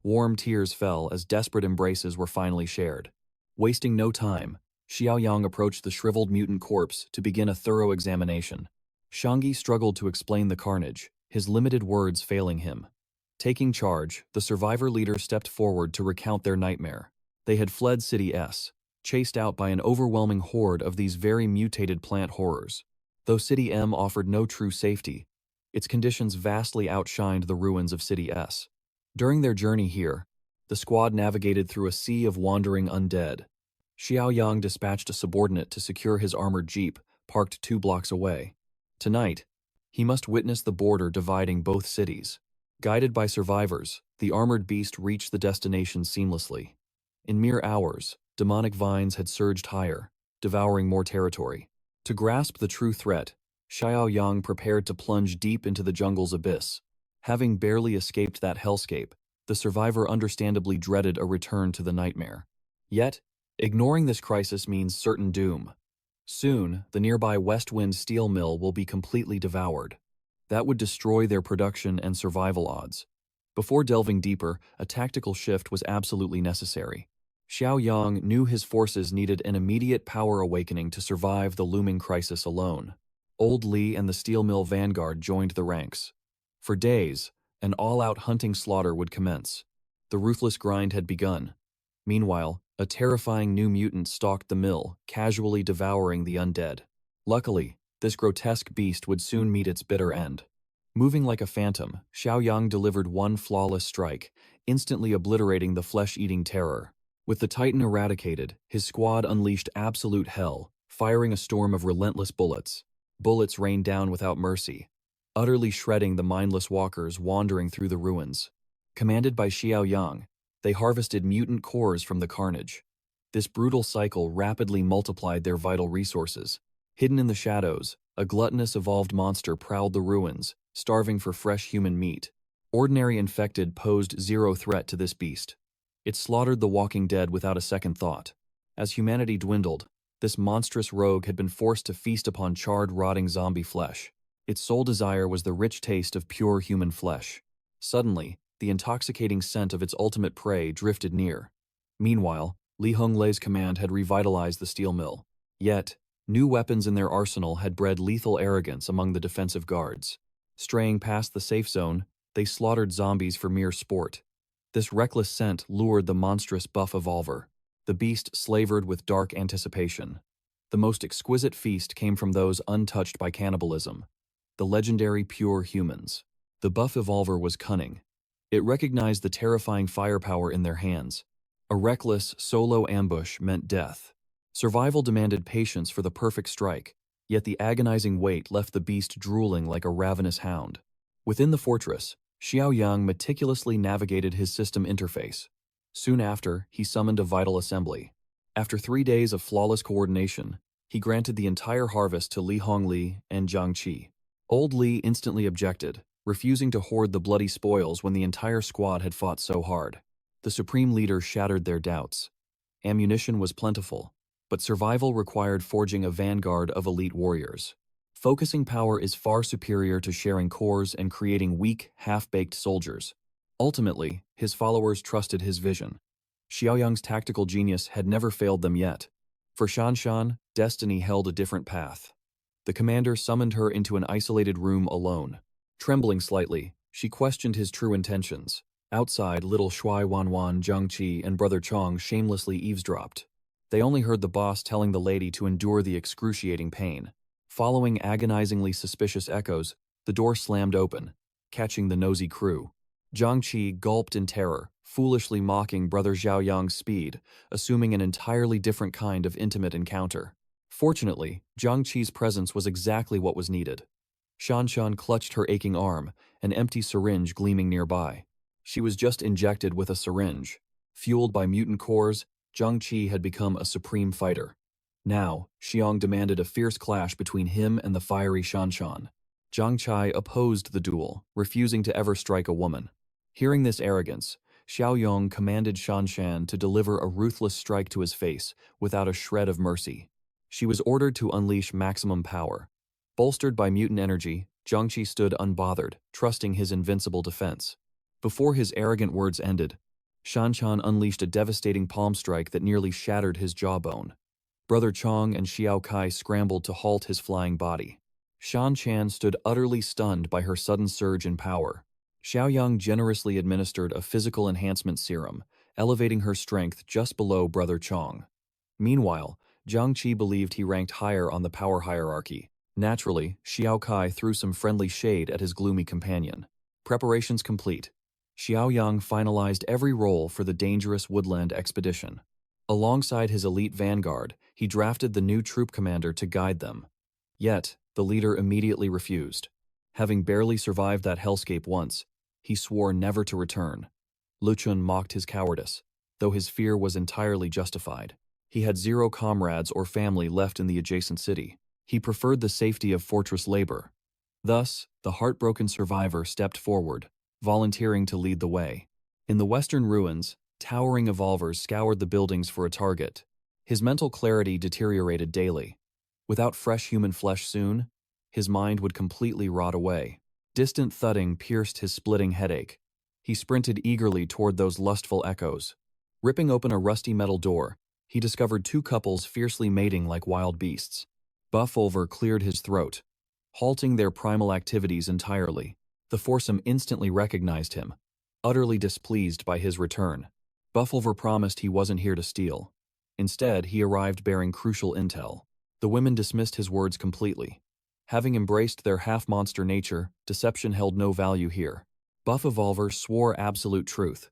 Warm tears fell as desperate embraces were finally shared. Wasting no time, Xiaoyong approached the shriveled mutant corpse to begin a thorough examination. Shangji struggled to explain the carnage, his limited words failing him. Taking charge, the survivor leader stepped forward to recount their nightmare. They had fled City S, chased out by an overwhelming horde of these very mutated plant horrors. Though City M offered no true safety, its conditions vastly outshined the ruins of City S. During their journey here, the squad navigated through a sea of wandering undead. Xiaoyang dispatched a subordinate to secure his armored jeep, parked 2 blocks away. Tonight, he must witness the border dividing both cities. Guided by survivors, the armored beast reached the destination seamlessly. In mere hours, demonic vines had surged higher, devouring more territory. To grasp the true threat, Xiaoyang prepared to plunge deep into the jungle's abyss. Having barely escaped that hellscape, the survivor understandably dreaded a return to the nightmare. Yet, ignoring this crisis means certain doom. Soon, the nearby Westwind steel mill will be completely devoured. That would destroy their production and survival odds. Before delving deeper, a tactical shift was absolutely necessary. Xiaoyang knew his forces needed an immediate power awakening to survive the looming crisis alone. Old Li and the steel mill vanguard joined the ranks. For days, an all-out hunting slaughter would commence. The ruthless grind had begun. Meanwhile, a terrifying new mutant stalked the mill, casually devouring the undead. Luckily, this grotesque beast would soon meet its bitter end. Moving like a phantom, Xiaoyang delivered one flawless strike, instantly obliterating the flesh-eating terror. With the Titan eradicated, his squad unleashed absolute hell, firing a storm of relentless bullets. Bullets rained down without mercy, utterly shredding the mindless walkers wandering through the ruins. Commanded by Xiaoyang, they harvested mutant cores from the carnage. This brutal cycle rapidly multiplied their vital resources. Hidden in the shadows, a gluttonous evolved monster prowled the ruins, starving for fresh human meat. Ordinary infected posed zero threat to this beast. It slaughtered the walking dead without a second thought. As humanity dwindled, this monstrous rogue had been forced to feast upon charred, rotting zombie flesh. Its sole desire was the rich taste of pure human flesh. Suddenly, the intoxicating scent of its ultimate prey drifted near. Meanwhile, Li Honglei's command had revitalized the steel mill. Yet, new weapons in their arsenal had bred lethal arrogance among the defensive guards. Straying past the safe zone, they slaughtered zombies for mere sport. This reckless scent lured the monstrous buff evolver. The beast slavered with dark anticipation. The most exquisite feast came from those untouched by cannibalism. The legendary pure humans. The buff evolver was cunning. It recognized the terrifying firepower in their hands. A reckless, solo ambush meant death. Survival demanded patience for the perfect strike, yet the agonizing weight left the beast drooling like a ravenous hound. Within the fortress, Xiaoyang meticulously navigated his system interface. Soon after, he summoned a vital assembly. After 3 days of flawless coordination, he granted the entire harvest to Li Hongli and Jiang Qi. Old Li instantly objected, refusing to hoard the bloody spoils when the entire squad had fought so hard. The supreme leader shattered their doubts. Ammunition was plentiful, but survival required forging a vanguard of elite warriors. Focusing power is far superior to sharing cores and creating weak, half-baked soldiers. Ultimately, his followers trusted his vision. Xiaoyang's tactical genius had never failed them yet. For Shanshan, destiny held a different path. The commander summoned her into an isolated room alone. Trembling slightly, she questioned his true intentions. Outside, little Shuai Wanwan, Jiang Qi, and Brother Chong shamelessly eavesdropped. They only heard the boss telling the lady to endure the excruciating pain. Following agonizingly suspicious echoes, the door slammed open, catching the nosy crew. Zhang Qi gulped in terror, foolishly mocking Brother Xiaoyong's speed, assuming an entirely different kind of intimate encounter. Fortunately, Zhang Qi's presence was exactly what was needed. Shanshan clutched her aching arm, an empty syringe gleaming nearby. She was just injected with a syringe. Fueled by mutant cores, Zhang Qi had become a supreme fighter. Now, Xiong demanded a fierce clash between him and the fiery Shanshan. Zhang Chai opposed the duel, refusing to ever strike a woman. Hearing this arrogance, Xiaoyong commanded Shanshan to deliver a ruthless strike to his face, without a shred of mercy. She was ordered to unleash maximum power. Bolstered by mutant energy, Zhangqi stood unbothered, trusting his invincible defense. Before his arrogant words ended, Shanshan unleashed a devastating palm strike that nearly shattered his jawbone. Brother Chong and Xiao Kai scrambled to halt his flying body. Shan Chan stood utterly stunned by her sudden surge in power. Xiaoyang generously administered a physical enhancement serum, elevating her strength just below Brother Chong. Meanwhile, Zhang Qi believed he ranked higher on the power hierarchy. Naturally, Xiao Kai threw some friendly shade at his gloomy companion. Preparations complete. Xiaoyang finalized every role for the dangerous woodland expedition. Alongside his elite vanguard, he drafted the new troop commander to guide them. Yet, the leader immediately refused. Having barely survived that hellscape once, he swore never to return. Luchun mocked his cowardice, though his fear was entirely justified. He had zero comrades or family left in the adjacent city. He preferred the safety of fortress labor. Thus, the heartbroken survivor stepped forward, volunteering to lead the way. In the western ruins, towering evolvers scoured the buildings for a target. His mental clarity deteriorated daily. Without fresh human flesh soon, his mind would completely rot away. Distant thudding pierced his splitting headache. He sprinted eagerly toward those lustful echoes. Ripping open a rusty metal door, he discovered two couples fiercely mating like wild beasts. Buffulver cleared his throat, halting their primal activities entirely. The foursome instantly recognized him, utterly displeased by his return. Buffulver promised he wasn't here to steal. Instead, he arrived bearing crucial intel. The women dismissed his words completely. Having embraced their half-monster nature, deception held no value here. Buff-Evolver swore absolute truth.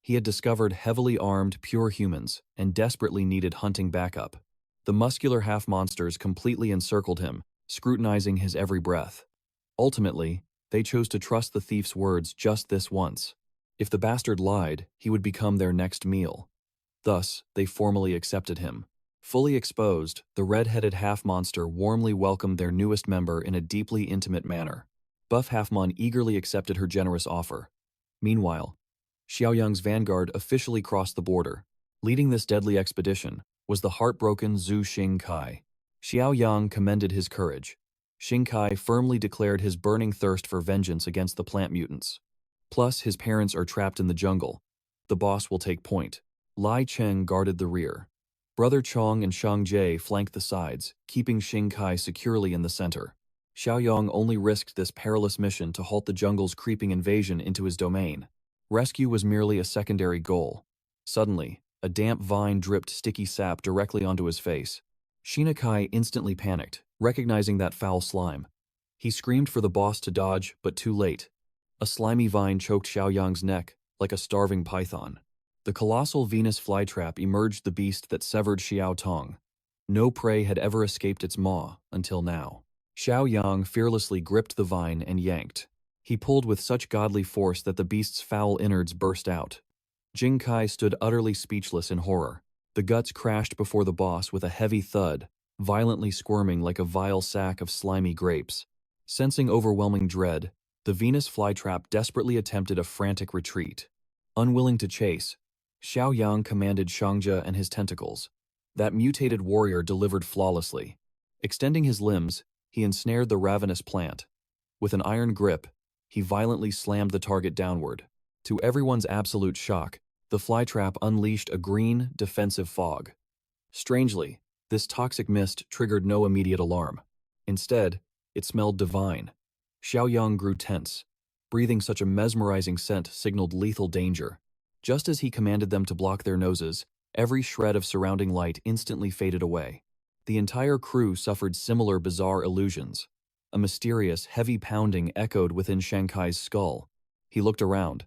He had discovered heavily armed, pure humans, and desperately needed hunting backup. The muscular half-monsters completely encircled him, scrutinizing his every breath. Ultimately, they chose to trust the thief's words just this once. If the bastard lied, he would become their next meal. Thus, they formally accepted him. Fully exposed, the red-headed half-monster warmly welcomed their newest member in a deeply intimate manner. Buff Halfmon eagerly accepted her generous offer. Meanwhile, Xiaoyang's vanguard officially crossed the border. Leading this deadly expedition was the heartbroken Zhu Xingkai. Xiaoyang commended his courage. Xingkai firmly declared his burning thirst for vengeance against the plant mutants. Plus, his parents are trapped in the jungle. The boss will take point. Lai Cheng guarded the rear. Brother Chong and Shang Jie flanked the sides, keeping Xingkai securely in the center. Xiaoyong only risked this perilous mission to halt the jungle's creeping invasion into his domain. Rescue was merely a secondary goal. Suddenly, a damp vine dripped sticky sap directly onto his face. Shinakai instantly panicked, recognizing that foul slime. He screamed for the boss to dodge, but too late. A slimy vine choked Xiaoyang's neck, like a starving python. The colossal Venus flytrap emerged the beast that severed Xiao Tong. No prey had ever escaped its maw, until now. Xiaoyang fearlessly gripped the vine and yanked. He pulled with such godly force that the beast's foul innards burst out. Jingkai stood utterly speechless in horror. The guts crashed before the boss with a heavy thud, violently squirming like a vile sack of slimy grapes. Sensing overwhelming dread, the Venus flytrap desperately attempted a frantic retreat. Unwilling to chase, Xiaoyang commanded Shangja and his tentacles. That mutated warrior delivered flawlessly. Extending his limbs, he ensnared the ravenous plant. With an iron grip, he violently slammed the target downward. To everyone's absolute shock, the flytrap unleashed a green, defensive fog. Strangely, this toxic mist triggered no immediate alarm. Instead, it smelled divine. Xiaoyang grew tense. Breathing such a mesmerizing scent signaled lethal danger. Just as he commanded them to block their noses, every shred of surrounding light instantly faded away. The entire crew suffered similar bizarre illusions. A mysterious, heavy pounding echoed within Shankai's skull. He looked around,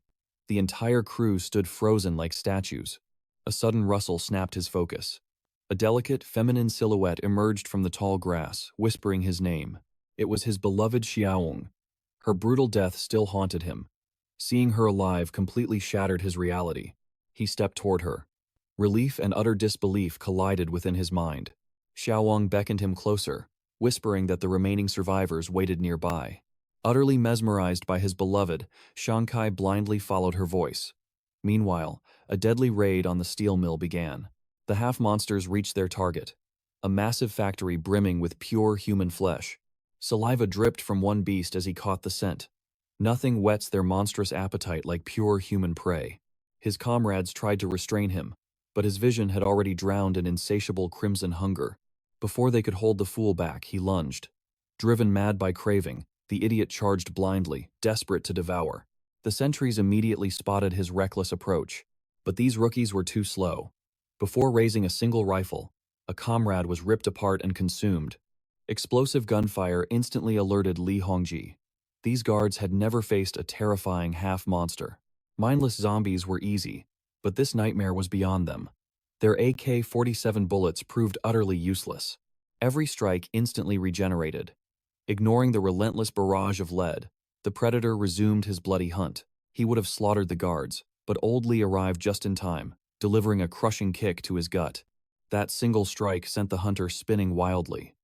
The entire crew stood frozen like statues. A sudden rustle snapped his focus. A delicate, feminine silhouette emerged from the tall grass, whispering his name. It was his beloved Xiaoyong. Her brutal death still haunted him. Seeing her alive completely shattered his reality. He stepped toward her. Relief and utter disbelief collided within his mind. Xiaoyong beckoned him closer, whispering that the remaining survivors waited nearby. Utterly mesmerized by his beloved, Shankai blindly followed her voice. Meanwhile, a deadly raid on the steel mill began. The half-monsters reached their target, a massive factory brimming with pure human flesh. Saliva dripped from one beast as he caught the scent. Nothing whets their monstrous appetite like pure human prey. His comrades tried to restrain him, but his vision had already drowned in insatiable crimson hunger. Before they could hold the fool back, he lunged. Driven mad by craving, the idiot charged blindly, desperate to devour. The sentries immediately spotted his reckless approach, but these rookies were too slow. Before raising a single rifle, a comrade was ripped apart and consumed. Explosive gunfire instantly alerted Li Hongji. These guards had never faced a terrifying half-monster. Mindless zombies were easy, but this nightmare was beyond them. Their AK-47 bullets proved utterly useless. Every strike instantly regenerated. Ignoring the relentless barrage of lead, the predator resumed his bloody hunt. He would have slaughtered the guards, but old Li arrived just in time, delivering a crushing kick to his gut. That single strike sent the hunter spinning wildly.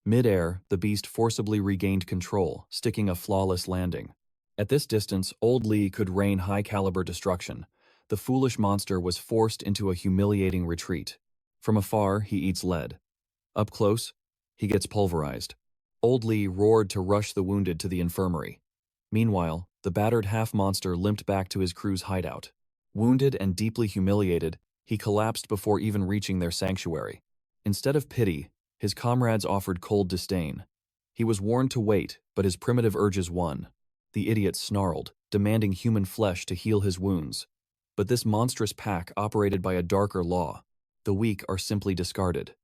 Mid-air, the beast forcibly regained control, sticking a flawless landing. At this distance, old Li could rain high-caliber destruction. The foolish monster was forced into a humiliating retreat. From afar, he eats lead. Up close, he gets pulverized. Old Li roared to rush the wounded to the infirmary. Meanwhile, the battered half-monster limped back to his crew's hideout. Wounded and deeply humiliated, he collapsed before even reaching their sanctuary. Instead of pity, his comrades offered cold disdain. He was warned to wait, but his primitive urges won. The idiot snarled, demanding human flesh to heal his wounds. But this monstrous pack operated by a darker law. The weak are simply discarded.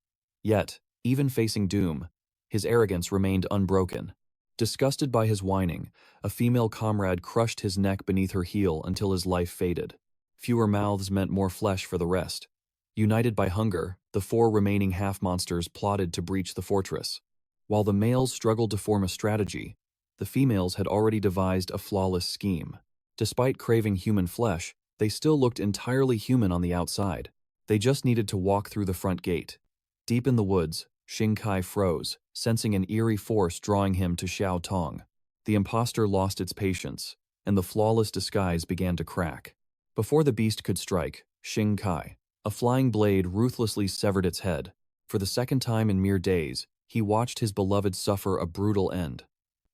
Yet, even facing doom, his arrogance remained unbroken. Disgusted by his whining, a female comrade crushed his neck beneath her heel until his life faded. Fewer mouths meant more flesh for the rest. United by hunger, the 4 remaining half-monsters plotted to breach the fortress. While the males struggled to form a strategy, the females had already devised a flawless scheme. Despite craving human flesh, they still looked entirely human on the outside. They just needed to walk through the front gate. Deep in the woods, Xingkai froze, sensing an eerie force drawing him to Xiao Tong. The impostor lost its patience, and the flawless disguise began to crack. Before the beast could strike, Xingkai, a flying blade ruthlessly severed its head. For the second time in mere days, he watched his beloved suffer a brutal end.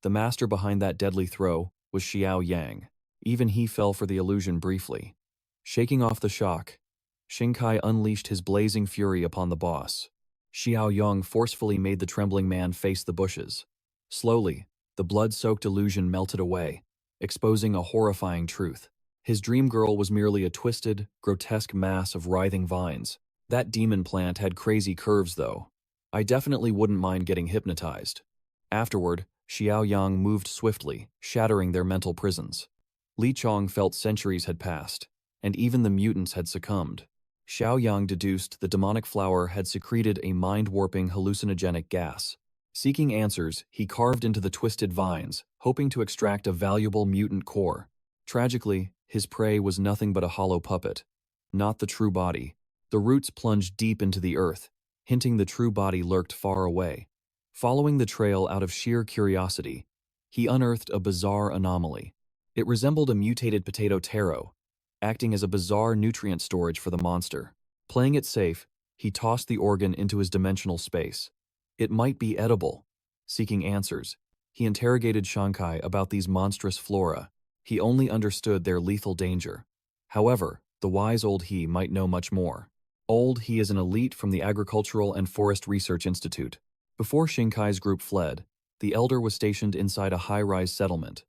The master behind that deadly throw was Xiao Yang. Even he fell for the illusion briefly. Shaking off the shock, Xingkai unleashed his blazing fury upon the boss. Xiaoyong forcefully made the trembling man face the bushes. Slowly, the blood-soaked illusion melted away, exposing a horrifying truth. His dream girl was merely a twisted, grotesque mass of writhing vines. That demon plant had crazy curves, though. I definitely wouldn't mind getting hypnotized. Afterward, Xiaoyang moved swiftly, shattering their mental prisons. Li Chong felt centuries had passed, and even the mutants had succumbed. Xiaoyang deduced the demonic flower had secreted a mind-warping hallucinogenic gas. Seeking answers, he carved into the twisted vines, hoping to extract a valuable mutant core. Tragically, his prey was nothing but a hollow puppet, not the true body. The roots plunged deep into the earth, hinting the true body lurked far away. Following the trail out of sheer curiosity, he unearthed a bizarre anomaly. It resembled a mutated potato taro, acting as a bizarre nutrient storage for the monster. Playing it safe, he tossed the organ into his dimensional space. It might be edible. Seeking answers, he interrogated Shankai about these monstrous flora. He only understood their lethal danger. However, the wise old he might know much more. Old he is an elite from the Agricultural and Forest Research Institute. Before Shinkai's group fled, the elder was stationed inside a high-rise settlement.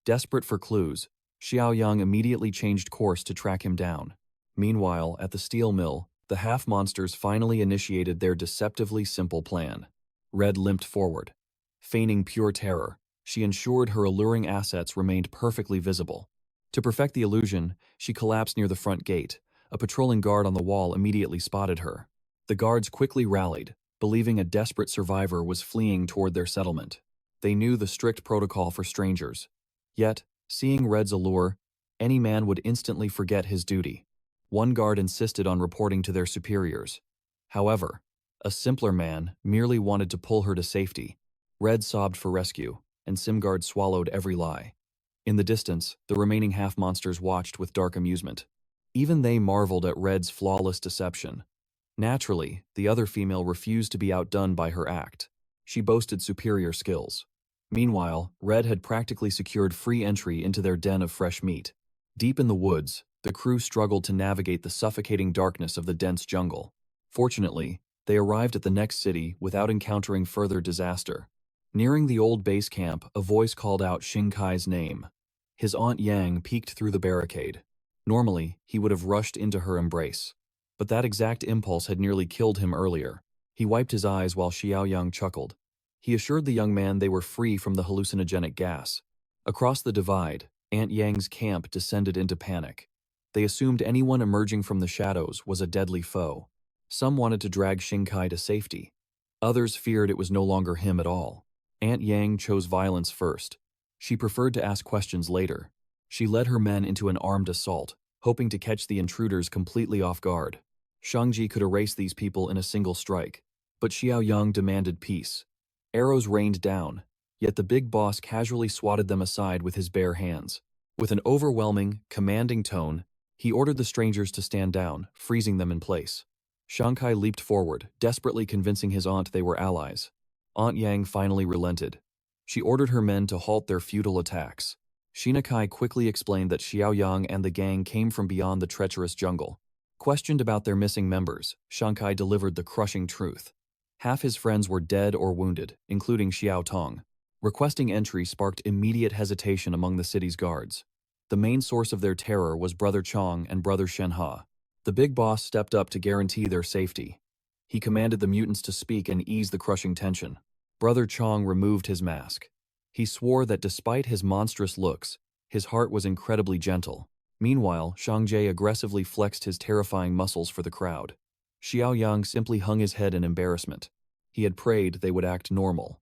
Desperate for clues, Xiaoyang immediately changed course to track him down. Meanwhile, at the steel mill, the half-monsters finally initiated their deceptively simple plan. Red limped forward. Feigning pure terror, she ensured her alluring assets remained perfectly visible. To perfect the illusion, she collapsed near the front gate. A patrolling guard on the wall immediately spotted her. The guards quickly rallied, believing a desperate survivor was fleeing toward their settlement. They knew the strict protocol for strangers. Yet, seeing Red's allure, any man would instantly forget his duty. One guard insisted on reporting to their superiors. However, a simpler man merely wanted to pull her to safety. Red sobbed for rescue, and Simgard swallowed every lie. In the distance, the remaining half-monsters watched with dark amusement. Even they marveled at Red's flawless deception. Naturally, the other female refused to be outdone by her act. She boasted superior skills. Meanwhile, Red had practically secured free entry into their den of fresh meat. Deep in the woods, the crew struggled to navigate the suffocating darkness of the dense jungle. Fortunately, they arrived at the next city without encountering further disaster. Nearing the old base camp, a voice called out Xingkai's name. His Aunt Yang peeked through the barricade. Normally, he would have rushed into her embrace. But that exact impulse had nearly killed him earlier. He wiped his eyes while Xiaoyong chuckled. He assured the young man they were free from the hallucinogenic gas. Across the divide, Aunt Yang's camp descended into panic. They assumed anyone emerging from the shadows was a deadly foe. Some wanted to drag Xingkai to safety. Others feared it was no longer him at all. Aunt Yang chose violence first. She preferred to ask questions later. She led her men into an armed assault, hoping to catch the intruders completely off guard. Shangji could erase these people in a single strike, but Xiaoyong demanded peace. Arrows rained down, yet the big boss casually swatted them aside with his bare hands. With an overwhelming, commanding tone, he ordered the strangers to stand down, freezing them in place. Shankai leaped forward, desperately convincing his aunt they were allies. Aunt Yang finally relented. She ordered her men to halt their futile attacks. Shinakai quickly explained that Xiaoyong and the gang came from beyond the treacherous jungle. Questioned about their missing members, Shankai delivered the crushing truth. Half his friends were dead or wounded, including Xiao Tong. Requesting entry sparked immediate hesitation among the city's guards. The main source of their terror was Brother Chong and Brother Shenhe. The big boss stepped up to guarantee their safety. He commanded the mutants to speak and ease the crushing tension. Brother Chong removed his mask. He swore that despite his monstrous looks, his heart was incredibly gentle. Meanwhile, Shangjie aggressively flexed his terrifying muscles for the crowd. Xiaoyang simply hung his head in embarrassment. He had prayed they would act normal.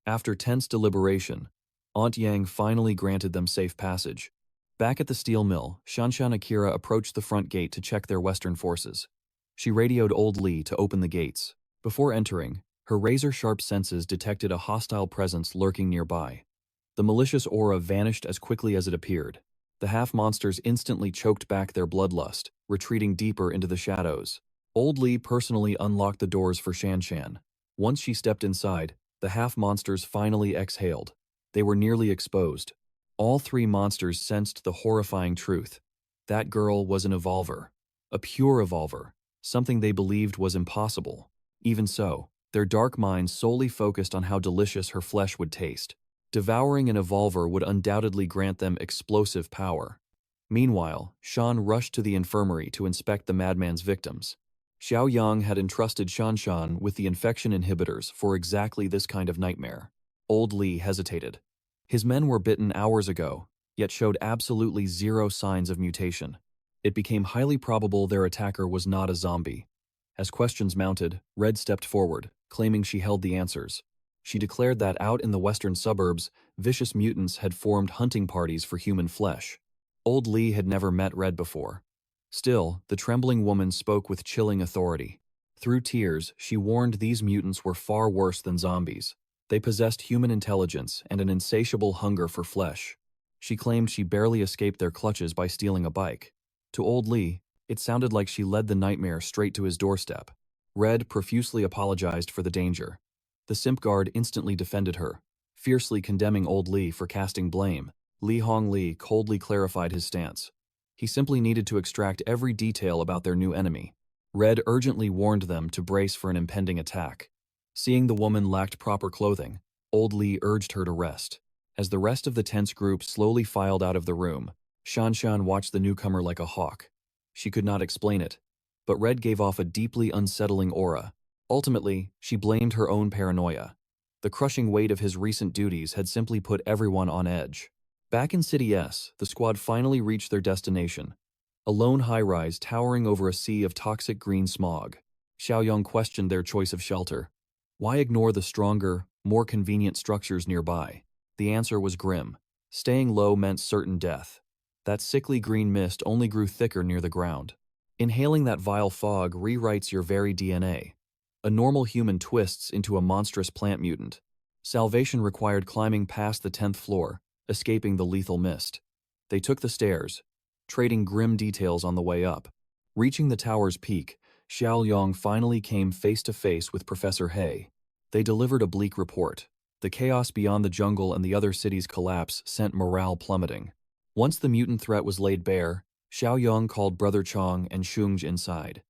After tense deliberation, Aunt Yang finally granted them safe passage. Back at the steel mill, Shanshan Akira approached the front gate to check their Western forces. She radioed Old Li to open the gates. Before entering, her razor-sharp senses detected a hostile presence lurking nearby. The malicious aura vanished as quickly as it appeared. The half-monsters instantly choked back their bloodlust, retreating deeper into the shadows. Old Li personally unlocked the doors for Shanshan. Once she stepped inside, the half-monsters finally exhaled. They were nearly exposed. All three monsters sensed the horrifying truth. That girl was an evolver. A pure evolver. Something they believed was impossible. Even so, their dark minds solely focused on how delicious her flesh would taste. Devouring an evolver would undoubtedly grant them explosive power. Meanwhile, Shan rushed to the infirmary to inspect the madman's victims. Xiaoyang had entrusted Shanshan with the infection inhibitors for exactly this kind of nightmare. Old Li hesitated. His men were bitten hours ago, yet showed absolutely zero signs of mutation. It became highly probable their attacker was not a zombie. As questions mounted, Red stepped forward, claiming she held the answers. She declared that out in the western suburbs, vicious mutants had formed hunting parties for human flesh. Old Li had never met Red before. Still, the trembling woman spoke with chilling authority. Through tears, she warned these mutants were far worse than zombies. They possessed human intelligence and an insatiable hunger for flesh. She claimed she barely escaped their clutches by stealing a bike. To Old Li, it sounded like she led the nightmare straight to his doorstep. Red profusely apologized for the danger. The simp guard instantly defended her, fiercely condemning Old Li for casting blame. Li Hongli coldly clarified his stance. He simply needed to extract every detail about their new enemy. Red urgently warned them to brace for an impending attack. Seeing the woman lacked proper clothing, Old Li urged her to rest. As the rest of the tense group slowly filed out of the room, Shanshan watched the newcomer like a hawk. She could not explain it, but Red gave off a deeply unsettling aura. Ultimately, she blamed her own paranoia. The crushing weight of his recent duties had simply put everyone on edge. Back in City S, the squad finally reached their destination, a lone high-rise towering over a sea of toxic green smog. Xiaoyong questioned their choice of shelter. Why ignore the stronger, more convenient structures nearby? The answer was grim. Staying low meant certain death. That sickly green mist only grew thicker near the ground. Inhaling that vile fog rewrites your very DNA. A normal human twists into a monstrous plant mutant. Salvation required climbing past the 10th floor, escaping the lethal mist. They took the stairs, trading grim details on the way up. Reaching the tower's peak, Xiaoyong finally came face to face with Professor He. They delivered a bleak report. The chaos beyond the jungle and the other city's collapse sent morale plummeting. Once the mutant threat was laid bare, Xiaoyong called Brother Chong and Shungj inside.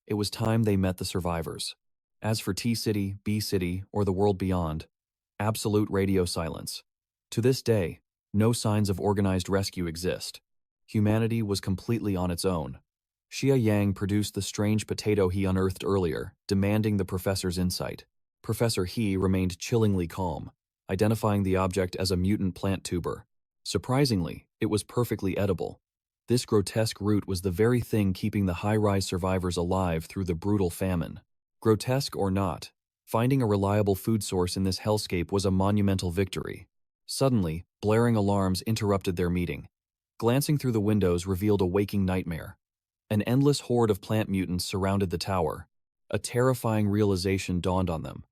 It was time they met the survivors. As for T-City, B-City, or the world beyond, absolute radio silence. To this day, no signs of organized rescue exist. Humanity was completely on its own. Xia Yang produced the strange potato he unearthed earlier, demanding the professor's insight. Professor He remained chillingly calm, identifying the object as a mutant plant tuber. Surprisingly, it was perfectly edible. This grotesque root was the very thing keeping the high-rise survivors alive through the brutal famine. Grotesque or not, finding a reliable food source in this hellscape was a monumental victory. Suddenly, blaring alarms interrupted their meeting. Glancing through the windows revealed a waking nightmare. An endless horde of plant mutants surrounded the tower. A terrifying realization dawned on them.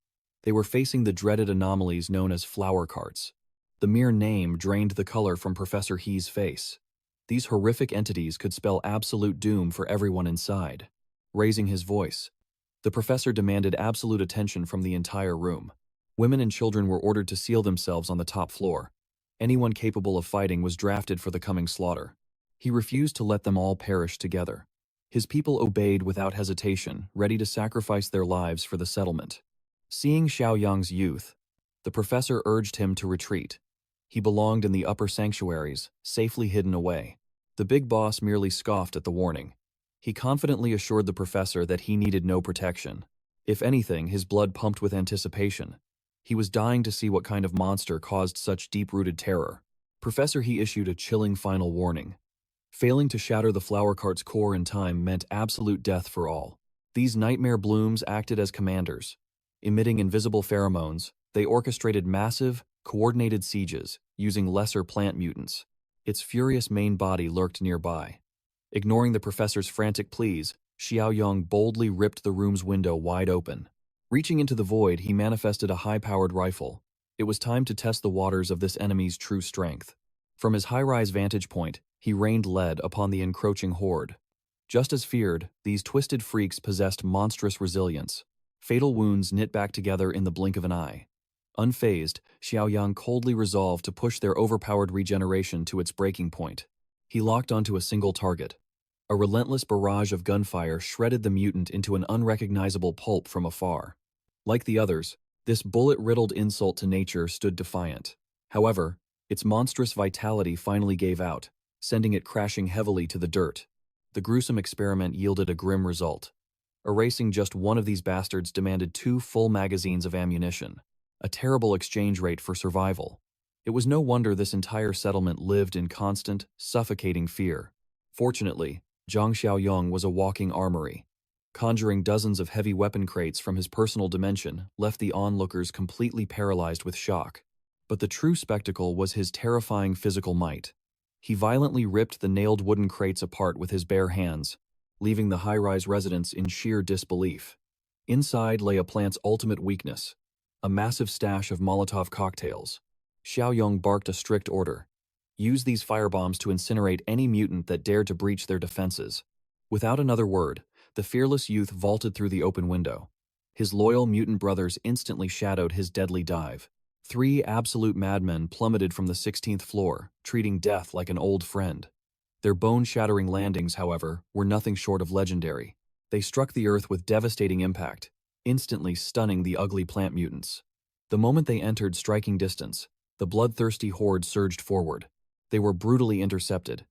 They were facing the dreaded anomalies known as flower carts. The mere name drained the color from Professor He's face. These horrific entities could spell absolute doom for everyone inside. Raising his voice, the professor demanded absolute attention from the entire room. Women and children were ordered to seal themselves on the top floor. Anyone capable of fighting was drafted for the coming slaughter. He refused to let them all perish together. His people obeyed without hesitation, ready to sacrifice their lives for the settlement. Seeing Xiaoyang's youth, the professor urged him to retreat. He belonged in the upper sanctuaries, safely hidden away. The big boss merely scoffed at the warning. He confidently assured the professor that he needed no protection. If anything, his blood pumped with anticipation. He was dying to see what kind of monster caused such deep-rooted terror. Professor He issued a chilling final warning. Failing to shatter the flower cart's core in time meant absolute death for all. These nightmare blooms acted as commanders. Emitting invisible pheromones, they orchestrated massive, coordinated sieges, using lesser plant mutants. Its furious main body lurked nearby. Ignoring the professor's frantic pleas, Xiaoyong boldly ripped the room's window wide open. Reaching into the void, he manifested a high-powered rifle. It was time to test the waters of this enemy's true strength. From his high-rise vantage point, he rained lead upon the encroaching horde. Just as feared, these twisted freaks possessed monstrous resilience. Fatal wounds knit back together in the blink of an eye. Unfazed, Xiaoyang coldly resolved to push their overpowered regeneration to its breaking point. He locked onto a single target. A relentless barrage of gunfire shredded the mutant into an unrecognizable pulp from afar. Like the others, this bullet-riddled insult to nature stood defiant. However, its monstrous vitality finally gave out, sending it crashing heavily to the dirt. The gruesome experiment yielded a grim result. Erasing just one of these bastards demanded 2 full magazines of ammunition, a terrible exchange rate for survival. It was no wonder this entire settlement lived in constant, suffocating fear. Fortunately, Jang Xiaoyong was a walking armory. Conjuring dozens of heavy weapon crates from his personal dimension left the onlookers completely paralyzed with shock. But the true spectacle was his terrifying physical might. He violently ripped the nailed wooden crates apart with his bare hands, leaving the high-rise residents in sheer disbelief. Inside lay a plant's ultimate weakness, a massive stash of Molotov cocktails. Xiaoyong barked a strict order. Use these firebombs to incinerate any mutant that dared to breach their defenses. Without another word, the fearless youth vaulted through the open window. His loyal mutant brothers instantly shadowed his deadly dive. 3 absolute madmen plummeted from the 16th floor, treating death like an old friend. Their bone-shattering landings, however, were nothing short of legendary. They struck the earth with devastating impact, instantly stunning the ugly plant mutants. The moment they entered striking distance, the bloodthirsty horde surged forward. They were brutally intercepted.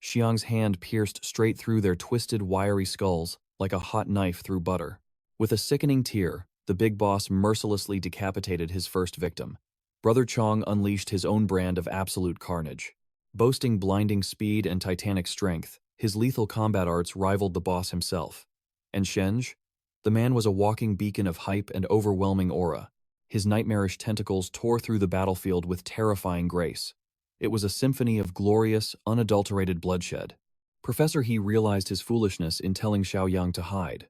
Xiang's hand pierced straight through their twisted, wiry skulls like a hot knife through butter. With a sickening tear, the big boss mercilessly decapitated his first victim. Brother Chong unleashed his own brand of absolute carnage. Boasting blinding speed and titanic strength, his lethal combat arts rivaled the boss himself. And Shenge? The man was a walking beacon of hype and overwhelming aura. His nightmarish tentacles tore through the battlefield with terrifying grace. It was a symphony of glorious, unadulterated bloodshed. Professor He realized his foolishness in telling Xiaoyong to hide.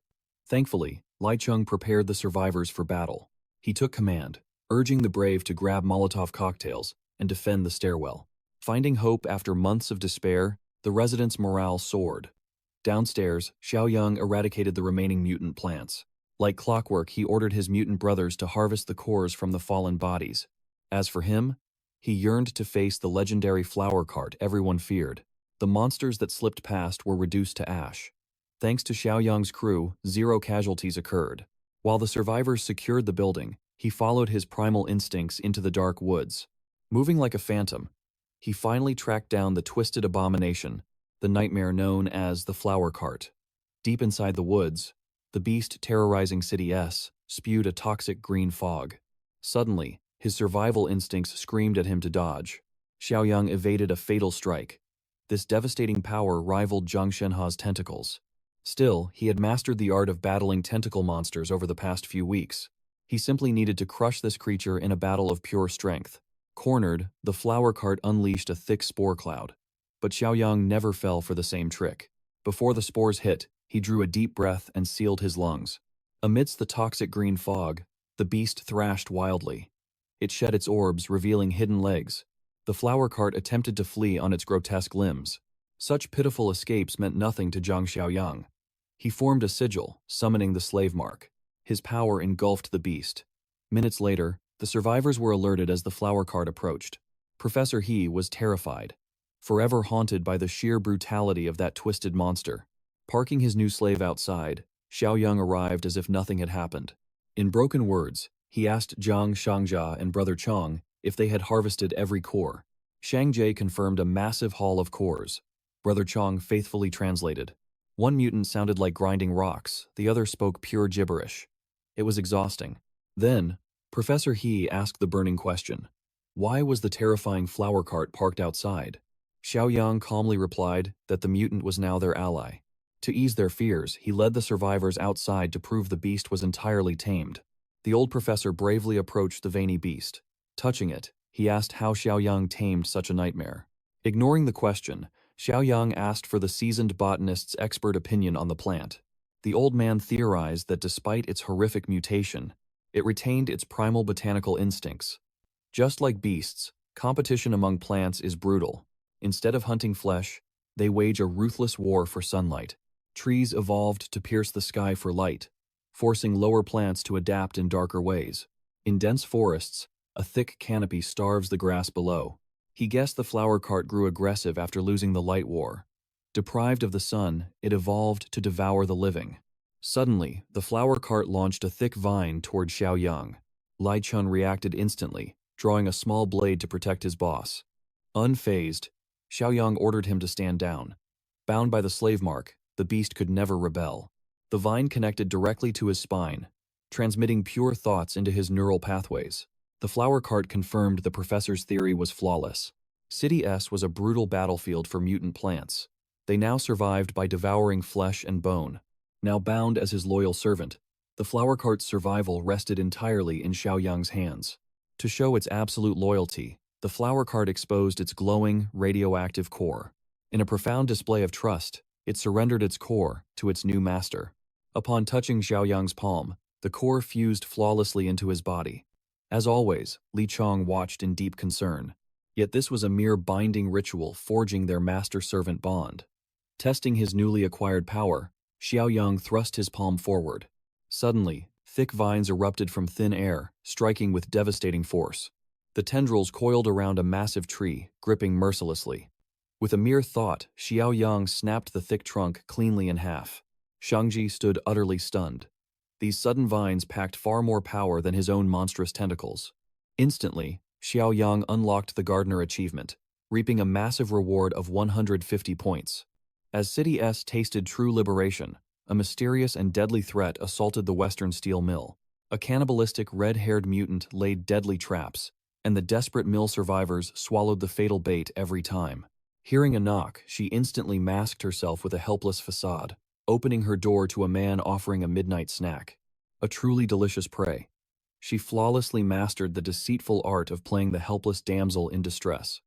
Thankfully, Lai Cheng prepared the survivors for battle. He took command, urging the brave to grab Molotov cocktails and defend the stairwell. Finding hope after months of despair, the residents' morale soared. Downstairs, Xiaoyong eradicated the remaining mutant plants. Like clockwork, he ordered his mutant brothers to harvest the cores from the fallen bodies. As for him, he yearned to face the legendary flower cart everyone feared. The monsters that slipped past were reduced to ash. Thanks to Xiaoyong's crew, 0 casualties occurred. While the survivors secured the building, he followed his primal instincts into the dark woods. Moving like a phantom, he finally tracked down the twisted abomination, the nightmare known as the flower cart. Deep inside the woods, the beast terrorizing City S spewed a toxic green fog. Suddenly, his survival instincts screamed at him to dodge. Xiaoyong evaded a fatal strike. This devastating power rivaled Zhang Shenha's tentacles. Still, he had mastered the art of battling tentacle monsters over the past few weeks. He simply needed to crush this creature in a battle of pure strength. Cornered, the flower cart unleashed a thick spore cloud. But Xiaoyong never fell for the same trick. Before the spores hit, he drew a deep breath and sealed his lungs. Amidst the toxic green fog, the beast thrashed wildly. It shed its orbs, revealing hidden legs. The flower cart attempted to flee on its grotesque limbs. Such pitiful escapes meant nothing to Zhang Xiaoyong. He formed a sigil, summoning the slave mark. His power engulfed the beast. Minutes later, the survivors were alerted as the flower cart approached. Professor He was terrified, forever haunted by the sheer brutality of that twisted monster. Parking his new slave outside, Xiaoyong arrived as if nothing had happened. In broken words, he asked Zhang Xiangjia and Brother Chong if they had harvested every core. Shang Jie confirmed a massive haul of cores. Brother Chong faithfully translated. One mutant sounded like grinding rocks, the other spoke pure gibberish. It was exhausting. Then, Professor He asked the burning question. Why was the terrifying flower cart parked outside? Xiaoyong calmly replied that the mutant was now their ally. To ease their fears, he led the survivors outside to prove the beast was entirely tamed. The old professor bravely approached the veiny beast. Touching it, he asked how Xiaoyong tamed such a nightmare. Ignoring the question, Xiaoyong asked for the seasoned botanist's expert opinion on the plant. The old man theorized that despite its horrific mutation, it retained its primal botanical instincts. Just like beasts, competition among plants is brutal. Instead of hunting flesh, they wage a ruthless war for sunlight. Trees evolved to pierce the sky for light, forcing lower plants to adapt in darker ways. In dense forests, a thick canopy starves the grass below. He guessed the flower cart grew aggressive after losing the light war. Deprived of the sun, it evolved to devour the living. Suddenly, the flower cart launched a thick vine toward Xiaoyong. Lai Chun reacted instantly, drawing a small blade to protect his boss. Unfazed, Xiaoyong ordered him to stand down. Bound by the slave mark, the beast could never rebel. The vine connected directly to his spine, transmitting pure thoughts into his neural pathways. The flower cart confirmed the professor's theory was flawless. City S was a brutal battlefield for mutant plants. They now survived by devouring flesh and bone. Now bound as his loyal servant, the flower cart's survival rested entirely in Xiaoyong's hands. To show its absolute loyalty, the flower cart exposed its glowing, radioactive core. In a profound display of trust, it surrendered its core to its new master. Upon touching Xiaoyong's palm, the core fused flawlessly into his body. As always, Li Chong watched in deep concern. Yet this was a mere binding ritual forging their master-servant bond. Testing his newly acquired power, Xiaoyong thrust his palm forward. Suddenly, thick vines erupted from thin air, striking with devastating force. The tendrils coiled around a massive tree, gripping mercilessly. With a mere thought, Xiaoyong snapped the thick trunk cleanly in half. Shangji stood utterly stunned. These sudden vines packed far more power than his own monstrous tentacles. Instantly, Xiaoyong unlocked the Gardener achievement, reaping a massive reward of 150 points. As City S tasted true liberation, a mysterious and deadly threat assaulted the Western Steel Mill. A cannibalistic red-haired mutant laid deadly traps, and the desperate mill survivors swallowed the fatal bait every time. Hearing a knock, she instantly masked herself with a helpless facade, opening her door to a man offering a midnight snack. A truly delicious prey. She flawlessly mastered the deceitful art of playing the helpless damsel in distress.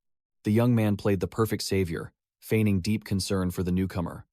The young man played the perfect savior, feigning deep concern for the newcomer.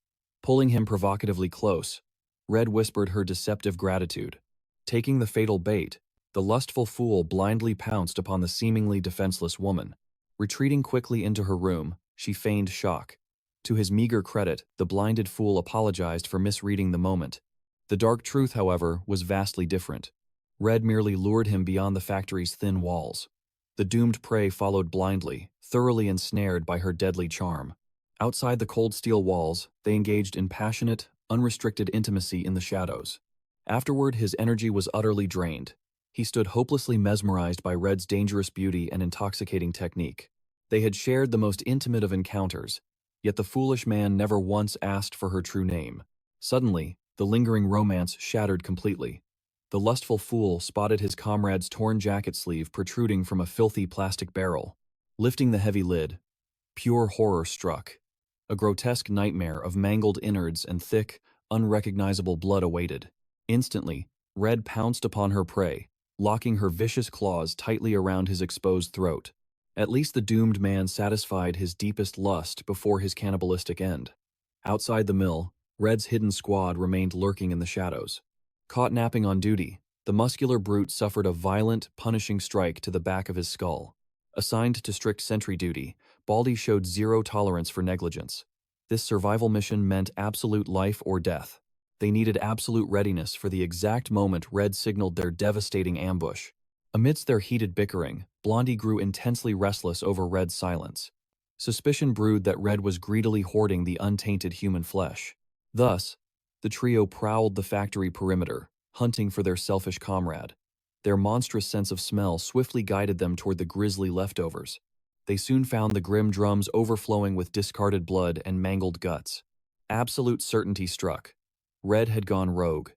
Pulling him provocatively close, Red whispered her deceptive gratitude. Taking the fatal bait, the lustful fool blindly pounced upon the seemingly defenseless woman. Retreating quickly into her room, she feigned shock. To his meager credit, the blinded fool apologized for misreading the moment. The dark truth, however, was vastly different. Red merely lured him beyond the factory's thin walls. The doomed prey followed blindly, thoroughly ensnared by her deadly charm. Outside the cold steel walls, they engaged in passionate, unrestricted intimacy in the shadows. Afterward, his energy was utterly drained. He stood hopelessly mesmerized by Red's dangerous beauty and intoxicating technique. They had shared the most intimate of encounters, yet the foolish man never once asked for her true name. Suddenly, the lingering romance shattered completely. The lustful fool spotted his comrade's torn jacket sleeve protruding from a filthy plastic barrel. Lifting the heavy lid, pure horror struck. A grotesque nightmare of mangled innards and thick, unrecognizable blood awaited. Instantly, Red pounced upon her prey, locking her vicious claws tightly around his exposed throat. At least the doomed man satisfied his deepest lust before his cannibalistic end. Outside the mill, Red's hidden squad remained lurking in the shadows. Caught napping on duty, the muscular brute suffered a violent, punishing strike to the back of his skull. Assigned to strict sentry duty, Baldy showed zero tolerance for negligence. This survival mission meant absolute life or death. They needed absolute readiness for the exact moment Red signaled their devastating ambush. Amidst their heated bickering, Blondie grew intensely restless over Red's silence. Suspicion brewed that Red was greedily hoarding the untainted human flesh. Thus, the trio prowled the factory perimeter, hunting for their selfish comrade. Their monstrous sense of smell swiftly guided them toward the grisly leftovers. They soon found the grim drums overflowing with discarded blood and mangled guts. Absolute certainty struck. Red had gone rogue.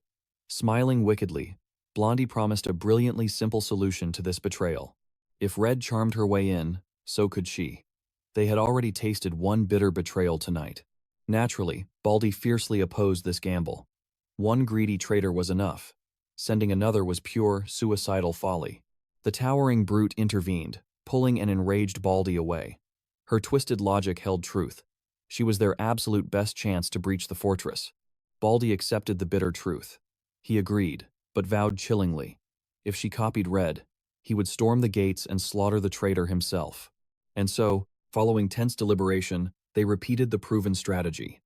Smiling wickedly, Blondie promised a brilliantly simple solution to this betrayal. If Red charmed her way in, so could she. They had already tasted one bitter betrayal tonight. Naturally, Baldy fiercely opposed this gamble. One greedy traitor was enough. Sending another was pure, suicidal folly. The towering brute intervened, pulling an enraged Baldy away. Her twisted logic held truth. She was their absolute best chance to breach the fortress. Baldy accepted the bitter truth. He agreed, but vowed chillingly. If she copied Red, he would storm the gates and slaughter the traitor himself. And so, following tense deliberation, they repeated the proven strategy.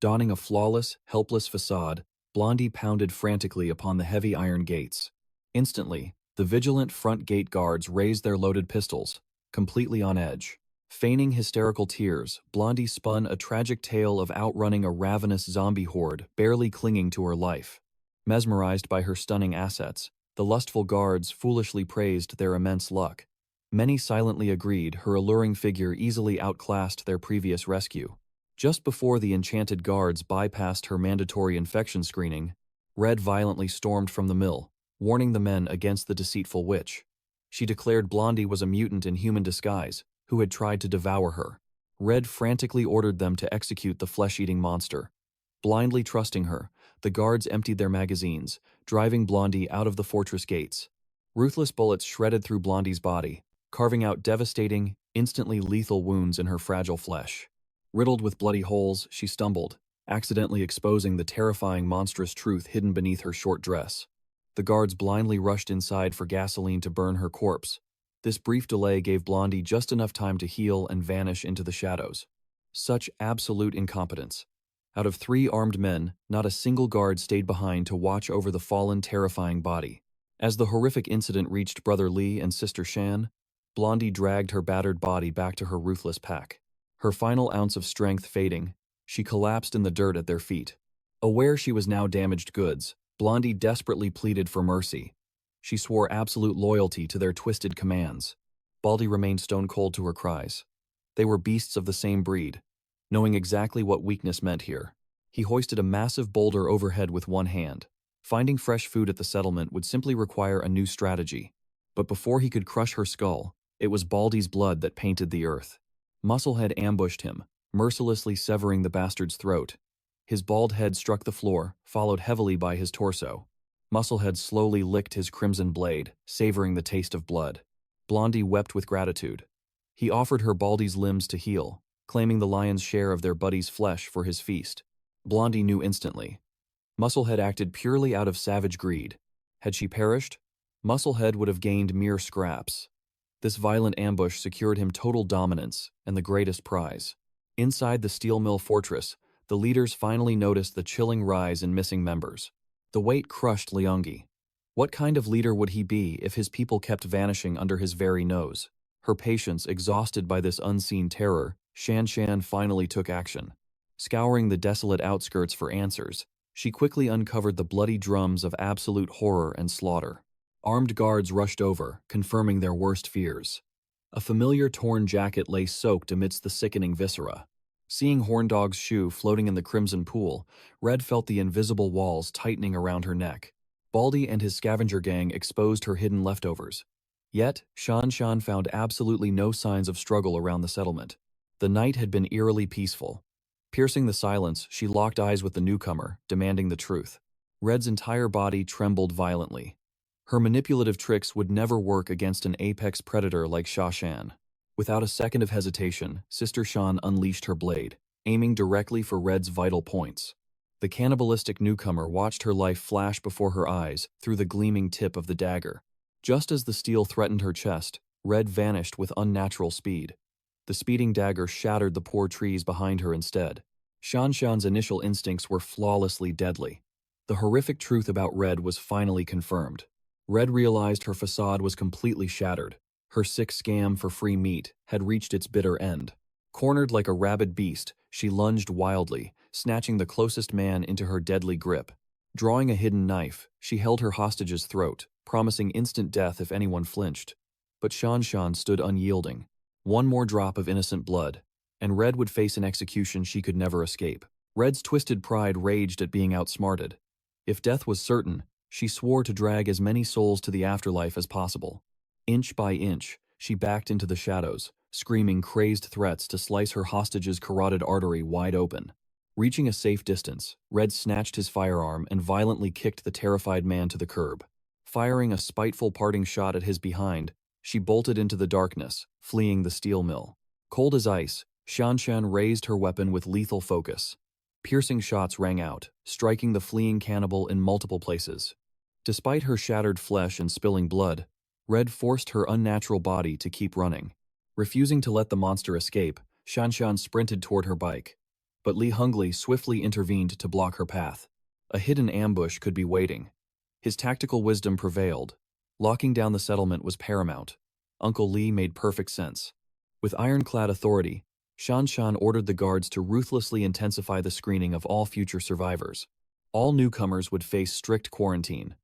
Donning a flawless, helpless facade, Blondie pounded frantically upon the heavy iron gates. Instantly, the vigilant front gate guards raised their loaded pistols, completely on edge. Feigning hysterical tears, Blondie spun a tragic tale of outrunning a ravenous zombie horde barely clinging to her life. Mesmerized by her stunning assets, the lustful guards foolishly praised their immense luck. Many silently agreed her alluring figure easily outclassed their previous rescue. Just before the enchanted guards bypassed her mandatory infection screening, Red violently stormed from the mill, warning the men against the deceitful witch. She declared Blondie was a mutant in human disguise, who had tried to devour her. Red frantically ordered them to execute the flesh-eating monster. Blindly trusting her, the guards emptied their magazines, driving Blondie out of the fortress gates. Ruthless bullets shredded through Blondie's body, carving out devastating, instantly lethal wounds in her fragile flesh. Riddled with bloody holes, she stumbled, accidentally exposing the terrifying monstrous truth hidden beneath her short dress. The guards blindly rushed inside for gasoline to burn her corpse. This brief delay gave Blondie just enough time to heal and vanish into the shadows. Such absolute incompetence. Out of 3 armed men, not a single guard stayed behind to watch over the fallen, terrifying body. As the horrific incident reached Brother Lee and Sister Shan, Blondie dragged her battered body back to her ruthless pack. Her final ounce of strength fading, she collapsed in the dirt at their feet. Aware she was now damaged goods, Blondie desperately pleaded for mercy. She swore absolute loyalty to their twisted commands. Baldy remained stone cold to her cries. They were beasts of the same breed, knowing exactly what weakness meant here. He hoisted a massive boulder overhead with one hand. Finding fresh food at the settlement would simply require a new strategy. But before he could crush her skull, It was Baldy's blood that painted the earth. Musclehead ambushed him, mercilessly severing the bastard's throat. His bald head struck the floor, followed heavily by his torso. Musclehead slowly licked his crimson blade, savoring the taste of blood. Blondie wept with gratitude. He offered her Baldy's limbs to heal, claiming the lion's share of their buddy's flesh for his feast. Blondie knew instantly. Musclehead acted purely out of savage greed. Had she perished, Musclehead would have gained mere scraps. This violent ambush secured him total dominance and the greatest prize. Inside the steel mill fortress, the leaders finally noticed the chilling rise in missing members. The weight crushed Liangyi. What kind of leader would he be if his people kept vanishing under his very nose? Her patience exhausted by this unseen terror, Shan finally took action. Scouring the desolate outskirts for answers, she quickly uncovered the bloody drums of absolute horror and slaughter. Armed guards rushed over, confirming their worst fears. A familiar torn jacket lay soaked amidst the sickening viscera. Seeing Horndog's shoe floating in the crimson pool, Red felt the invisible walls tightening around her neck. Baldy and his scavenger gang exposed her hidden leftovers. Yet, Shan found absolutely no signs of struggle around the settlement. The night had been eerily peaceful. Piercing the silence, she locked eyes with the newcomer, demanding the truth. Red's entire body trembled violently. Her manipulative tricks would never work against an apex predator like Shan. Without a second of hesitation, Sister Shan unleashed her blade, aiming directly for Red's vital points. The cannibalistic newcomer watched her life flash before her eyes through the gleaming tip of the dagger. Just as the steel threatened her chest, Red vanished with unnatural speed. The speeding dagger shattered the poor trees behind her instead. Shan's initial instincts were flawlessly deadly. The horrific truth about Red was finally confirmed. Red realized her facade was completely shattered. Her sick scam for free meat had reached its bitter end. Cornered like a rabid beast, she lunged wildly, snatching the closest man into her deadly grip. Drawing a hidden knife, she held her hostage's throat, promising instant death if anyone flinched. But Shan stood unyielding. One more drop of innocent blood, and Red would face an execution she could never escape. Red's twisted pride raged at being outsmarted. If death was certain, she swore to drag as many souls to the afterlife as possible. Inch by inch, she backed into the shadows, screaming crazed threats to slice her hostage's carotid artery wide open. Reaching a safe distance, Red snatched his firearm and violently kicked the terrified man to the curb. Firing a spiteful parting shot at his behind, she bolted into the darkness, fleeing the steel mill. Cold as ice, Shan raised her weapon with lethal focus. Piercing shots rang out, striking the fleeing cannibal in multiple places. Despite her shattered flesh and spilling blood, Red forced her unnatural body to keep running. Refusing to let the monster escape, Shan sprinted toward her bike. But Li Hongli swiftly intervened to block her path. A hidden ambush could be waiting. His tactical wisdom prevailed. Locking down the settlement was paramount. Uncle Li made perfect sense. With ironclad authority, Shan ordered the guards to ruthlessly intensify the screening of all future survivors. All newcomers would face strict quarantine.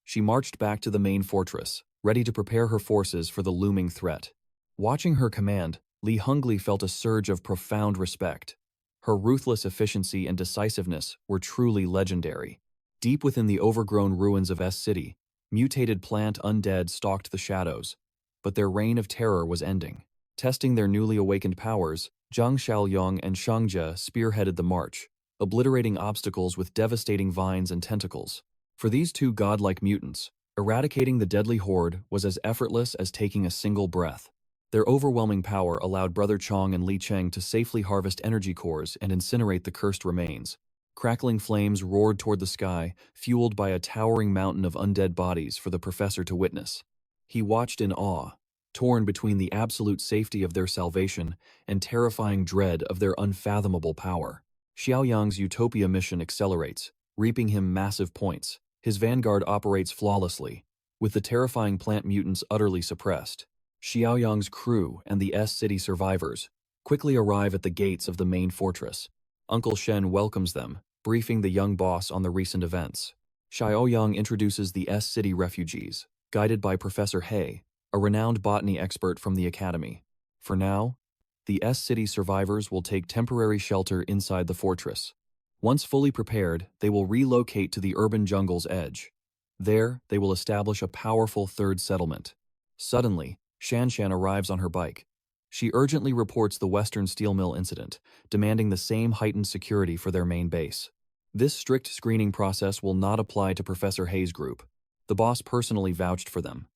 She marched back to the main fortress, ready to prepare her forces for the looming threat. Watching her command, Li Hongli felt a surge of profound respect. Her ruthless efficiency and decisiveness were truly legendary. Deep within the overgrown ruins of S-City, mutated plant undead stalked the shadows, but their reign of terror was ending. Testing their newly awakened powers, Jang Xiaoyong and Shangja spearheaded the march, obliterating obstacles with devastating vines and tentacles. For these two godlike mutants, eradicating the deadly horde was as effortless as taking a single breath. Their overwhelming power allowed Brother Chong and Li Cheng to safely harvest energy cores and incinerate the cursed remains. Crackling flames roared toward the sky, fueled by a towering mountain of undead bodies for the professor to witness. He watched in awe, torn between the absolute safety of their salvation and terrifying dread of their unfathomable power. Xiaoyang's Utopia mission accelerates, reaping him massive points. His vanguard operates flawlessly, with the terrifying plant mutants utterly suppressed. Xiaoyang's crew and the S-City survivors quickly arrive at the gates of the main fortress. Uncle Shen welcomes them, briefing the young boss on the recent events. Xiaoyang introduces the S-City refugees, guided by Professor He, a renowned botany expert from the academy. For now, the S-City survivors will take temporary shelter inside the fortress. Once fully prepared, they will relocate to the urban jungle's edge. There, they will establish a powerful third settlement. Suddenly, Shanshan arrives on her bike. She urgently reports the Western Steel Mill incident, demanding the same heightened security for their main base. This strict screening process will not apply to Professor Hayes' group. The boss personally vouched for them.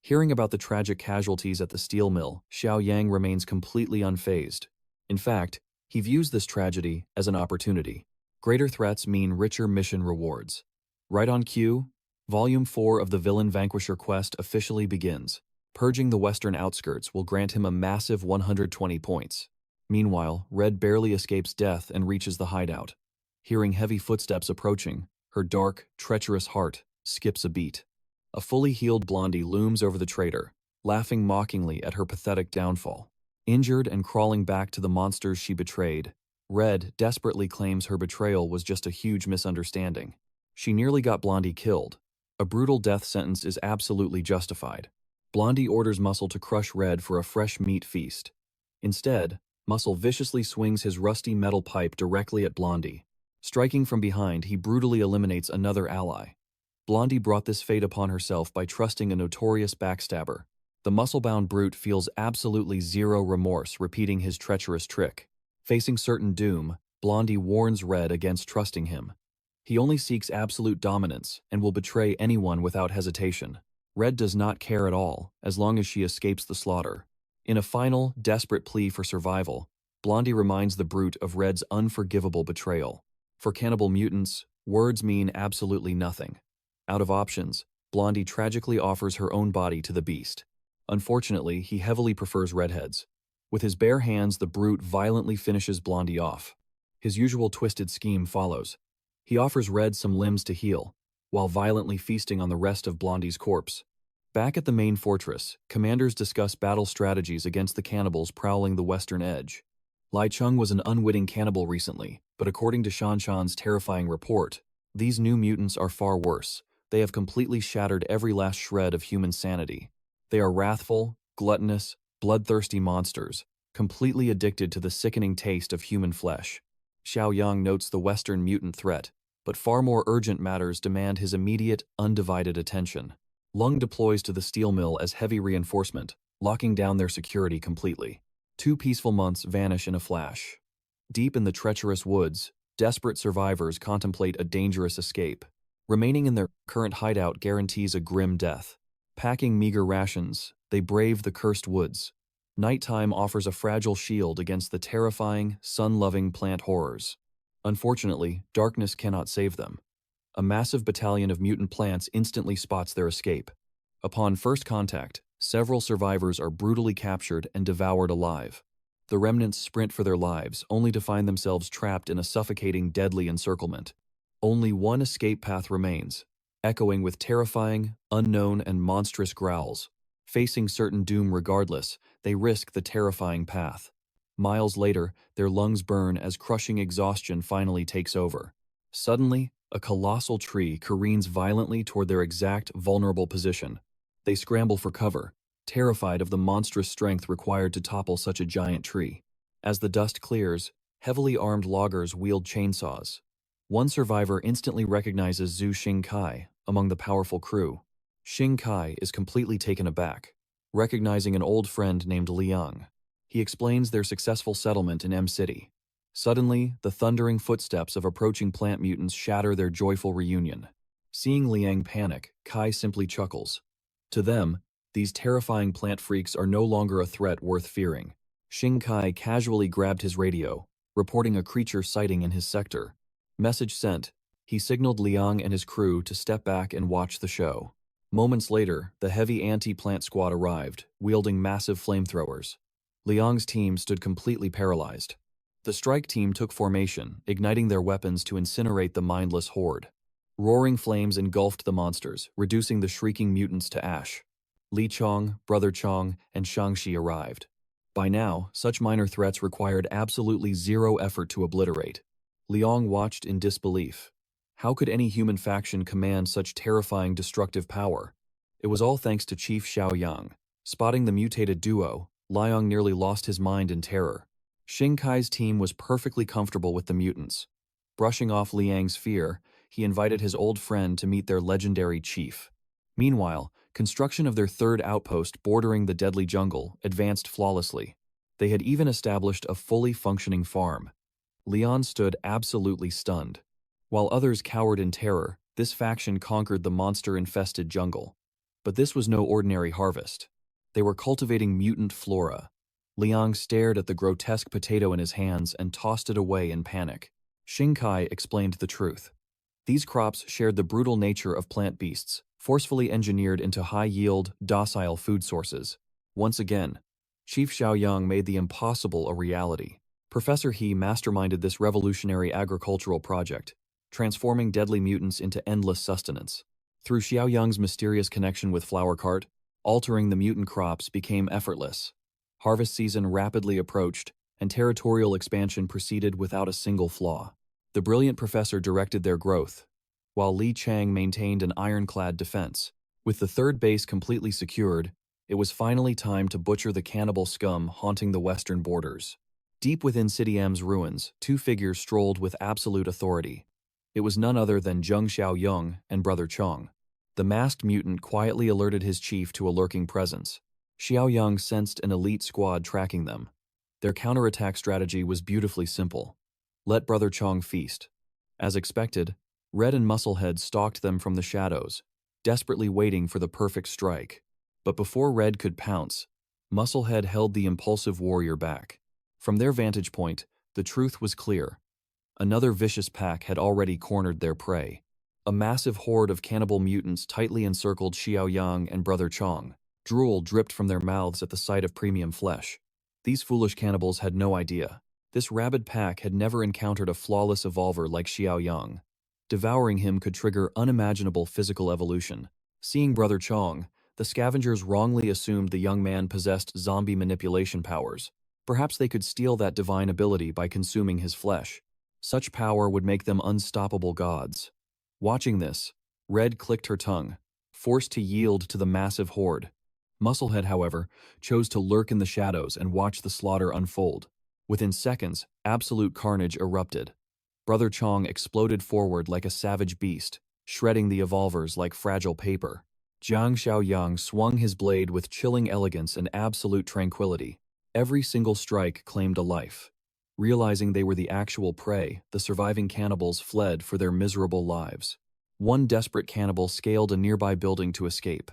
Hearing about the tragic casualties at the steel mill, Xiaoyong remains completely unfazed. In fact, he views this tragedy as an opportunity. Greater threats mean richer mission rewards. Right on cue, Volume 4 of the Villain Vanquisher quest officially begins. Purging the western outskirts will grant him a massive 120 points. Meanwhile, Red barely escapes death and reaches the hideout. Hearing heavy footsteps approaching, her dark, treacherous heart skips a beat. A fully healed Blondie looms over the traitor, laughing mockingly at her pathetic downfall. Injured and crawling back to the monsters she betrayed, Red desperately claims her betrayal was just a huge misunderstanding. She nearly got Blondie killed. A brutal death sentence is absolutely justified. Blondie orders Muscle to crush Red for a fresh meat feast. Instead, Muscle viciously swings his rusty metal pipe directly at Blondie. Striking from behind, he brutally eliminates another ally. Blondie brought this fate upon herself by trusting a notorious backstabber. The muscle-bound brute feels absolutely zero remorse repeating his treacherous trick. Facing certain doom, Blondie warns Red against trusting him. He only seeks absolute dominance and will betray anyone without hesitation. Red does not care at all, as long as she escapes the slaughter. In a final, desperate plea for survival, Blondie reminds the brute of Red's unforgivable betrayal. For cannibal mutants, words mean absolutely nothing. Out of options, Blondie tragically offers her own body to the beast. Unfortunately, he heavily prefers redheads. With his bare hands, the brute violently finishes Blondie off. His usual twisted scheme follows. He offers Red some limbs to heal, while violently feasting on the rest of Blondie's corpse. Back at the main fortress, commanders discuss battle strategies against the cannibals prowling the western edge. Lai Chung was an unwitting cannibal recently, but according to Shan Shan's terrifying report, these new mutants are far worse. They have completely shattered every last shred of human sanity. They are wrathful, gluttonous, bloodthirsty monsters, completely addicted to the sickening taste of human flesh. Xiaoyong notes the Western mutant threat, but far more urgent matters demand his immediate, undivided attention. Lung deploys to the steel mill as heavy reinforcement, locking down their security completely. 2 peaceful months vanish in a flash. Deep in the treacherous woods, desperate survivors contemplate a dangerous escape. Remaining in their current hideout guarantees a grim death. Packing meager rations, they brave the cursed woods. Nighttime offers a fragile shield against the terrifying, sun-loving plant horrors. Unfortunately, darkness cannot save them. A massive battalion of mutant plants instantly spots their escape. Upon first contact, several survivors are brutally captured and devoured alive. The remnants sprint for their lives, only to find themselves trapped in a suffocating, deadly encirclement. Only one escape path remains, echoing with terrifying, unknown, and monstrous growls. Facing certain doom regardless, they risk the terrifying path. Miles later, their lungs burn as crushing exhaustion finally takes over. Suddenly, a colossal tree careens violently toward their exact, vulnerable position. They scramble for cover, terrified of the monstrous strength required to topple such a giant tree. As the dust clears, heavily armed loggers wield chainsaws. One survivor instantly recognizes Zhu Xingkai among the powerful crew. Xingkai is completely taken aback, recognizing an old friend named Liang. He explains their successful settlement in M-City. Suddenly, the thundering footsteps of approaching plant mutants shatter their joyful reunion. Seeing Liang panic, Kai simply chuckles. To them, these terrifying plant freaks are no longer a threat worth fearing. Xingkai casually grabbed his radio, reporting a creature sighting in his sector. Message sent, he signaled Liang and his crew to step back and watch the show. Moments later, the heavy anti-plant squad arrived, wielding massive flamethrowers. Liang's team stood completely paralyzed. The strike team took formation, igniting their weapons to incinerate the mindless horde. Roaring flames engulfed the monsters, reducing the shrieking mutants to ash. Li Chong, Brother Chong, and Shangxi arrived. By now, such minor threats required absolutely zero effort to obliterate. Liang watched in disbelief. How could any human faction command such terrifying destructive power? It was all thanks to Chief Xiaoyong. Spotting the mutated duo, Liang nearly lost his mind in terror. Xingkai's team was perfectly comfortable with the mutants. Brushing off Liang's fear, he invited his old friend to meet their legendary chief. Meanwhile, Construction of their third outpost bordering the deadly jungle advanced flawlessly. They had even established a fully functioning farm. Leon stood absolutely stunned. While others cowered in terror, this faction conquered the monster-infested jungle. But this was no ordinary harvest. They were cultivating mutant flora. Liang stared at the grotesque potato in his hands and tossed it away in panic. Xingkai explained the truth. These crops shared the brutal nature of plant beasts, forcefully engineered into high-yield, docile food sources. Once again, Chief Xiaoyong made the impossible a reality. Professor He masterminded this revolutionary agricultural project, transforming deadly mutants into endless sustenance. Through Xiaoyong's mysterious connection with Flower Cart, altering the mutant crops became effortless. Harvest season rapidly approached, and territorial expansion proceeded without a single flaw. The brilliant professor directed their growth, while Li Chang maintained an ironclad defense. With the third base completely secured, it was finally time to butcher the cannibal scum haunting the western borders. Deep within City M's ruins, two figures strolled with absolute authority. It was none other than Jang Xiaoyong and Brother Chong. The masked mutant quietly alerted his chief to a lurking presence. Xiaoyong sensed an elite squad tracking them. Their counterattack strategy was beautifully simple. Let Brother Chong feast. As expected, Red and Musclehead stalked them from the shadows, desperately waiting for the perfect strike. But before Red could pounce, Musclehead held the impulsive warrior back. From their vantage point, the truth was clear. Another vicious pack had already cornered their prey. A massive horde of cannibal mutants tightly encircled Xiaoyong and Brother Chong. Drool dripped from their mouths at the sight of premium flesh. These foolish cannibals had no idea. This rabid pack had never encountered a flawless evolver like Xiaoyong. Devouring him could trigger unimaginable physical evolution. Seeing Brother Chong, the scavengers wrongly assumed the young man possessed zombie manipulation powers. Perhaps they could steal that divine ability by consuming his flesh. Such power would make them unstoppable gods. Watching this, Red clicked her tongue, forced to yield to the massive horde. Musclehead, however, chose to lurk in the shadows and watch the slaughter unfold. Within seconds, absolute carnage erupted. Brother Chong exploded forward like a savage beast, shredding the evolvers like fragile paper. Jang Xiaoyong swung his blade with chilling elegance and absolute tranquility. Every single strike claimed a life. Realizing they were the actual prey, the surviving cannibals fled for their miserable lives. One desperate cannibal scaled a nearby building to escape.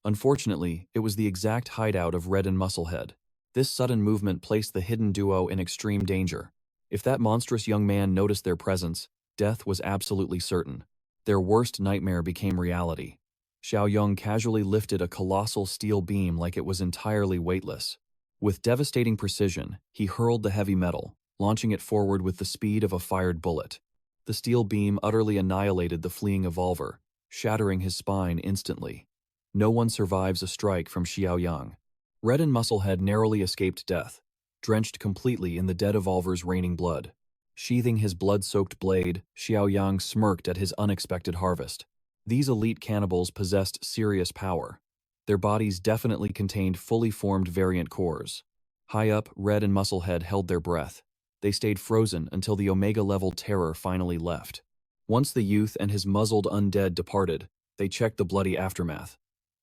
Unfortunately, it was the exact hideout of Red and Musclehead. This sudden movement placed the hidden duo in extreme danger. If that monstrous young man noticed their presence, death was absolutely certain. Their worst nightmare became reality. Xiaoyong casually lifted a colossal steel beam like it was entirely weightless. With devastating precision, he hurled the heavy metal, launching it forward with the speed of a fired bullet. The steel beam utterly annihilated the fleeing evolver, shattering his spine instantly. No one survives a strike from Xiaoyong. Red and Musclehead narrowly escaped death, drenched completely in the dead evolver's raining blood. Sheathing his blood-soaked blade, Xiaoyong smirked at his unexpected harvest. These elite cannibals possessed serious power. Their bodies definitely contained fully formed variant cores. High up, Red and Musclehead held their breath. They stayed frozen until the Omega-level terror finally left. Once the youth and his muzzled undead departed, they checked the bloody aftermath.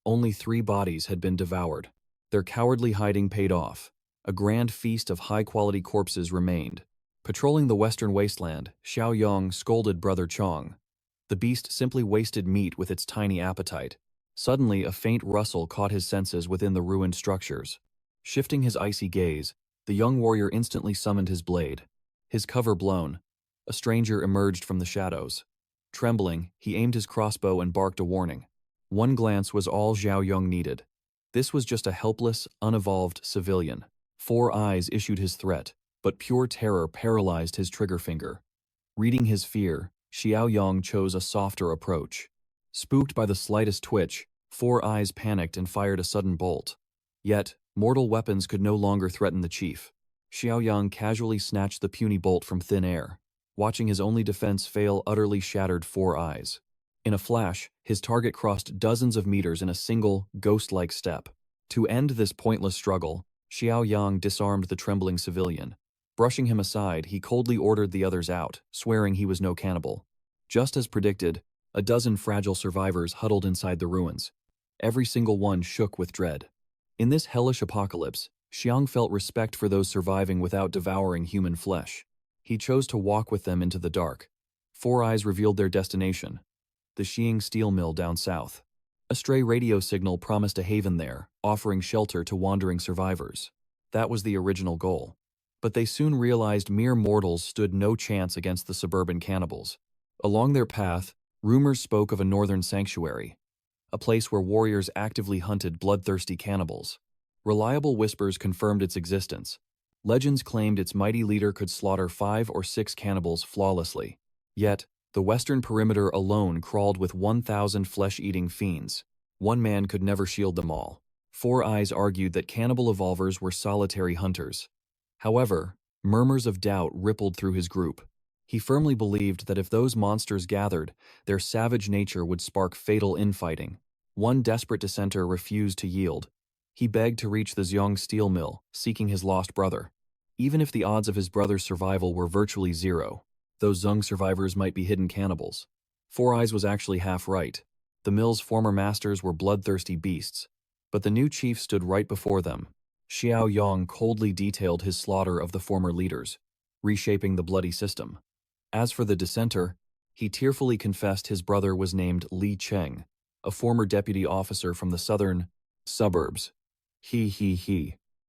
Only 3 bodies had been devoured. Their cowardly hiding paid off. A grand feast of high-quality corpses remained. Patrolling the western wasteland, Xiaoyong scolded Brother Chong. The beast simply wasted meat with its tiny appetite. Suddenly, a faint rustle caught his senses within the ruined structures. Shifting his icy gaze, the young warrior instantly summoned his blade. His cover blown, a stranger emerged from the shadows. Trembling, he aimed his crossbow and barked a warning. One glance was all Xiaoyong needed. This was just a helpless, unevolved civilian. 4 eyes issued his threat, but pure terror paralyzed his trigger finger. Reading his fear, Xiaoyong chose a softer approach. Spooked by the slightest twitch, 4 eyes panicked and fired a sudden bolt. Yet, mortal weapons could no longer threaten the chief. Xiaoyong casually snatched the puny bolt from thin air. Watching his only defense fail utterly shattered 4 eyes. In a flash, his target crossed dozens of meters in a single, ghost-like step. To end this pointless struggle, Xiaoyong disarmed the trembling civilian. Brushing him aside, he coldly ordered the others out, swearing he was no cannibal. Just as predicted, a dozen fragile survivors huddled inside the ruins. Every single one shook with dread. In this hellish apocalypse, Xiang felt respect for those surviving without devouring human flesh. He chose to walk with them into the dark. Four Eyes revealed their destination: the Xiang steel mill down south. A stray radio signal promised a haven there, offering shelter to wandering survivors. That was the original goal. But they soon realized mere mortals stood no chance against the suburban cannibals. Along their path, rumors spoke of a northern sanctuary, a place where warriors actively hunted bloodthirsty cannibals. Reliable whispers confirmed its existence. Legends claimed its mighty leader could slaughter 5 or 6 cannibals flawlessly. Yet, the western perimeter alone crawled with 1,000 flesh-eating fiends. One man could never shield them all. Four Eyes argued that cannibal evolvers were solitary hunters. However, murmurs of doubt rippled through his group. He firmly believed that if those monsters gathered, their savage nature would spark fatal infighting. One desperate dissenter refused to yield. He begged to reach the Xiang steel mill, seeking his lost brother. Even if the odds of his brother's survival were virtually zero, those Zheng survivors might be hidden cannibals. Four Eyes was actually half right. The mill's former masters were bloodthirsty beasts, but the new chief stood right before them. Xiaoyong coldly detailed his slaughter of the former leaders, reshaping the bloody system. As for the dissenter, he tearfully confessed his brother was named Li Cheng, a former deputy officer from the southern suburbs. He.